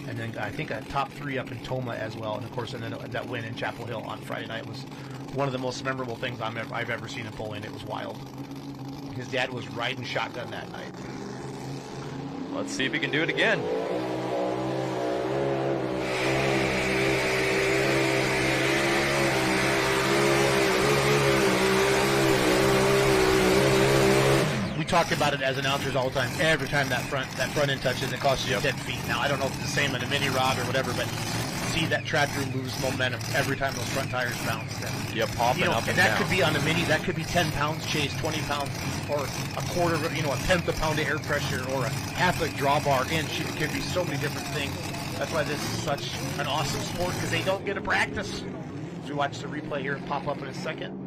And then I think a top 3 up in Toma as well. And of course, and then that win in Chapel Hill on Friday night was one of the most memorable things I've ever seen him pull in. It was wild. His dad was riding shotgun that night. Let's see if he can do it again. Talk about it as announcers all the time. Every time that front end touches, it costs you 10 feet. Now, I don't know if it's the same in a mini rod or whatever, but see that tractor lose momentum every time those front tires bounce. Yep, popping up and that down. Could be on a mini. That could be 10 pounds chase, 20 pounds, or a quarter, a tenth of a pound of air pressure, or a half a drawbar inch. It could be so many different things. That's why this is such an awesome sport, because they don't get to practice. As we watch the replay here and pop up in a second.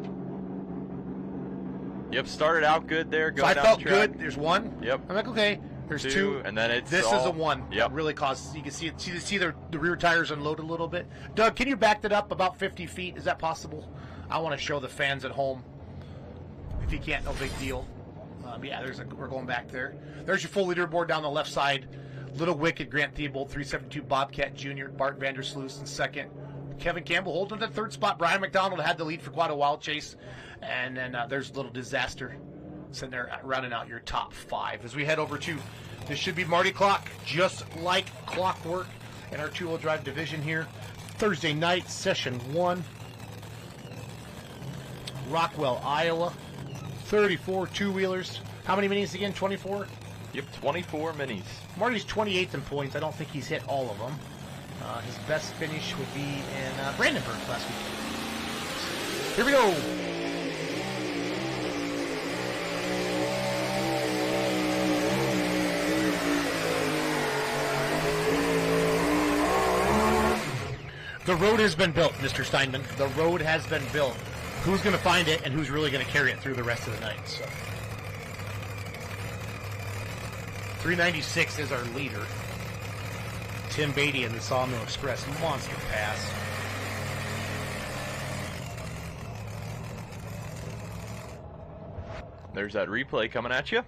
Yep, started out good there. So I felt good. There's one. Yep. I'm like, okay. There's 2, and then it's this all, is a 1. Yep. That really causes. You can see the rear tires unload a little bit. Doug, can you back that up about 50 feet? Is that possible? I want to show the fans at home. If you can't, no big deal. Yeah, we're going back there. There's your full leaderboard down the left side. Little Wicked, Grant Thiebold, 372 Bobcat Jr., Bart Vandersloot in second. Kevin Campbell holding the 3rd spot. Brian McDonald had the lead for quite a while, Chase. And then there's a little disaster sitting there rounding out your top 5. As we head over to, this should be Marty Clock, just like clockwork in our 2-wheel drive division here. Thursday night, session 1. Rockwell, Iowa. 34 two-wheelers. How many minis again? 24? Yep, 24 minis. Marty's 28th in points. I don't think he's hit all of them. His best finish would be in Brandenburg last week. Here we go. The road has been built, Mr. Steinman. The road has been built. Who's going to find it and who's really going to carry it through the rest of the night? So, 396 is our leader. Tim Beatty and the Sawmill Express. Monster pass. There's that replay coming at you.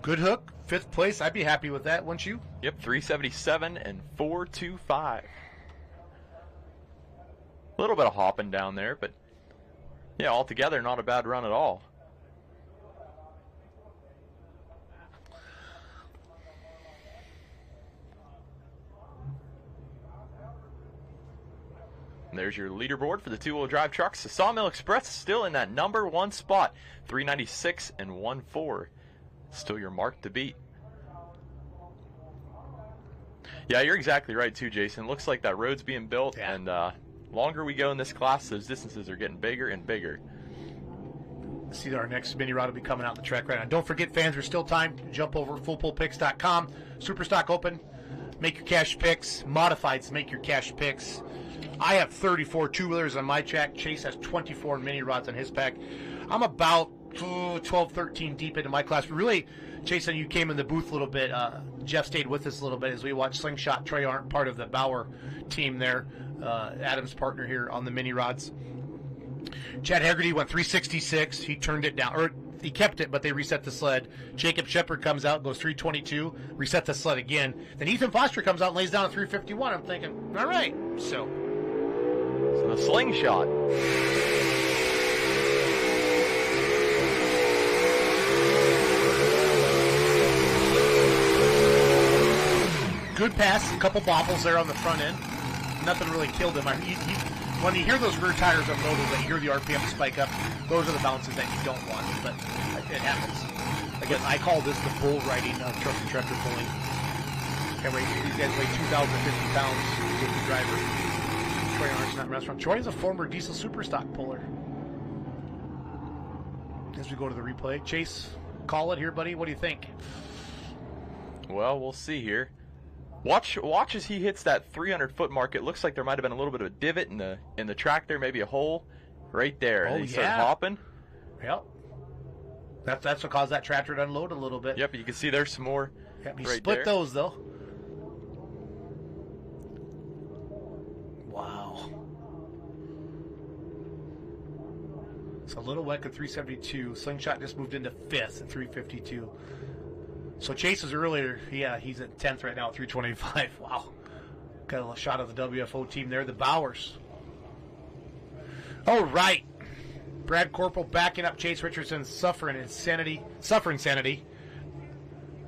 Good hook. 5th place. I'd be happy with that, wouldn't you? Yep, 377 and 425. A little bit of hopping down there, but yeah, altogether not a bad run at all. And there's your leaderboard for the 2-wheel drive trucks. The Sawmill Express is still in that number 1 spot, 396 and 14. Still your mark to beat. Yeah, you're exactly right too, Jason. Looks like that road's being built, and longer we go in this class, those distances are getting bigger and bigger. See, our next mini rod will be coming out the track right now. Don't forget, fans, there's still time. Jump over fullpullpicks.com. Superstock open. Make your cash picks. Modifieds, make your cash picks. I have 34 two-wheelers on my track. Chase has 24 mini rods on his pack. I'm about 12, 13 deep into my class. But really, Jason, you came in the booth a little bit. Jeff stayed with us a little bit as we watched Slingshot. Trey Arndt, part of the Bauer team there. Adam's partner here on the mini rods. Chad Haggerty went 366. He turned it down. Or He kept it, but they reset the sled. Jacob Shepard comes out, goes 322, reset the sled again. Then Ethan Foster comes out and lays down at 351. I'm thinking, all right. So the slingshot. Good pass, a couple bobbles there on the front end. Nothing really killed him. When you hear those rear tires unloaded, when you hear the RPM spike up, those are the bounces that you don't want, but it happens. Again, I call this the bull riding of truck and tractor pulling. These guys weigh 2,050 pounds with the driver. Troy Arnott Restaurant. Troy is a former diesel superstock puller. As we go to the replay, Chase, call it here, buddy. What do you think? Well, we'll see here. Watch as he hits that 300-foot mark. It looks like there might have been a little bit of a divot in the track there, maybe a hole right there. And he started hopping. Yep. That's what caused that tractor to unload a little bit. Yep, you can see there's some more. Yep, he right split there. those though. Wow. It's a little wet at 372. Slingshot just moved into 5th at 352. So Chase is earlier. Yeah, he's at 10th right now at 325. Wow. Got a shot of the WFO team there, the Bowers. All right. Brad Corporal backing up Chase Richardson, suffering insanity.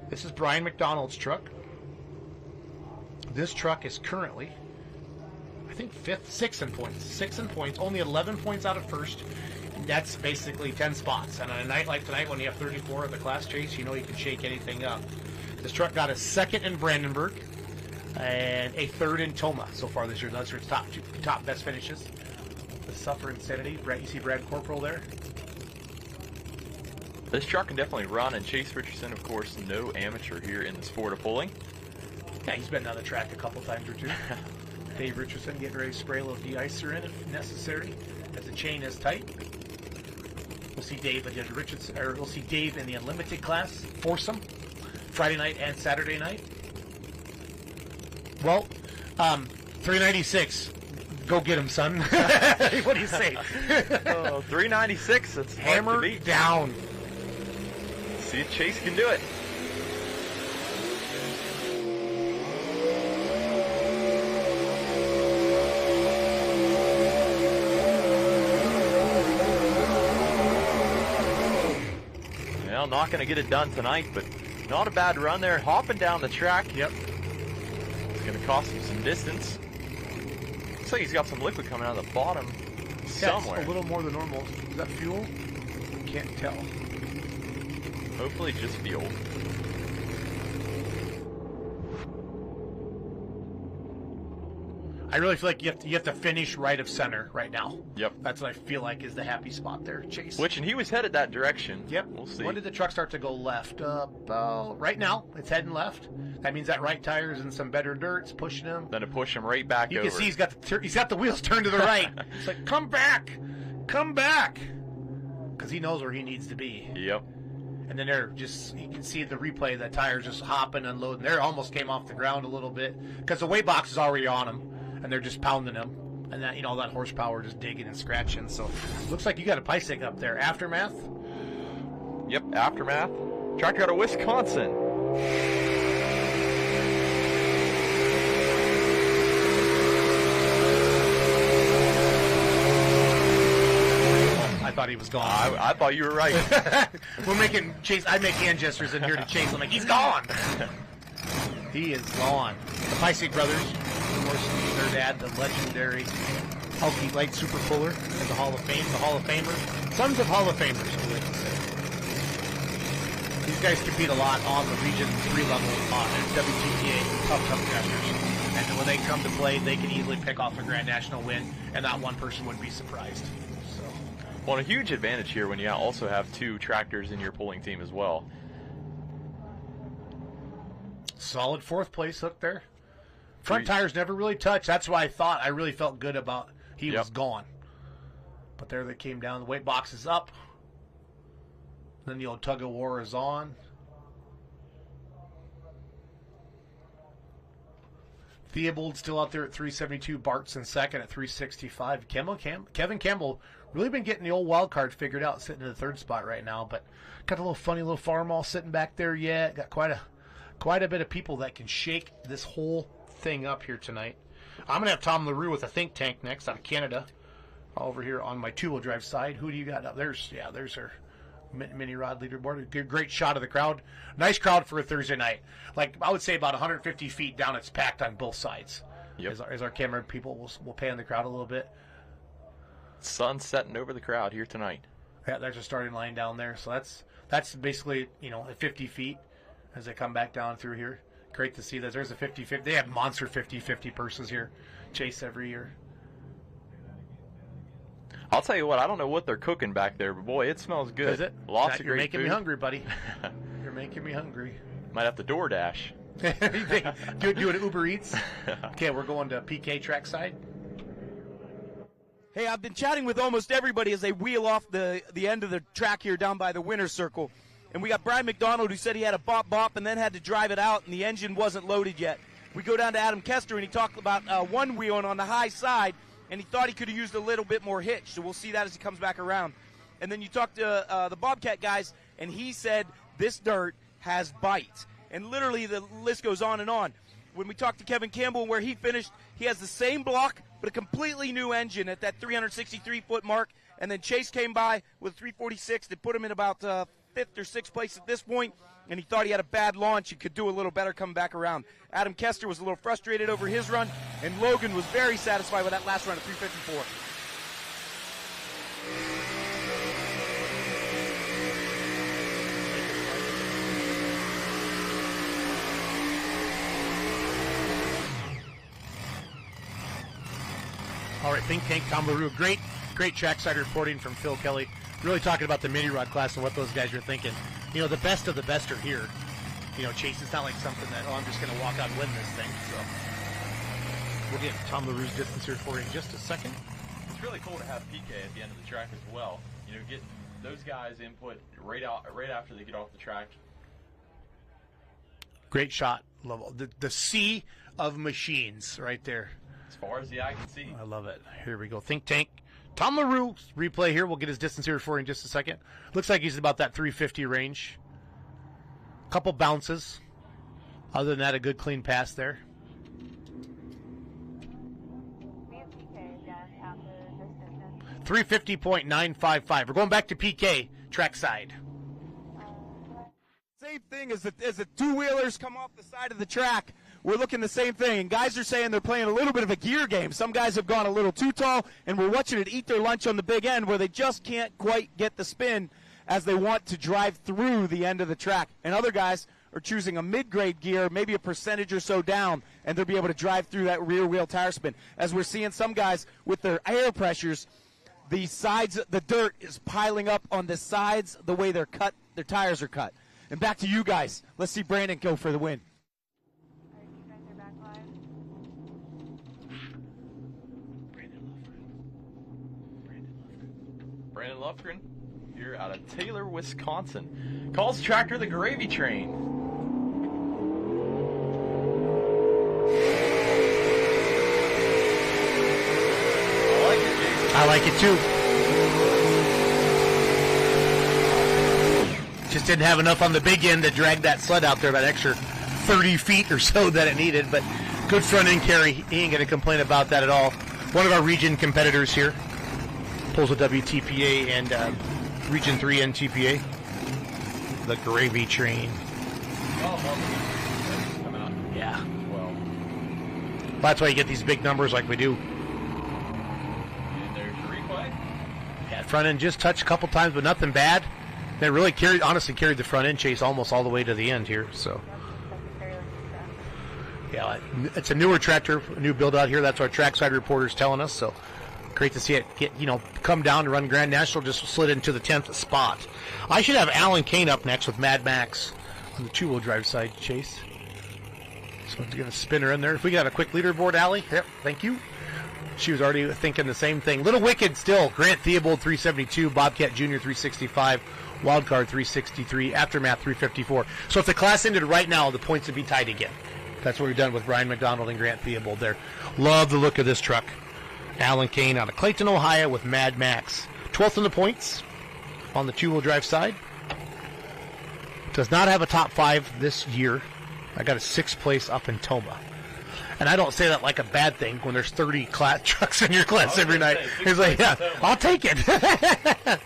This is Brian McDonald's truck. This truck is currently, I think, 6th in points. 6th in points, only 11 points out of first. That's basically 10 spots. And on a night like tonight, when you have 34 of the class, Chase, you know you can shake anything up. This truck got a 2nd in Brandenburg and a 3rd in Toma so far this year. Those are its top best finishes. The Suffer Insanity. You see Brad Corporal there? This truck can definitely run, and Chase Richardson, of course, no amateur here in the sport of pulling. Yeah, he's been down the track a couple times or two. Dave Richardson getting ready to spray a little de-icer in if necessary, as the chain is tight. We'll see Dave we'll see Dave in the Unlimited class, foursome, Friday night and Saturday night. Well, 396. Go get him, son. What do you say? 396. That's hammer down. See if Chase can do it. Well, not going to get it done tonight, but not a bad run there. Hopping down the track. Yep. It's going to cost him some distance. Looks like he's got some liquid coming out of the bottom somewhere. It's a little more than normal. Is that fuel? Can't tell. Hopefully just fuel. I really feel like you have to finish right of center right now. Yep. That's what I feel like is the happy spot there, Chase. And he was headed that direction. Yep. We'll see. When did the truck start to go left? About right now. It's heading left. That means that right tire's in some better dirt. It's pushing him. Then it pushed him right back over. You can see he's got the wheels turned to the right. It's like, come back. Because he knows where he needs to be. Yep. And then you can see the replay, that tire's just hopping, unloading. They almost came off the ground a little bit because the weight box is already on them, and they're just pounding them. And that, that horsepower just digging and scratching. So looks like you got a bicycle up there. Aftermath? Yep, Aftermath. Tractor out of Wisconsin. I thought he was gone. I thought you were right. We're making Chase. I make hand gestures in here to Chase. I'm like, he's gone. He is gone. The Pisek brothers, of course, their dad, the legendary Hulky Light Super Puller in the Hall of Fame, the Hall of Famer. Sons of Hall of Famers, I like to say. These guys compete a lot on the Region 3 level on WTPA, tough crafters. And when they come to play, they can easily pick off a Grand National win, and not one person would be surprised. Well, a huge advantage here when you also have 2 tractors in your pulling team as well. Solid 4th place up there. Front tires never really touched. That's why I really felt good about he was gone. But there they came down. The weight box is up. Then the old tug of war is on. Theobald still out there at 372. Bart's in second at 365. Kevin Campbell really been getting the old wild card figured out, sitting in the third spot right now. But got a little funny little farm all sitting back there yet. Got quite a bit of people that can shake this whole thing up here tonight. I'm going to have Tom LaRue with a think tank next out of Canada over here on my two-wheel drive side. Who do you got up? There's our mini rod leaderboard. A great shot of the crowd. Nice crowd for a Thursday night. Like, I would say about 150 feet down, it's packed on both sides. Yep. As our camera people will pan the crowd a little bit. Sun setting over the crowd here tonight. Yeah, there's a starting line down there. So that's basically, at 50 feet as they come back down through here. Great to see that. There's a 50-50. They have monster 50-50 purses here. Chase every year. I'll tell you what, I don't know what they're cooking back there, but boy, it smells good. Is it? Lots of You're great making food. me hungry, buddy. You're making me hungry. Might have to DoorDash. do an Uber Eats. Okay, we're going to PK trackside. Hey, I've been chatting with almost everybody as they wheel off the end of the track here down by the winner's circle. And we got Brian McDonald, who said he had a bop and then had to drive it out, and the engine wasn't loaded yet. We go down to Adam Kester, and he talked about one wheeling on the high side, and he thought he could have used a little bit more hitch. So we'll see that as he comes back around. And then you talk to the Bobcat guys, and he said this dirt has bite. And literally the list goes on and on. When we talked to Kevin Campbell and where he finished, he has the same block, but a completely new engine at that 363-foot mark. And then Chase came by with 346 that put him in about 5th or 6th place at this point, and he thought he had a bad launch. He could do a little better coming back around. Adam Kester was a little frustrated over his run, and Logan was very satisfied with that last run at 354. All right, Think Tank, Tom LaRue. Great trackside reporting from Phil Kelly. Really talking about the mini rod class and what those guys are thinking. The best of the best are here. Chase, it's not like something that, I'm just going to walk out and win this thing. So we'll get Tom LaRue's distance here for you in just a second. It's really cool to have PK at the end of the track as well. Get those guys' input right after they get off the track. Great shot. Love the sea of machines right there. As far as the eye can see. I love it. Here we go. Think Tank. Tom LaRue replay here. We'll get his distance here for you in just a second. Looks like he's about that 350 range. Couple bounces. Other than that, a good clean pass there. .955. We're going back to PK trackside. Same thing as the two-wheelers come off the side of the track. We're looking the same thing, and guys are saying they're playing a little bit of a gear game. Some guys have gone a little too tall, and we're watching it eat their lunch on the big end where they just can't quite get the spin as they want to drive through the end of the track. And other guys are choosing a mid-grade gear, maybe a percentage or so down, and they'll be able to drive through that rear wheel tire spin. As we're seeing some guys with their air pressures, the sides, the dirt is piling up on the sides the way they're cut, their tires are cut. And back to you guys. Let's see Brandon go for the win. Brandon Lufgren here out of Taylor, Wisconsin. Calls the tractor the Gravy Train. I like it too. Just didn't have enough on the big end to drag that sled out there, that extra 30 feet or so that it needed, but good front end carry. He ain't going to complain about that at all. One of our region competitors here. Pulls a WTPA and Region 3 NTPA. The Gravy Train. Yeah. Well, that's why you get these big numbers like we do. And there's your replay. Yeah, front end just touched a couple times, but nothing bad. They really honestly carried the front end Chase almost all the way to the end here. So, yeah, it's a newer tractor, a new build out here. That's what our trackside reporter's telling us. So, great to see it get, come down to run Grand National. Just slid into the 10th spot. I should have Alan Kane up next with Mad Max on the two-wheel drive side, Chase. So, I'm going to spin her in there. If we got a quick leaderboard, Allie. Yep, thank you. She was already thinking the same thing. Little Wicked still. Grant Theobald 372, Bobcat Jr. 365, Wildcard 363, Aftermath 354. So if the class ended right now, the points would be tied again. That's what we've done with Brian McDonald and Grant Theobald there. Love the look of this truck. Alan Kane out of Clayton, Ohio with Mad Max. 12th in the points on the two-wheel drive side. Does not have a top 5 this year. I got a 6th place up in Toma. And I don't say that like a bad thing when there's 30 trucks in your class every night. It's like, yeah, I'll take it.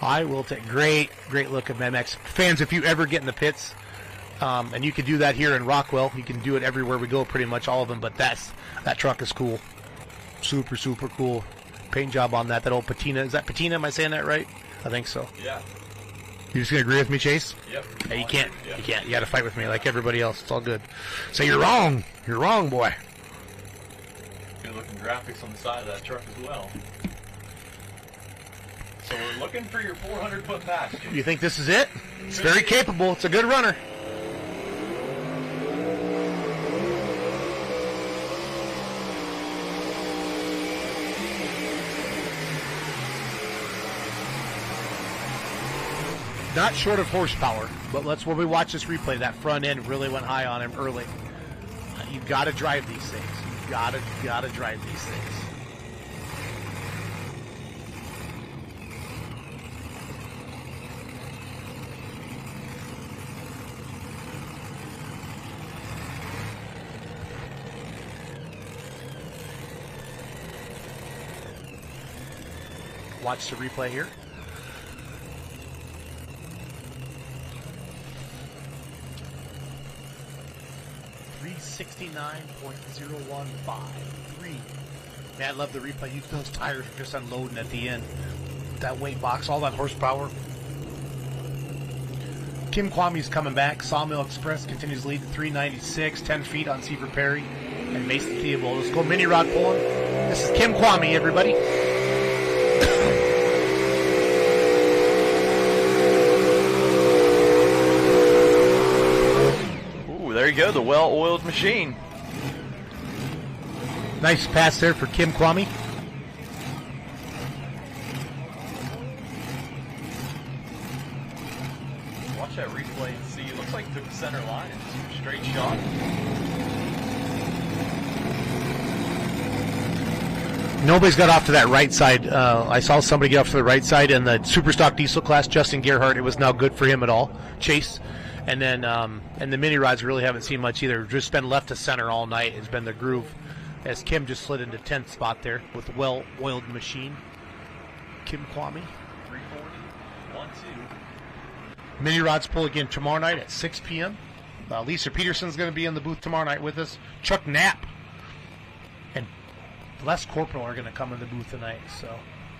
I will take great look at Mad Max. Fans, if you ever get in the pits, and you can do that here in Rockwell, you can do it everywhere we go, pretty much all of them, but that truck is cool. Super, super cool. Paint job on that old patina. Is that patina? Am I saying that right? I think so. Yeah. You just gonna agree with me, Chase? Yep. Hey, you can't. You can't. You got to fight with me like everybody else. It's all good. So you're wrong. You're wrong, boy. Good looking graphics on the side of that truck as well. So we're looking for your 400-foot pass. You think this is it? It's very capable. It's a good runner. Not short of horsepower, but when we watch this replay, that front end really went high on him early. You've got to drive these things. You've got to drive these things. Watch the replay here. $369.015. Man, I love the replay. Those tires are just unloading at the end. That weight box, all that horsepower. Kim Kwame's coming back. Sawmill Express continues to lead to 396, 10 feet on Seaver Perry and Mason Theobald. Let's go mini rod pulling. This is Kim Kwame, everybody. There you go, the well-oiled machine. Nice pass there for Kim Kwame. Watch that replay and see. It looks like he took the center line and just a straight shot. Nobody's got off to that right side. I saw somebody get off to the right side in the Superstock Diesel class. Justin Gerhardt, it was now good for him at all. Chase. And then and the mini rods really haven't seen much either. Just been left to center all night has been the groove, as Kim just slid into 10th spot there with the well-oiled machine. Kim Kwame. 340, 1-2. Mini rods pull again tomorrow night at 6 p.m. Lisa Peterson's going to be in the booth tomorrow night with us. Chuck Knapp and Les Corporal are going to come in the booth tonight. So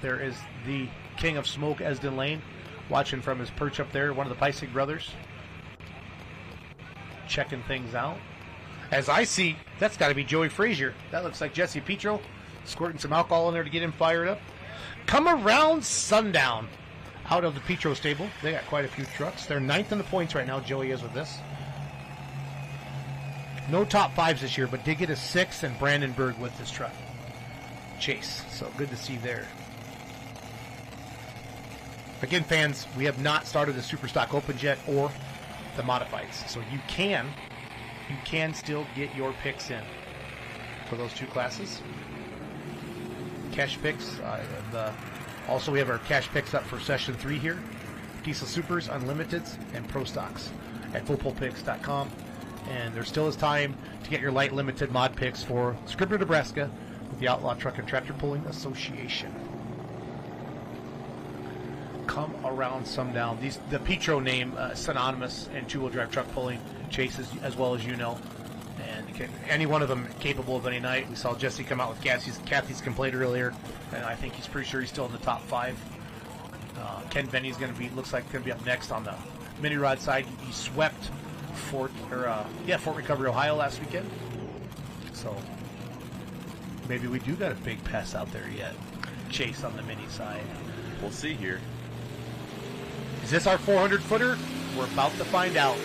there is the King of Smoke, Esden Lane, watching from his perch up there, one of the Peisig brothers. Checking things out. As I see, that's got to be Joey Frazier. That looks like Jesse Petro squirting some alcohol in there to get him fired up. Come around sundown out of the Petro stable. They got quite a few trucks. They're 9th in the points right now. Joey is with this. No top 5s this year, but did get a 6th and Brandenburg with this truck. Chase. So good to see there. Again, fans, we have not started the Superstock Open yet or the modifieds, so you can still get your picks in for those two classes. Cash picks. Also, we have our cash picks up for session 3 here. Diesel Supers, Unlimiteds, and Pro Stocks at fullpullpicks.com. And there still is time to get your light limited mod picks for Scribner, Nebraska, with the Outlaw Truck and Tractor Pulling Association. Come around sundown. The Petro name synonymous in two-wheel drive truck pulling chases, as well as you know, and any one of them capable of any night. We saw Jesse come out with Kathy's complaint earlier, and I think he's pretty sure he's still in the top 5. Ken Benny's looks like going to be up next on the mini rod side. He swept Fort Recovery, Ohio last weekend, so maybe we do got a big pass out there yet. Chase on the mini side. We'll see here. Is this our 400-footer? We're about to find out.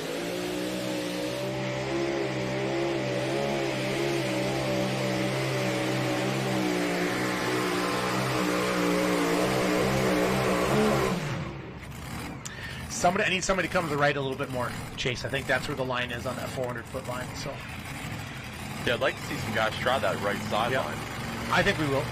I need somebody to come to the right a little bit more, Chase. I think that's where the line is on that 400-foot line. So, yeah, I'd like to see some guys try that right sideline. I think we will.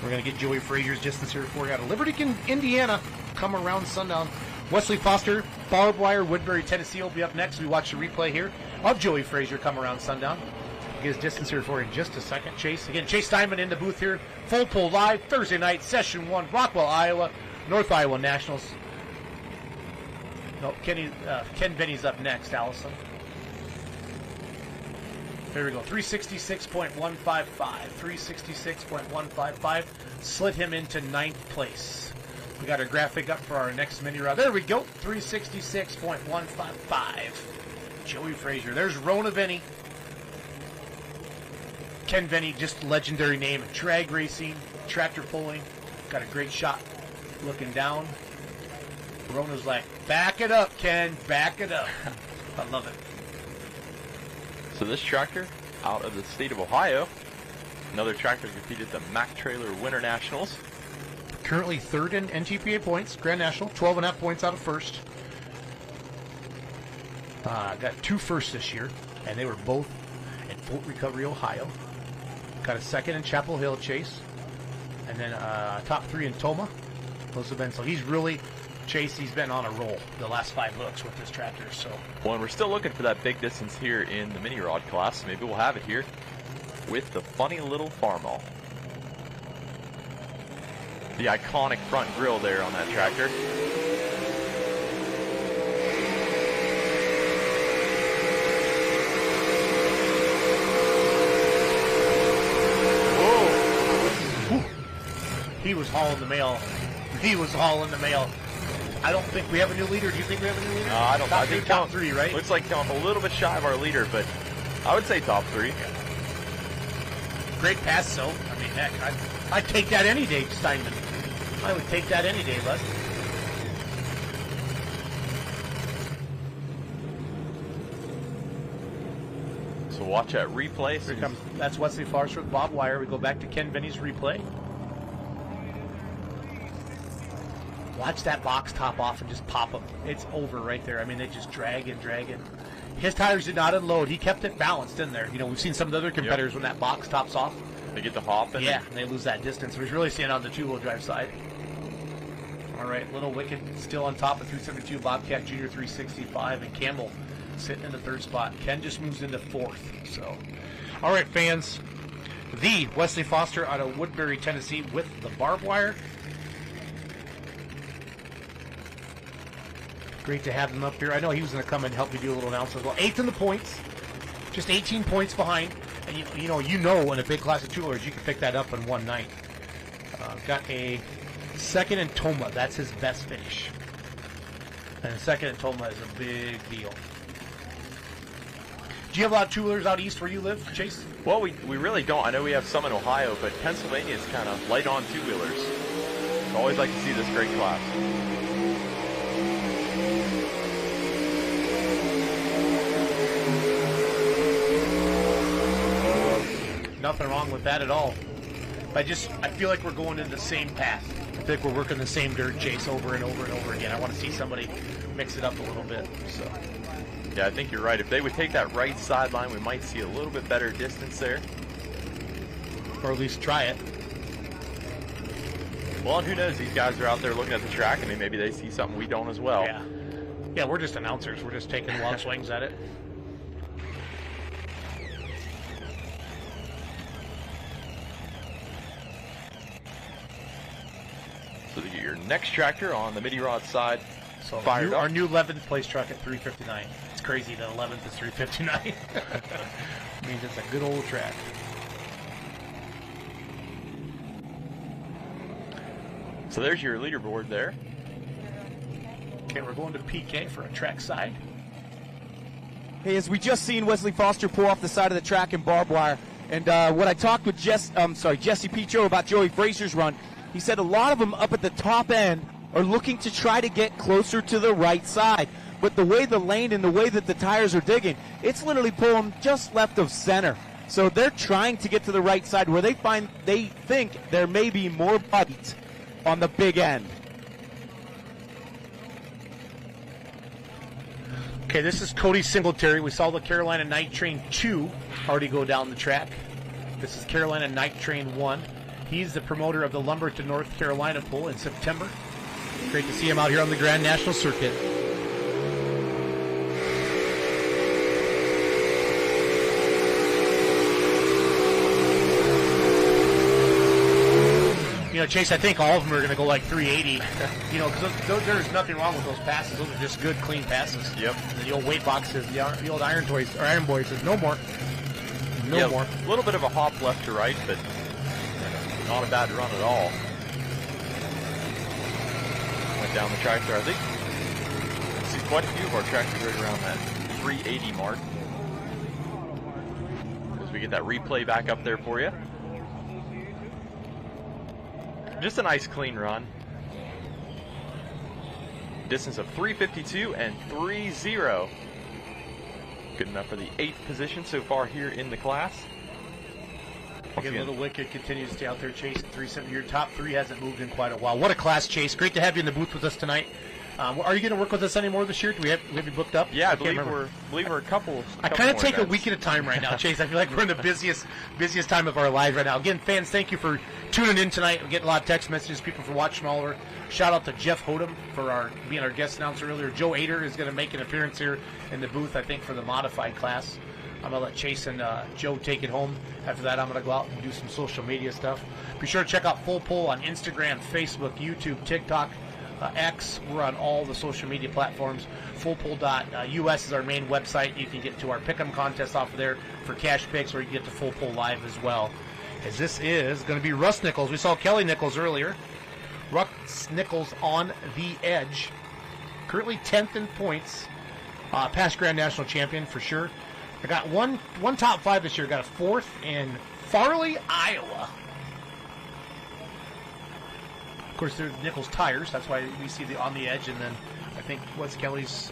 We're going to get Joey Frazier's distance here before we out of Liberty, Indiana, come around sundown. Wesley Foster, barbed wire, Woodbury, Tennessee will be up next. We watch the replay here of Joey Frazier come around sundown. Get his distance here for you in just a second. Chase Steinman in the booth here. Full pull live Thursday night, session 1, Rockwell, Iowa, North Iowa Nationals. No, Ken Benny's up next, Allison. There we go, 366.155. 366.155. Slid him into 9th place. We got our graphic up for our next mini rod. There we go, 366.155. Joey Frazier. There's Rona Venny. Ken Venny, just legendary name. Drag racing, tractor pulling. Got a great shot looking down. Rona's like, back it up, Ken, back it up. I love it. So this tractor out of the state of Ohio, another tractor competed at the Mack Trailer Winter Nationals. Currently third in NTPA points, Grand National, 12.5 points out of first. Got 2 firsts this year, and they were both in Fort Recovery, Ohio. Got a second in Chapel Hill, Chase, and then top 3 in Toma. Those have been, so he's really, Chase, he's been on a roll the last 5 hooks with this tractor. So, well, and we're still looking for that big distance here in the mini rod class. Maybe we'll have it here with the funny little Farmall. The iconic front grille there on that tractor. He was hauling the mail. I don't think we have a new leader. Do you think we have a new leader? I don't know. I think top 3, right? Looks like a little bit shy of our leader, but I would say top 3. Great pass, though. I mean, heck, I'd take that any day, Steinman. I would take that any day, Les. So watch that replay. Here comes, that's Wesley Foster with Bob Wire. We go back to Ken Venny's replay. Watch that box top off and just pop them. It's over right there. I mean, they just drag and drag it. His tires did not unload. He kept it balanced in there. You know, we've seen some of the other competitors when that box tops off. They get the hop and yeah, and they lose that distance. So he's really staying on the 2-wheel drive side. All right, Little Wicked still on top of 372, Bobcat Jr. 365, and Campbell sitting in the 3rd spot. Ken just moves into 4th. So, all right, fans, the Wesley Foster out of Woodbury, Tennessee, with the barbed wire. Great to have him up here. I know he was going to come and help me do a little announcement as well. 8th in the points, just 18 points behind. And you know in a big class of 2-wheelers, you can pick that up in one night. Got a 2nd in Toma. That's his best finish. And a 2nd in Toma is a big deal. Do you have a lot of 2-wheelers out east where you live, Chase? Well, we really don't. I know we have some in Ohio, but Pennsylvania is kind of light on 2-wheelers. Always like to see this great class. Nothing wrong with that at all. I feel like we're going in the same path. I think we're working the same dirt, Chase, over and over and over again. I want to see somebody mix it up a little bit. So, yeah, I think you're right. If they would take that right sideline, we might see a little bit better distance there. Or at least try it. Well, and who knows? These guys are out there looking at the track. I mean, maybe they see something we don't as well. Yeah, we're just announcers. We're just taking long swings at it. So to get your next tractor on the midi rod side, so fired up. Our new 11th place truck at 359. It's crazy that 11th is 359. Means it's a good old track. So there's your leaderboard there. Okay, we're going to PK for a track side. Hey, as we just seen Wesley Foster pull off the side of the track in barbed wire, and when I talked with Jesse Picho about Joey Frazier's run, he said a lot of them up at the top end are looking to try to get closer to the right side. But the way the lane and the way that the tires are digging, it's literally pulling just left of center. So they're trying to get to the right side where they think there may be more bite on the big end. Okay, this is Cody Singletary. We saw the Carolina Night Train 2 already go down the track. This is Carolina Night Train 1. He's the promoter of the Lumber to North Carolina pull in September. Great to see him out here on the Grand National Circuit. You know, Chase, I think all of them are going to go like 380. You know, because there's nothing wrong with those passes. Those are just good, clean passes. Yep. The old weight boxes, the old Iron Boys says no more. No more. A little bit of a hop left to right, but not a bad run at all. Went down the tractor. I think I see quite a few of our tractors right around that 380 mark. As we get that replay back up there for you. Just a nice clean run. Distance of 352 and 3-0. Good enough for the 8th position so far here in the class. Again, Little Wicked continues to stay out there chasing 370. Your top 3 hasn't moved in quite a while. What a class, Chase. Great to have you in the booth with us tonight. Are you going to work with us anymore this year? Do we have you booked up? Yeah, I believe we're a couple. I kind of take a week at a time right now, Chase. I feel like we're in the busiest time of our lives right now. Again, fans, thank you for tuning in tonight. We're getting a lot of text messages, people for watching all over. Shout out to Jeff Hodem for being our guest announcer earlier. Joe Ader is going to make an appearance here in the booth, I think, for the modified class. I'm going to let Chase and Joe take it home. After that, I'm going to go out and do some social media stuff. Be sure to check out Full Pull on Instagram, Facebook, YouTube, TikTok, X. We're on all the social media platforms. FullPull.us is our main website. You can get to our Pick'em contest off of there for cash picks, or you can get to Full Pull Live as well. As this is going to be Russ Nichols. We saw Kelly Nichols earlier. Russ Nichols on the edge. Currently 10th in points. Past Grand National Champion for sure. I got one top 5 this year. Got a 4th in Farley, Iowa. Of course, they're Nichols tires. That's why we see the on the edge. And then I think what's Kelly's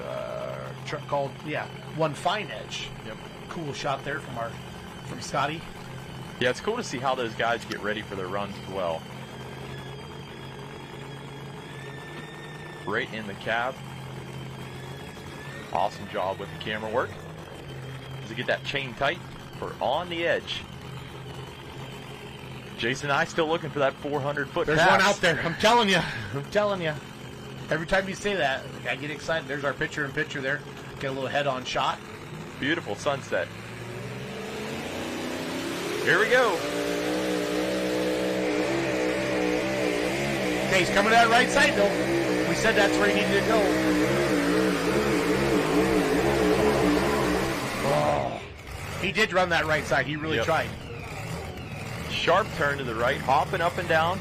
truck called? Yeah, One Fine Edge. Yep. Cool shot there from Scotty. Yeah, it's cool to see how those guys get ready for their runs as well. Right in the cab. Awesome job with the camera work. To get that chain tight for on the edge. Jason and I still looking for that 400-foot There's pass. one out there. I'm telling you. Every time you say that, I get excited. There's our picture-in-picture there. Get a little head-on shot. Beautiful sunset. Here we go. Okay, he's coming to that right side, though. We said that's where he needed to go. Oh. He did run that right side. He really tried. Sharp turn to the right, hopping up and down.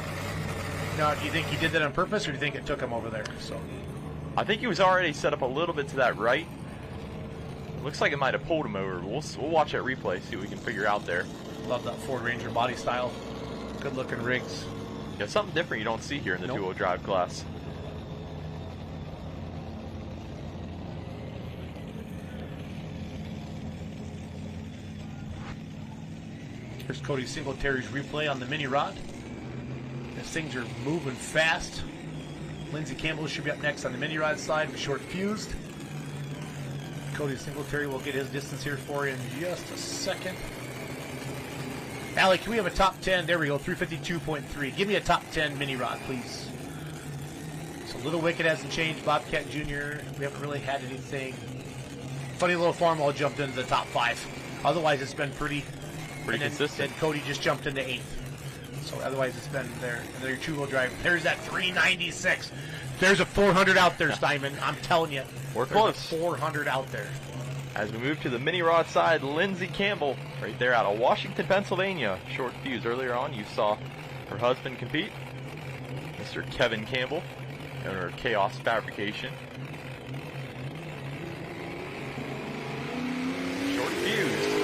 Now, do you think he did that on purpose, or do you think it took him over there? So, I think he was already set up a little bit to that right. Looks like it might have pulled him over. We'll watch that replay, see what we can figure out there. Love that Ford Ranger body style. Good-looking rigs. Yeah, something different you don't see here in the two-wheel drive class. Here's Cody Singletary's replay on the mini rod. These things are moving fast. Lindsey Campbell should be up next on the mini rod side, short fused. Cody Singletary will get his distance here for you in just a second. Allie, can we have a top 10? There we go, 352.3. Give me a top 10 mini rod, please. So Little Wicked hasn't changed. Bobcat Jr., we haven't really had anything. Funny Little Farmwell jumped into the top 5. Otherwise, it's been pretty consistent. Then Cody just jumped into 8th. So otherwise, it's been there. And their two-wheel drive. There's that 396. There's a 400 out there, Steinman. I'm telling you. We're close. 400 out there. As we move to the mini rod side, Lindsey Campbell, right there out of Washington, Pennsylvania. Short fuse earlier on. You saw her husband compete, Mr. Kevin Campbell, owner of Chaos Fabrication. Short fuse.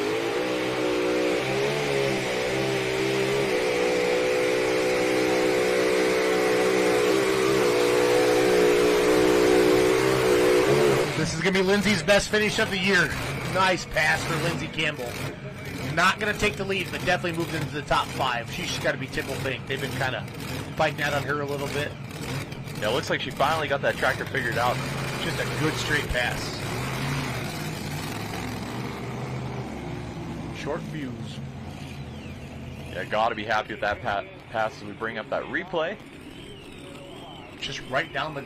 This is going to be Lindsey's best finish of the year. Nice pass for Lindsey Campbell. Not going to take the lead, but definitely moved into the top 5. She's got to be tickled pink. They've been kind of fighting that on her a little bit. Yeah, it looks like she finally got that tractor figured out. Just a good straight pass. Short fuse. Yeah, got to be happy with that pass as we bring up that replay. Just right down the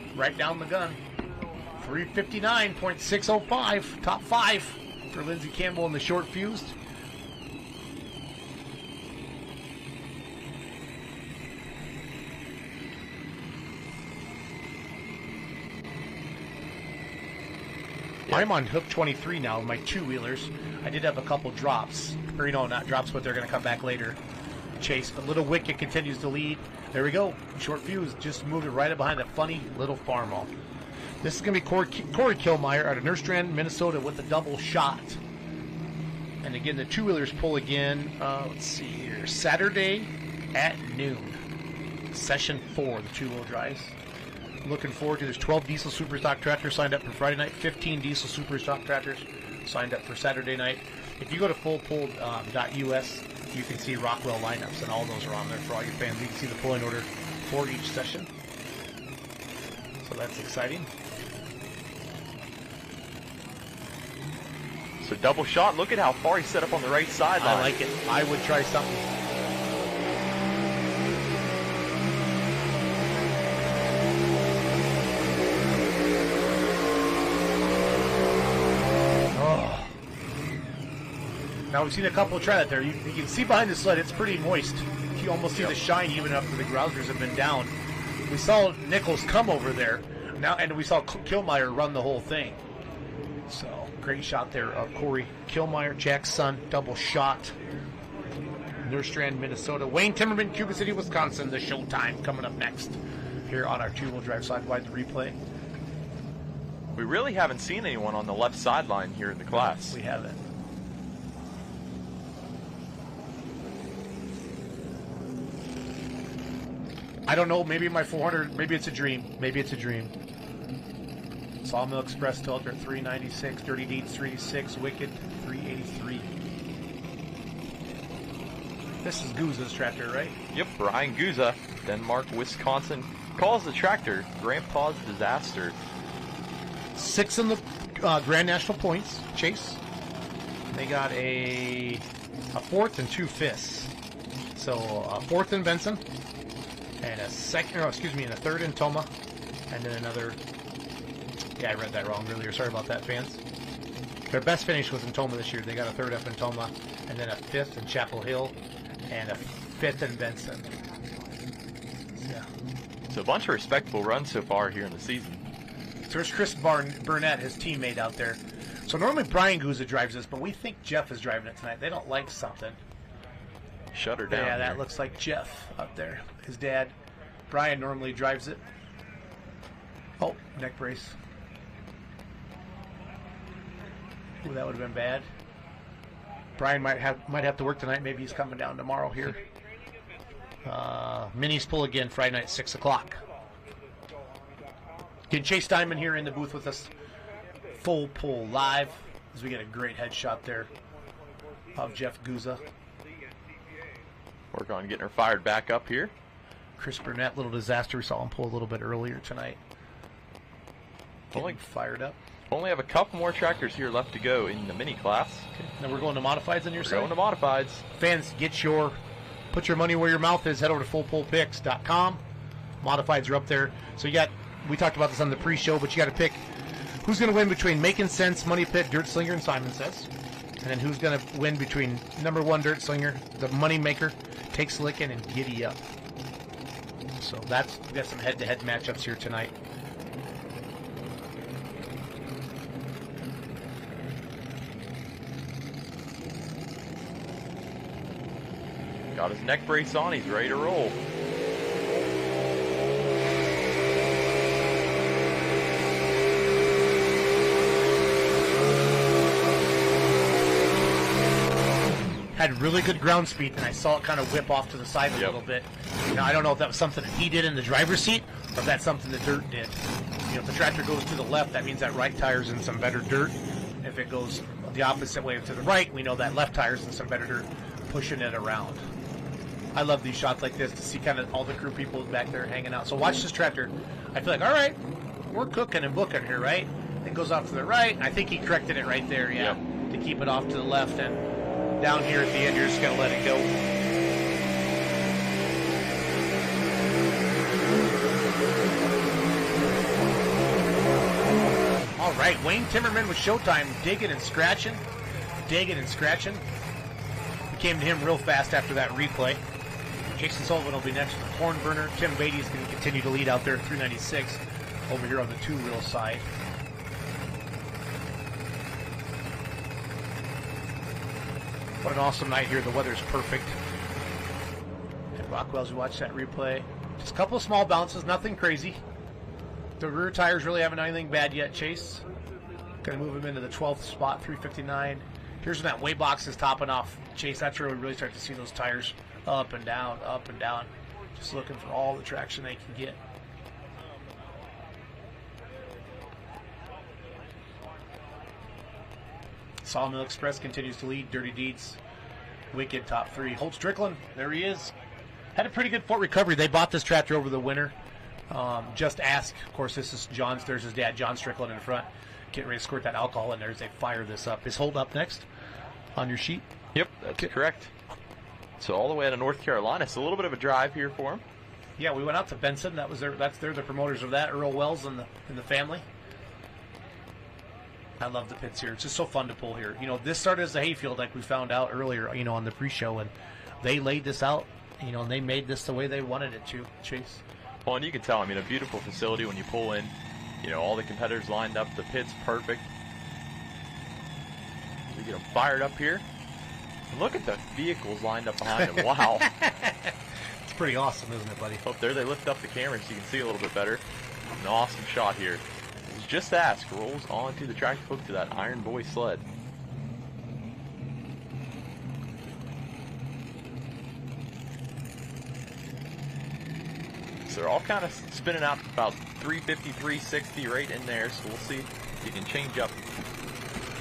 gun. 359.605, top 5 for Lindsey Campbell in the short fused. I'm on hook 23 now with my two-wheelers. I did have a couple drops. Or, not drops, but they're going to come back later. Chase, but Little Wicket continues to lead. There we go. Short fuse just moved it right up behind that funny little farmall. This is going to be Corey Kilmeyer out of Nerstrand, Minnesota with a double shot. And again, the two-wheelers pull again, let's see here, Saturday at noon. Session 4, the two-wheel drives. Looking forward to, there's 12 diesel super stock tractors signed up for Friday night, 15 diesel super stock tractors signed up for Saturday night. If you go to fullpull.us, you can see Rockwell lineups, and all those are on there for all your fans. You can see the pulling order for each session. So that's exciting. So double shot. Look at how far he's set up on the right sideline. I like it. I would try something. Now we've seen a couple try that there. You can see behind the sled, it's pretty moist. You almost see the shine even after the grousers have been down. We saw Nichols come over there, now, and we saw Kilmeyer run the whole thing. So great shot there of Corey Kilmeyer, Jack's son, double shot. Nerstrand, Minnesota. Wayne Timmerman, Cuba City, Wisconsin. The showtime coming up next here on our two-wheel drive side-wide replay. We really haven't seen anyone on the left sideline here in the class. We haven't. I don't know, maybe my 400, maybe it's a dream. Maybe it's a dream. Sawmill Express Tilter 396, Dirty Deeds 386, Wicked 383. This is Guza's tractor, right? Yep, Brian Guza, Denmark, Wisconsin, calls the tractor Grandpa's Disaster. 6 in the Grand National points, Chase. They got a 4th and 2 5ths. So a 4th in Benson. And a second, and a 3rd in Toma, and then another. Yeah, I read that wrong earlier. Sorry about that, fans. Their best finish was in Toma this year. They got a 3rd up in Toma, and then a 5th in Chapel Hill, and a 5th in Benson. Yeah. So a bunch of respectable runs so far here in the season. So there's Chris Burnett, his teammate out there. So normally Brian Guza drives this, but we think Jeff is driving it tonight. They don't like something. Shut her down. Yeah, that here. looks like Jeff out there. His dad, Brian, normally drives it. Oh, neck brace. Ooh, that would have been bad. Brian might have to work tonight. Maybe he's coming down tomorrow here. Minis pull again Friday night, 6 o'clock. Get Chase Diamond here in the booth with us. Full pull live as we get a great headshot there of Jeff Guza. Work on getting her fired back up here. Chris Burnett, little disaster. We saw him pull a little bit earlier tonight. Getting fired up. Only have a couple more tractors here left to go in the mini class. Okay. Now we're going to modifieds on your side? Going to modifieds. Fans, put your money where your mouth is. Head over to fullpullpicks.com. Modifieds are up there. So we talked about this on the pre-show, but you got to pick who's going to win between Making Sense, Money Pit, Dirt Slinger, and Simon Says. And then who's going to win between number 1 Dirt Slinger, the Money Maker, Takes Lickin', and Giddy Up. So we got some head-to-head matchups here tonight. Got his neck brace on. He's ready to roll. Had really good ground speed, and I saw it kind of whip off to the side a little bit. Now, I don't know if that was something that he did in the driver's seat, or if that's something the dirt did. If the tractor goes to the left, that means that right tire's in some better dirt. If it goes the opposite way to the right, we know that left tire's in some better dirt, pushing it around. I love these shots like this to see kind of all the crew people back there hanging out. So watch this tractor. I feel like, all right, we're cooking and booking here, right? It goes off to the right. I think he corrected it right there, to keep it off to the left. And Down here at the end, you're just going to let it go. All right, Wayne Timmerman with Showtime, digging and scratching. We came to him real fast after that replay. Jason Sullivan will be next with the corn burner. Tim Beatty is going to continue to lead out there at 396 over here on the two-wheel side. What an awesome night here. The weather's perfect. And Rockwell, as we watch that replay, just a couple of small bounces, nothing crazy. The rear tires really haven't done anything bad yet, Chase. Going to move him into the 12th spot, 359. Here's when that weight box is topping off, Chase. That's where we really start to see those tires up and down, up and down. Just looking for all the traction they can get. Sawmill Express continues to lead. Dirty Deeds, Wicked top three. Holt Strickland, there he is. Had a pretty good port recovery. They bought this tractor over the winter. Just Ask, of course, this is John's. There's his dad, John Strickland, in front. Getting ready to squirt that alcohol in there as they fire this up. Is Holt up next on your sheet? Yep, that's correct. So all the way out of North Carolina. It's a little bit of a drive here for him. Yeah, we went out to Benson. They're the promoters of that. Earl Wells and the family. I love the pits here. It's just so fun to pull here. You know, this started as a hayfield, like we found out earlier, you know, on the pre-show, and they laid this out, you know, and they made this the way they wanted it to, Chase. Well, and you can tell, I mean, a beautiful facility when you pull in, you know, all the competitors lined up, the pit's perfect. We get them fired up here. And look at the vehicles lined up behind them. Wow. It's pretty awesome, isn't it, buddy? Up there, they lift up the camera so you can see a little bit better. An awesome shot here. Just Ask rolls onto the tractor hook to that Iron Boy sled. So they're all kind of spinning out about 350, 360 right in there. So we'll see if you can change up.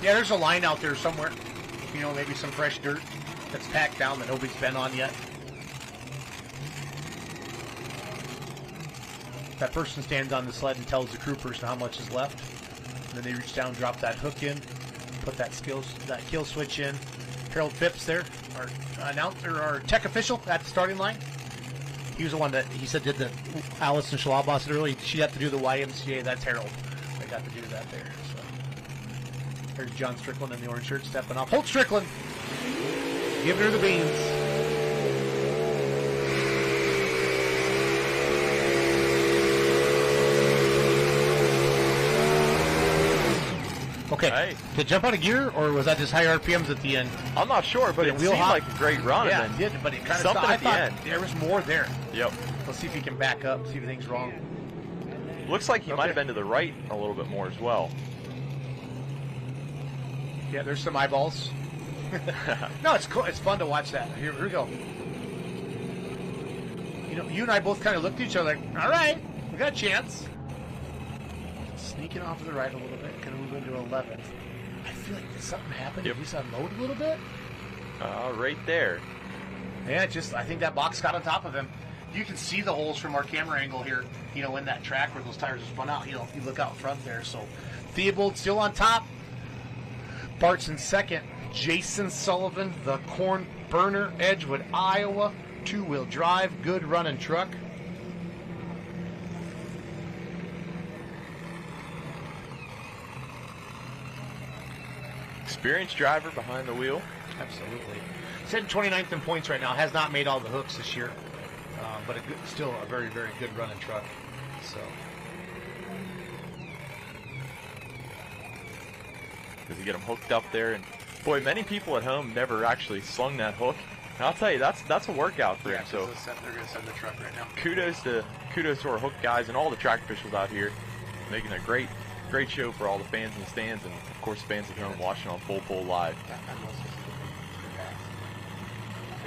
Yeah, there's a line out there somewhere. You know, maybe some fresh dirt that's packed down that nobody's been on yet. That person stands on the sled and tells the crew person how much is left. And then they reach down, drop that hook in, put that kill switch in. Harold Phipps there, our announcer, our tech official at the starting line. He was the one that he said did the Allison Schlabach said earlier. She had to do the YMCA. That's Harold. They got to do that there. So there's John Strickland in the orange shirt stepping off. Holt Strickland giving her the beans. Okay, hey. Did it jump out of gear, or was that just high RPMs at the end? I'm not sure, but it seemed like a great run. Yeah, and it did, but it kind of something stopped. at the end. There was more there. Yep. Let's see if he can back up, see if anything's wrong. Looks like he might have been to the right a little bit more as well. Yeah, there's some eyeballs. No, it's cool. It's fun to watch that. Here we go. You know, you and I both kind of looked at each other like, all right, we got a chance. Sneaking off to the right a little bit. Going to move into 11th. I feel like something happened. Yep. Did we unload a little bit? Right there. Yeah, I think that box got on top of him. You can see the holes from our camera angle here, you know, in that track where those tires are spun out. You know, if you look out front there. So Theobald still on top. Bart's in second. Jason Sullivan, the corn burner, Edgewood, Iowa. Two-wheel drive, good running truck. Experienced driver behind the wheel. Absolutely. Sitting 29th in points right now. Has not made all the hooks this year, but still a very, very good running truck. So. Because you get them hooked up there, and boy, many people at home never actually slung that hook. And I'll tell you, that's a workout for him. So they're going to send the truck right now. Kudos to our hook guys and all the track officials out here, making a great show for all the fans in the stands and of course fans at home watching on Full Pull Live.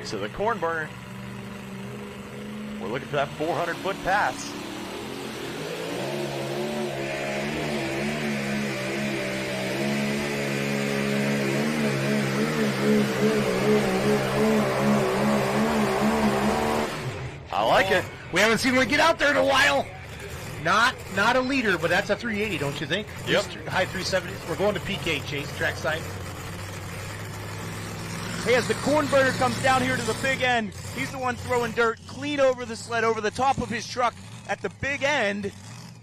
So the corn burner, we're looking for that 400-foot pass. I like it. We haven't seen one get out there in a while. Not a leader, but that's a 380, don't you think? Yep. High 370s. We're going to PK, Chase, trackside. Hey, as the corn burner comes down here to the big end, he's the one throwing dirt clean over the sled, over the top of his truck at the big end.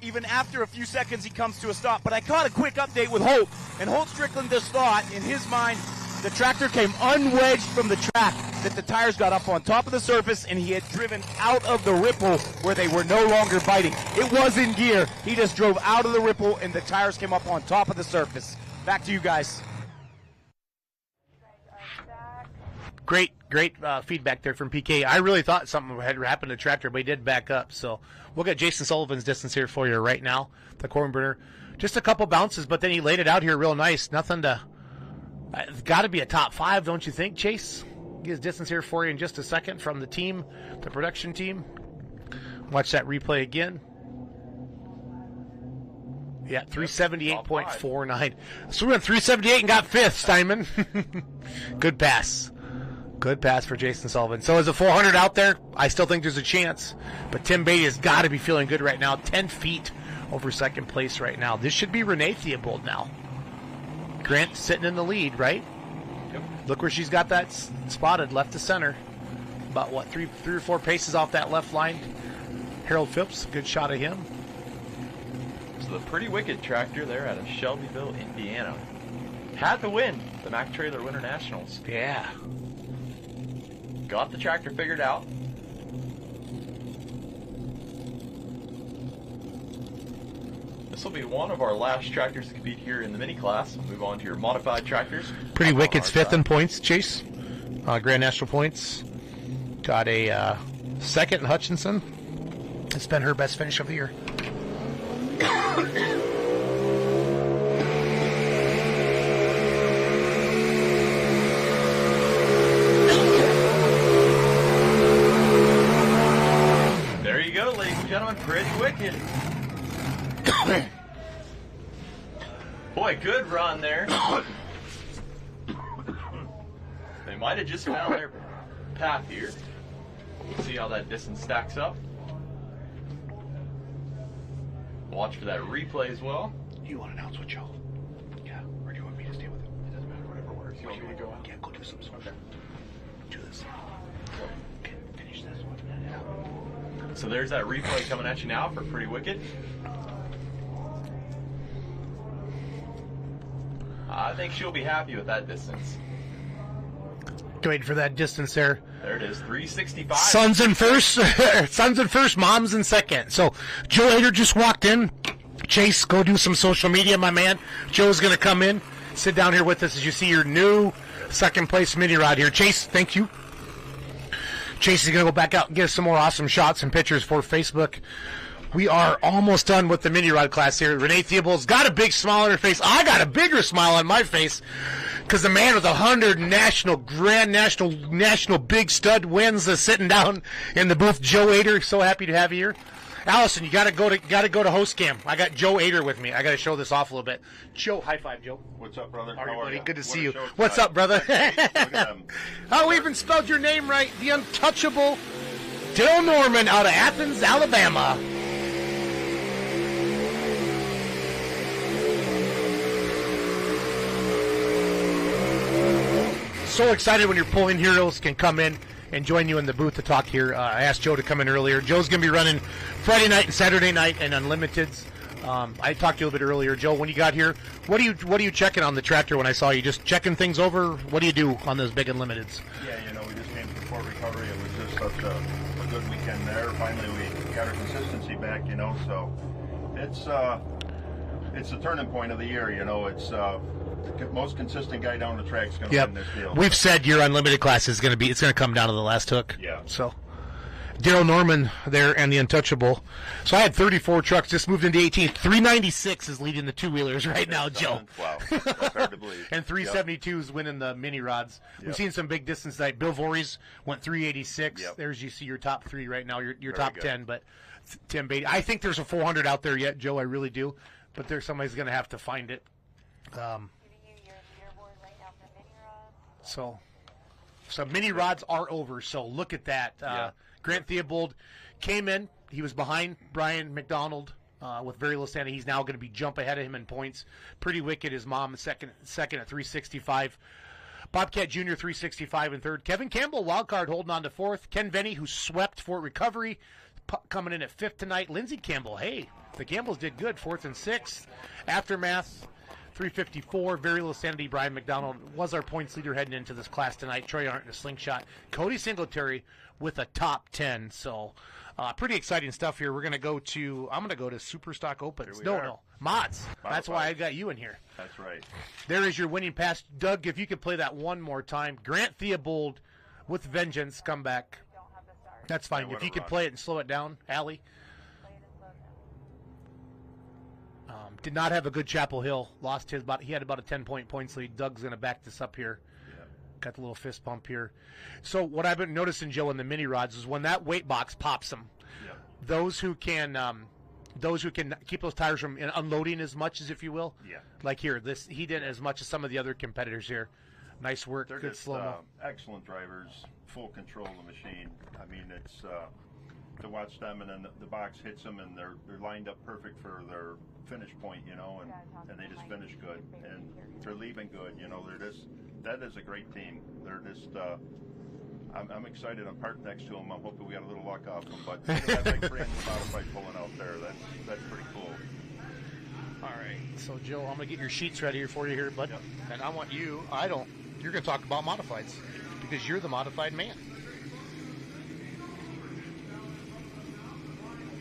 Even after a few seconds, he comes to a stop. But I caught a quick update with Holt, and Holt Strickland just thought, in his mind, the tractor came unwedged from the track, that the tires got up on top of the surface, and he had driven out of the ripple where they were no longer biting. It was in gear. He just drove out of the ripple, and the tires came up on top of the surface. Back to you guys. Great feedback there from PK. I really thought something had happened to the tractor, but he did back up. So we'll get Jason Sullivan's distance here for you right now. The corn burner, just a couple bounces, but then he laid it out here real nice. Nothing to. It's got to be a top 5, don't you think, Chase? Get his distance here for you in just a second from the team, the production team. Watch that replay again. Yeah, 378.49. So we went 378 and got 5th, Steinman. Good pass. Good pass for Jason Sullivan. So is a 400 out there? I still think there's a chance. But Tim Beatty has got to be feeling good right now. 10 feet over second place right now. This should be Renee Theobald now. Grant sitting in the lead, right? Yep. Look where she's got that spotted, left to center. About, what, three or four paces off that left line. Harold Phipps, good shot of him. So the Pretty Wicked tractor there out of Shelbyville, Indiana. Had to win the Mack Trailer Winter Nationals. Yeah. Got the tractor figured out. This will be one of our last tractors to compete here in the mini class. We'll move on to your modified tractors. Pretty Wicked's 5th in points, Chase. Grand National points. Got a 2nd in Hutchinson. It's been her best finish of the year. There you go, ladies and gentlemen. Pretty Wicked. Boy, good run there. They might have just found their path here. We'll see how that distance stacks up. Watch for that replay as well. You want to announce with Joe? Yeah, or do you want me to stay with him? It doesn't matter, whatever works. You want me to go? Yeah, go do some stuff. Okay. Do this. Okay, finish this one. Yeah. So there's that replay coming at you now for Pretty Wicked. I think she'll be happy with that distance. Wait for that distance there. There it is, 365. Sons in first, sons in first, moms in second. So Joe Hader just walked in. Chase, go do some social media, my man. Joe's going to come in, sit down here with us as you see your new second place mini rod here. Chase, thank you. Chase is going to go back out and get us some more awesome shots and pictures for Facebook. We are almost done with the mini rod class here. Renee Theobald's got a big smile on her face. I got a bigger smile on my face because the man with 100 grand national big stud wins is sitting down in the booth. Joe Hader, so happy to have you here. Allison, you gotta go to host cam. I got Joe Hader with me. I gotta show this off a little bit. Joe, high five, Joe. What's up, brother? How are you, buddy? Good to see you. Show What's tonight. up, brother? Look at them. Oh, we even spelled your name right. The untouchable Dill Norman out of Athens, Alabama. So excited when your pulling heroes can come in and join you in the booth to talk here. I asked Joe to come in earlier. Joe's going to be running Friday night and Saturday night and Unlimiteds. I talked to you a little bit earlier, Joe. When you got here, what are you checking on the tractor? When I saw you, just checking things over. What do you do on those big Unlimiteds? Yeah, we just came from Port Recovery. It was just such a good weekend there. Finally, we got our consistency back. So it's a turning point of the year. It's the most consistent guy down the track is going to win this deal. We've said your Unlimited class is going to come down to the last hook. Yeah. So Daryl Norman there and the Untouchable. So I had 34 trucks, just moved into 18. 396 is leading the two-wheelers right now, Joe. Wow. That's hard to believe. And 372 is winning the mini rods. We've seen some big distance tonight. Bill Voorhees went 386. There's, you see your top three right now, your top good. 10. But Tim Beatty, I think there's a 400 out there yet, Joe. I really do. But somebody's going to have to find it. So mini rods are over. So look at that. Grant Theobald came in. He was behind Brian McDonald with very little standing. He's now going to be jump ahead of him in points. Pretty Wicked, his mom, second at 365. Bobcat Jr. 365 in third. Kevin Campbell, wild card, holding on to fourth. Ken Venny, who swept Fort Recovery, coming in at fifth tonight. Lindsey Campbell, hey, the Campbells did good, fourth and sixth. Aftermath, 354. Very little sanity. Brian McDonald was our points leader heading into this class tonight. Troy Arndt in a slingshot. Cody Singletary with a top 10. So pretty exciting stuff here. I'm going to go to Super Stock Opens. No, Mods. That's why I got you in here. That's right. There is your winning pass. Doug, if you could play that one more time. Grant Theobald with vengeance. Come back. That's fine. If you could play it and slow it down. Allie. Did not have a good Chapel Hill. Lost he had about a 10-point points lead. Doug's going to back this up here. Got the little fist pump here. So what I've been noticing, Joe, in the mini rods is when that weight box pops them, those who can keep those tires from unloading as much as, if you will. Yeah. Like here, he didn't as much as some of the other competitors here. Nice work. They're good just, slow-mo. Excellent drivers, full control of the machine. I mean, it's to watch them, and then the box hits them, and they're lined up perfect for their finish point, and they just finish good, and they're leaving good. That is a great team. They're just. I'm excited. I'm parked next to them. I'm hoping we got a little luck off them, but that big brand new modified pulling out there, that's pretty cool. All right, so Joe, I'm gonna get your sheets ready here for you here, bud. And I want you. You're gonna talk about modifieds because you're the modified man.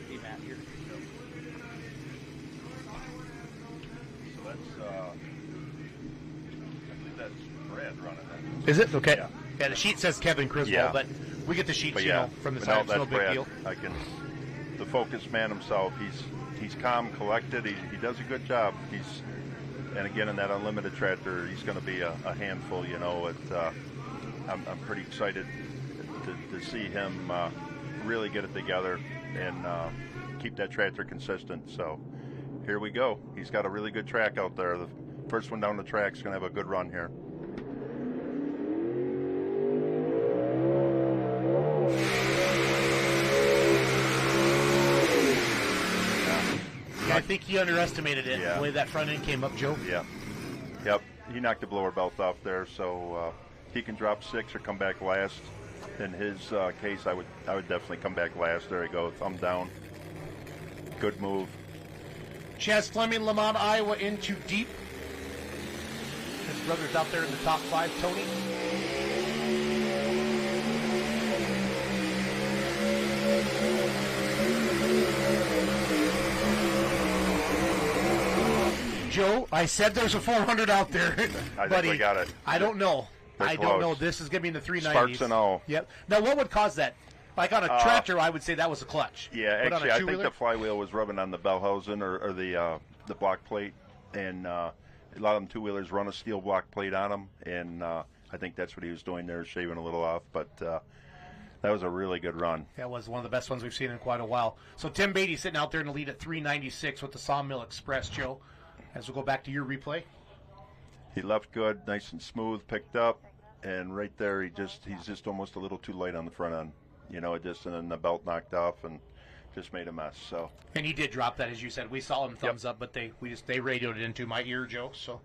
Hey, Matt, here. So that's I believe that's Brad running that. Is it okay? Yeah, the sheet says Kevin Criswell, but we get the sheets, from the side. It's no big Brad. deal. The focus man himself. He's calm, collected. He does a good job. And again, in that unlimited tractor, he's going to be a handful. I'm pretty excited to see him really get it together and keep that tractor consistent. So here we go. He's got a really good track out there. The first one down the track is going to have a good run here. I think he underestimated it, the way that front end came up, Joe. Yeah. Yep. He knocked the blower belt off there, so he can drop 6 or come back last. In his case, I would definitely come back last. There you go. Thumb down. Good move. Chaz Fleming, Lamont, Iowa, into deep. His brother's out there in the top 5. Tony. Joe, I said there's a 400 out there. I think we got it. I don't know. They're don't know. close. This is going to be in the 390s. Sparks and all. Yep. Now, what would cause that? Like on a tractor, I would say that was a clutch. Yeah, But actually, on a I think two-wheeler? the flywheel was rubbing on the bell housing or the block plate, and a lot of them two-wheelers run a steel block plate on them, and I think that's what he was doing there, shaving a little off. But that was a really good run. That was one of the best ones we've seen in quite a while. So Tim Beatty sitting out there in the lead at 396 with the Sawmill Express, Joe. As we go back to your replay. He left good, nice and smooth, picked up, and right there he's just almost a little too light on the front end. And then the belt knocked off and just made a mess. So. And he did drop that, as you said. We saw him thumbs up, but they radioed it into my ear, Joe. So.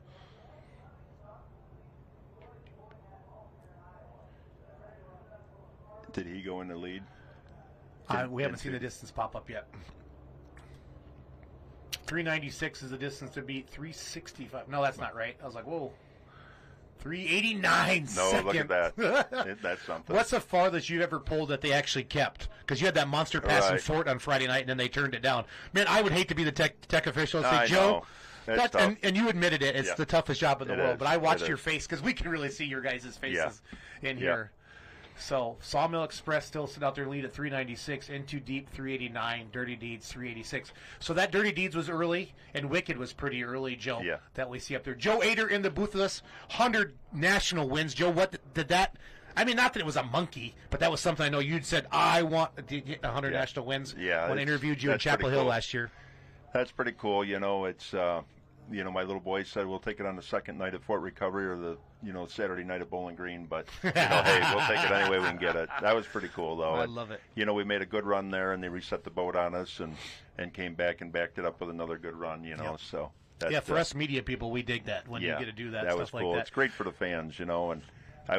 Did he go in the lead? We haven't seen the distance pop up yet. 396 is the distance to beat 365. No, that's not right. I was like, whoa. 389 No, second. look at that. That's something. What's the farthest you've ever pulled that they actually kept? Because you had that monster pass in Fort on Friday night, and then they turned it down. Man, I would hate to be the tech official and say, I Joe, know. That's tough. and you admitted it. It's the toughest job in the world. is. But I watched It your is. face because we can really see your guys' faces in here. So Sawmill Express still sit out there lead at 396, Into Deep 389, Dirty Deeds 386. So that Dirty Deeds was early, and Wicked was pretty early, Joe, that we see up there. Joe Ader in the booth with us, 100 national wins. Joe, what did that – I mean, not that it was a monkey, but that was something I know you'd said, I want to get 100 national wins when I interviewed you in Chapel Hill last year. That's pretty cool. It's my little boy said we'll take it on the second night at Fort Recovery or the Saturday night at Bowling Green, but hey, we'll take it any way we can get it. That was pretty cool though. I love it. We made a good run there, and they reset the boat on us and came back and backed it up with another good run. So. For us media people, we dig that when you get to do that. That stuff was cool. Like that. It's great for the fans, and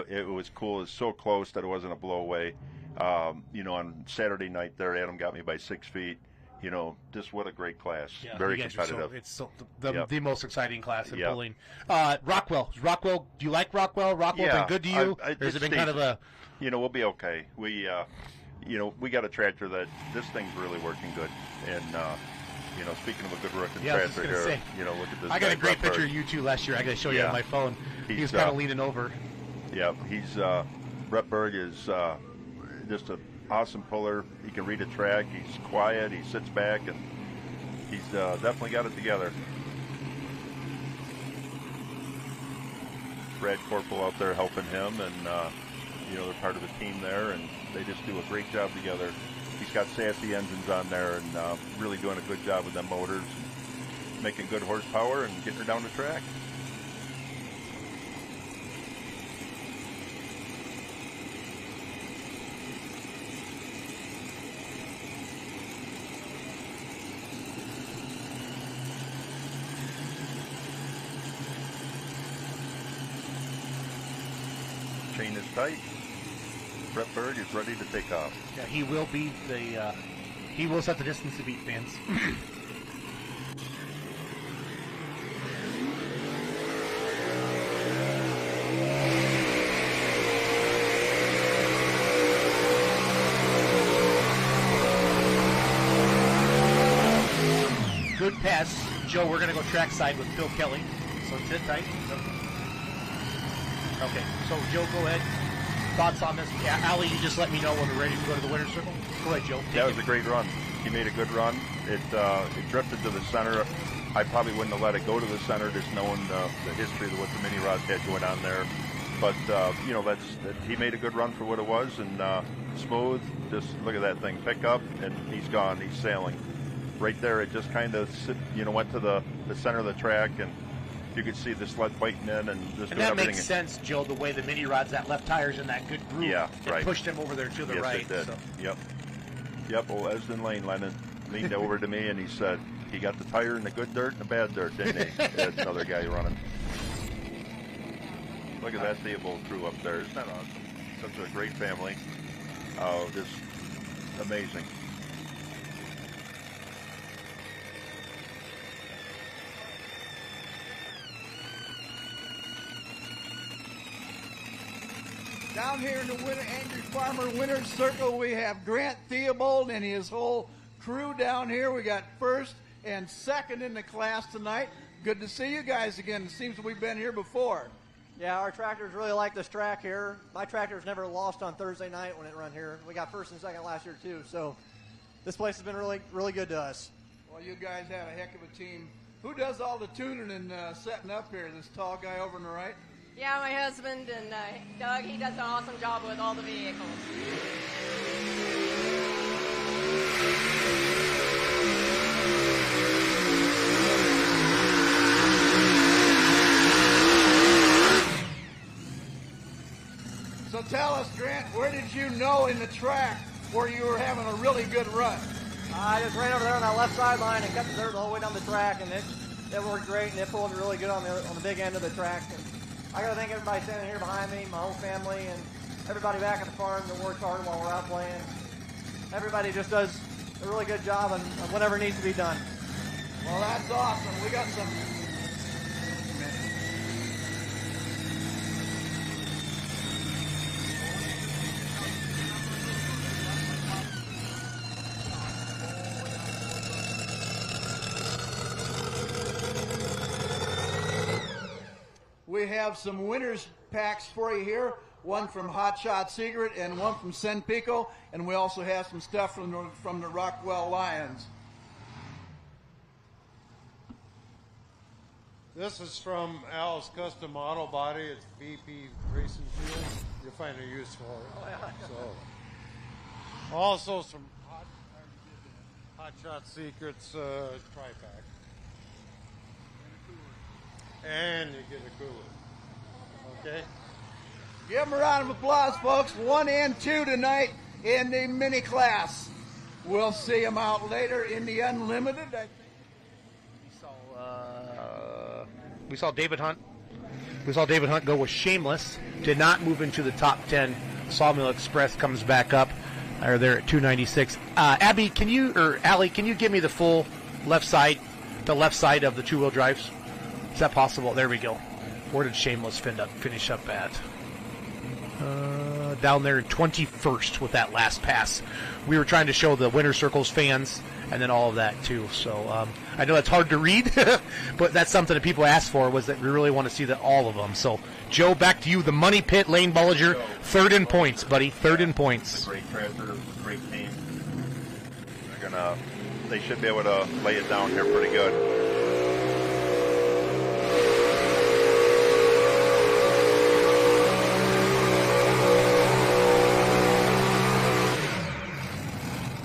it was cool. It was so close that it wasn't a blowaway. On Saturday night there, Adam got me by 6 feet. Just what a great class. Yeah, Very you guys competitive. It's the most exciting class in Yep. bowling. Rockwell, do you like Rockwell? Rockwell been good to you? Or has it been kind of a... We'll be okay. We got a tractor that this thing's really working good. And, speaking of a good working tractor here, say, look at this. I got a great picture of you two last year. I got to show you on my phone. He was kind of leaning over. Yeah, Brett Berg is just an awesome puller. He can read a track. He's quiet. He sits back, and he's definitely got it together. Brad Corporal out there helping him, and they're part of the team there, and they just do a great job together. He's got sassy engines on there, and really doing a good job with them motors, making good horsepower and getting her down the track. Chain is tight. Brett Berg is ready to take off. Yeah, he will be he will set the distance to beat fans. Good pass. Joe, we're going to go trackside with Phil Kelly. So sit tight. Okay, so Joe, go ahead. Thoughts on this? Yeah, Allie, you just let me know when we're ready to go to the winner's circle. Go ahead, Joe. That was a great run. He made a good run. It drifted to the center. I probably wouldn't have let it go to the center, just knowing the history of what the mini rods had going on there. But he made a good run for what it was, and smooth. Just look at that thing, pick up, and he's gone. He's sailing. Right there, it just kind of went to the center of the track, and you could see the sled biting in and just doing that everything. makes sense, Joe, the way the mini rods, that left tire's in that good groove. Yeah, it right. pushed him over there to the yes, right. It did. So. Yep. Old Esden Lane leaned over to me, and he said, he got the tire in the good dirt and the bad dirt, didn't he? That's another guy running. Look at that Theobald crew up there. Isn't that awesome? Such a great family. Oh, just amazing. Down here in the Angry Farmer Winner's Circle, we have Grant Theobald and his whole crew down here. We got first and second in the class tonight. Good to see you guys again. It seems we've been here before. Yeah, our tractors really like this track here. My tractor's never lost on Thursday night when it run here. We got first and second last year too, so this place has been really, really good to us. Well, you guys have a heck of a team. Who does all the tuning and setting up here? This tall guy over on the right? Yeah, my husband and Doug, he does an awesome job with all the vehicles. So tell us, Grant, where did you know in the track where you were having a really good run? I just ran over there on that left sideline and cut the dirt the whole way down the track, and it worked great, and it pulled really good on the big end of the track. And I got to thank everybody standing here behind me, my whole family, and everybody back at the farm that works hard while we're out playing. Everybody just does a really good job on whatever needs to be done. Well, that's awesome. We got some... We have some winners packs for you here. One from Hot Shot Secret and one from Sen Pico, and we also have some stuff from the Rockwell Lions. This is from Al's Custom Auto Body. It's VP Racing Fuel. You'll find a use for it. Oh, yeah. So, also some Hot Shot Secrets tri-pack. and you get a cooler. Okay? Give them a round of applause, folks. 1 and 2 tonight in the mini class. We'll see them out later in the unlimited. I think. We saw David Hunt. We saw David Hunt go with Shameless. Did not move into the top 10. Sawmill Express comes back up. Or they're at 296. Abby, Allie, can you give me the full left side of the two-wheel drives? Is that possible? There we go. Where did Shameless finish up at? Down there in 21st with that last pass. We were trying to show the Winter Circles fans and then all of that too. So I know that's hard to read, but that's something that people asked for, was that we really want to see all of them. So Joe, back to you. The Money Pit, Lane Bollinger, third in points, buddy. Third in points. Great tractor, great team. They should be able to lay it down here pretty good.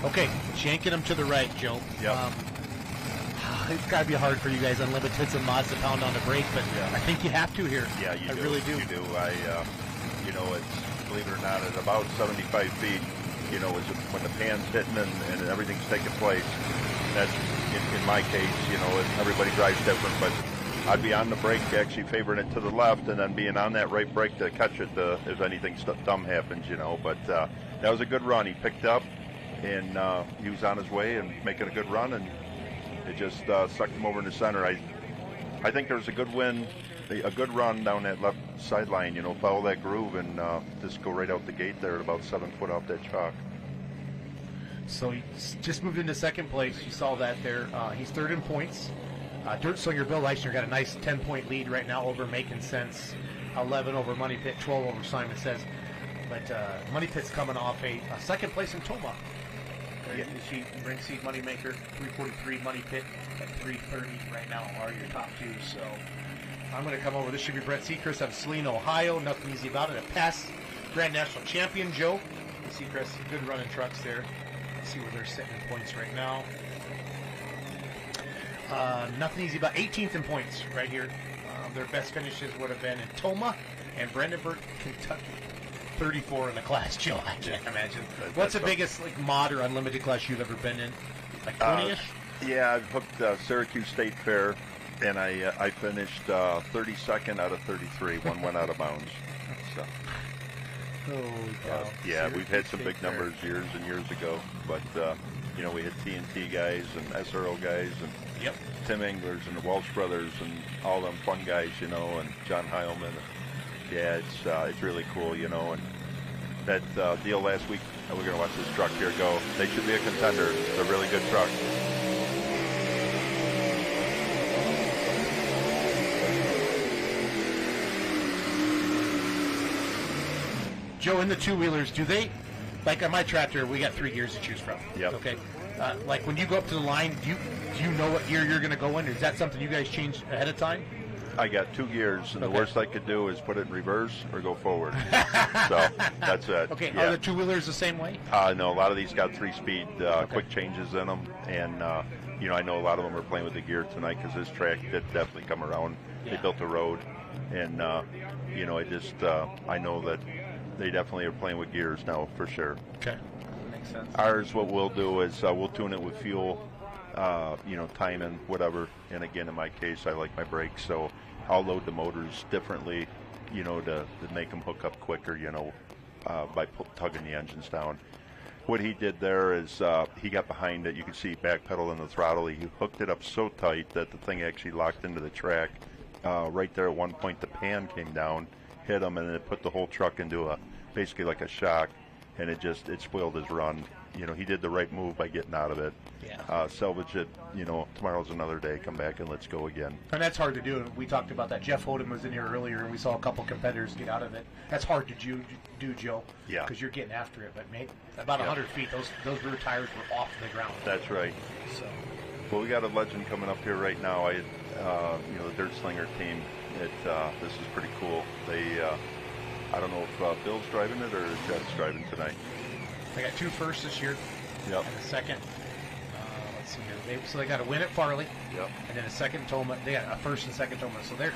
Okay, shanking them to the right, Joe. Yep. It's got to be hard for you guys, Unlimiteds and mods, to pound on the brake, but I think you have to here. Yeah, you do. really do. You do. It's, believe it or not, at about 75 feet, when the pan's hitting and everything's taking place, that's, in my case, everybody drives different, but I'd be on the brake, actually favoring it to the left, and then being on that right brake to catch it if anything dumb happens, But that was a good run. He picked up, and he was on his way and making a good run, and it just sucked him over in the center. I think there's a good run down that left sideline, follow that groove and just go right out the gate there at about 7 foot off that chalk. So he just moved into second place. You saw that there. He's third in points. Dirt Slinger Bill Leishner got a nice 10-point lead right now over Making Sense, 11 over Money Pit, 12 over Simon Says. But Money Pit's coming off a second place in Toma. Ring Seed Moneymaker, 343. Money Pit at 330 right now are your top two. So I'm going to come over. This should be Brett Seacrest out of Saline, Ohio. Nothing easy about it. A pass Grand National Champion, Joe. Seacrest, good running trucks there. Let's see where they're sitting in points right now. Nothing easy about 18th in points right here. Their best finishes would have been in Toma and Brandenburg, Kentucky. 34 in the class, Joe. I can't imagine. What's the biggest mod or unlimited class you've ever been in? Like 20-ish? Yeah, I've hooked Syracuse State Fair, and I finished 32nd out of 33. One went out of bounds. So. Yeah, we've had some big numbers years and years ago, but we had TNT guys and SRO guys and Tim Englers and the Welsh brothers and all them fun guys, and John Heilman. Yeah, it's really cool, and that deal last week, we're going to watch this truck here go. They should be a contender. It's a really good truck. Joe, in the two-wheelers, do they, like on my tractor, we got 3 gears to choose from. Yep. Okay. Like when you go up to the line, do you know what gear you're going to go in? Is that something you guys change ahead of time? I got 2 gears, and the worst I could do is put it in reverse or go forward. So that's it. Okay, yeah. Are the two-wheelers the same way? No, a lot of these got 3-speed quick changes in them, and I know a lot of them are playing with the gear tonight because this track did definitely come around. Yeah. They built a road, and I know that they definitely are playing with gears now for sure. Okay, makes sense. Ours, what we'll do is we'll tune it with fuel, timing, whatever. And again, in my case, I like my brakes, so I'll load the motors differently, to make them hook up quicker, by tugging the engines down. What he did there is he got behind it. You can see back pedal in the throttle. He hooked it up so tight that the thing actually locked into the track. Right there at one point, the pan came down, hit him, and it put the whole truck into basically like a shock, and it spoiled his run. He did the right move by getting out of it. Yeah. Salvage it. Tomorrow's another day. Come back and let's go again. And that's hard to do. We talked about that. Jeff Hodem was in here earlier, and we saw a couple competitors get out of it. That's hard to do, Joe. Yeah. Because you're getting after it. But about 100 feet, those rear tires were off the ground. That's right. So. Well, we got a legend coming up here right now. The Dirt Slinger team. This is pretty cool. I don't know if Bill's driving it or Jeff's driving tonight. They got 2 firsts this year. Yep. And a second. Let's see here. So they got a win at Farley. Yep. And then a second tournament. They got a first and second tournament. So they've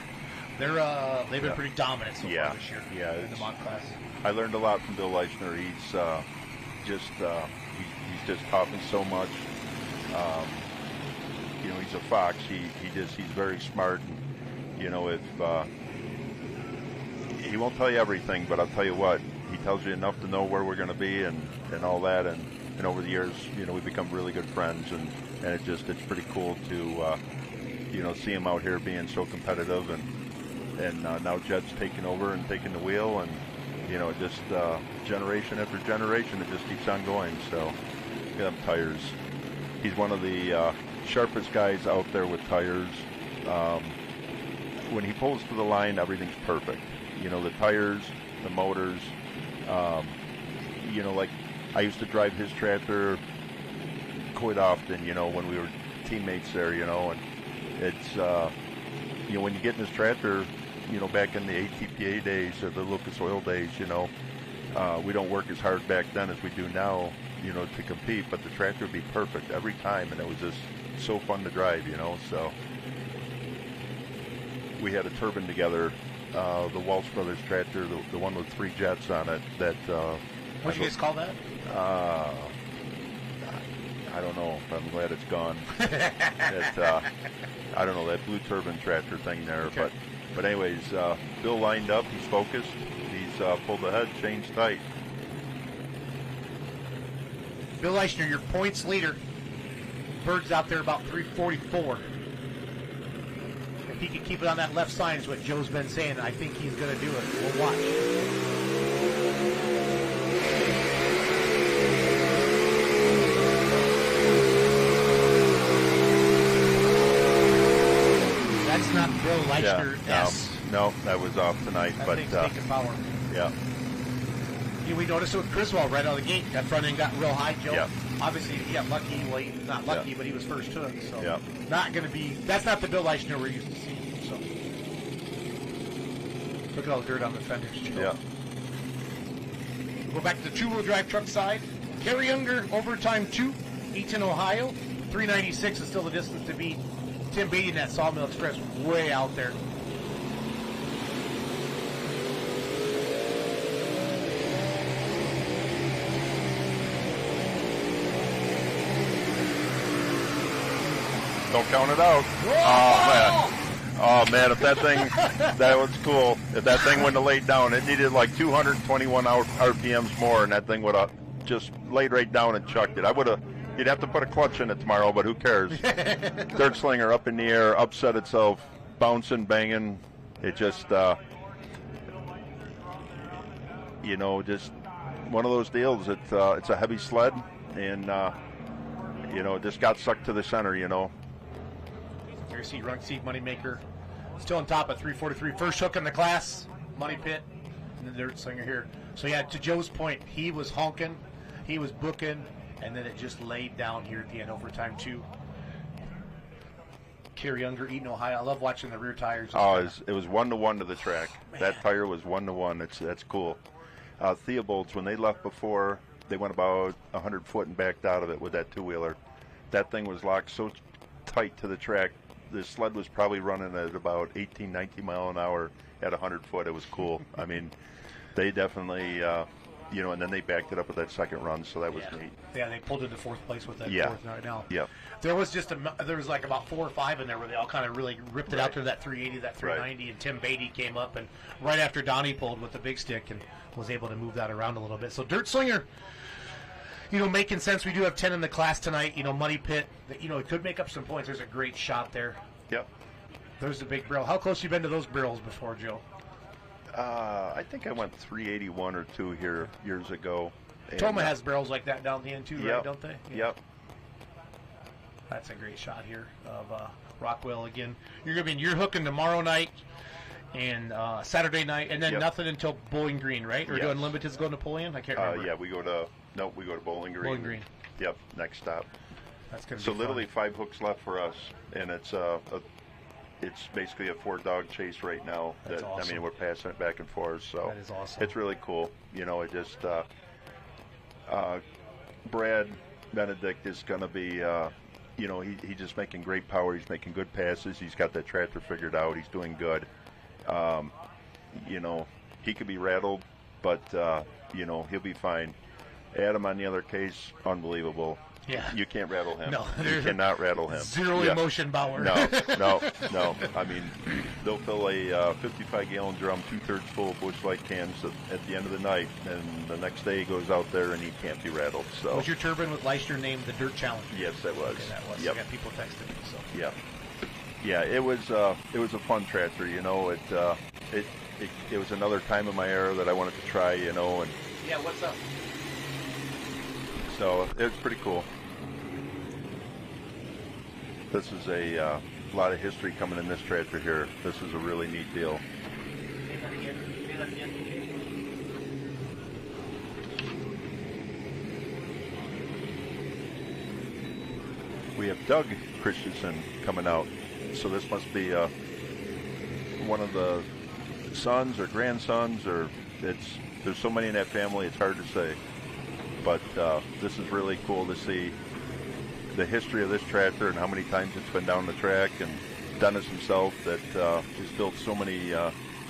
been pretty dominant so far this year. Yeah, in the mod class. I learned a lot from Bill Leichner. He's he's just taught me so much. He's a fox. He's very smart. And, if he won't tell you everything, but I'll tell you what, he tells you enough to know where we're going to be and all that. And over the years, we've become really good friends, and it's pretty cool to see him out here being so competitive, and now Jed's taking over and taking the wheel, and just generation after generation, it just keeps on going. So look at them tires. He's one of the sharpest guys out there with tires. When he pulls to the line, everything's perfect. The tires, the motors. Like I used to drive his tractor quite often. When we were teammates there. And it's when you get in his tractor. Back in the NTPA days or the Lucas Oil days, we don't work as hard back then as we do now, to compete, but the tractor would be perfect every time, and it was just so fun to drive, so we had a turbine together, the Walsh Brothers tractor, the one with 3 jets on it, that... What'd you guys call that? I don't know, but I'm glad it's gone. I don't know, that blue turbine tractor thing there, okay. But anyways, Bill lined up. He's focused. He's pulled ahead, changed tight. Bill Leichner, your points leader. Bird's out there about 344. If he can keep it on that left side is what Joe's been saying. I think he's going to do it. We'll watch. That's not Bill Leichner. No, that was off tonight. That but thing's taking power. Yeah. We noticed it with Criswell right out of the gate. That front end got real high, Joe. Yeah. Obviously, he got lucky. Well, he's not lucky, but he was first to it. So yeah. Not going to be. That's not the Bill Leichner we're used to seeing. So look at all the dirt on the fenders, Joe. Yeah. We'll go back to the two-wheel drive truck side. Kerry Younger, overtime 2, Eaton, Ohio. 396 is still the distance to beat. Tim Beatty in that Sawmill Express way out there. Don't count it out. Oh man, if that thing, that was cool. If that thing wouldn't have laid down, it needed like 221 RPMs more, and that thing would have just laid right down and chucked it. You'd have to put a clutch in it tomorrow, but who cares? Dirt slinger up in the air, upset itself, bouncing, banging. It just, just one of those deals. It's a heavy sled, and it just got sucked to the center. There you see Runk Seat Moneymaker still on top at 343. First hook in the class, Money Pit, and the Dirt Slinger here. So yeah, to Joe's point, he was honking, he was booking, and then it just laid down here at the end, overtime 2. Kerry Younger, Eaton, Ohio. I love watching the rear tires. Oh, it was 1-to-1 to the track. Man. That tire was 1-to-1. That's cool. Theobald's, when they left before, they went about 100 foot and backed out of it with that two-wheeler. That thing was locked so tight to the track. The sled was probably running at about 18, 19 mile an hour at 100 foot. It was cool. I mean, they definitely, and then they backed it up with that second run, so that was neat. Yeah, they pulled into 4th place with that fourth right now. Yeah. There was like about 4 or 5 in there where they all kind of really ripped it out to that 380, that 390, and Tim Beatty came up, and right after Donnie pulled with the big stick and was able to move that around a little bit. So Dirt Slinger, making sense. We do have 10 in the class tonight. Money Pit, it could make up some points. There's a great shot there. Yep. There's the big barrel. How close you been to those barrels before, Joe? I think I went 381 or 2 here years ago. Toma has barrels like that down the end too, right? Don't they? Yeah. Yep. That's a great shot here of Rockwell again. You're hooking tomorrow night and Saturday night, and then nothing until Bowling Green, right? Or do Unlimited's go to Napoleon? I can't remember. Yeah, we go to Bowling Green. Bowling Green. Yep, next stop. That's gonna be so fun. literally 5 hooks left for us, and it's basically a 4-dog chase right now. That's awesome. I mean, we're passing it back and forth, so that is awesome. It's really cool. It just Brad Benedict is going to be you know, he's just making great power. He's making good passes. He's got that tractor figured out. He's doing good. You know, he could be rattled, but, you know, he'll be fine. Adam, on the other case, unbelievable. Yeah. You can't rattle him. No, you cannot rattle him. Zero emotion, Bauer. No. I mean, they'll fill a 55-gallon drum 2/3 full of Busch Light cans at the end of the night, and the next day he goes out there and he can't be rattled. So. Was your turbine with Leicester named the Dirt Challenge? Yes, that was. Okay, that was. Yep. I got people texting me. So. Yeah. Yeah, it was a fun tractor. You know, it was another time in my era that I wanted to try. You know, and yeah, what's up? So it's pretty cool. This is a lot of history coming in this tractor here. This is a really neat deal. We have Doug Christensen coming out. So this must be one of the sons or grandsons, or there's so many in that family, it's hard to say. But this is really cool to see the history of this tractor and how many times it's been down the track, and Dennis himself that has built so many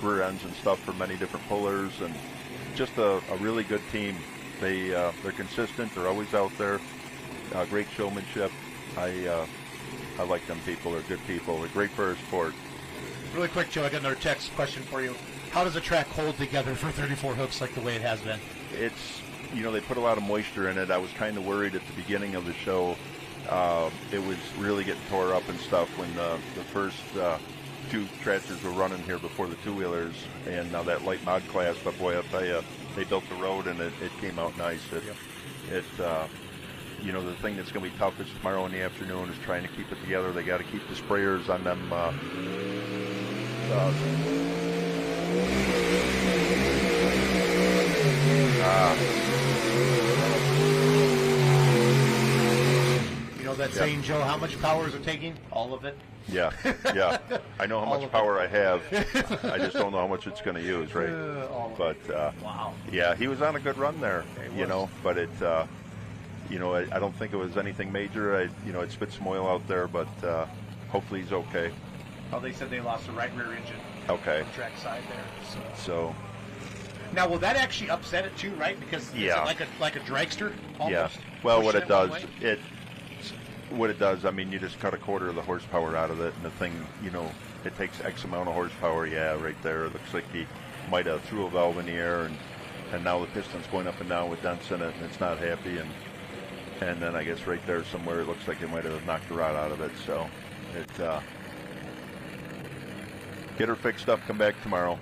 rear ends and stuff for many different pullers, and just a really good team. They're consistent. They're always out there. Great showmanship. I like them people. They're good people. They're great for our sport. Really quick, Joe, I got another text question for you. How does a track hold together for 34 hooks like the way it has been? It's, you know, they put a lot of moisture in it. I was kind of worried at the beginning of the show. It was really getting tore up and stuff when the first two tractors were running here before the two-wheelers. And now that light mod class, but boy, I'll tell you, they built the road and it came out nice. You know, the thing that's going to be tough is tomorrow in the afternoon is trying to keep it together. They got to keep the sprayers on them. You know that saying, Joe, how much power is it taking? All of it? Yeah. I know how much power I have. I just don't know how much it's going to use, right? But, wow. Yeah, he was on a good run there, you know, but you know, I don't think it was anything major. You know, it spit some oil out there, but hopefully he's okay. Oh, they said they lost the right rear engine. Okay. On the track side there. So. Now, will that actually upset it too, right? Because is it like a dragster almost? Yeah. Well, what it does, I mean, you just cut a quarter of the horsepower out of it, and the thing, you know, it takes X amount of horsepower. Yeah, right there. It looks like he might have threw a valve in the air, and now the piston's going up and down with dents in it, and it's not happy. And then I guess right there somewhere it looks like it might have knocked the rod out of it. So get her fixed up, come back tomorrow.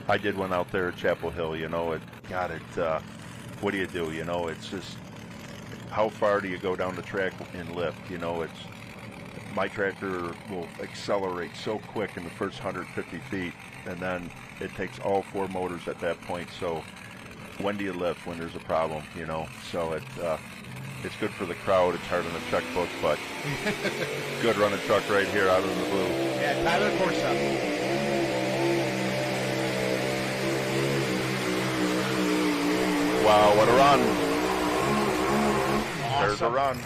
I did one out there at Chapel Hill, you know, what do you do? You know, it's just, how far do you go down the track and lift? You know, my tractor will accelerate so quick in the first 150 feet, and then it takes all four motors at that point. So when do you lift when there's a problem, you know? So it's good for the crowd. It's hard on the checkbook, but good running truck right here out of the blue. Yeah, Tyler Corsa. Wow, what a run. Awesome. There's a run.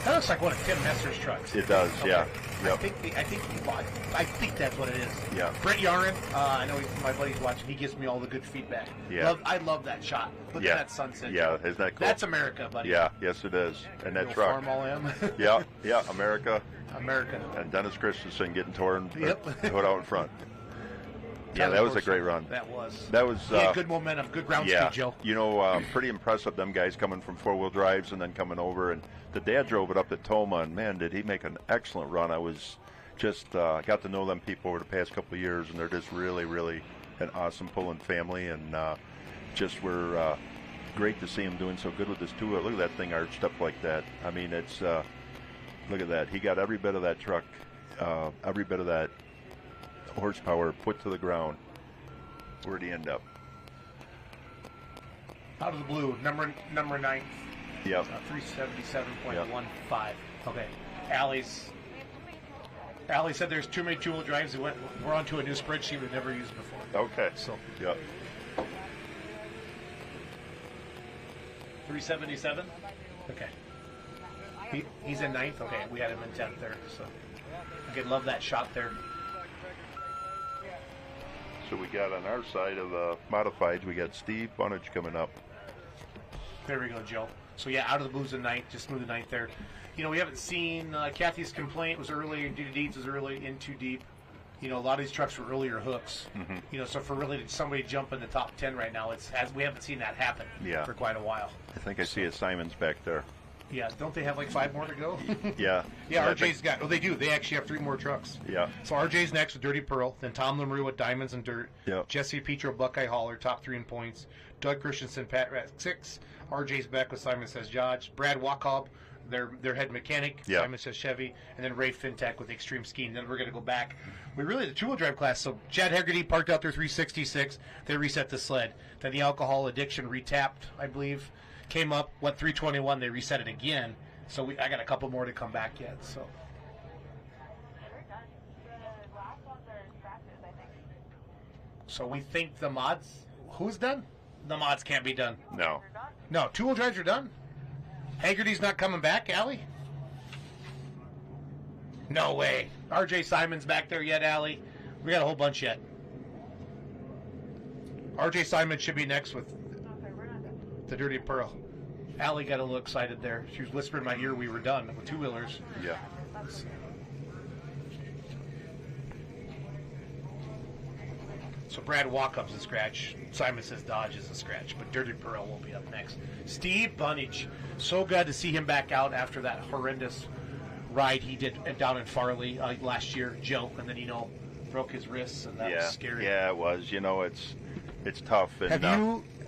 That looks like one of Tim Messer's trucks. It does, okay. Yeah. Yep. I think that's what it is. Yeah. Brett Yarin, I know my buddy's watching. He gives me all the good feedback. Yeah. I love that shot. Look at that sunset. Yeah, isn't that cool? That's America, buddy. Yeah, yes it is. And that truck. Farm all am. yeah, America. America. And Dennis Christensen getting torn, put out in front. Yeah, that was a great run. That was. He had good momentum, good ground speed, Joe. You know, pretty impressive, them guys coming from four-wheel drives and then coming over. And the dad drove it up to Toma, and man, did he make an excellent run. I was just got to know them people over the past couple of years, and they're just really, really an awesome pulling family, and just were great to see him doing so good with this two-wheel. Look at that thing arched up like that. I mean, it's look at that. He got every bit of that truck, every bit of that horsepower put to the ground. Where'd he end up? Out of the blue, number 9. Yep. 377.15. Okay. Allie said there's too many two-wheel drives. We're onto a new spreadsheet we've never used before. Okay. So. Yep. 377. Okay. He's in 9th? Okay, we had him in 10th there. So, okay, love that shot there. So we got on our side of modifieds, we got Steve Bunnage coming up. There we go, Joe. So, yeah, out of the blues in 9th, just moved to 9th there. You know, we haven't seen Kathy's complaint was early, Duty Deeds was early, in too deep. You know, a lot of these trucks were earlier hooks. Mm-hmm. You know, so for really somebody to jump in the top 10 right now, we haven't seen that happen for quite a while. I think I see a Simon's back there. Yeah, don't they have like 5 more to go? Yeah. Yeah, RJ's got. Oh, they do. They actually have 3 more trucks. Yeah. So RJ's next with Dirty Pearl. Then Tom Lemarue with Diamonds and Dirt. Yep. Jesse Petro, Buckeye Hauler, top 3 in points. Doug Christensen, Pat Rat 6. RJ's back with Simon Says Dodge. Brad Wacob, their head mechanic. Yep. Simon Says Chevy. And then Ray Fintech with Extreme Skiing. Then we're going to go back. We really the 2-wheel drive class. So Chad Hegarty parked out their 366. They reset the sled. Then the Alcohol Addiction retapped, I believe. Came up, went 321. They reset it again. So I got a couple more to come back yet. So we think the mods. Who's done? The mods can't be done. No. No, 2-wheel drives are done. Haggerty's not coming back, Allie? No way. RJ Simon's back there yet, Allie? We got a whole bunch yet. RJ Simon should be next with the Dirty Pearl. Allie got a little excited there. She was whispering in my ear we were done with 2-wheelers. Yeah. So Brad Walkup's a scratch. Simon Says Dodge is a scratch, but Dirty Pearl will be up next. Steve Bunnage. So glad to see him back out after that horrendous ride he did down in Farley last year, Joe, and then, broke his wrists, and that was scary. Yeah, it was. It's tough. And,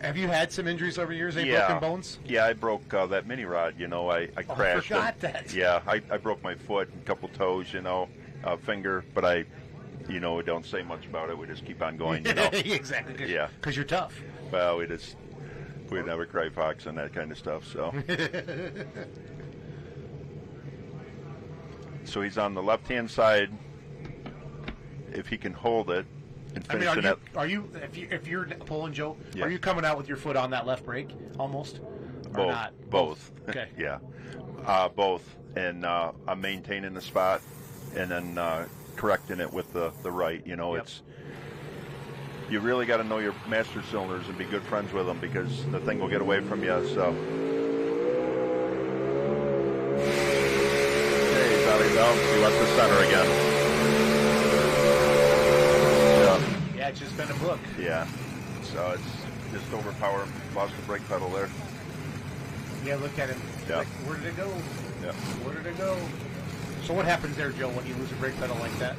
Have you had some injuries over the years? Any broken bones? Yeah, I broke that mini rod. I crashed. I forgot that. Yeah, I broke my foot and a couple toes. Finger, but I don't say much about it. We just keep on going. Exactly. Yeah, because you're tough. Well, we never cry fox and that kind of stuff. So. So he's on the left-hand side. If he can hold it. If you're pulling, Joe, Yeah. Are you coming out with your foot on that left brake almost? Or Both. not? Both. Okay. Yeah. Both. And I'm maintaining the spot and then correcting it with the right. It's you really got to know your master cylinders and be good friends with them because the thing will get away from you. So. Hey, belly belt. You left the center again. Yeah, it's just been a book. Yeah. So it's just overpowered. Lost the brake pedal there. Yeah, look at him. Yeah. Like, where did it go? Yeah. Where did it go? So what happens there, Joe, when you lose a brake pedal like that?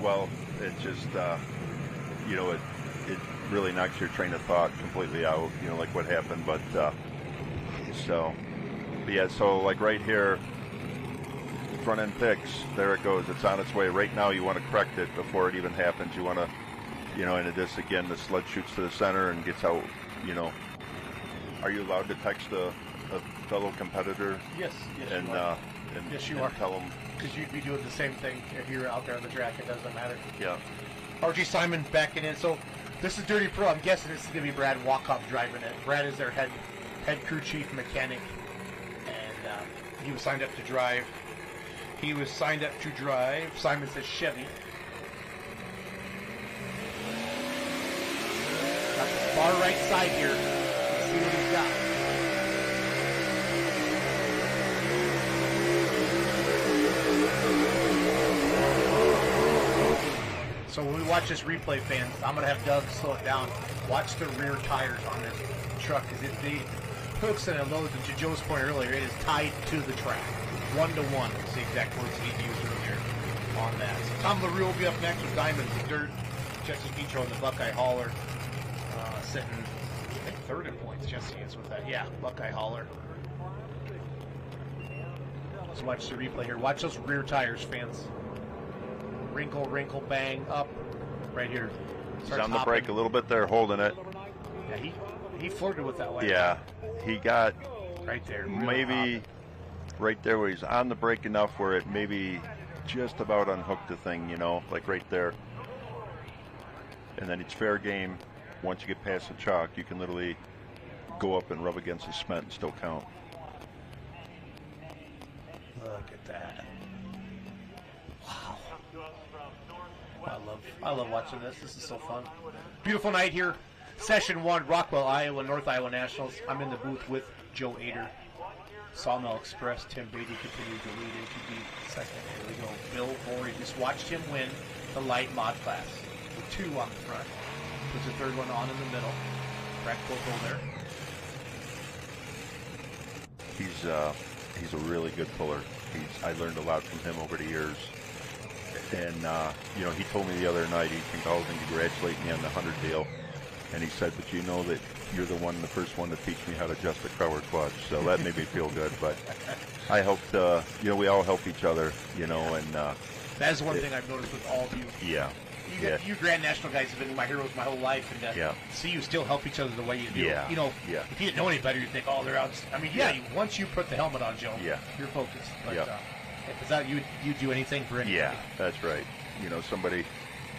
Well, it just, it really knocks your train of thought completely out, like what happened. But so like right here, front end picks, there it goes. It's on its way. Right now, you want to correct it before it even happens. You want to, and this again, the sled shoots to the center and gets out, Are you allowed to text a fellow competitor? Yes, and, you are. And, yes, you and are. Tell them. Because you'd be doing the same thing if you're out there on the track. It doesn't matter. Yeah. RG Simon backing in. So this is Dirty Pro. I'm guessing this is going to be Brad Wacob driving it. Brad is their head crew chief mechanic, and he was signed up to drive. Simon Says Chevy. Got the far right side here. Let's see what he's got. So when we watch this replay, fans, I'm going to have Doug slow it down. Watch the rear tires on this truck because the hooks and it loads, and to Joe's point earlier, it is tied to the track. 1-to-1 is the exact words he used earlier on that. So Tom LaRue will be up next with Diamonds and Dirt. Jesse Petro and the Buckeye Hauler sitting, I think, third in points. Jesse is with that. Yeah, Buckeye Hauler. Let's watch the replay here. Watch those rear tires, fans. Wrinkle, wrinkle, bang, up. Right here. He's on the brake a little bit there, holding it. Yeah, he flirted with that one. Yeah, he got right there. Maybe right there where he's on the brake enough where it maybe just about unhooked the thing, like right there. And then it's fair game. Once you get past the chalk, you can literally go up and rub against the cement and still count. Look at that. Wow. I love watching this. This is so fun. Beautiful night here. Session 1, Rockwell, Iowa, North Iowa Nationals. I'm in the booth with Joe Ader. Sawmill Express, Tim Beatty continued to lead NTP second. Here we go. Bill Morey just watched him win the light mod class. With 2 on the front. Puts the third one on in the middle. Crack popo there. He's a really good puller. I learned a lot from him over the years. And, he told me the other night he called and congratulated me on the 100 deal. And he said, but you know that you're the first one to teach me how to adjust the crawler clutch. So that made me feel good. But I helped, we all help each other, and. That is one thing I've noticed with all of you. Yeah. You Grand National guys have been my heroes my whole life. And see you still help each other the way you do. Yeah. If you didn't know any better, you'd think, oh, they're out. I mean, once you put the helmet on, Joe, you're focused. But if it's out, you do anything for anybody. Yeah, that's right. Somebody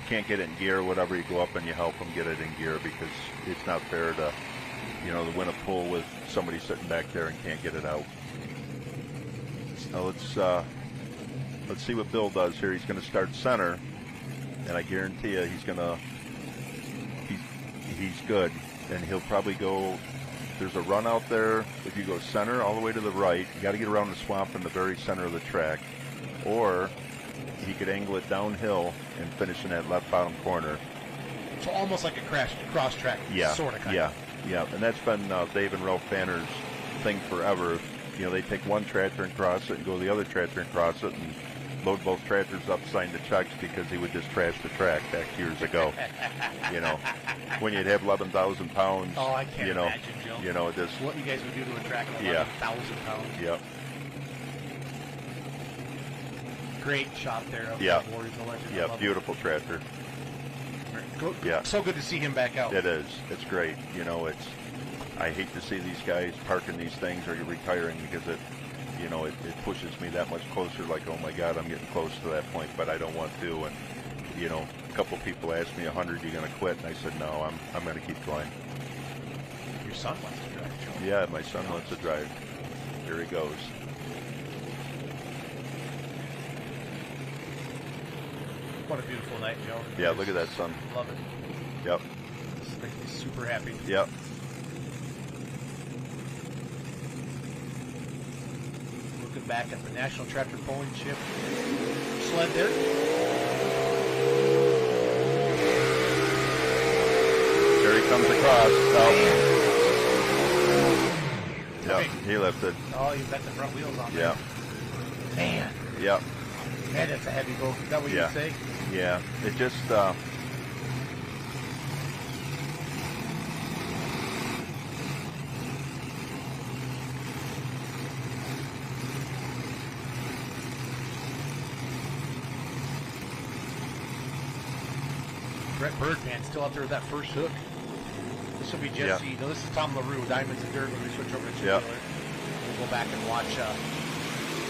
can't get it in gear, whatever, you go up and you help them get it in gear because it's not fair to, to win a pull with somebody sitting back there and can't get it out. So let's see what Bill does here. He's going to start center, and I guarantee you he's good, and he'll probably go. There's a run out there. If you go center all the way to the right, you got to get around the swamp in the very center of the track, or he could angle it downhill and finish in that left bottom corner. So almost like a cross track, sort of. Yeah. And that's been Dave and Ralph Banner's thing forever. They take one tractor and cross it and go the other tractor and cross it and load both tractors up, sign the checks because he would just trash the track back years ago. When you'd have 11,000 pounds. Oh, I can't imagine, Joe. Just what you guys would do to a track of 11,000 pounds. Yep. Great shot there of Warriors, the legend. Yeah, beautiful tractor. Yeah. So good to see him back out. It is. It's great. I hate to see these guys parking these things or retiring because it pushes me that much closer. Like, oh my God, I'm getting close to that point, but I don't want to. And a couple people asked me 100, you going to quit? And I said, no, I'm going to keep going. Your son wants to drive, Joe. Yeah, my son wants to drive. Here he goes. What a beautiful night, Joe. Yeah, look at that sun. Love it. Yep. This makes me super happy. Yep. Looking back at the National Tractor Pulling Chip sled there. There he comes across. Yep, he lifted. Oh, you've got the front wheels on there. Yeah. Man. Yep. Man, that's a heavy boat. Is that what you say? Yeah. It just Brett Birdman still out there with that first hook. This will be Jesse. No, this is Tom LaRue, Diamonds and Dirt, when we switch over to Tubular. We'll go back and watch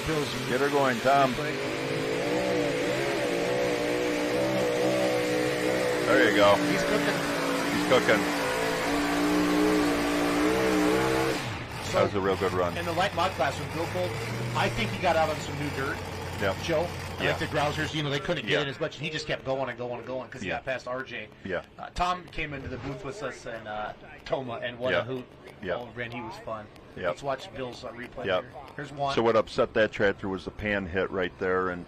Bill's. Get her going, Tom. There you go. He's cooking. He's cooking. So, that was a real good run. In the light mod class with Bill Cole, I think he got out on some new dirt. Yep. Joe, like the Grousers, they couldn't get in as much, and he just kept going and going and going because he got past RJ. Yeah. Tom came into the booth with us and Toma, and what a hoot. Yeah. Oh, man, he was fun. Yep. Let's watch Bill's replay Yep. here. Here's one. So what upset that tractor was the pan hit right there, and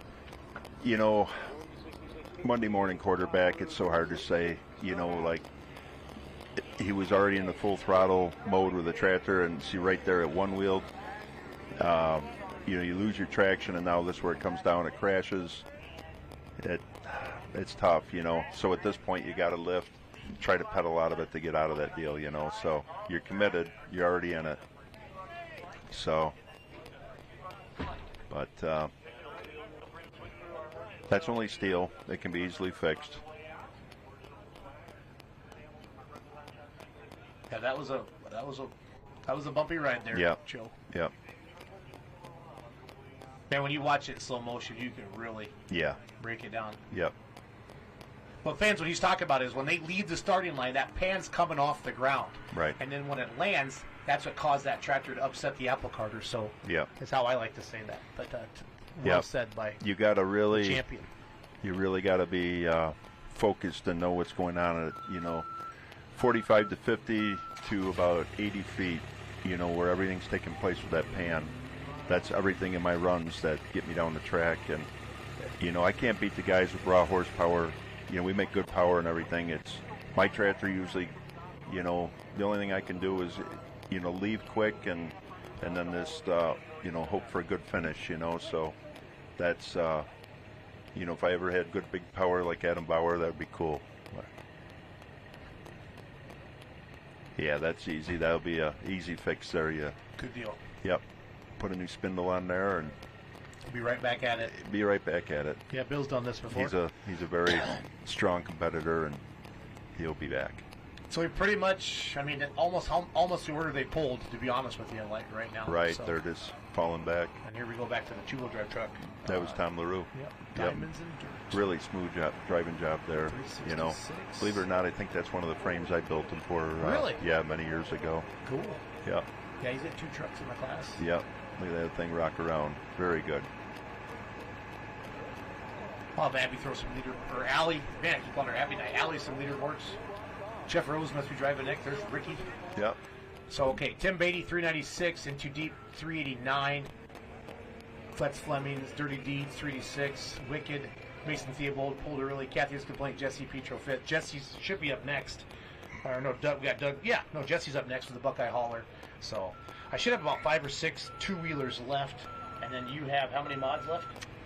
Monday morning quarterback, it's so hard to say, he was already in the full throttle mode with the tractor, and see right there at one wheel, you lose your traction, and now this is where it comes down, it crashes. It's tough, So at this point, you got to lift, try to pedal out of it to get out of that deal, So you're committed, you're already in it. So, but that's only steel. It can be easily fixed. Yeah, that was a bumpy ride there, Joe. Yep. Man, when you watch it in slow motion, you can really break it down. Yep. What fans, what he's talking about is when they leave the starting line, that pan's coming off the ground. Right. And then when it lands, that's what caused that tractor to upset the apple carter. So Yeah. that's how I like to say that. But well Yep. said by You got to the really, champion. you really got to be focused and know what's going on at 45 to 50 to about 80 feet. Where everything's taking place with that pan. That's everything in my runs that get me down the track. And I can't beat the guys with raw horsepower. We make good power and everything. It's my tractor usually. The only thing I can do is leave quick and then just hope for a good finish. So that's if I ever had good big power like Adam Bauer, that would be cool. Yeah, that's easy. That'll be a easy fix there. Yeah. Good deal. Yep. Put a new spindle on there and Be right back at it. be right back at it. Yeah, Bill's done this before. He's a very strong competitor, and he'll be back. So we pretty much, almost the order they pulled, to be honest with you, like right now. Right, So- they're just falling back. And here we go back to the two-wheel drive truck. That was Tom LaRue. Yep. Diamonds and dirt. Really smooth driving job there. 366. Believe it or not, I think that's one of the frames I built him for. Really? Yeah, many years ago. Cool. Yeah. Yeah, he's got 2 trucks in the class. Yep. Look at that thing rock around. Very good. I'll have Abby throw some leader, or Allie. Man, I keep calling her Abby now. Allie, some leaderboards. Jeff Rose must be driving next. There's Ricky. Yep. So, okay, Tim Beatty, 396. Into Deep, 389. Fletch Fleming's Dirty Deed, 386. Wicked. Mason Theobald pulled early. Kathy's complaint. Jesse Petro fifth. Jesse should be up next. Or no, Doug. We got Doug. Yeah, no, Jesse's up next with the Buckeye Hauler. So I should have about 5 or 6 two-wheelers left. And then you have how many mods left?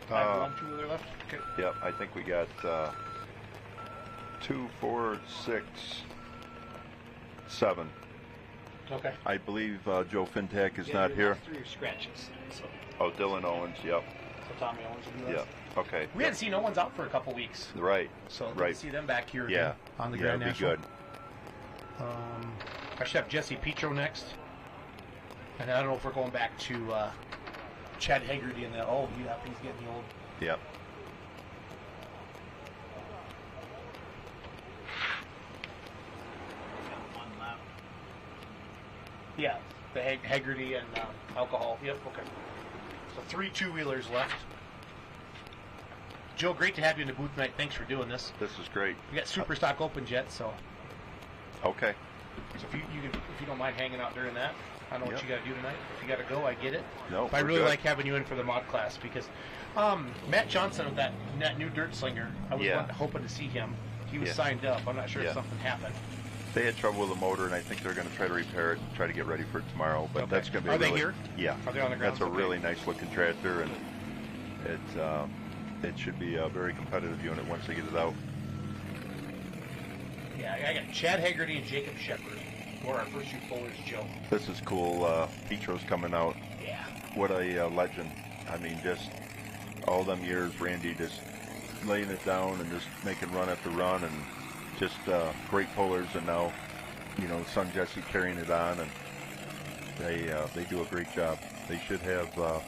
1 two-wheeler left? Okay. Yep, I think we got 2, 4, 6, 7. Okay. I believe Joe Fintak is Yeah, not you here. lost 3 scratches. So Dylan Owens, yep. Tommy Owens will do Yep. that. Okay. We hadn't seen Owens out for a couple weeks. Right. So good right. to see them back here Yeah. again on the yeah, Grand it'd National. be good. I should have Jesse Petro next. And I don't know if we're going back to Chad Hagerty and that. Oh, yeah, he's getting old. Yep. Yeah, the Hagerty and alcohol. Yep, okay. So 3 two-wheelers left. Joe, great to have you in the booth tonight. Thanks for doing this. This is great. We got Super Stock Open Jet, so Okay. so if you don't mind hanging out during that, I don't know what Yep. you got to do tonight. If you got to go, I get it. No, But I we're really good. like having you in for the mod class because Matt Johnson with that new dirt slinger, I was Yeah. hoping to see him. He was Yeah. signed up. I'm not sure Yeah. if something happened. They had trouble with the motor, and I think they're going to try to repair it and try to get ready for it tomorrow. But Okay. that's going to be Are they really, here? Yeah. Are they on the ground? That's a Okay. really nice looking tractor, and it should be a very competitive unit once they get it out. Yeah, I got Chad Hagerty and Jacob Shepard. Or our first 2 pullers, Joe. This is cool. Petro's coming out. Yeah. What a legend. I mean, just all them years, Randy just laying it down and just making run after run, and just great pullers. And now, son Jesse carrying it on, and they do a great job. They should have.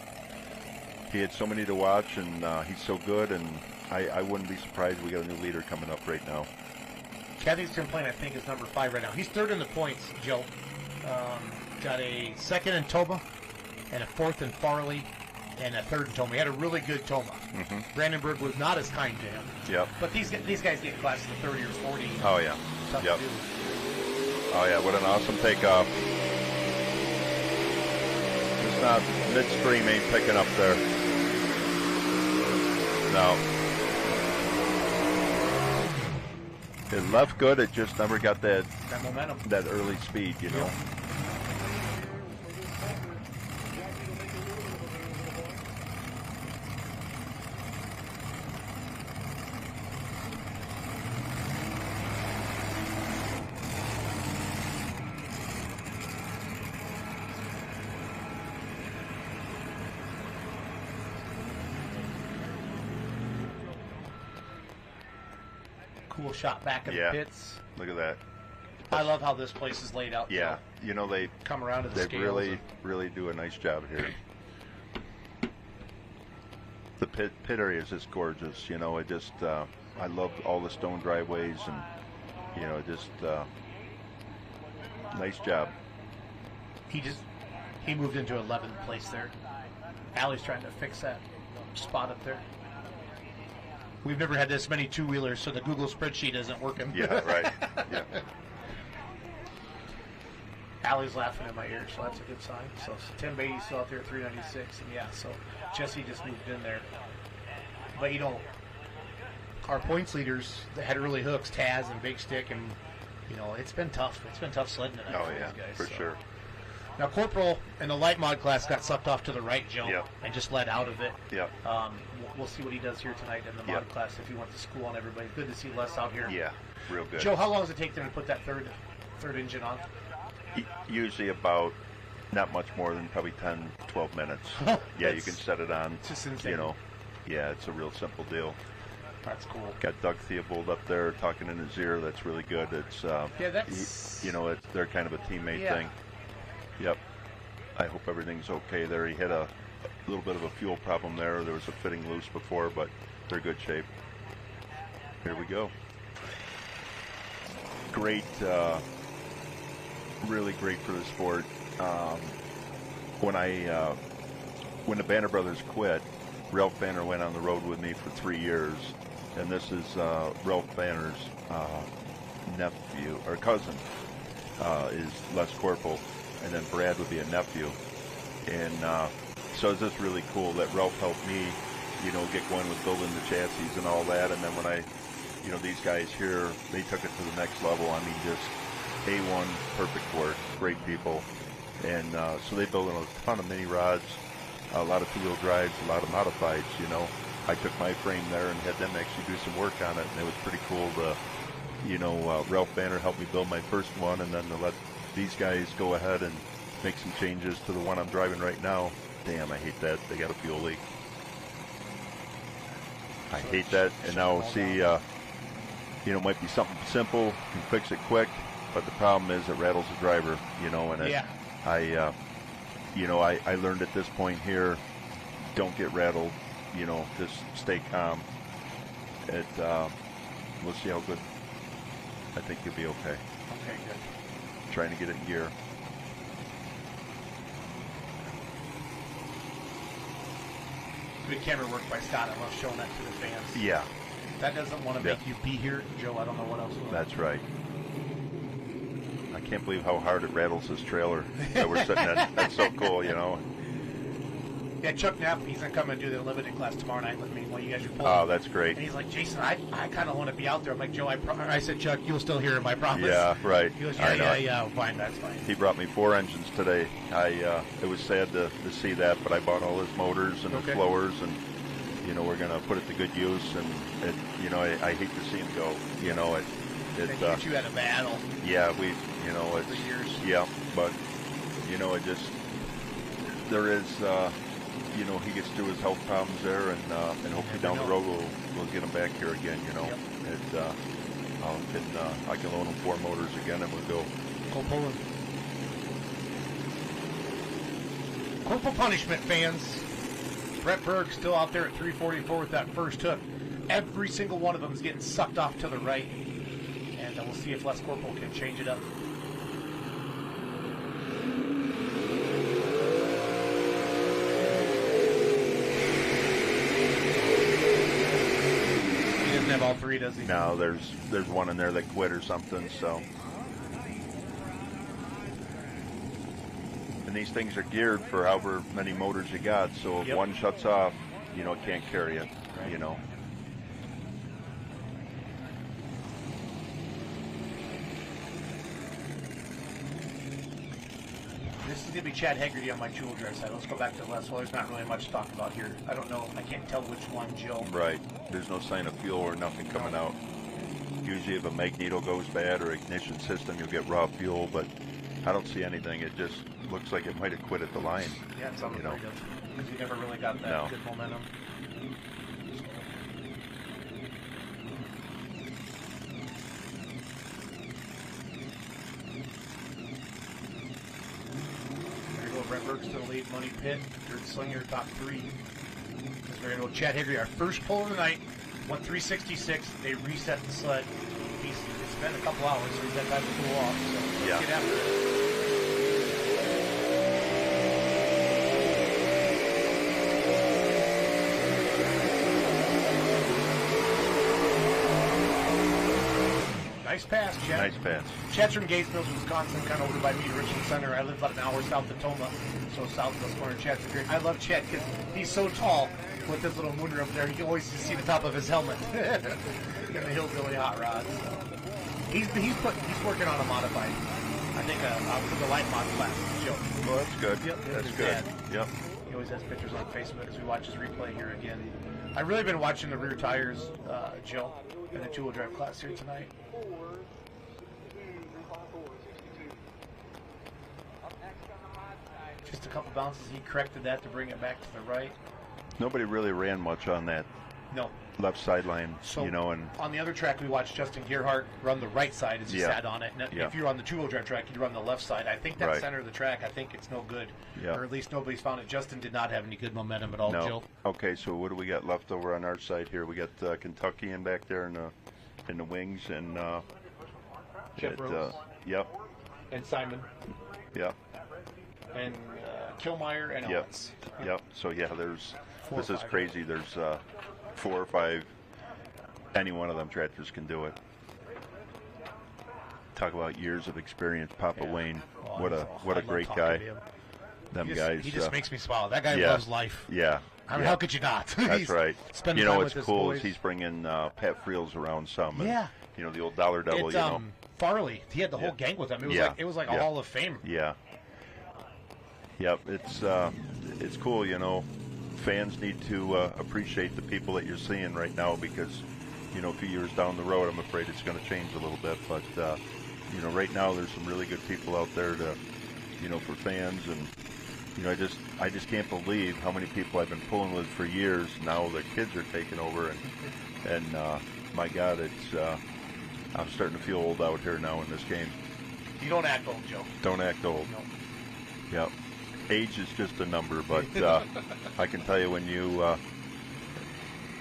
He had so many to watch, and he's so good, and I wouldn't be surprised we got a new leader coming up right now. Kathy's complaint, I think, is number 5 right now. He's 3rd in the points, Joe. Got a 2nd in Toma, and a 4th in Farley, and a 3rd in Toma. He had a really good Toma. Mm-hmm. Brandenburg was not as kind to him. Yep. But these guys get classes of 30 or 40. Oh, yeah. Tough Yep. to do. Oh, yeah, what an awesome takeoff. It's not midstream, ain't picking up there. No. It left good, it just never got that momentum, that early speed, Cool shot back in Yeah. the pits. Look at that. I love how this place is laid out. Yeah, they come around to the they scales. really do a nice job here. The pit area is just gorgeous. It just I love all the stone driveways, and just nice job. he moved into 11th place there. Allie's trying to fix that spot up there. We've never had this many two-wheelers, so the Google spreadsheet isn't working. Yeah, right. Yeah. Allie's laughing in my ear, so that's a good sign. So Tim Beatty's still out there at 396, and yeah, so Jesse just moved in there. But, you know, our points leaders that had early hooks, Taz and Big Stick, and, you know, it's been tough. It's been tough sledding tonight for these guys. For sure. Now, Corporal in the light mod class got sucked off to the right jump and just led out of it. Yep. We'll see what he does here tonight in the mod class if he wants to school on everybody. Good to see Les out here. Yeah, real good. Joe, how long does it take them to put that third engine on? Usually about not much more than probably 10, 12 minutes. Yeah, you can set it on. It's just insane. You know, yeah, it's a real simple deal. That's cool. Got Doug Theobald up there talking in his ear. That's really good. It's that's you know, they're kind of a teammate thing. Yep. I hope everything's okay there. He had a little bit of a fuel problem there. There was a fitting loose before, but they're good shape. Here we go. Great, really great for the sport. When the Banner brothers quit, Ralph Banner went on the road with me for 3 years, and this is Ralph Banner's nephew or cousin is Les Corporal, and then Brad would be a nephew. And so it's just really cool that Ralph helped me, you know, get going with building the chassis and all that. And then when you know, these guys here, they took it to the next level. I mean, just A1, perfect work, great people. And so they built a ton of mini rods, a lot of two-wheel drives, a lot of modifieds, you know. I took my frame there and had them actually do some work on it, and it was pretty cool to, you know, Ralph Banner helped me build my first one, and then to let these guys go ahead and make some changes to the one I'm driving right now. Damn, I hate that. They got a fuel leak. I hate that. And now see, you know, it might be something simple, can fix it quick, but the problem is it rattles the driver, you know, and you know, I learned at this point here, don't get rattled, you know, just stay calm. We'll see how good. I think you'll be okay. Okay, good. Trying to get it in gear. Good camera work by Scott. I love showing that to the fans. Yeah. That doesn't want to make you be here, Joe. I don't know what else will. That's right. I can't believe how hard it rattles this trailer that we're sitting in. That's so cool, you know. Yeah, Chuck Knapp, he's going to come and do the limited class tomorrow night with me while you guys are pulling. Oh, that's great. And he's like, Jason, I kind of want to be out there. I'm like, Joe, I said, Chuck, you'll still hear him, I promise. Yeah, right. He goes, yeah, fine, that's fine. He brought me 4 engines today. It was sad to see that, but I bought all his motors and his blowers, and, you know, we're going to put it to good use, and you know, I hate to see him go. You know, you had a battle. Yeah, you know, it's, for years. Yeah, but, you know, there is, you know, he gets through his health problems there, and hopefully down the road we'll get him back here again. You know, I can loan him 4 motors again, and we'll go. Go pulling. Corporal punishment, fans. Brett Berg still out there at 344 with that first hook. Every single one of them is getting sucked off to the right, and we'll see if Les Corporal can change it up. Have all 3, does he? No, there's one in there that quit or something. So, and these things are geared for however many motors you got. So if one shuts off, you know, it can't carry it. Right. You know. This is going to be Chad Haggerty on my tool drive side. Let's go back to Les. Well, there's not really much to talk about here. I don't know. I can't tell which one, Joe. Right. There's no sign of fuel or nothing coming out. Usually if a magneto goes bad or ignition system, you'll get raw fuel, but I don't see anything. It just looks like it might have quit at the line. Yeah, it's something like that. Because you never really got that good momentum. Brett Burke's to the lead, Money Pitt, third Slinger, top 3. We're going to go Chad Haggerty, our first pull of the night, went 366. They reset the sled. It's been a couple hours, so he's got time to cool off. So let's get after it. Nice pass, Chet. Nice pass. Chet's from Gates Mills, Wisconsin, kind of over by me, Richland Center. I live about an hour south of Toma, so southwest corner. Chet's great. I love Chet because he's so tall with this little moonroof there. You can always see the top of his helmet. And the hillbilly hot rods. So. He's working on a modified. I think the light mod class. Joe. Well, that's good. Yep, that's his good. dad. Yep. He always has pictures on Facebook as we watch his replay here again. I've really been watching the rear tires, Joe, in the two-wheel drive class here tonight. Just a couple bounces. He corrected that to bring it back to the right. Nobody really ran much on that No. left sideline, So you know, and on the other track, we watched Justin Gerhardt run the right side as he sat on it. And if you're on the two-wheel drive track, you'd run the left side. I think that center of the track, I think it's no good. Yeah. Or at least nobody's found it. Justin did not have any good momentum at all, no. Joe. Okay, so what do we got left over on our side here? We got Kentucky in back there in the wings, and Jeff Rose. Yep. And Simon. Yep. And Kilmeyer and Yep. Owens. Yep. So this Four or is five. crazy. There's 4 or 5. Any one of them tractors can do it. Talk about years of experience, Papa Wayne. What a great guy. Them guys. He just makes me smile. That guy yeah. loves life. Yeah. I mean, how could you not? That's right. Spending You know time what's with his cool boys. is he's bringing Pat Friels around some. And, Yeah. You know, the old Dollar Devil. It's, you know. Farley. He had the whole gang with him. It was like a Hall of Fame. Yeah. Yep. It's cool. You know, fans need to appreciate the people that you're seeing right now because, you know, a few years down the road, I'm afraid it's going to change a little bit. But you know, right now there's some really good people out there to, you know, for fans, and you know, I just can't believe how many people I've been pulling with for years. Now the kids are taking over, and my God, I'm starting to feel old out here now in this game. You don't act old, Joe. Don't act old. No. Yep. Age is just a number, but I can tell you when you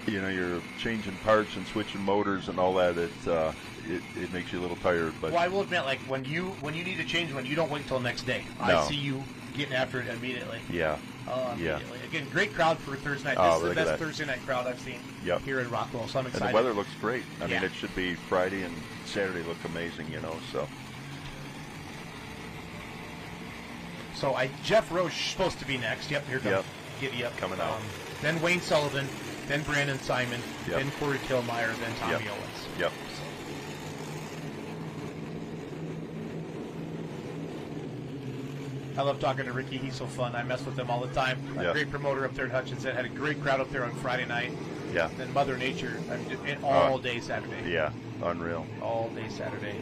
know, you're changing parts and switching motors and all that, it makes you a little tired. But Well, I will admit, like when you need to change one, you don't wait until the next day. No. I see you getting after it immediately. Yeah. Immediately. Again, great crowd for Thursday night. Oh, This is the look at best that. Thursday night crowd I've seen Yep. here in Rockwell, so I'm excited. And the weather looks great. I mean, Yeah. it should be Friday and Saturday look amazing, you know. So Jeff Roche is supposed to be next. Yep, here comes Giddy Up. Coming out. Then Wayne Sullivan, then Brandon Simon, Yep. then Corey Kilmeyer, then Tommy Yep. Owens. Yep. I love talking to Ricky. He's so fun. I mess with him all the time. Yeah. Great promoter up there in Hutchinson. Had a great crowd up there on Friday night. Yeah. Then Mother Nature and all day Saturday. Yeah, unreal. All day Saturday.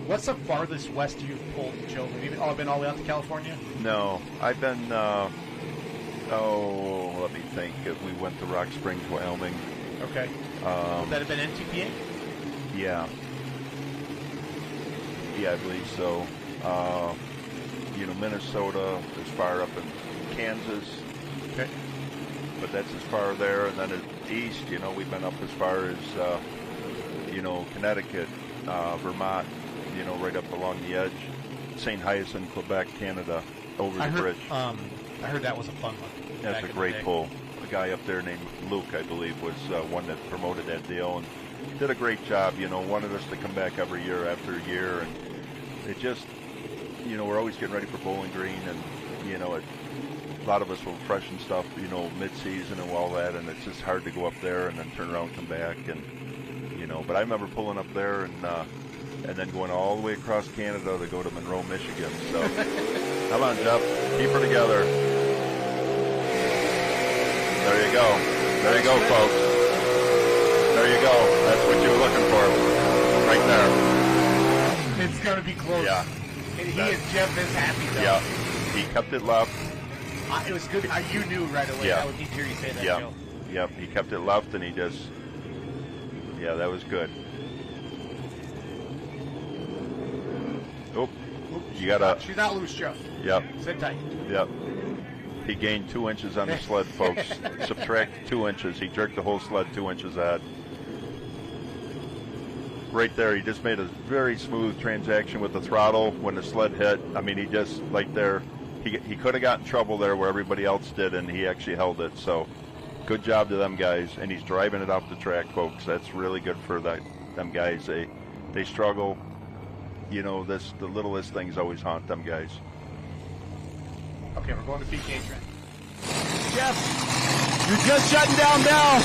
What's the farthest west you've pulled, Joe? Have you been all the way out to California? No, I've been. Let me think. We went to Rock Springs, Wyoming. Okay. Would that have been NTPA? Yeah. Yeah, I believe so. You know, Minnesota is far up in Kansas. Okay. But that's as far there, and then east, you know, we've been up as far as, you know, Connecticut, Vermont, you know, right up along the edge. St. Hyacinthe, Quebec, Canada, over the bridge. I heard that was a fun one. That's back a in great the day. pull. A guy up there named Luke, I believe, was one that promoted that deal and did a great job. You know, wanted us to come back every year after year, and it just, you know, we're always getting ready for Bowling Green, and you know, a lot of us will freshen stuff, you know, mid-season and all that, and it's just hard to go up there and then turn around and come back, and you know. But I remember pulling up there and then going all the way across Canada to go to Monroe, Michigan. So, come on, Jeff, keep her together. There you go. There you go, folks. There you go. That's what you were looking for. Right there. It's going to be close. Yeah. And Jeff is happy, though. Yeah. He kept it left. It was good. You knew right away. Yeah. I would need to hear you say that, Yeah. Joe. Yep. He kept it left, and he just, yeah, that was good. Oh, you got She's not loose, Joe. Yep. Sit tight. Yep. He gained 2 inches on the sled, folks. Subtract 2 inches. He jerked the whole sled 2 inches out. Right there, he just made a very smooth transaction with the throttle when the sled hit. I mean, he just, like there, he could have got in trouble there where everybody else did, and he actually held it. So, good job to them guys, and he's driving it off the track, folks. That's really good for them guys. They struggle. You know, the littlest things always haunt them guys. Okay, we're going to PK track. Jeff, you're just shutting down now.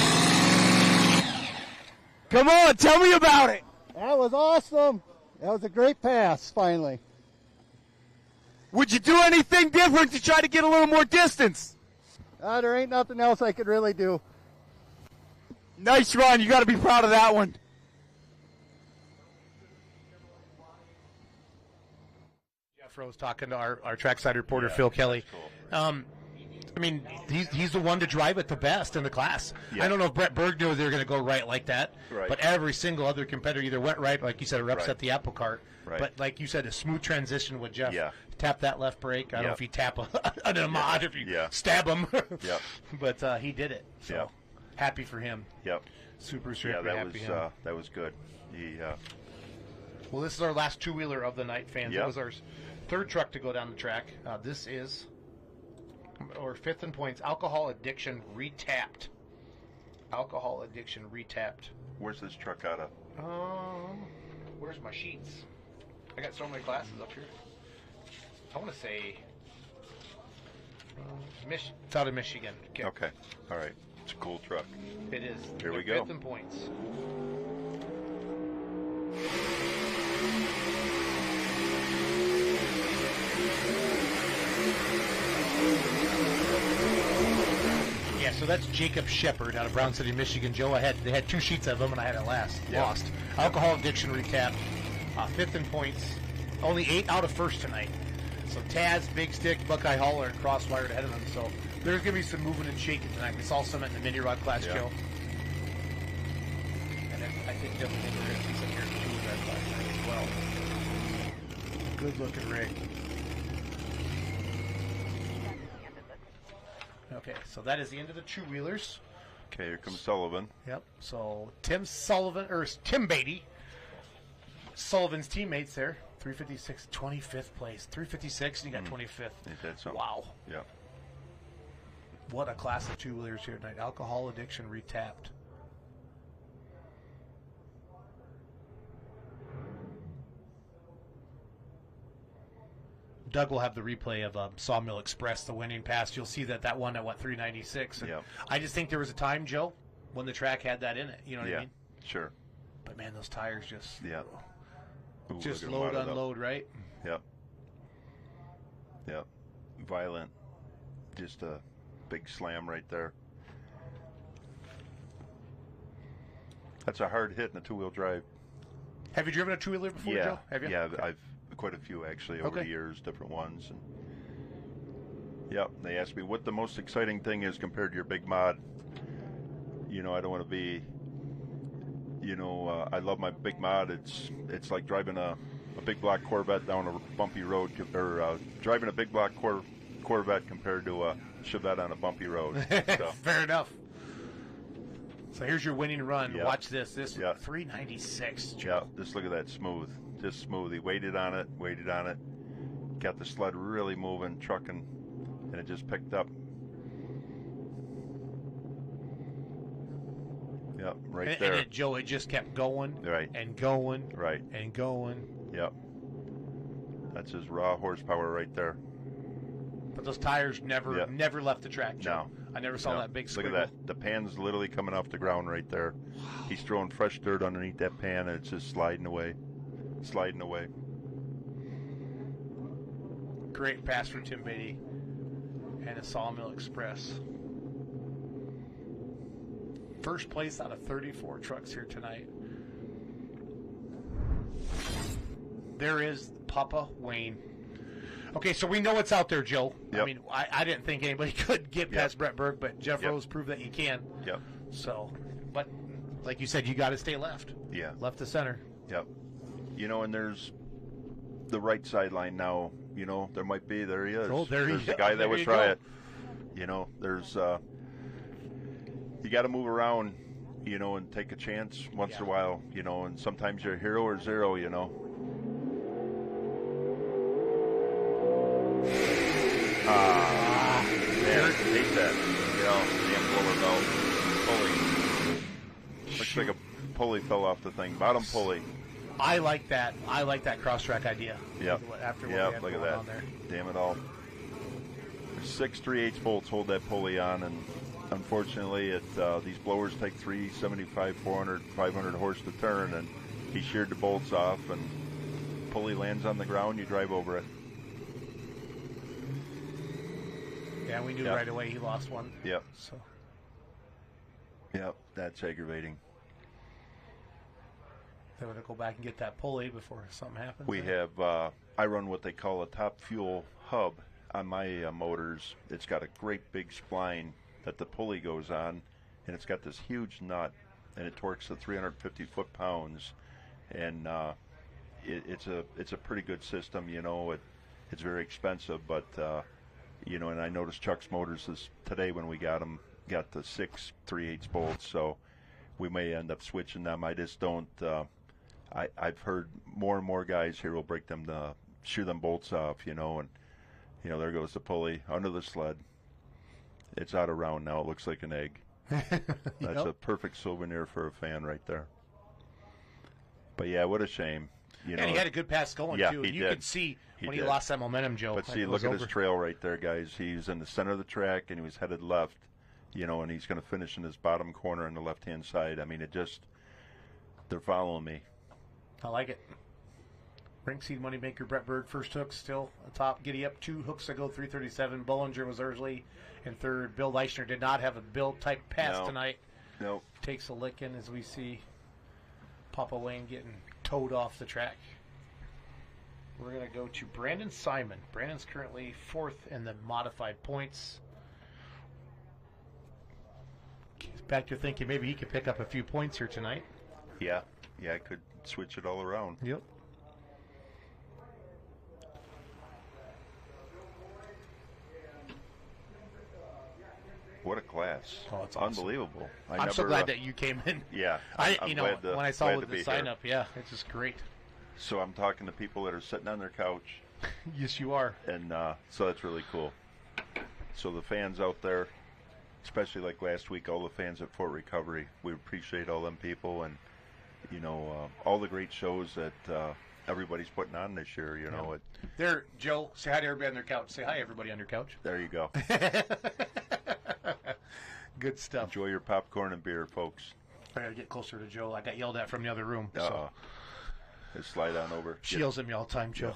Come on, tell me about it. That was awesome. That was a great pass, finally. Would you do anything different to try to get a little more distance? There ain't nothing else I could really do. Nice run. You got to be proud of that one. Jeff Rose talking to our trackside reporter, Phil Kelly. Cool. I mean, he's the one to drive it the best in the class. Yeah. I don't know if Brett Berg knew they were going to go right like that, but every single other competitor either went right, like you said, or upset the apple cart. Right. But like you said, a smooth transition with Jeff. Yeah. Tap that left brake. I don't know if you tap an Ahmad, if you stab him. But he did it. So happy for him. Yep. Super happy for him. That was good. Well, this is our last two-wheeler of the night, fans. That was our third truck to go down the track. This is... or fifth in points, Alcohol Addiction Retapped. Alcohol Addiction Retapped. Where's this truck out of? Where's my sheets? I got so many glasses up here. I want to say it's out of Michigan. Okay. All right. It's a cool truck. It is. Here we go. Fifth in points. Yeah, so that's Jacob Shepard out of Brown City, Michigan. Joe, they had two sheets of him, and I had it lost. Alcohol Addiction Recap, fifth in points. Only 8 out of first tonight. So Taz, Big Stick, Buckeye Hauler, and Crosswired ahead of them. So there's going to be some moving and shaking tonight. We saw some in the mini rod class, Joe. And then I think we're going to see some here in the two-wheeler class tonight as well. Good looking rig. Okay, so that is the end of the two-wheelers. Okay, here comes Sullivan. Yep, so Tim Beatty, Sullivan's teammates there, 356, 25th place. 356, and you got 25th. Wow. Yeah. What a class of two-wheelers here tonight. Alcohol Addiction Retapped. Doug will have the replay of Sawmill Express, the winning pass. You'll see that one that went 396. And I just think there was a time, Joe, when the track had that in it. You know what I mean? Sure. But man, those tires just Ooh, just load, unload, right? Yep. Violent. Just a big slam right there. That's a hard hit in a two-wheel drive. Have you driven a two-wheeler before, Joe? Have you? Yeah, I've quite a few actually over the years, different ones. And they asked me what the most exciting thing is compared to your big mod. You know, I don't want to be, I love my big mod. It's like driving a big block Corvette down a bumpy road, or driving a big block Corvette compared to a Chevette on a bumpy road. So. Fair enough. So here's your winning run. Watch this. This 396. Yeah, just look at that smooth. Just smooth. He waited on it, got the sled really moving, trucking, and it just picked up. Yep, right there. And Joe, it just kept going, and going, and going. Yep. That's his raw horsepower right there. But those tires never left the track, Joe. No. I never saw that big squiggle. Look at that. The pan's literally coming off the ground right there. Wow. He's throwing fresh dirt underneath that pan, and it's just sliding away. Great pass from Tim Beatty and a Sawmill Express. First place out of 34 trucks here tonight. There is Papa Wayne. Okay, so we know it's out there, Joe. Yep. I mean, I didn't think anybody could get past Brett Berg, but Jeff Rose proved that you can. Yep. So, but like you said, you got to stay left. Yeah. Left to center. Yep. And there's the right sideline now. There he is. Oh, there's the guy that would try it. There's you got to move around, and take a chance once in a while, and sometimes you're a hero or zero, Man, hate that. Damn blower belt. Looks like a pulley fell off the thing. Bottom pulley. I like that. I like that cross-track idea. Yep. After what Yep, we had look at going that. on there. Damn it all. 6 3/8 bolts hold that pulley on, and unfortunately, these blowers take 375, 400, 500 horse to turn, and he sheared the bolts off, and pulley lands on the ground, you drive over it. Yeah, we knew Yep. right away he lost one. Yep. So. Yep, that's aggravating. They would go back and get that pulley before something happens. We have, I run what they call a top fuel hub on my motors. It's got a great big spline that the pulley goes on, and it's got this huge nut, and it torques to 350 foot-pounds, and it's a pretty good system. You know, it's very expensive, but you know, and I noticed Chuck's motors today when we got them got the 6 3/8 bolts, so we may end up switching them. I just don't. I've heard more and more guys here will break them to shear them bolts off, you know, and you know, there goes the pulley under the sled. It's out of round now. It looks like an egg. That's a perfect souvenir for a fan right there. But yeah, what a shame. You know, and he had a good pass going, yeah, too. He You did. could see when he did. lost that momentum, Joe. But see, it look was at his over. trail right there, guys. He's in the center of the track, and he was headed left, you know, and he's going to finish in his bottom corner on the left-hand side. I mean, they're following me. I like it. Ring seed moneymaker Brett Bird, first hook, still atop. Giddy up, 2 hooks ago, 337. Bollinger was early in third. Bill Leichner did not have a Bill-type pass tonight. Nope. Takes a licking as we see Papa Wayne getting towed off the track. We're going to go to Brandon Simon. Brandon's currently 4th in the modified points. Back to thinking maybe he could pick up a few points here tonight. Yeah, I could switch it all around. Yep. What a class. Oh, it's awesome. Unbelievable. I'm so glad that you came in. Yeah. I'm glad to- when I saw glad with to the be sign here. up, yeah, it's just great. So I'm talking to people that are sitting on their couch. Yes, you are. And so that's really cool. So the fans out there, especially like last week, all the fans at Fort Recovery, we appreciate all them people, and you know, all the great shows that everybody's putting on this year. You know, There, Joe, say hi to everybody on their couch. Say hi, everybody on your couch. There you go. Good stuff. Enjoy your popcorn and beer, folks. I gotta get closer to Joe. I got yelled at from the other room. So. Just slide on over. She yells at me all the time, Joe,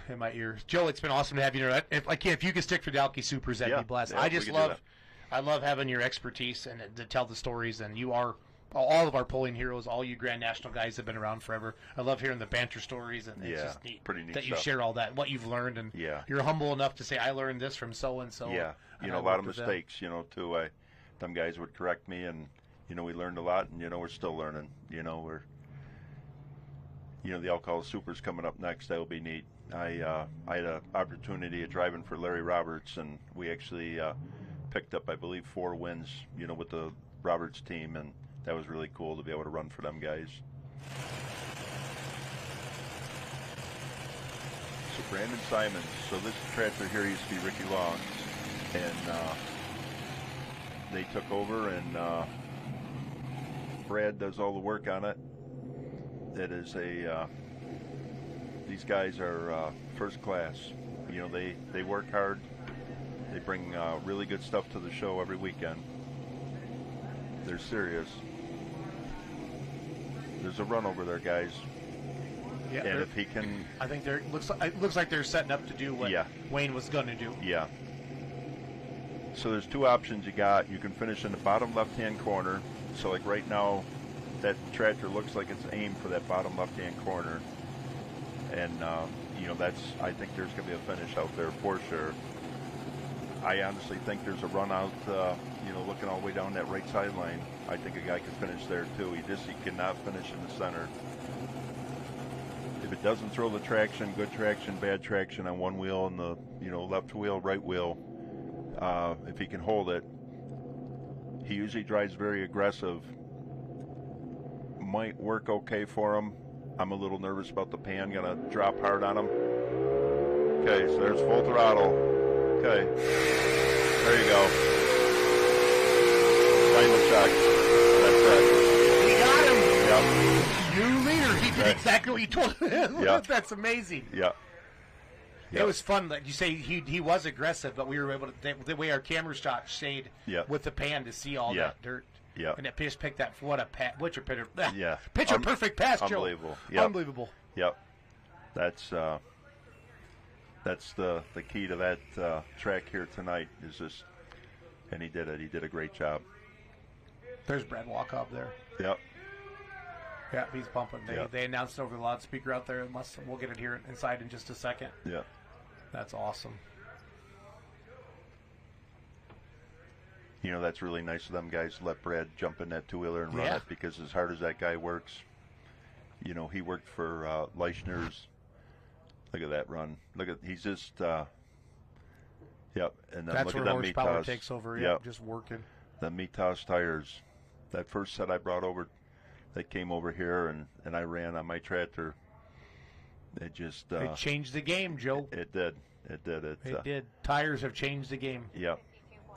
in my ears. Joe, it's been awesome to have you here. If you could stick for the Alki Supers, that'd be blessed. Yeah, I we just can do love, I love having your expertise and to tell the stories. And you are all of our polling heroes. All you Grand National guys have been around forever. I love hearing the banter stories, and it's just neat, pretty neat that you stuff. share all that, what you've learned, and you're humble enough to say, "I learned this from so and so." Yeah, you know, a lot of mistakes. You know, too. Them guys would correct me, and you know, we learned a lot, and you know, we're still learning. You know, the Alcohol Supers coming up next. That will be neat. I had an opportunity of driving for Larry Roberts, and we actually picked up, I believe, 4 wins, you know, with the Roberts team, and that was really cool to be able to run for them guys. So Brandon Simons. So this tractor here used to be Ricky Long's, and they took over, and Brad does all the work on it. It is these guys are first class. You know, they work hard. They bring really good stuff to the show every weekend. They're serious. There's a run over there, guys. Yeah, and if he can, I think it looks like they're setting up to do what Wayne was going to do. Yeah. So there's 2 options you got. You can finish in the bottom left-hand corner. So like right now, that tractor looks like it's aimed for that bottom left-hand corner. And, you know, I think there's going to be a finish out there for sure. I honestly think there's a run out, you know, looking all the way down that right sideline. I think a guy could finish there too. He cannot finish in the center. If it doesn't throw the traction, good traction, bad traction on one wheel and the, you know, left wheel, right wheel, if he can hold it, he usually drives very aggressive. Might work okay for him. I'm a little nervous about the pan. Gonna drop hard on him. Okay, so there's full throttle. Okay, there you go. Final check. That's it. He got exactly what you told him. Yeah. That's amazing. Yeah. It was fun. Like you say, he was aggressive, but we were able to the way our camera shot stayed with the pan to see all that dirt. Yeah. And that pitch picked that. What a pitcher! Yeah. Pitcher perfect pass, Joe. Unbelievable. Yep. Unbelievable. Yep. That's the key to that track here tonight is just, and he did it. He did a great job. There's Brad Walk up there. Yep. Yeah, he's pumping. They announced over the loudspeaker out there. We'll get it here inside in just a second. Yeah. That's awesome. You know, that's really nice of them guys to let Brad jump in that two-wheeler and run it, because as hard as that guy works, you know, he worked for Leichner's. Look at that run. He's just, yep. And then that's look where at that horsepower Mitas. takes over. Yep. Just working. The Mitas tires. That first set I brought over, they came over here, and I ran on my tractor. It just... it changed the game, Joe. It did. It did. It did. Tires have changed the game. Yep.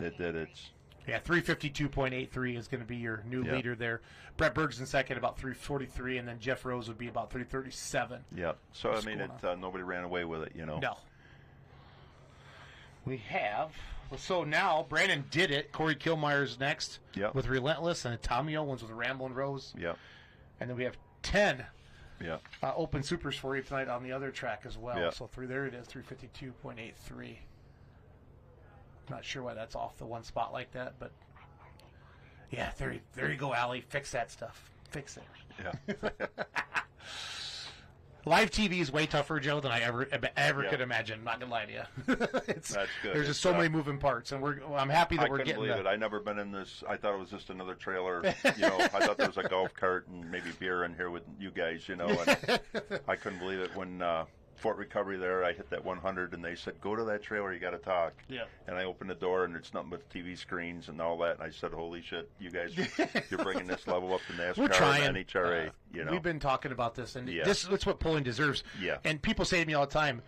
It did. It's... Yeah, 352.83 is going to be your new leader there. Brett Berg's in second, about 343, and then Jeff Rose would be about 337. Yeah. So, I mean, nobody ran away with it, you know. No. We have. So now, Brandon did it. Corey Kilmeyer's next with Relentless, and Tommy Owens with Ramblin' Rose. Yep. And then we have 10 open supers for you tonight on the other track as well. Yep. So there it is, 352.83. Not sure why that's off the one spot like that, but yeah, there you go, Allie. Fix that stuff. Fix it. Yeah. Live TV is way tougher, Joe, than I ever could imagine. I'm not gonna lie to you. That's good. There's just so many moving parts, and I'm happy that we're getting. I couldn't believe it. I never been in this. I thought it was just another trailer. You know, I thought there was a golf cart and maybe beer in here with you guys. You know, and I couldn't believe it when Fort Recovery there. I hit that 100, and they said, "Go to that trailer. You got to talk." Yeah. And I opened the door, and it's nothing but TV screens and all that. And I said, "Holy shit, you guys, you're bringing this level up to NASCAR We're trying. and NHRA." You know, we've been talking about this, and this is what pulling deserves. Yeah. And people say to me all the time,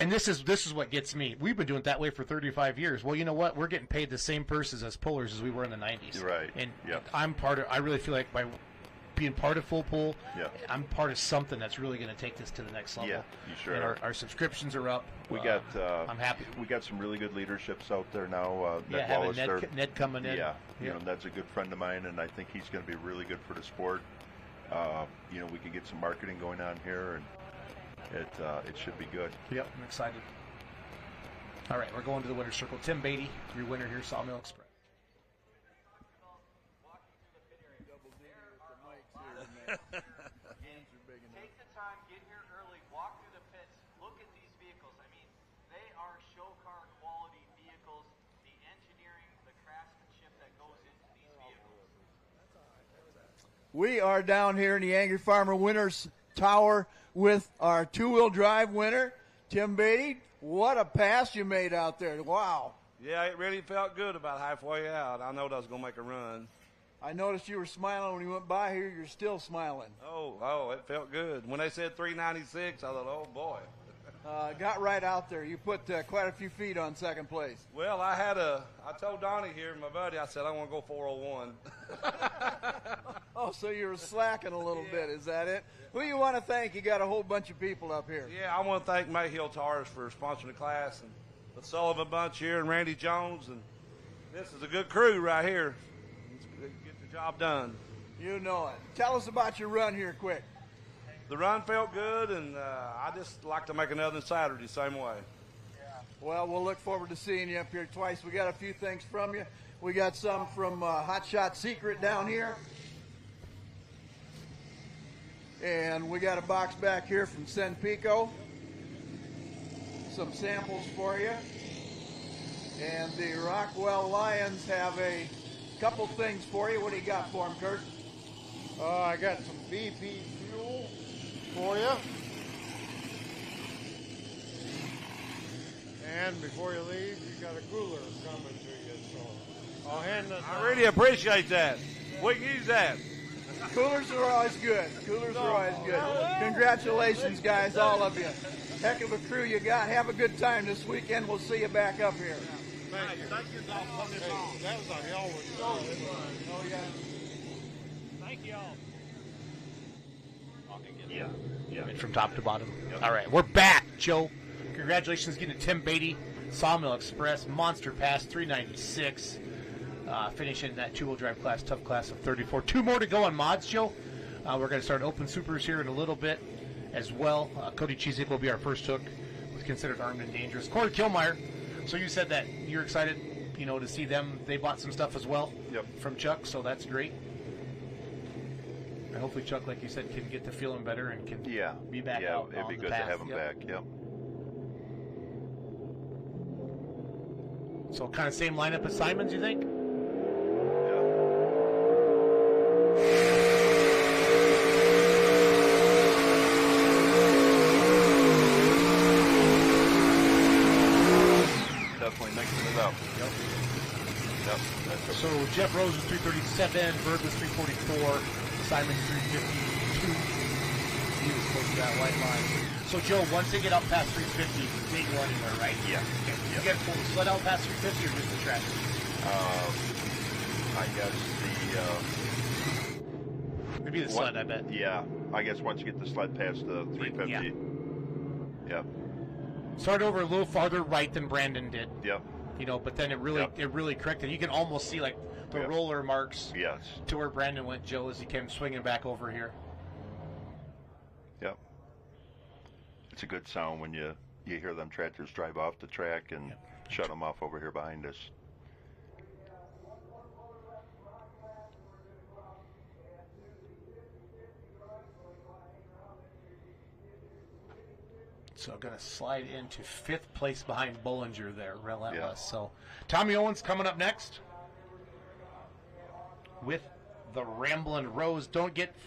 and this is what gets me. We've been doing it that way for 35 years. Well, you know what? We're getting paid the same purses as pullers as we were in the 90s. Right. And I'm part of. I really feel like by being part of Full Pull, I'm part of something that's really going to take this to to level. Yeah, you sure and are. our subscriptions are up. We got. I'm happy. We got some really good leaderships out there now. Ned Wallace, having Ned coming in. Yeah, you know, Ned's a good friend of mine, and I think he's going to be really good for the sport. You know, we can get some marketing going on here, and it should be good. Yep, I'm excited. All right, we're going to the winner's circle. Tim Beatty, your winner here, Sawmill Express. Take the time, get here early, walk through the pits, look at these vehicles. I mean, they are show car quality vehicles. The engineering, the craftsmanship that goes into these vehicles. We are down here in the Angry Farmer Winners Tower with our two-wheel drive winner, Tim Beatty. What a pass you made out there. Wow. Yeah, it really felt good about halfway out. I know I was going to make a run. I noticed you were smiling when you went by here. You're still smiling. Oh, it felt good. When they said 396, I thought, oh, boy. Got right out there. You put quite a few feet on second place. Well, I told Donnie here, my buddy, I said, I want to go 401. Oh, so you were slacking a little bit. Is that it? Who you want to thank? You got a whole bunch of people up here. Yeah, I want to thank Mayhill Tires for sponsoring the class, and the Sullivan Bunch here, and Randy Jones. And this is a good crew right here. Get the job done. You know it. Tell us about your run here quick. The run felt good, and I just like to make another Saturday same way. Well, we'll look forward to seeing you up here twice. We got a few things from you. We got some from Hot Shot Secret down here. And we got a box back here from Sen Pico. Some samples for you. And the Rockwell Lions have a couple things for you. What do you got for them, Kurt? I got some BP fuel for you. And before you leave, you got a cooler coming to you, so I'll hand this. I really appreciate that. We can use that. Coolers are always good. Coolers are always good. Congratulations, guys, all of you. Heck of a crew you got. Have a good time this weekend. We'll see you back up here. Thank you. Thank you, Doc. Hey, that was a hell of a show. Oh, yeah. Thank you all. Yeah. Right from top to bottom. All right, we're back, Joe. Congratulations getting to Tim Beatty, Sawmill Express, Monster Pass 396. Finishing that two-wheel drive class, tough class of 34. 2 more to go on mods, Joe. We're going to start open supers here in a little bit as well. Cody Cheesick will be our first hook. Was considered armed and dangerous. Corey Kilmeyer. So you said that you're excited, to see them. They bought some stuff as well from Chuck, so that's great. And hopefully Chuck, like you said, can get to feeling better and can be back out it'd be on good the path. to have him back. Yep. So kind of same lineup as Simons, you think? Definitely mixing it up. Yep. So Jeff Rose was 337, Bird was 344, Simon 352. He was close to that white line. So Joe, once they get up past 350, they go anywhere, right? Yeah. Okay. You get pull the sled out past 350 or just the track? I guess Maybe the sled, I bet. Yeah. I guess once you get the sled past the 350. Yep. Started over a little farther right than Brandon did. Yep. But then it really corrected. You can almost see like the roller marks. Yes. To where Brandon went, Joe, as he came swinging back over here. Yep. It's a good sound when you hear them tractors drive off the track and shut them off over here behind us. So going to slide into 5th place behind Bollinger there, Relentless. So Tommy Owens coming up next with the Ramblin' Rose.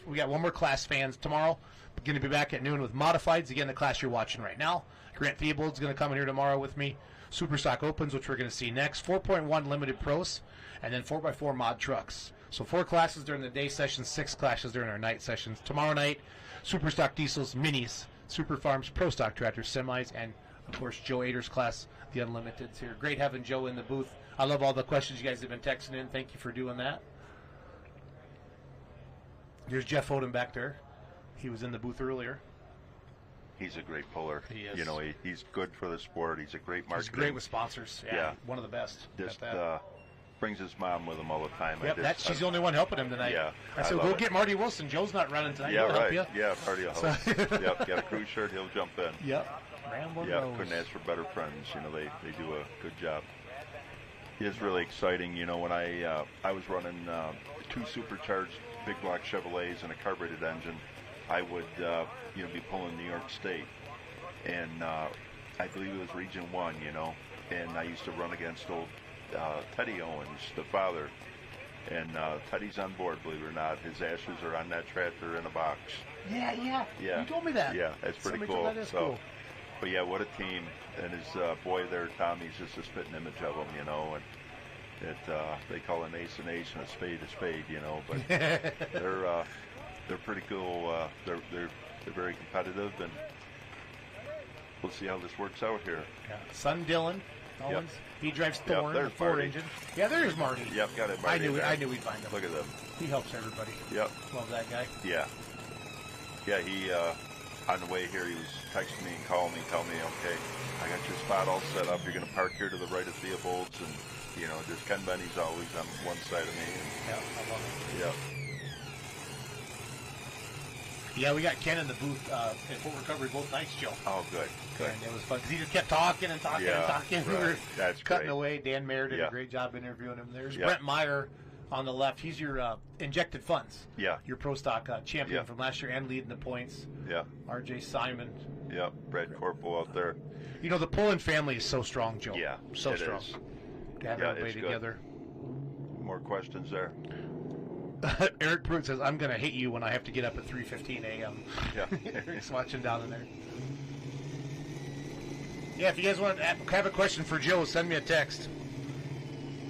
We got one more class fans tomorrow. We're going to be back at noon with Modifieds. Again, the class you're watching right now. Grant Theobald's going to come in here tomorrow with me. Superstock Opens, which we're going to see next. 4.1 Limited Pros, and then 4x4 Mod Trucks. So 4 classes during the day sessions, 6 classes during our night sessions. Tomorrow night, Superstock Diesels, Minis, Super Farms, Pro Stock Tractors, Semis, and, of course, Joe Ader's class, the Unlimiteds here. Great having Joe in the booth. I love all the questions you guys have been texting in. Thank you for doing that. Here's Jeff Oden back there. He was in the booth earlier. He's a great puller. He is. He's good for the sport. He's a great marketer. He's great with sponsors. Yeah. One of the best. Just brings his mom with him all the time. Yep, she's the only one helping him tonight. Yeah. I said, go get Marty Wilson. Joe's not running tonight. Yeah, He'll right. help you. Yeah, Marty will help. Yep, got a crew shirt. He'll jump in. Yep. Ramblin' Yeah, Rose. couldn't ask for better friends. They do a good job. It is really exciting. When I was running 2 supercharged big block Chevrolets and a carbureted engine, I would be pulling New York State, and I believe it was Region 1, and I used to run against old Teddy Owens, the father, and Teddy's on board, believe it or not. His ashes are on that tractor in a box. Yeah. You told me that. Yeah, that's pretty Somebody cool. told me that is cool. But yeah, what a team, and his boy there, Tommy's just a spitting image of him, and they call an ace and a spade, but they're pretty cool. They're very competitive, and we'll see how this works out here. Yeah. Son Dylan Owens, he drives Thorn, there's the 4 Marty. engine. Yeah, there's Marty. Yep, got it, Marty. I knew we'd find him. Look at them. He helps everybody. Yep. Love that guy. Yeah. Yeah, he on the way here, he was texting me and calling me, telling me, okay, I got your spot all set up. You're going to park here to the right of Theobald's, and just Ken Benny's always on one side of me. Yeah, I love it. Yep. Yeah, we got Ken in the booth at Full Recovery both nights, Joe. Oh, good. And it was fun because he just kept talking and talking and talking. Right. We were That's cutting great. away. Dan Mayer did a great job interviewing him. There's Yeah. Brent Meyer on the left. He's your injected funds. Yeah. Your Pro Stock champion Yeah. from last year and leading the points. Yeah. RJ Simon. Yep. Brad Corporal out there. The Pullen family is so strong, Joe. Yeah. So it strong. is. To have Yeah, everybody it's good. together. More questions there. Eric Pruitt says, I'm going to hate you when I have to get up at 3:15 a.m. Yeah. Eric's watching down in there. Yeah, if you guys want to have a question for Joe, send me a text.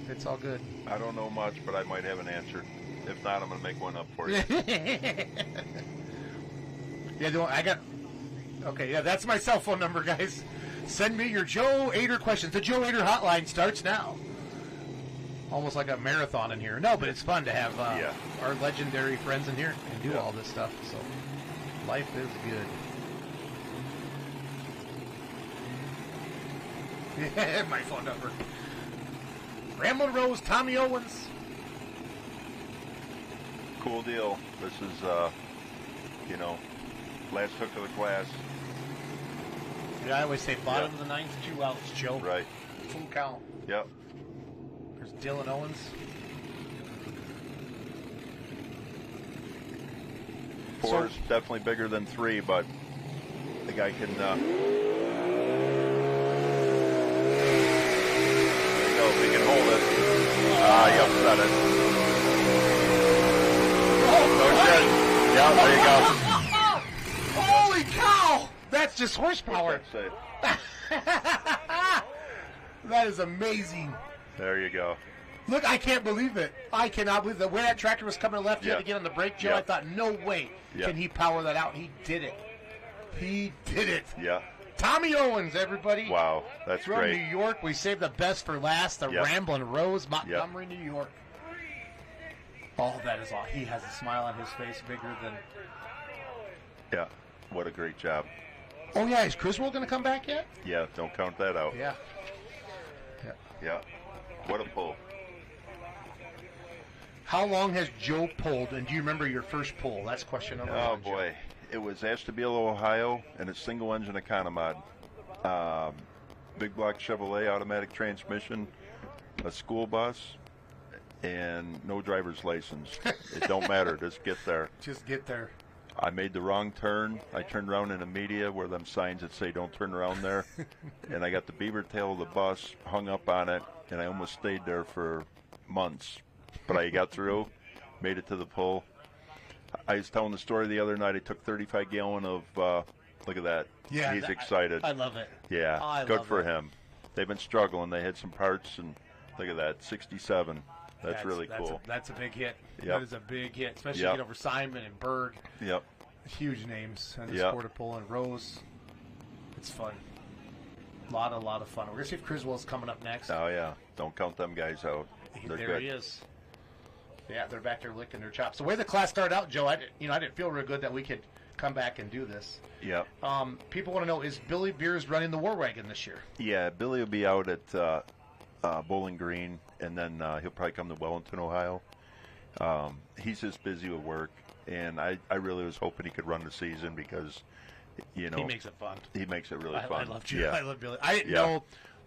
It's all good. I don't know much, but I might have an answer. If not, I'm going to make one up for you. Okay, that's my cell phone number, guys. Send me your Joe Ader questions. The Joe Ader hotline starts now. Almost like a marathon in here. No, but it's fun to have our legendary friends in here and do all this stuff. So Life is good. Yeah, my phone number. Ramblin' Rose, Tommy Owens. Cool deal. This is, last hook of the class. Yeah, I always say bottom of the ninth, 2 outs, Joe. Right. Full count. Yep. There's Dylan Owens. 4 is definitely bigger than 3, but the guy can. There you go. If he can hold it. You upset it. No shit. Yeah, there you go. Holy cow! That's just horsepower. That is amazing. There you go. Look, I can't believe it. I cannot believe that. Where that tractor was coming left, you had Yeah. to get on the brake, Joe. Yeah. I thought, no way Yeah. can he power that out. He did it. He did it. Yeah. Tommy Owens, everybody. Wow, that's From great. New York. We saved the best for last. The Yep. Ramblin' Rose, Montgomery, New York. Oh, that is all. He has a smile on his face bigger than. Yeah. What a great job. Oh, yeah. Is Criswell going to come back yet? Yeah, don't count that out. Yeah. Yeah. What a pull. How long has Joe pulled, and do you remember your first pull? That's question number Oh, one. Joe. boy. It was Ashtabula, Ohio, and a single-engine Economod. Big block Chevrolet automatic transmission, a school bus, and no driver's license. It don't matter. Just get there. Just get there. I made the wrong turn. I turned around in a media where them signs that say don't turn around there. And I got the beaver tail of the bus, hung up on it, and I almost stayed there for months. But I got through, made it to the pull. I was telling the story the other night. I took 35 gallon of, look at that. Yeah, He's excited. I love it. Yeah, I good love for it. him. They've been struggling. They had some parts, and look at that, 67. That's really cool. That's a big hit. Yep. That is a big hit, especially Yep. get over Simon and Berg. Yep. Huge names. And the Yep. Sport of Pull and Rose. It's fun. A lot of fun. We're going to see if Criswell's coming up next. Oh, yeah. Don't count them guys out. They're There good. he is. Yeah, they're back there licking their chops. The way the class started out, Joe, I didn't feel real good that we could come back and do this. Yep. People want to know, is Billy Beers running the War Wagon this year? Yeah, Billy will be out at Bowling Green, and then he'll probably come to Wellington, Ohio. He's just busy with work, and I really was hoping he could run the season because, He makes it fun. He makes it really fun. I love you. Yeah. I love Billy. I didn't Yeah. know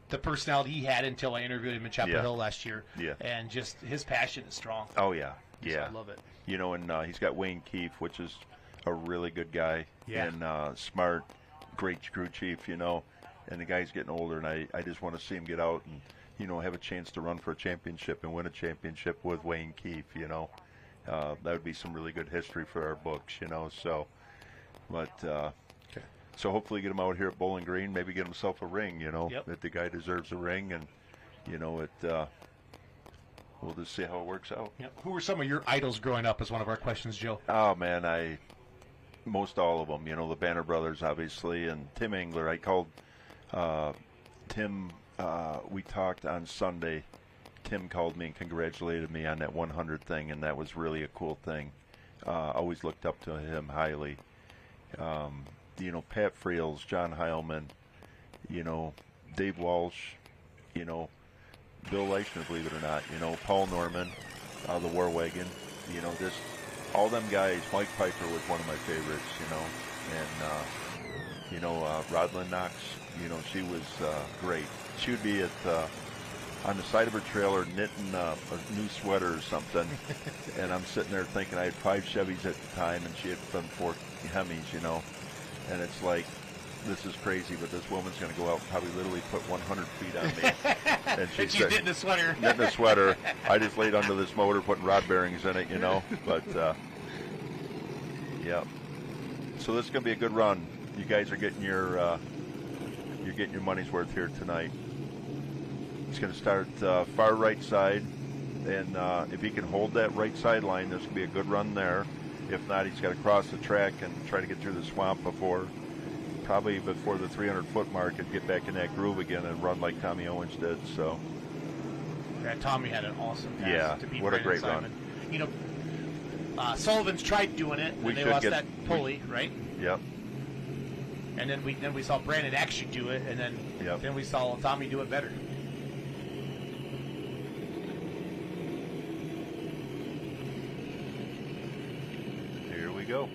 the personality he had until I interviewed him in Chapel Yeah. Hill last year. Yeah. And just his passion is strong. Oh, yeah. So Yeah. I love it. And he's got Wayne Keefe, which is a really good guy. Yeah. And smart, great crew chief, and the guy's getting older, and I just want to see him get out and, have a chance to run for a championship and win a championship with Wayne Keefe, that would be some really good history for our books, so, but, so hopefully get him out here at Bowling Green, maybe get himself a ring, Yep. that the guy deserves a ring, and, we'll just see how it works out. Yep. Who were some of your idols growing up is one of our questions, Joe. Oh, man, most all of them, the Banner Brothers, obviously, and Tim Engler. I called Tim, we talked on Sunday. Tim called me and congratulated me on that 100 thing, and that was really a cool thing. Always looked up to him highly. Pat Friels, John Heilman, Dave Walsh, Bill Leishman, believe it or not, Paul Norman, the War Wagon, just all them guys. Mike Piper was one of my favorites, and Rodlin Knox, she was great. She would be on the side of her trailer knitting a new sweater or something, and I'm sitting there thinking I had 5 Chevys at the time, and she had 4 Hemis, and it's like, this is crazy, but this woman's going to go out and probably literally put 100 feet on me. And she's knitting a sweater. Knitting a sweater. I just laid under this motor putting rod bearings in it, But, yeah. So this is going to be a good run. You guys are getting your money's worth here tonight. He's going to start far right side, and if he can hold that right sideline, there's going to be a good run there. If not, he's got to cross the track and try to get through the swamp probably before the 300-foot mark, and get back in that groove again and run like Tommy Owens did. So, yeah, Tommy had an awesome pass. Yeah, to beat what a Brandon great Simon. Sullivan's tried doing it, We and they should lost get- that pulley, right? Yep. And then we saw Brandon actually do it, and then we saw Tommy do it better. Here we go.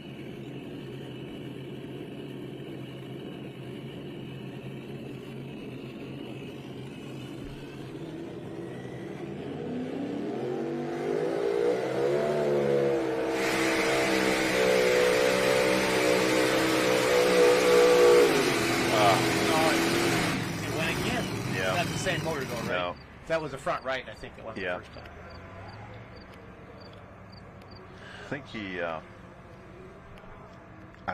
It went again. Yeah. That's the same motor though, right? No. That was the front right, I think it went the first time. I think he, I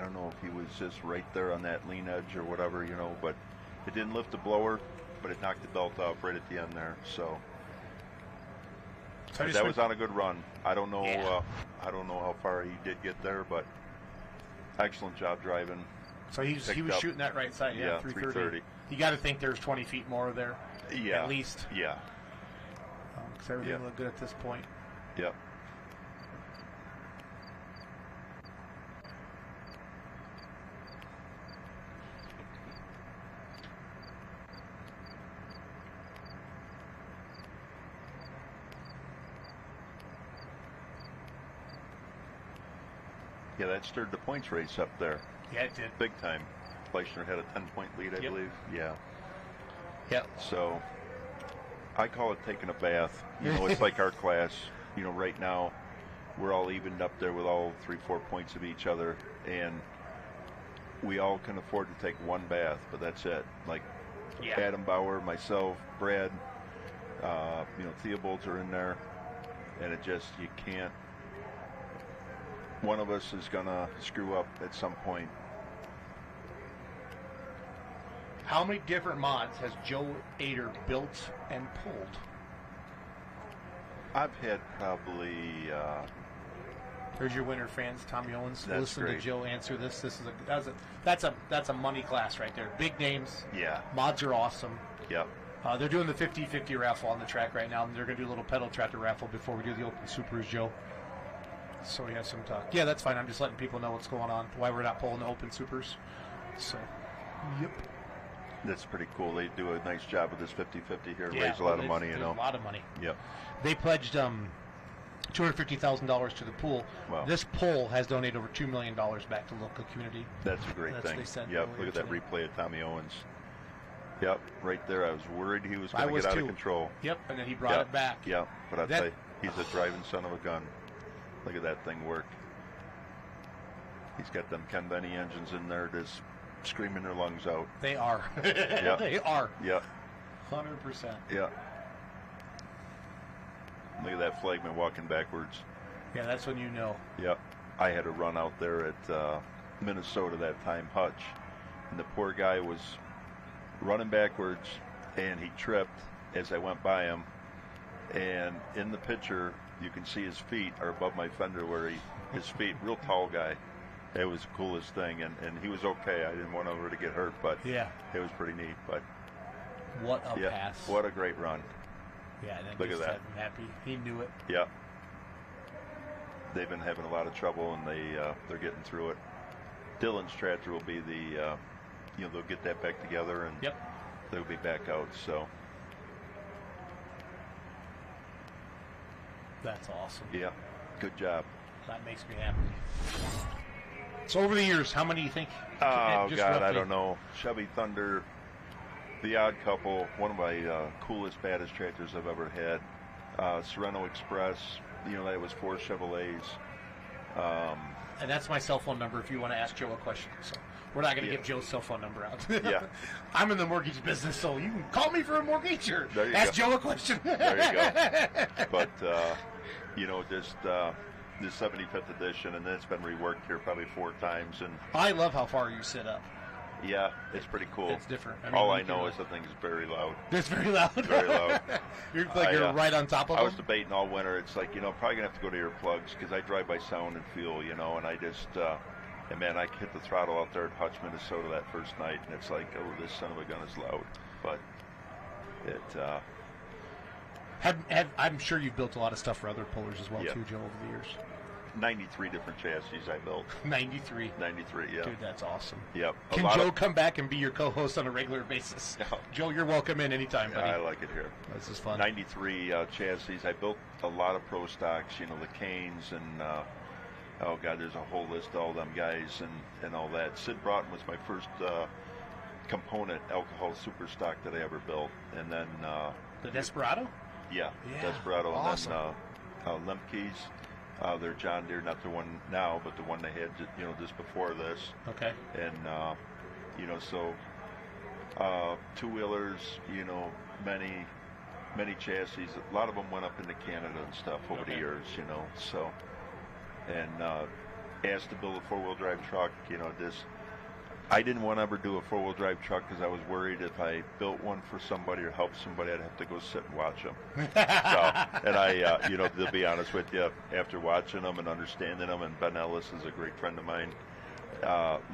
don't know if he was just right there on that lean edge or whatever, but it didn't lift the blower, but it knocked the belt off right at the end there. So that was on a good run. I don't know. I don't know how far he did get there, but excellent job driving. So he was shooting that right side. Yeah, 330. You got to think there's 20 feet more there. Yeah. At least. Yeah. Because everything looked good at this point. Yep. Yeah, that stirred the points race up there. Yeah, it did. Big time. Fleischner had a 10-point lead, I believe. Yeah. Yep. So I call it taking a bath. It's like our class. Right now we're all evened up there with all 3-4 points of each other, and we all can afford to take one bath, but that's it. Like Adam Bauer, myself, Brad, Theobald's are in there, and it just, you can't. One of us is gonna screw up at some point. How many different mods has Joe Ader built and pulled? I've had probably. There's your winner, fans. Tommy Owens. That's Listen great. to Joe answer this. That's a money class right there. Big names. Yeah. Mods are awesome. Yep. They're doing the 50-50 raffle on the track right now, and they're going to do a little pedal tractor raffle before we do the Open Supers, Joe. So we have some talk. Yeah, that's fine. I'm just letting people know what's going on, why we're not pulling the Open Supers. So, yep. That's pretty cool. They do a nice job with this 50-50 here. Yeah, Raise a lot of money, A lot of money. Yep. They pledged $250,000 to the pool. Wow. This pool has donated over $2 million back to the local community. That's a great thing. They said Yep. earlier Look at that today. replay of Tommy Owens. Yep. Right there. I was worried he was going to get out of control. Yep. And then he brought it back. Yep. But I'll tell you, he's a driving son of a gun. Look at that thing work. He's got them Ken Benny engines in there just screaming their lungs out. They are. Yep. They are. Yep. 100%. Yeah. Look at that flagman walking backwards. Yeah, that's when you know. Yep. I had a run out there at Minnesota that time, Hutch, and the poor guy was running backwards, and he tripped as I went by him, and in the picture you can see his feet are above my fender where his feet, real tall guy. It was the coolest thing, and he was okay. I didn't want him to get hurt, but yeah, it was pretty neat. But what a pass. What a great run. Yeah, that look at that. Had him happy. He knew it. Yeah. They've been having a lot of trouble, and they're getting through it. Dylan's tractor will be the, they'll get that back together, and they'll be back out. So that's awesome. Yeah, good job. That makes me happy. So over the years, how many do you think? Oh, just God, roughly? I don't know. Chevy Thunder, the Odd Couple, one of my coolest, baddest tractors I've ever had. Sereno Express, that was 4 Chevrolets. And that's my cell phone number if you want to ask Joe a question. So we're not going to give Joe's cell phone number out. Yeah. I'm in the mortgage business, so you can call me for a mortgage or ask Joe a question. There you go. But, just the 75th edition, and then it's been reworked here probably 4 times. And I love how far you sit up. Yeah, it's pretty cool. It's different. All I know is the thing's very loud. It's very loud. Very loud. You're right on top of it. I was debating all winter. It's like, probably going to have to go to earplugs because I drive by sound and feel, and I just, and man, I hit the throttle out there at Hutch, Minnesota that first night, and it's like, oh, this son of a gun is loud. But it, I'm sure you've built a lot of stuff for other pullers as well, too, Joe, over the years. 93 different chassis I built. 93. 93, yeah. Dude, that's awesome. Yep. Can Joe come back and be your co-host on a regular basis? No. Joe, you're welcome in anytime, buddy. I like it here. This is fun. 93 chassis. I built a lot of pro stocks, you know, the Canes and, oh, God, there's a whole list of all them guys and all that. Sid Broughton was my first component alcohol super stock that I ever built. And then... the Desperado? Yeah, Desperado. Awesome. And then Lemke's, they're John Deere, not the one now, but the one they had, you know, just before this. Okay. And, you know, so two-wheelers, you know, many chassis. A lot of them went up into Canada and stuff over the years, you know. So, and asked to build a four-wheel drive truck, you know, I didn't want to ever do a four-wheel drive truck because I was worried if I built one for somebody or helped somebody, I'd have to go sit and watch them. So, and I, you know, to be honest with you, after watching them and understanding them, and Ben Ellis is a great friend of mine,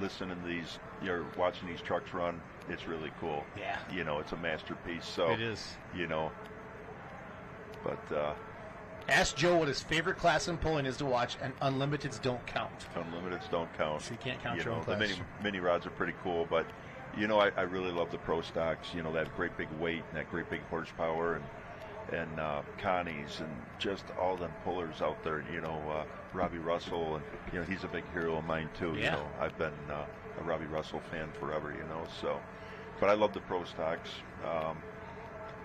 listening to these, you're watching these trucks run, it's really cool. Yeah. You know, it's a masterpiece. So it is. You know, but ask Joe what his favorite class in pulling is to watch, and Unlimiteds don't count. Unlimiteds don't count. So you can't count you your know, own class. The mini rods are pretty cool, but you know, I really love the pro stocks. You know, that great big weight and that great big horsepower, and Connie's and just all them pullers out there. You know, Robbie Russell, and you know, he's a big hero of mine too. Yeah. You know, I've been a Robbie Russell fan forever. You know, so but I love the pro stocks.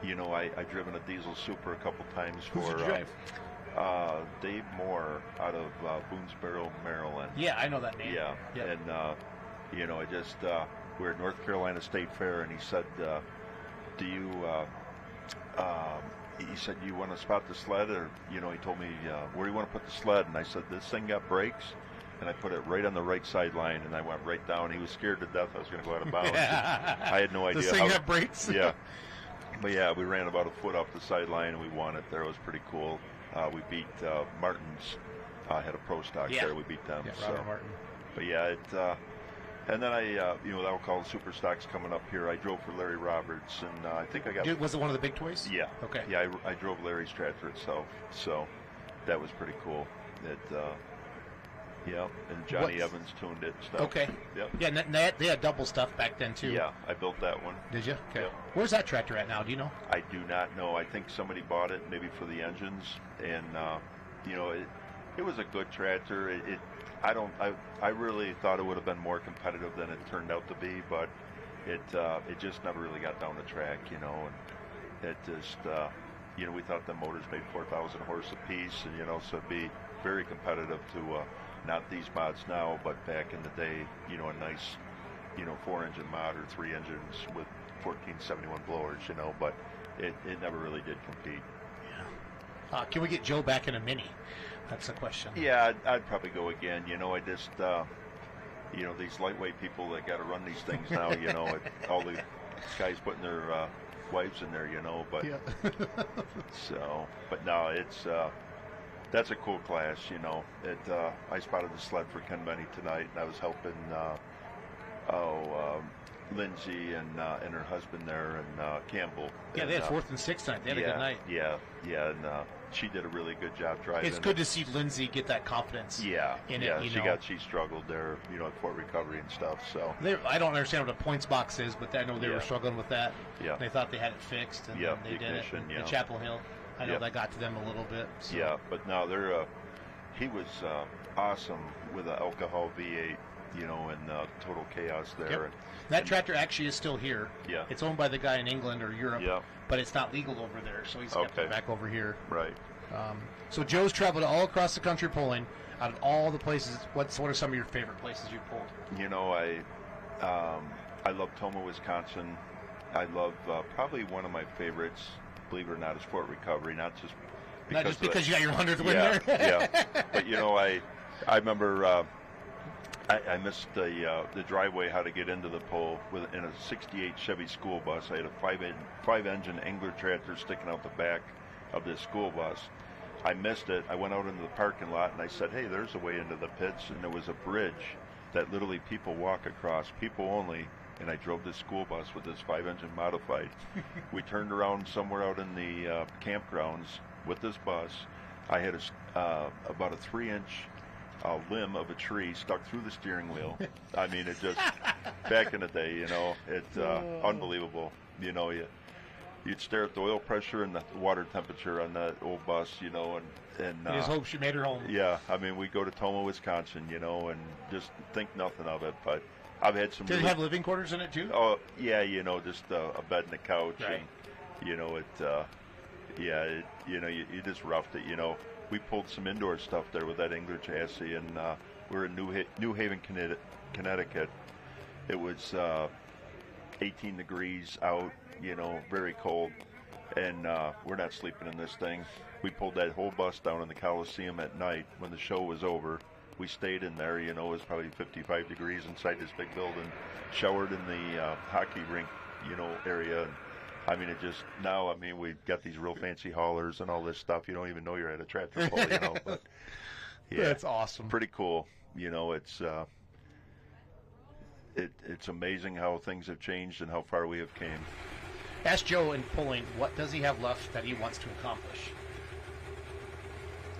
You know, I've driven a diesel super a couple times for. Who's you drive? Dave Moore out of Boonesboro, Maryland. Yeah, I know that name. Yeah, Yep. and you know, I just we were at North Carolina State Fair, and he said, "Do you?" He said, "You want to spot the sled?" Or you know, he told me, "Where do you want to put the sled?" And I said, "This thing got brakes." And I put it right on the right sideline, and I went right down. He was scared to death I was going to go out of bounds. I had no idea. This thing had brakes? Yeah. But yeah, we ran about a foot off the sideline, and we won it there. It was pretty cool. We beat Martin's. Had a pro stock there. We beat them. Yeah, Robert Martin. But yeah, it. And then I, you know, that will call super stocks coming up here. I drove for Larry Roberts, and I think I got. Dude, was it one of the big toys? Yeah. Okay. Yeah, I drove Larry's tractor itself, so that was pretty cool. It. Yeah, and Johnny Evans tuned it and stuff. Okay. Yep. Yeah, and they had double stuff back then too. Yeah, I built that one. Did you? Okay. Yep. Where's that tractor at now? Do you know? I do not know. I think somebody bought it maybe for the engines, and you know, it was a good tractor. I really thought it would have been more competitive than it turned out to be, but it just never really got down the track, you know, and it just you know, we thought the motors made 4,000 horse apiece, and you know, so it'd be very competitive to not these mods now, but back in the day, you know, a nice, you know, 4-engine mod or 3 engines with 1471 blowers, you know, but it never really did compete. Yeah. Can we get Joe back in a Mini? That's the question. Yeah, I'd probably go again. You know, I just, you know, these lightweight people that got to run these things now, you know, all the guys putting their wives in there, you know, but so, but no, it's that's a cool class, you know. I spotted the sled for Ken Benny tonight, and I was helping Lindsay and her husband there, and Campbell. Yeah, they had 4th and 6th tonight. They had a good night. Yeah, and she did a really good job driving. It's good to see Lindsay get that confidence. Yeah, in it, she struggled there, you know, at Fort Recovery and stuff. So I don't understand what a points box is, but I know they were struggling with that. Yeah, they thought they had it fixed, and they did it. Yeah. The Chapel Hill, I know that got to them a little bit. So. Yeah, but now they're. He was awesome with an alcohol V8, you know, and total chaos there. Yep. That tractor actually is still here. Yeah. It's owned by the guy in England or Europe. Yeah. But it's not legal over there, so he's kept it back over here. Right. So Joe's traveled all across the country pulling. Out of all the places, what are some of your favorite places you've pulled? You know, I love Tomah, Wisconsin. I love probably one of my favorites, believe it or not, is Fort Recovery. Not just because you got your 100th win there. Yeah. But you know, I remember. I missed the driveway, how to get into the pull in a 68 Chevy school bus. I had a 5-engine Engler tractor sticking out the back of this school bus. I missed it. I went out into the parking lot and I said, hey, there's a way into the pits. And there was a bridge that literally people walk across, people only. And I drove this school bus with this 5-engine modified. We turned around somewhere out in the campgrounds with this bus. I had about a 3-inch limb of a tree stuck through the steering wheel. I mean, it just, back in the day, you know, it's unbelievable. You know, you'd stare at the oil pressure and the water temperature on that old bus, you know, and You just hope she made her home. yeah, I mean, we go to Toma, Wisconsin, you know, and just think nothing of it. But I've had some. Did it have living quarters in it too? Oh yeah, you know, just a bed and a couch, Right. and you know you just roughed it. You know, we pulled some indoor stuff there with that Engler chassis, and we're in New Haven, Connecticut. It was 18 degrees out, you know, very cold, and we're not sleeping in this thing. We pulled that whole bus down in the Coliseum at night when the show was over. We stayed in there, you know, it was probably 55 degrees inside this big building, showered in the hockey rink, you know, area. And, I mean, it just, now, I mean, we've got these real fancy haulers and all this stuff. You don't even know you're at a tractor pull, you know, but yeah. That's awesome. Pretty cool. You know, it's amazing how things have changed and how far we have came. Ask Joe in pulling, what does he have left that he wants to accomplish?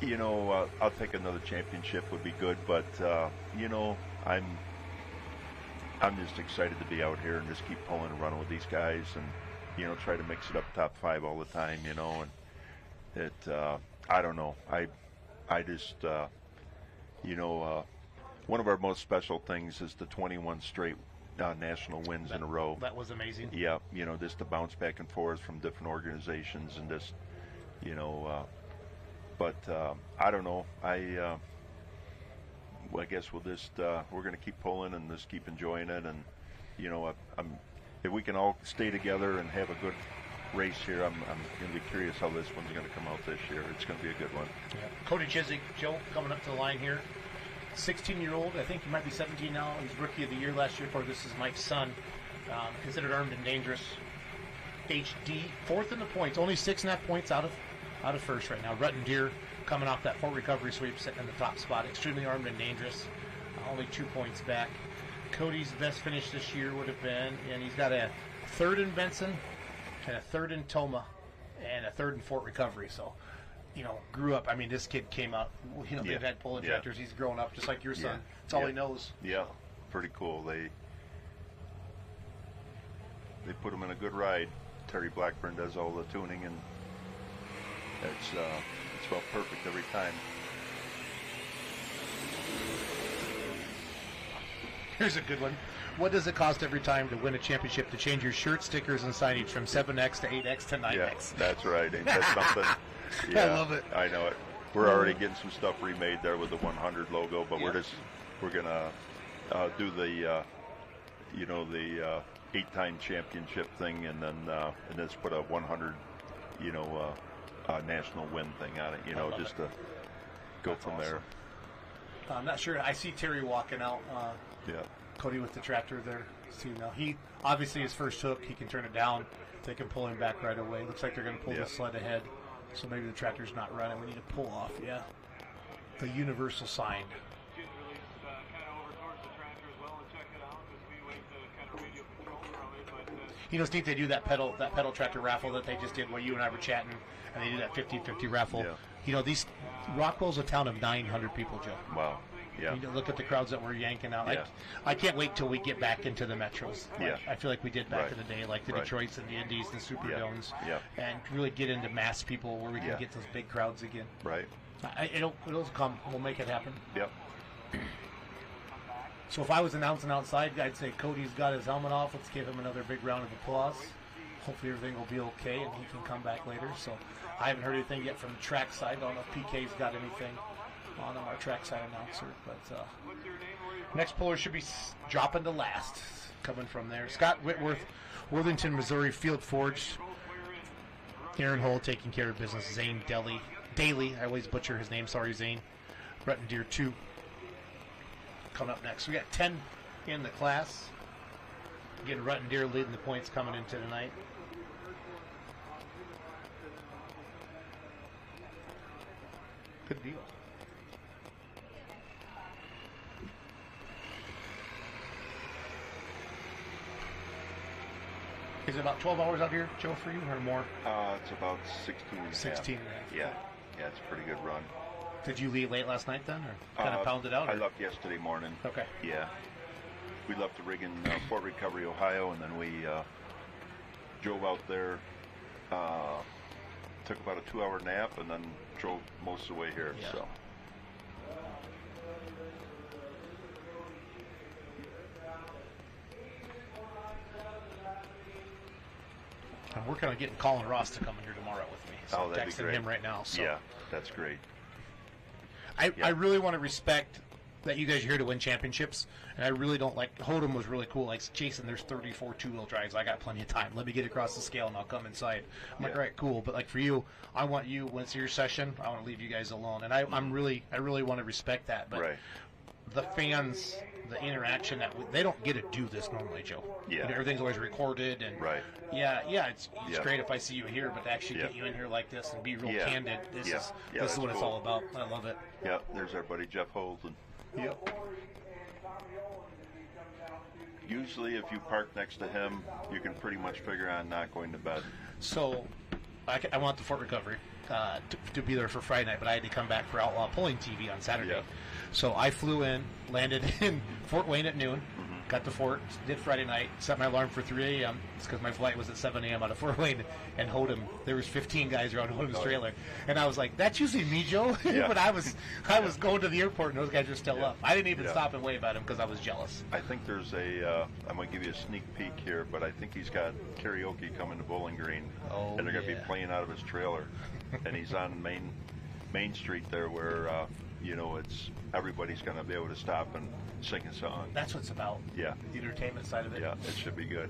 You know, I'll take another championship would be good, but you know, I'm just excited to be out here and just keep pulling and running with these guys, and you know, try to mix it up top 5 all the time, you know, and it I don't know, I just you know, one of our most special things is the 21 straight national wins in a row. That was amazing. Yeah, you know, just to bounce back and forth from different organizations and just, you know, but I don't know. I guess we'll just we're going to keep pulling and just keep enjoying it. And you know, if we can all stay together and have a good race here, I'm going to be curious how this one's going to come out this year. It's going to be a good one. Yeah. Cody Chiswick, Joe, coming up to the line here. 16-year-old, I think he might be 17 now. He's Rookie of the Year last year. This is Mike's son. Considered armed and dangerous. HD, 4th in the points. Only 6.5 points out of first right now. Rutten Deer coming off that Fort Recovery sweep, sitting in the top spot. Extremely armed and dangerous. Only 2 points back. Cody's best finish this year would have been, and he's got a 3rd in Benson, and a 3rd in Toma, and a 3rd in Fort Recovery. So, you know, grew up. I mean, this kid came out. You know, they've had pulling tractors. He's grown up just like your son. That's all he knows. Yeah, pretty cool. They put him in a good ride. Terry Blackburn does all the tuning, and it's about perfect every time. Here's a good one. What does it cost every time to win a championship to change your shirt, stickers, and signage from 7X to 8X to 9X? Yeah, that's right. Ain't that something? Yeah, I love it. I know it. We're already getting some stuff remade there with the 100 logo, but we're gonna do the you know, the 8-time championship thing, and then just put a 100, you know, national win thing on it. You know, just to go from there. I'm not sure. I see Terry walking out. Yeah. Cody with the tractor there. See now, he obviously his first hook, he can turn it down. They can pull him back right away. Looks like they're going to pull the sled ahead, so maybe the tractor's not running. We need to pull off. Yeah, the universal sign. You know, it's neat they do that pedal tractor raffle that they just did while you and I were chatting, and they do that 50-50 raffle. Yeah. You know, Rockwell's a town of 900 people, Joe. Wow. Yeah. You look at the crowds that we're yanking out. Yeah. I can't wait till we get back into the metros. I feel like we did back in the day, like the Detroits and the Indies and the Superdomes, and really get into mass people where we can get those big crowds again. Right. It'll come. We'll make it happen. Yep. So if I was announcing outside, I'd say Cody's got his helmet off. Let's give him another big round of applause. Hopefully everything will be okay and he can come back later. So I haven't heard anything yet from the track side. I don't know if PK's got anything on him, our trackside announcer. But next puller should be dropping to last, coming from there. Scott Whitworth, Worthington, Missouri, Field Forge. Aaron Hull taking care of business. Zane Daly, I always butcher his name. Sorry, Zane. Rutten Deer 2 coming up next. We got 10 in the class. Again, Rutten Deer leading the points coming into tonight. Good deal. Is it about 12 hours out here, Joe, for you, or more? It's about 16 and a half. 16 and a half. Yeah, it's a pretty good run. Did you leave late last night then, or kind of pounded out? I or? left yesterday morning. Okay. Yeah. We left the rig in Fort Recovery, Ohio, and then we drove out there, took about a 2-hour nap, and then drove most of the way here. Yeah. So. I'm working on getting Colin Ross to come in here tomorrow with me. So I'm that'd be texting great. him right now. So. Yeah, that's great. I really want to respect that you guys are here to win championships, and I really don't like Hodem was really cool. Like, Jason, there's 34 two-wheel drives. I got plenty of time. Let me get across the scale, and I'll come inside. I'm like, all right, cool. But like for you, I want you when it's your session. I want to leave you guys alone, and I really want to respect that. But the fans, the interaction they don't get to do this normally, Joe. Yeah. Everything's always recorded, and it's great if I see you here, but to actually get you in here like this and be real candid, this is what it's all about. I love it. Yeah, there's our buddy Jeff Holden. Yep. Usually, if you park next to him, you can pretty much figure on not going to bed. So, I want the Fort Recovery to be there for Friday night, but I had to come back for Outlaw Pulling TV on Saturday. Yep. So I flew in, landed in Fort Wayne at noon, got to Fort, did Friday night, set my alarm for 3 a.m. It's because my flight was at 7 a.m. out of Fort Wayne, and Hodem, there was 15 guys around Hodem's trailer. And I was like, that's usually me, Joe. But I was going to the airport, and those guys were still up. I didn't even stop and wave at him because I was jealous. I think there's I'm going to give you a sneak peek here, but I think he's got karaoke coming to Bowling Green, and they're going to be playing out of his trailer. And he's on Main Street there where, it's everybody's going to be able to stop and sing a song. That's what it's about. Yeah. The entertainment side of it. Yeah, it should be good.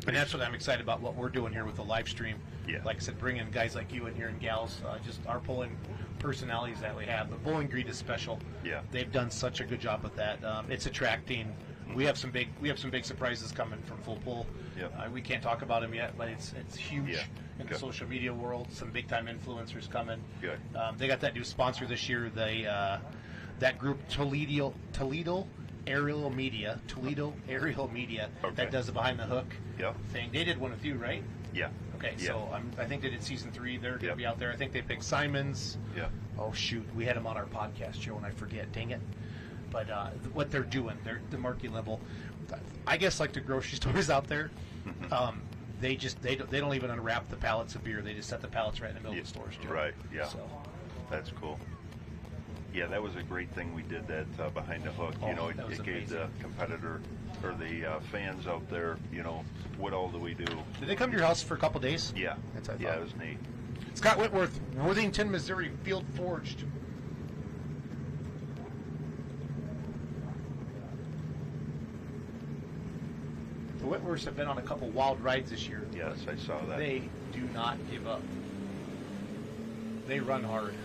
And that's what I'm excited about, what we're doing here with the live stream. Yeah. Like I said, bringing guys like you in here and gals, just our pulling personalities that we have. But Bowling Green is special. Yeah. They've done such a good job with that. It's attracting. We have some big surprises coming from Full Pull. Yep. We can't talk about them yet, but it's huge in the Good. social media world. Some big time influencers coming. Good. They got that new sponsor this year. They that group Toledo Aerial Media that does the behind the hook thing. They did one with you, right? Yeah. Okay, Yeah. so I think they did season 3. They're going to be out there. I think they picked Simons. Yeah. Oh shoot, we had them on our podcast, Joe, and I forget. Dang it. But what they're doing, the marketing level, I guess like the grocery stores out there, they don't even unwrap the pallets of beer. They just set the pallets right in the middle of the stores, Joe. Right. Yeah. So. That's cool. Yeah, that was a great thing we did that behind the hook. It gave the competitor or the fans out there, what all do we do? Did they come to your house for a couple days? Yeah. That's what I thought. It was neat. Scott Whitworth, Worthington, Missouri, Field Forged. The Whitworths have been on a couple wild rides this year. Yes, I saw that. They do not give up. They run hard.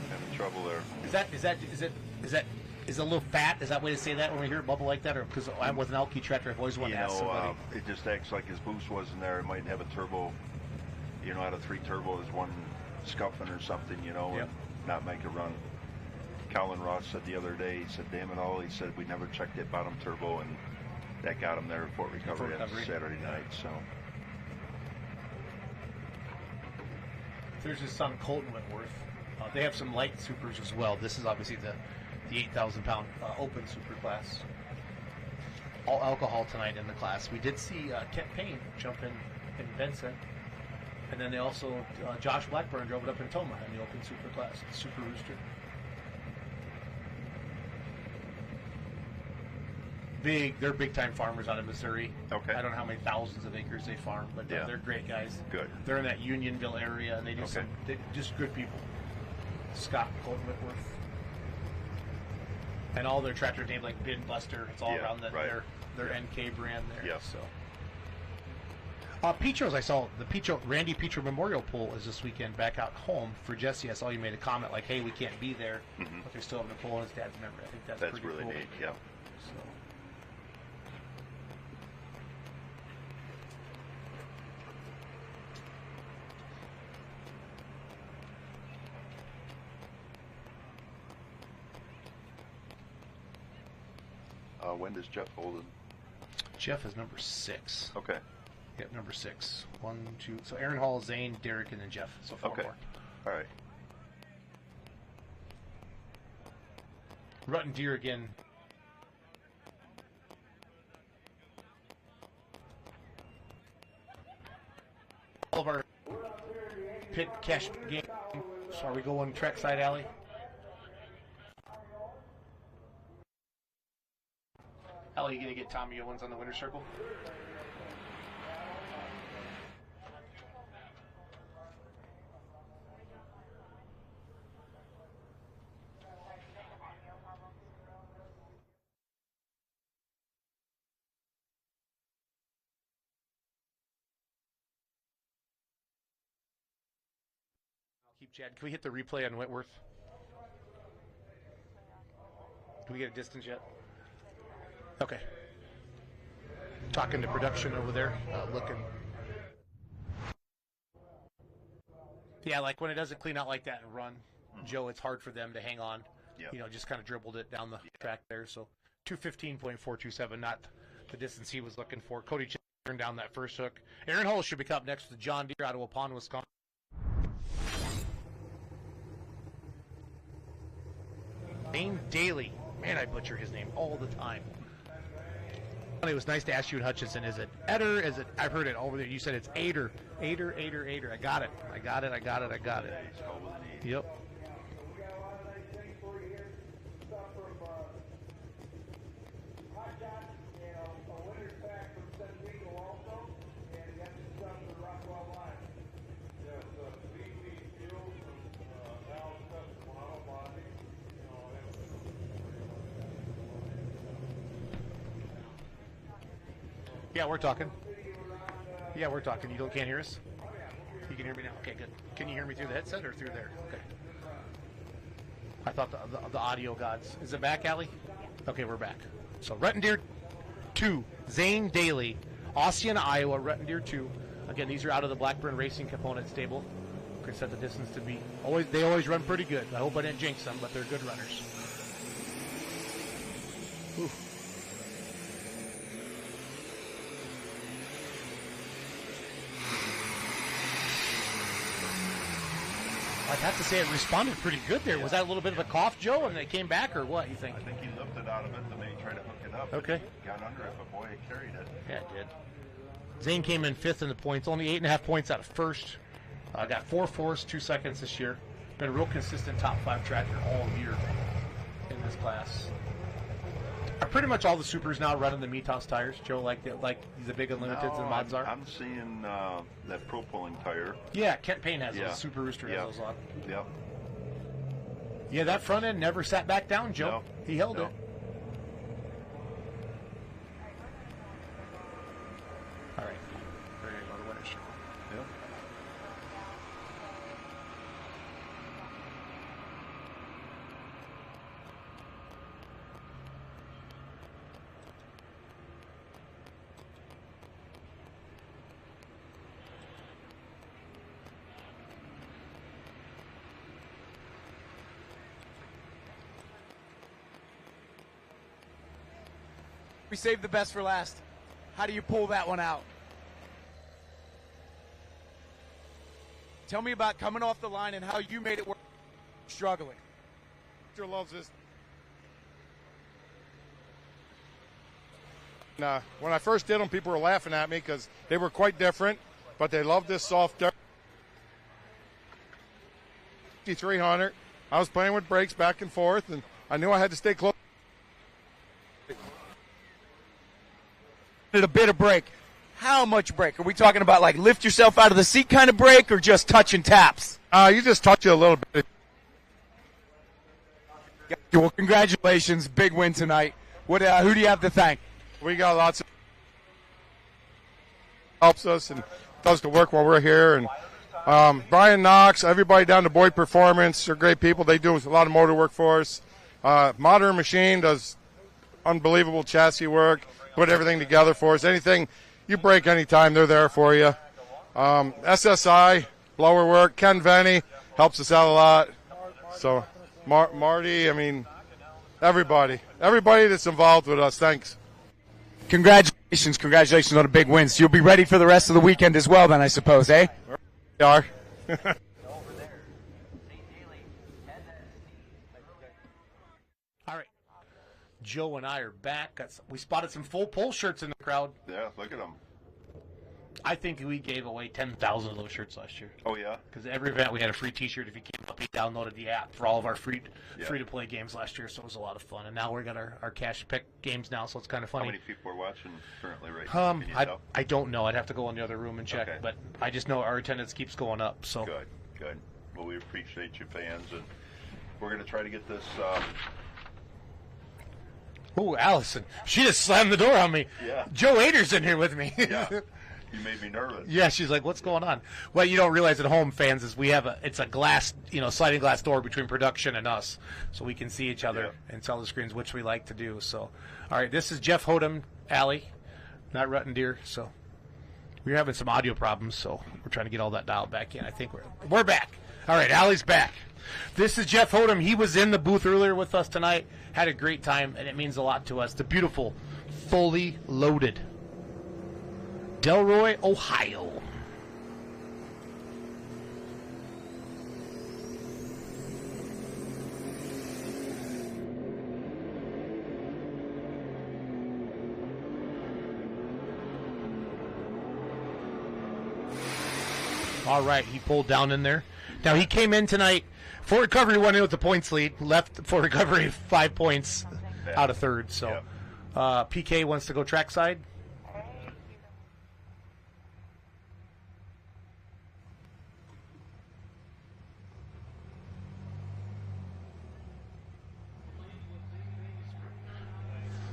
Having trouble there. Is it a little fat? Is that way to say that when we hear a bubble like that? Or because I'm with an Alki tractor, I've always wanted to ask somebody. It just acts like his boost wasn't there. It might have a turbo, out of 3 turbos, one scuffing or something, and not make a run. Colin Ross said the other day, he said, damn it all, he said, we never checked that bottom turbo, and that got him there at Fort Recovery on Saturday night, so. There's his son, Colton Whitworth. They have some light supers as well. This is obviously the 8,000-pound open super class. All alcohol tonight in the class. We did see Kent Payne jump in Benson. And then they also, Josh Blackburn drove it up in Toma in the open super class, the Super Rooster. They're big-time farmers out of Missouri. Okay. I don't know how many thousands of acres they farm, but they're great guys. Good. They're in that Unionville area, and they do just good people. Scott and Colton Whitworth. And all their tractors named like Bin Buster. It's all around their NK brand there. Yeah. So. Petros, I saw the Randy Petro Memorial Pool is this weekend back out home for Jesse. I saw you made a comment like, hey, we can't be there, but they're still having a pool in his dad's memory. I think that's pretty really cool. neat, yeah. When does Jeff hold it? Jeff is number 6. Okay. Yep, number 6. 1, 2. So Aaron Hall, Zane, Derek, and then Jeff. So 4 Okay. more. All right. Rutton Deer again. All of our pit cash game. So are we going trackside alley? Allie, you gonna get Tommy Owens on the winner's circle? Keep Chad. Can we hit the replay on Whitworth? Do we get a distance yet? Okay. Talking to production over there, looking. Yeah, like when it doesn't clean out like that and run, Joe, it's hard for them to hang on. Yep. You know, just kind of dribbled it down the track there. So 2:15.427, not the distance he was looking for. Cody turned down that first hook. Aaron Hall should be up next with John Deere out of Waupun, Wisconsin. Dane Daly. Man, I butcher his name all the time. It was nice to ask you in Hutchinson. Is it Eder? Is it? I've heard it over there. You said it's Ader. Ader. I got it. Yep. Yeah, we're talking. You can't hear us? You can hear me now? Okay, good. Can you hear me through the headset or through there? Okay. I thought the audio gods. Is it back, Allie? Okay, we're back. So Rutton Deer 2, Zane Daly, Ossian, Iowa, Rutton Deer 2. Again, these are out of the Blackburn Racing component stable. Can set the distance to be they always run pretty good. I hope I didn't jinx them, but they're good runners. Oof. I'd have to say it responded pretty good there. Yeah. Was that a little bit of a cough, Joe, and they came back, or what, you think? I think he lifted out of it, and then he tried to hook it up. Okay. Got under it, but boy, it carried it. Yeah, it did. Zane came in 5th in the points, only 8.5 points out of first. Got 4 fourths, 2 seconds this year. Been a real consistent top 5 tractor all year in this class. Are pretty much all the supers now running the Meatos tires, Joe, like the big Unlimiteds and mods are? I'm seeing that Pro Pulling tire. Yeah, Kent Payne has those. Super Rooster has those on. Yep. Yeah, that front end never sat back down, Joe. No. He held it. All right. We're going to go to winner's circle. Yep. We saved the best for last. How do you pull that one out? Tell me about coming off the line and how you made it work. Struggling. Victor loves this. When I first did them, people were laughing at me because they were quite different, but they loved this soft dirt. 5300. I was playing with brakes back and forth, and I knew I had to stay close. A bit of brake. How much brake? Are we talking about like lift yourself out of the seat kind of brake or just touching taps? You just touch it a little bit. Well, congratulations. Big win tonight. What? Who do you have to thank? We got lots of helps us and does the work while we're here. And Brian Knox, everybody down to Boyd Performance, they're great people. They do a lot of motor work for us. Modern Machine does unbelievable chassis work. Put everything together for us. Anything you break anytime, they're there for you. SSI, blower work. Ken Venny helps us out a lot. So Marty, I mean, everybody that's involved with us, thanks. Congratulations. Congratulations on a big win. So you'll be ready for the rest of the weekend as well then, I suppose, eh? We are. All right. Joe and I are back. We spotted some full pull shirts in the crowd. Yeah, look at them. I think we gave away 10,000 of those shirts last year. Oh, yeah? Because every event we had a free T-shirt if you came up. He downloaded the app for all of our free-to-play games last year, so it was a lot of fun. And now we got our cash pick games now, so it's kind of funny. How many people are watching currently right now? Can you tell? I don't know. I'd have to go in the other room and check. Okay. But I just know our attendance keeps going up. So Good. Well, we appreciate you fans, and we're going to try to get this. Oh, Allison. She just slammed the door on me. Yeah. Joe Ader's in here with me. Yeah. You made me nervous. Yeah, she's like, "What's going on?" What you don't realize at home, fans, is we have it's a glass, sliding glass door between production and us, so we can see each other and tell the screens, which we like to do. So, all right, this is Jeff Hodem, Allie, not Rutten Deer. So, we're having some audio problems, so we're trying to get all that dialed back in. I think we're back. All right, Allie's back. This is Jeff Hodem. He was in the booth earlier with us tonight. Had a great time, and it means a lot to us. The beautiful, fully loaded Delroy, Ohio. All right, he pulled down in there. Now, he came in tonight. For recovery, went in with the points lead. Left for recovery 5 points out of third. So PK wants to go trackside.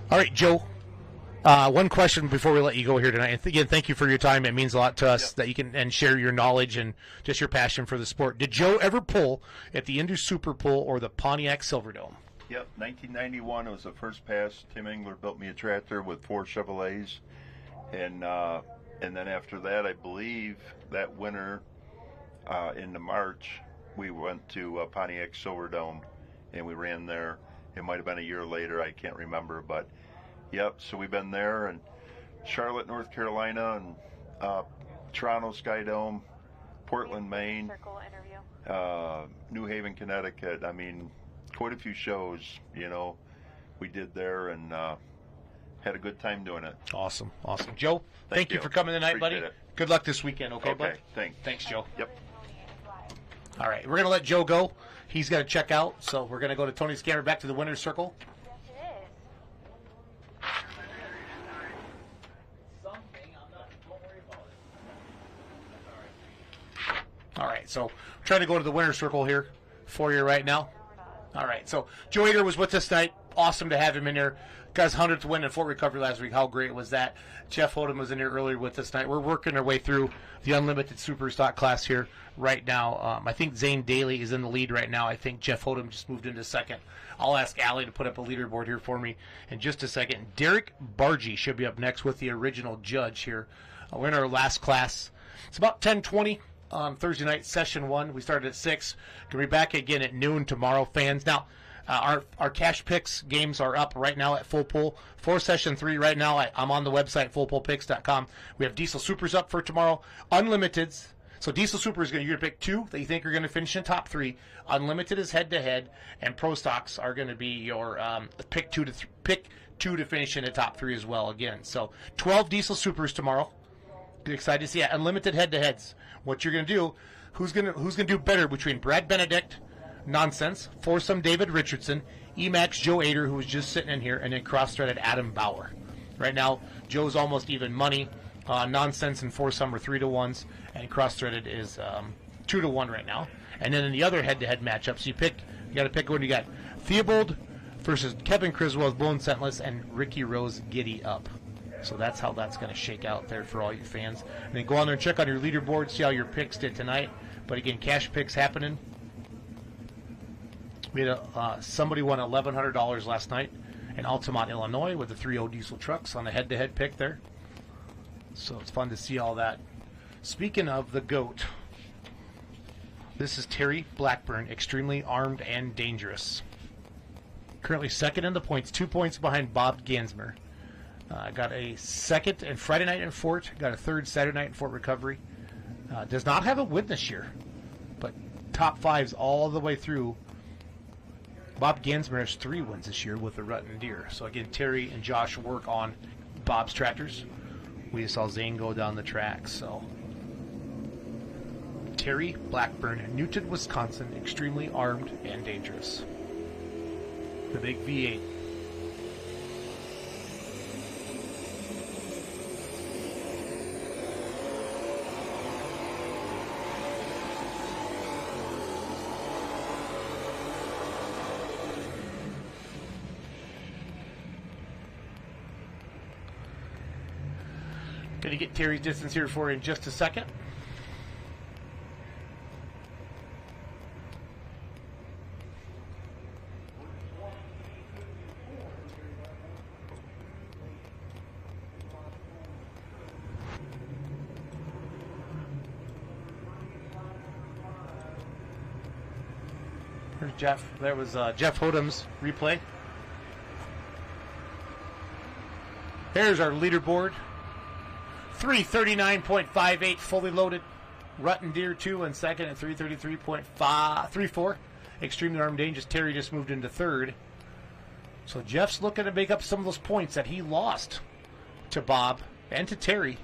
All right, Joe. One question before we let you go here tonight. And again, thank you for your time. It means a lot to us that you can and share your knowledge and just your passion for the sport. Did Joe ever pull at the Indus Super Pull or the Pontiac Silverdome? Yep, 1991 was the first pass. Tim Engler built me a tractor with 4 Chevrolets, and then after that, I believe that winter in the March, we went to Pontiac Silverdome, and we ran there. It might have been a year later, I can't remember, but yep. So we've been there, and Charlotte, North Carolina, and Toronto Sky Dome, Portland, Maine, New Haven, Connecticut. I mean, quite a few shows, we did there, and had a good time doing it. Awesome. Joe, thank you for coming tonight, Appreciate buddy. it. Good luck this weekend, okay, bud? Thanks, Joe. Yep. All right, we're going to let Joe go. He's got to check out, so we're going to go to Tony's camera back to the winner's circle. All right, so trying to go to the winner's circle here for you right now. All right, so Joe Ader was with us tonight. Awesome to have him in there. Got his 100th win in Fort Recovery last week. How great was that? Jeff Hodem was in here earlier with us tonight. We're working our way through the Unlimited Super Stock class here right now. I think Zane Daly is in the lead right now. I think Jeff Hodem just moved into second. I'll ask Allie to put up a leaderboard here for me in just a second. Derek Bargy should be up next with the original judge here. We're in our last class. It's about 10:20 on Thursday night, session 1. We started at 6. Going to be back again at noon tomorrow, fans. Now, our cash picks games are up right now at Full Pull. For session 3 right now, I'm on the website, fullpullpicks.com. We have Diesel Supers up for tomorrow. Unlimiteds. So Diesel Super is you're going to pick 2 that you think are going to finish in top 3. Unlimited is head-to-head. And Pro Stocks are going to be your pick 2 to finish in the top 3 as well again. So 12 Diesel Supers tomorrow. Get excited to see it. Unlimited head-to-heads. What you're going to do, who's going to do better between Brad Benedict, Nonsense, Foursome David Richardson, Emax Joe Ader, who was just sitting in here, and then cross-threaded Adam Bauer. Right now, Joe's almost even money. Nonsense and Foursome are 3-1s, and cross-threaded is 2-1 right now. And then in the other head-to-head matchups, you got to pick one. You got Theobald versus Kevin Criswell with Blown Scentless, and Ricky Rose Giddy Up. So that's how that's going to shake out there for all you fans. And then go on there and check on your leaderboard, see how your picks did tonight. But again, cash picks happening. We had somebody won $1,100 last night in Altamont, Illinois with the 3.0 diesel trucks on a head-to-head pick there. So it's fun to see all that. Speaking of the GOAT, this is Terry Blackburn, extremely armed and dangerous. Currently second in the points, 2 points behind Bob Gansmer. Got a second and Friday night in Fort. Got a third Saturday night in Fort Recovery. Does not have a win this year, but top fives all the way through. Bob Gansmer has 3 wins this year with the Rutten Deer. So again, Terry and Josh work on Bob's tractors. We just saw Zane go down the track. So Terry Blackburn, Newton, Wisconsin, extremely armed and dangerous. The big V8. Going to get Terry's distance here for you in just a second. Here's Jeff. There was Jeff Hodem's replay. There's our leaderboard. 339.58 fully loaded. Rutten Deer 2 in second at 333.34. Extremely armed dangerous. Terry just moved into third. So Jeff's looking to make up some of those points that he lost to Bob and to Terry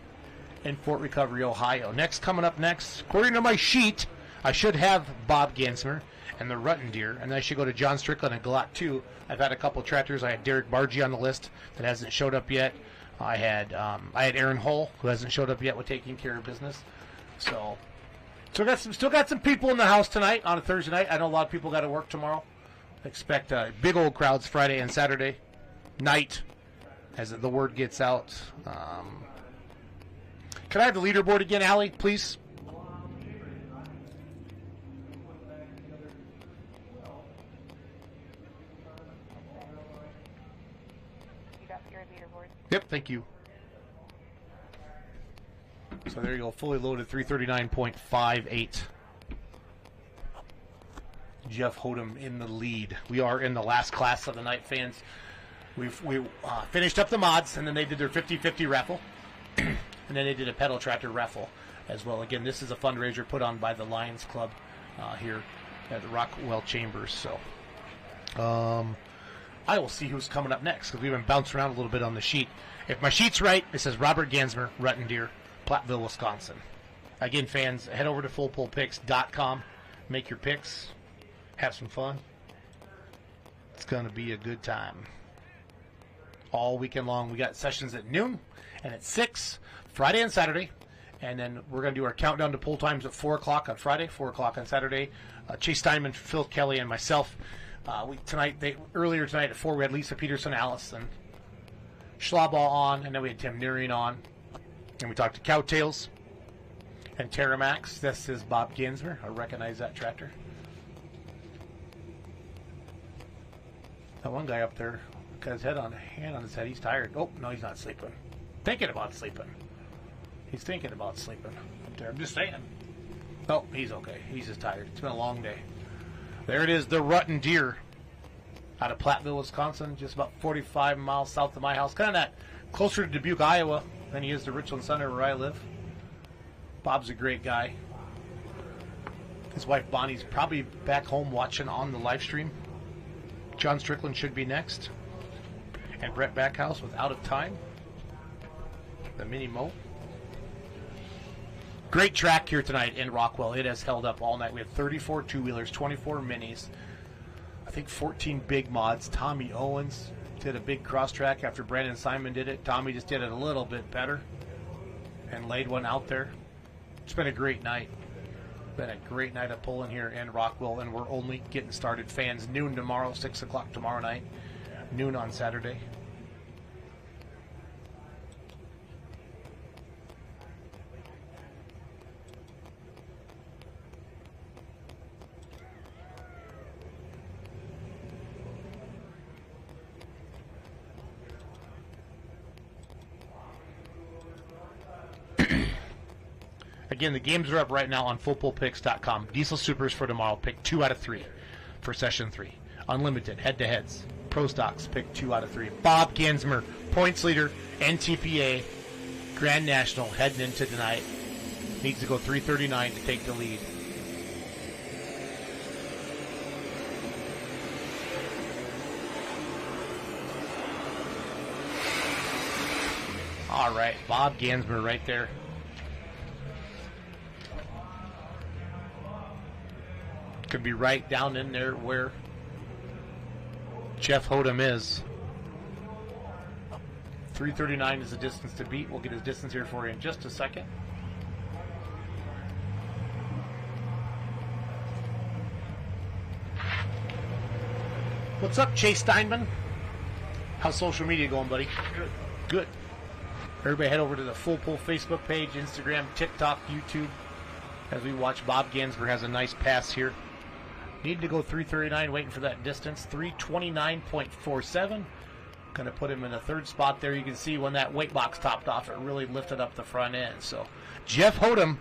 in Fort Recovery, Ohio. Coming up next, according to my sheet, I should have Bob Gansmer and the Rutten Deer, and I should go to John Strickland and Glock 2. I've had a couple tractors. I had Derek Bargee on the list that hasn't showed up yet. I had Aaron Hull, who hasn't showed up yet with taking care of business. So still got some people in the house tonight on a Thursday night. I know a lot of people got to work tomorrow. Expect big old crowds Friday and Saturday night as the word gets out. Can I have the leaderboard again, Allie, please? Yep, thank you. So there you go, fully loaded 339.58. Jeff Hodem in the lead. We are in the last class of the night, fans. We finished up the mods, and then they did their 50-50 raffle. And then they did a pedal tractor raffle as well. Again, this is a fundraiser put on by the Lions Club here at the Rockwell Chambers. So I will see who's coming up next, because we've been bouncing around a little bit on the sheet. If my sheet's right, it says Robert Gansmer, Rutten Deer, Platteville, Wisconsin. Again, fans, head over to fullpullpicks.com. Make your picks. Have some fun. It's going to be a good time. All weekend long. We got sessions at noon and at 6, Friday and Saturday. And then we're going to do our countdown to pull times at 4 o'clock on Friday, 4 o'clock on Saturday. Chase Steinman, Phil Kelly, and myself. Earlier tonight at 4, we had Lisa Peterson, Allison Schlaball on, and then we had Tim Nearing on. And we talked to Cowtails and Terramax. This is Bob Gansmer. I recognize that tractor. That one guy up there got his hand on his head. He's tired. Oh, no, he's not sleeping. Thinking about sleeping. He's thinking about sleeping up there. I'm just saying. Oh, he's okay. He's just tired. It's been a long day. There it is, the Rutten Deer out of Platteville, Wisconsin, just about 45 miles south of my house. Kind of that closer to Dubuque, Iowa than he is to Richland Center where I live. Bob's a great guy. His wife Bonnie's probably back home watching on the live stream. John Strickland should be next. And Brett Backhouse with Out of Time. The Mini Mo. Great track here tonight in Rockwell. It has held up all night. We have 34 two-wheelers, 24 minis, I think 14 big mods. Tommy Owens did a big cross track after Brandon Simon did it. Tommy just did it a little bit better and laid one out there. It's been a great night. Been a great night of pulling here in Rockwell, and we're only getting started. Fans, noon tomorrow, 6 o'clock tomorrow night, noon on Saturday. Again, the games are up right now on fullpullpicks.com. Diesel Supers for tomorrow. Pick 2 out of 3 for Session 3. Unlimited head-to-heads. Pro Stocks picked 2 out of 3. Bob Gansmer, points leader, NTPA, Grand National, heading into tonight. Needs to go 3:39 to take the lead. All right, Bob Gansmer right there. Could be right down in there where Jeff Hodem is. 3:39 is the distance to beat. We'll get his distance here for you in just a second. What's up, Chase Steinman? How's social media going, buddy? Good. Good. Everybody head over to the Full Pull Facebook page, Instagram, TikTok, YouTube, as we watch Bob Gansmer has a nice pass here. Need to go 3:39, waiting for that distance. 3:29.47. Going to put him in the third spot there. You can see when that weight box topped off, it really lifted up the front end. So Jeff Hodem,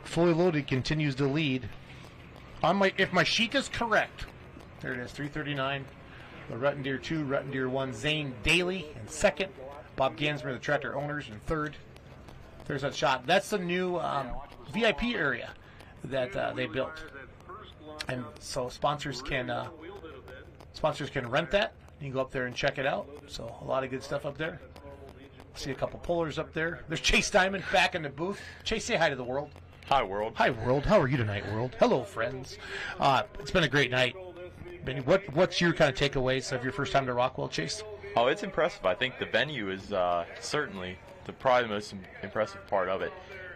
fully loaded, continues to lead. If my sheet is correct, there it is, 3:39. The Rutten Deer 2, Rutten Deer 1, Zane Daly in second. Bob Gansmer, the tractor owners, in third. There's that shot. That's the new VIP area that they built. And so sponsors can rent that. You can go up there and check it out. So a lot of good stuff up there. See a couple pullers up there. There's Chase Diamond back in the booth. Chase, say hi to the world. Hi, world. Hi, world. How are you tonight, world? Hello, friends. It's been a great night. Benny, what's your kind of takeaways of your first time to Rockwell, Chase? Oh, it's impressive. I think the venue is certainly probably the most impressive part of it.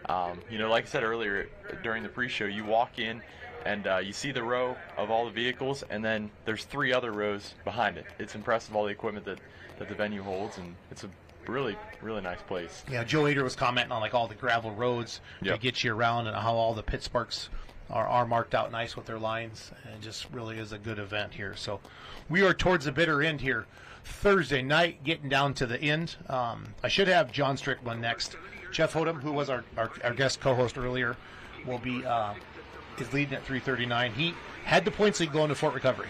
Like I said earlier during the pre-show, you walk in and you see the row of all the vehicles, and then there's 3 other rows behind it. It's impressive, all the equipment that the venue holds, and it's a really, really nice place. Yeah, Joe Ader was commenting on like all the gravel roads Yep. to get you around and how all the pit sparks are marked out nice with their lines. And it just really is a good event here. So we are towards the bitter end here. Thursday night, getting down to the end. I should have John Strickland next. Jeff Hodem, who was our guest co-host earlier, will be is leading at 3:39. He had the points lead going to Fort Recovery.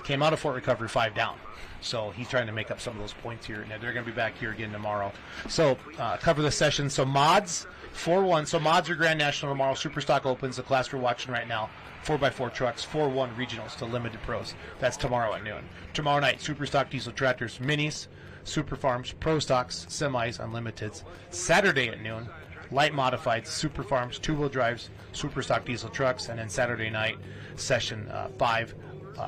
Came out of Fort Recovery 5 down. So he's trying to make up some of those points here. And they're going to be back here again tomorrow. So cover the session. So mods, 4-1. So mods are Grand National tomorrow. Superstock opens, the class we're watching right now. 4x4 trucks, 4-1 regionals to limited pros. That's tomorrow at noon. Tomorrow night, Superstock diesel tractors, minis, super farms, pro stocks, semis, unlimiteds. Saturday at noon, light modifieds, super farms, 2-wheel drives, Superstock diesel trucks. And then Saturday night, session 5.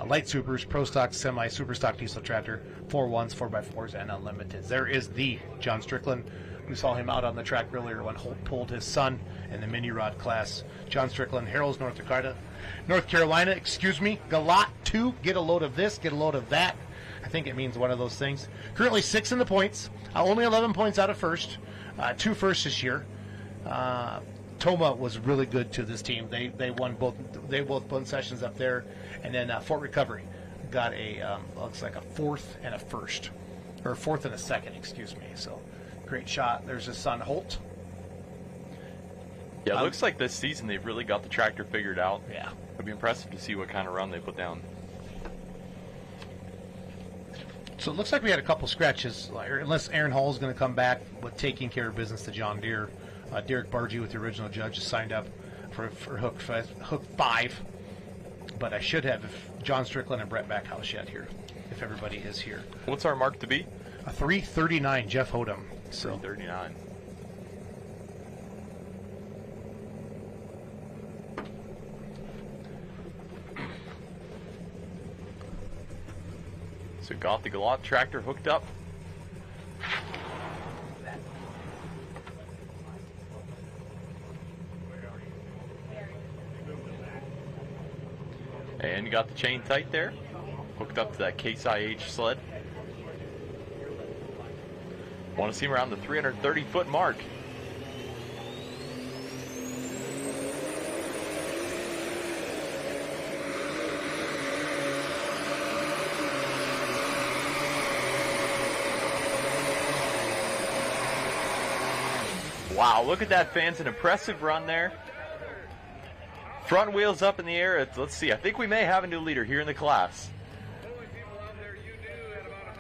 Light supers, pro stock, semi, super stock diesel tractor, 4-1s, 4x4s, and unlimiteds. There is the John Strickland. We saw him out on the track earlier when Holt pulled his son in the mini rod class. John Strickland, Harrells, North Carolina, Galat 2, get a load of this, get a load of that. I think it means one of those things. Currently 6 in the points, only 11 points out of first, 2 firsts this year. Toma was really good to this team. They won both sessions up there, and then Fort Recovery got looks like a 4th and a first, or 4th and a second, excuse me. So great shot. There's his son Holt. Yeah, it looks like this season they've really got the tractor figured out. Yeah, it'd be impressive to see what kind of run they put down. So it looks like we had a couple scratches, unless Aaron Hall is going to come back with taking care of business to John Deere. Derek Bargy with the original judge has signed up for Hook 5. But I should have John Strickland and Brett Backhouse yet here, if everybody is here. What's our mark to be? A 3:39, Jeff Hodem. So 3:39. So got the Galat tractor hooked up. And you got the chain tight there, hooked up to that Case IH sled. Want to see him around the 330-foot mark. Wow, look at that, fans. An impressive run there. Front wheels up in the air. Let's see. I think we may have a new leader here in the class.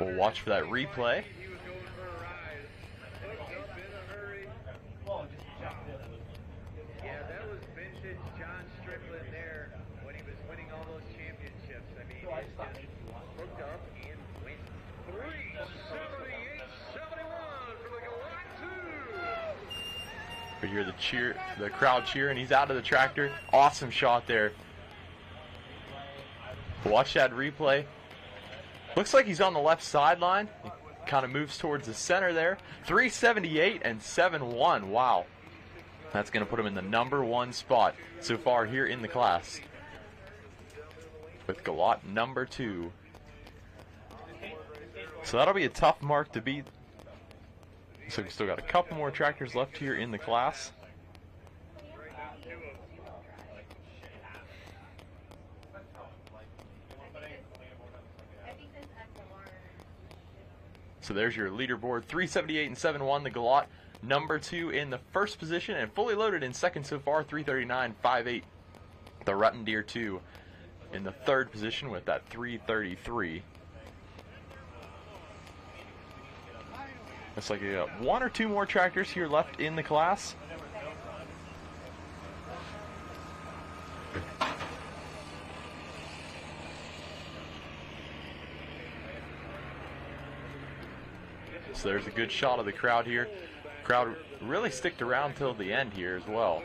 We'll watch for that replay. Yeah, that was vintage John Strickland there when he was winning all those championships. I mean, it's just hooked up and went 378.71 for the Galot 2. We hear the crowd cheer, and he's out of the tractor. Awesome shot there. Watch that replay. Looks like he's on the left sideline. He kind of moves towards the center there. 378 and 7-1. Wow. That's going to put him in the #1 spot so far here in the class, with Galot #2. So that'll be a tough mark to beat. So we've still got a couple more tractors left here in the class. So there's your leaderboard, 378 and 7-1, the Galot #2 in the first position, and fully loaded in second so far, 339.58. The Rutten Deer 2 in the third position with that 333. Looks like we got 1 or 2 more tractors here left in the class. So there's a good shot of the crowd here. Crowd really sticked around till the end here as well.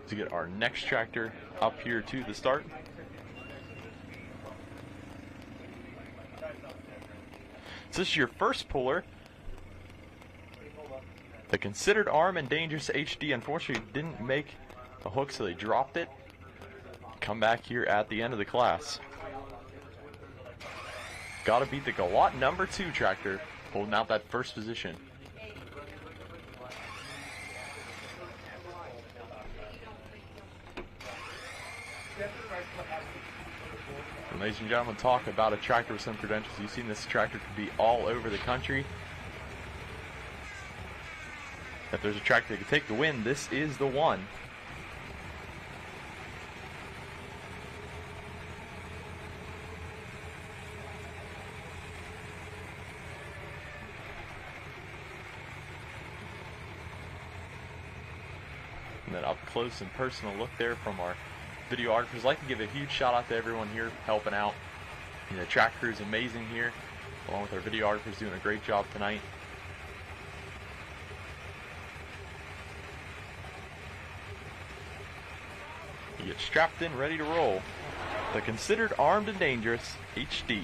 To get our next tractor up here to the start. So this is your first puller. The Considered Arm and Dangerous HD unfortunately didn't make a hook, so they dropped it. Come back here at the end of the class. Got to beat the Galot #2 tractor, holding out that first position. And ladies and gentlemen, talk about a tractor with some credentials. You've seen this tractor could be all over the country. If there's a tractor that could take the win, this is the one. And then up close and personal look there from our videographers. I'd like to give a huge shout out to everyone here helping out. You know, the track crew is amazing here, along with our videographers doing a great job tonight. You get strapped in, ready to roll. The Considered Armed and Dangerous HD.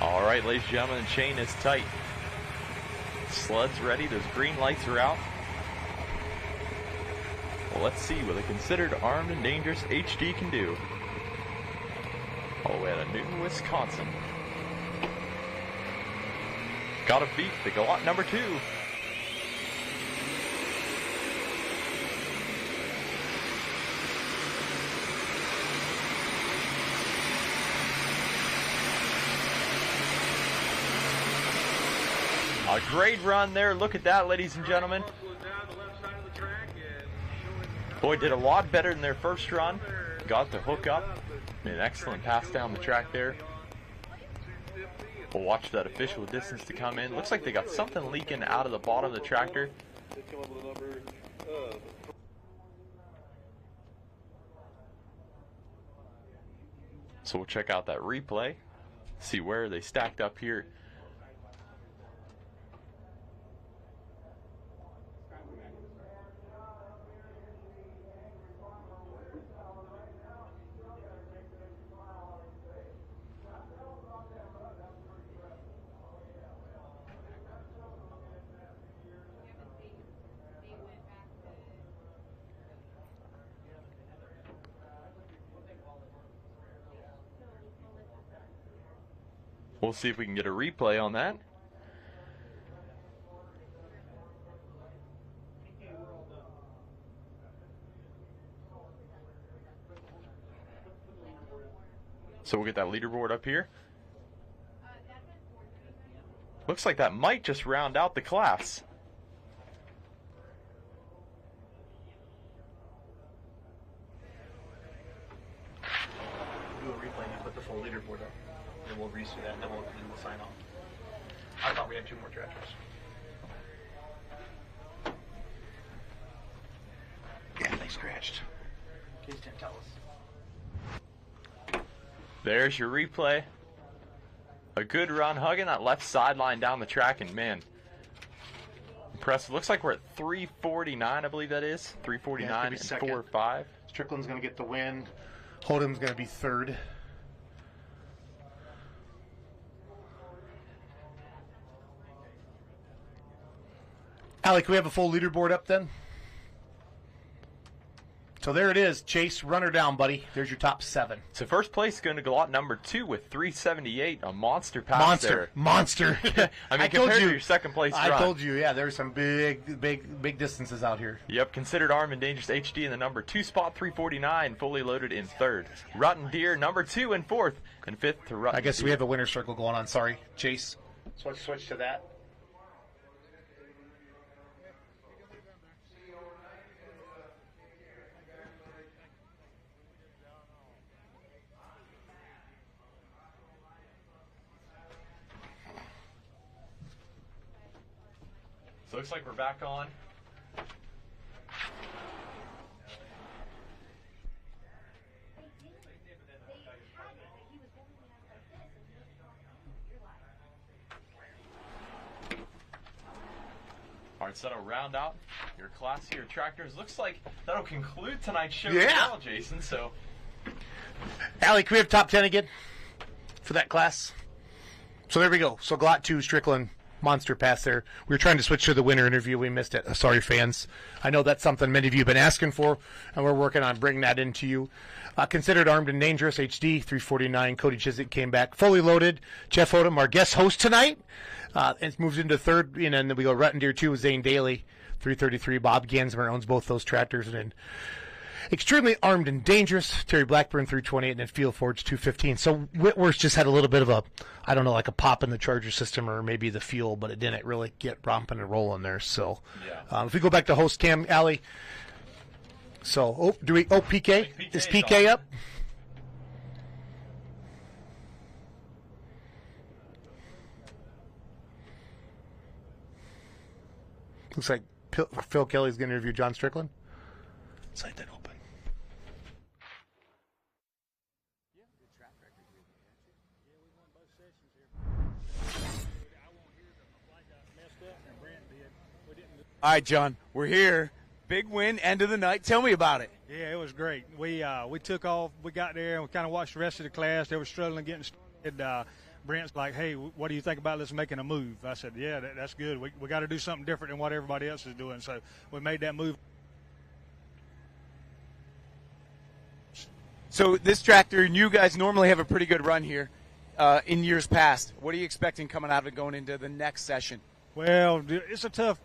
All right, ladies and gentlemen, the chain is tight. Slud's ready. Those green lights are out. Well, let's see what the Considered Armed and Dangerous HD can do. All the way out of Newton, Wisconsin. Gotta beat the Galot #2. A great run there. Look at that, ladies and gentlemen. Boy, did a lot better than their first run. Got the hook up. Made an excellent pass down the track there. We'll watch that official distance to come in. Looks like they got something leaking out of the bottom of the tractor. So we'll check out that replay. See where they stacked up here. We'll see if we can get a replay on that. So we'll get that leaderboard up here. Looks like that might just round out the class. We'll do a replay and put the full leaderboard up. And we'll redo that, and then we'll sign off. I thought we had 2 more tractors. Yeah, they scratched. Case didn't tell us. There's your replay. A good run, hugging that left sideline down the track, and man, impressive. Looks like we're at 349, I believe that is. 349 and 4.5. Strickland's going to get the win. Holdham's going to be third. Allie, can we have a full leaderboard up then? So there it is. Chase, run her down, buddy. There's your top 7. So first place is going to go out number 2 with 378, a monster pass there. Monster. I mean, compared to your second place run. I told you, yeah, there's some big distances out here. Yep, considered Armed and Dangerous HD in the number 2 spot, 349, fully loaded in 3rd. Rotten Deer, number 2 in 4th, and 5th to Rotten I guess Deer. we have a winner's circle going on. Sorry, Chase. Switch to that. So looks like we're back on. All right, so that'll round out your class here, tractors. Looks like that'll conclude tonight's show as well, Jason. So, Allie, can we have top 10 again for that class? So there we go. So Glot 2, Strickland, monster pass there. We were trying to switch to the winner interview. We missed it. Sorry, fans. I know that's something many of you have been asking for, and we're working on bringing that into you. Considered Armed and Dangerous HD, 349. Cody Chiswick came back fully loaded. Jeff Odom, our guest host tonight, and moves into third. And then we go Rotten Deer 2 with Zane Daly, 333. Bob Gansmer owns both those tractors. And then Extremely Armed and Dangerous, Terry Blackburn, 328, and then Field Forge, 215. So Whitworth just had a little bit of a, I don't know, like a pop in the Charger system or maybe the fuel, but it didn't really get romping and rolling there. So if we go back to host cam, Allie. So, PK? Is PK up? Looks like Phil Kelly's going to interview John Strickland. Site that open. All right, John, we're here. Big win, end of the night. Tell me about it. Yeah, it was great. We took off. We got there and we kind of watched the rest of the class. They were struggling getting started. Brent's like, hey, what do you think about let's making a move? I said, yeah, that's good. We got to do something different than what everybody else is doing. So we made that move. So this tractor, and you guys normally have a pretty good run here in years past. What are you expecting coming out of it going into the next session? Well, it's a tough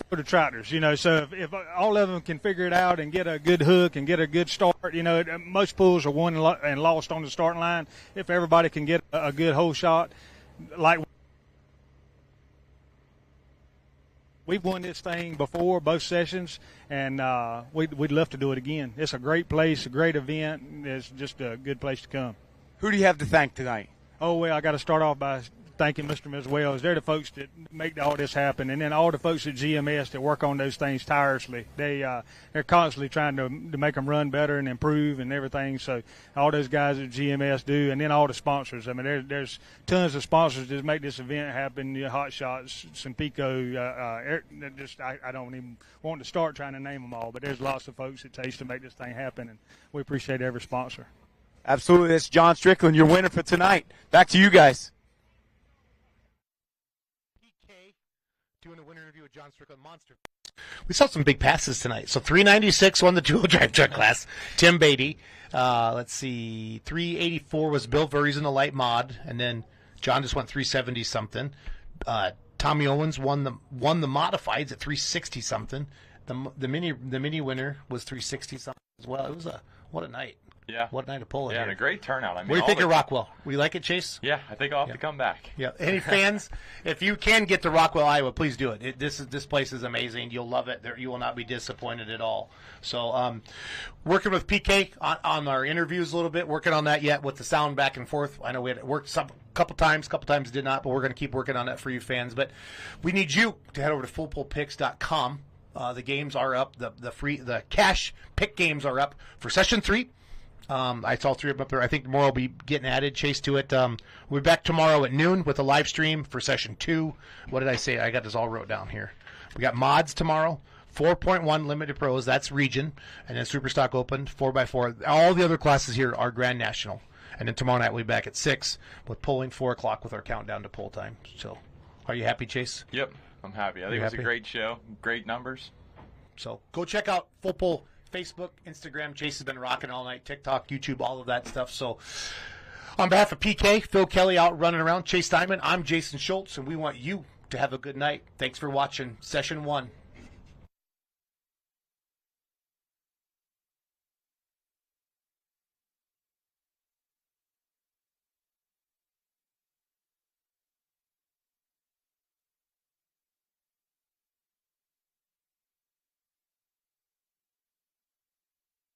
for the tractors, you know. So if all of them can figure it out and get a good hook and get a good start, you know, most pools are won and lost on the starting line. If everybody can get a good hole shot, like we've won this thing before, both sessions, and we'd love to do it again. It's a great place, a great event. It's just a good place to come. Who do you have to thank tonight? Oh, well, I got to start off by thanking Mr. and Ms. Wells. They're the folks that make all this happen, and then all the folks at GMS that work on those things tirelessly. They're constantly trying to make them run better and improve and everything. So all those guys at GMS do, and then all the sponsors. I mean, there's tons of sponsors that make this event happen. Hot Shots, Simpico, I don't even want to start trying to name them all, but there's lots of folks it takes to make this thing happen, and we appreciate every sponsor. Absolutely. That's John Strickland, your winner for tonight. Back to you guys. Doing a winner interview with John Strickland, Monster. We saw some big passes tonight. So 396 won the two-wheel drive truck class. Tim Beatty. Let's see. 384 was Bill Verries in the light mod. And then John just went 370 something. Tommy Owens won the modifieds at 360 something. The mini winner was 360 something as well. It was what a night. Yeah. What a night of pulling. Yeah, here. and a great turnout. I mean, What do you think of Rockwell? We like it, Chase? Yeah, I think I'll have to come back. Yeah. Any fans, if you can get to Rockwell, Iowa, please do it. This place is amazing. You'll love it. You will not be disappointed at all. So, working with PK on our interviews a little bit, working on that yet with the sound back and forth. I know we had worked couple times did not, but we're going to keep working on that for you fans. But we need you to head over to fullpullpicks.com. The games are up. The cash pick games are up for session 3. I saw 3 of them up there. I think more will be getting added, Chase, to it. We'll be back tomorrow at noon with a live stream for session 2. What did I say? I got this all wrote down here. We got mods tomorrow, 4.1 limited pros, that's region, and then Superstock Open, 4x4. All the other classes here are Grand National. And then tomorrow night we'll be back at 6 with polling 4 o'clock with our countdown to poll time. So, are you happy, Chase? Yep, I'm happy. I think it was a great show, great numbers. So, go check out Full Pull Facebook, Instagram. Chase has been rocking all night. TikTok, YouTube, all of that stuff. So, on behalf of PK, Phil Kelly out running around, Chase Diamond, I'm Jason Schultz, and we want you to have a good night. Thanks for watching Session 1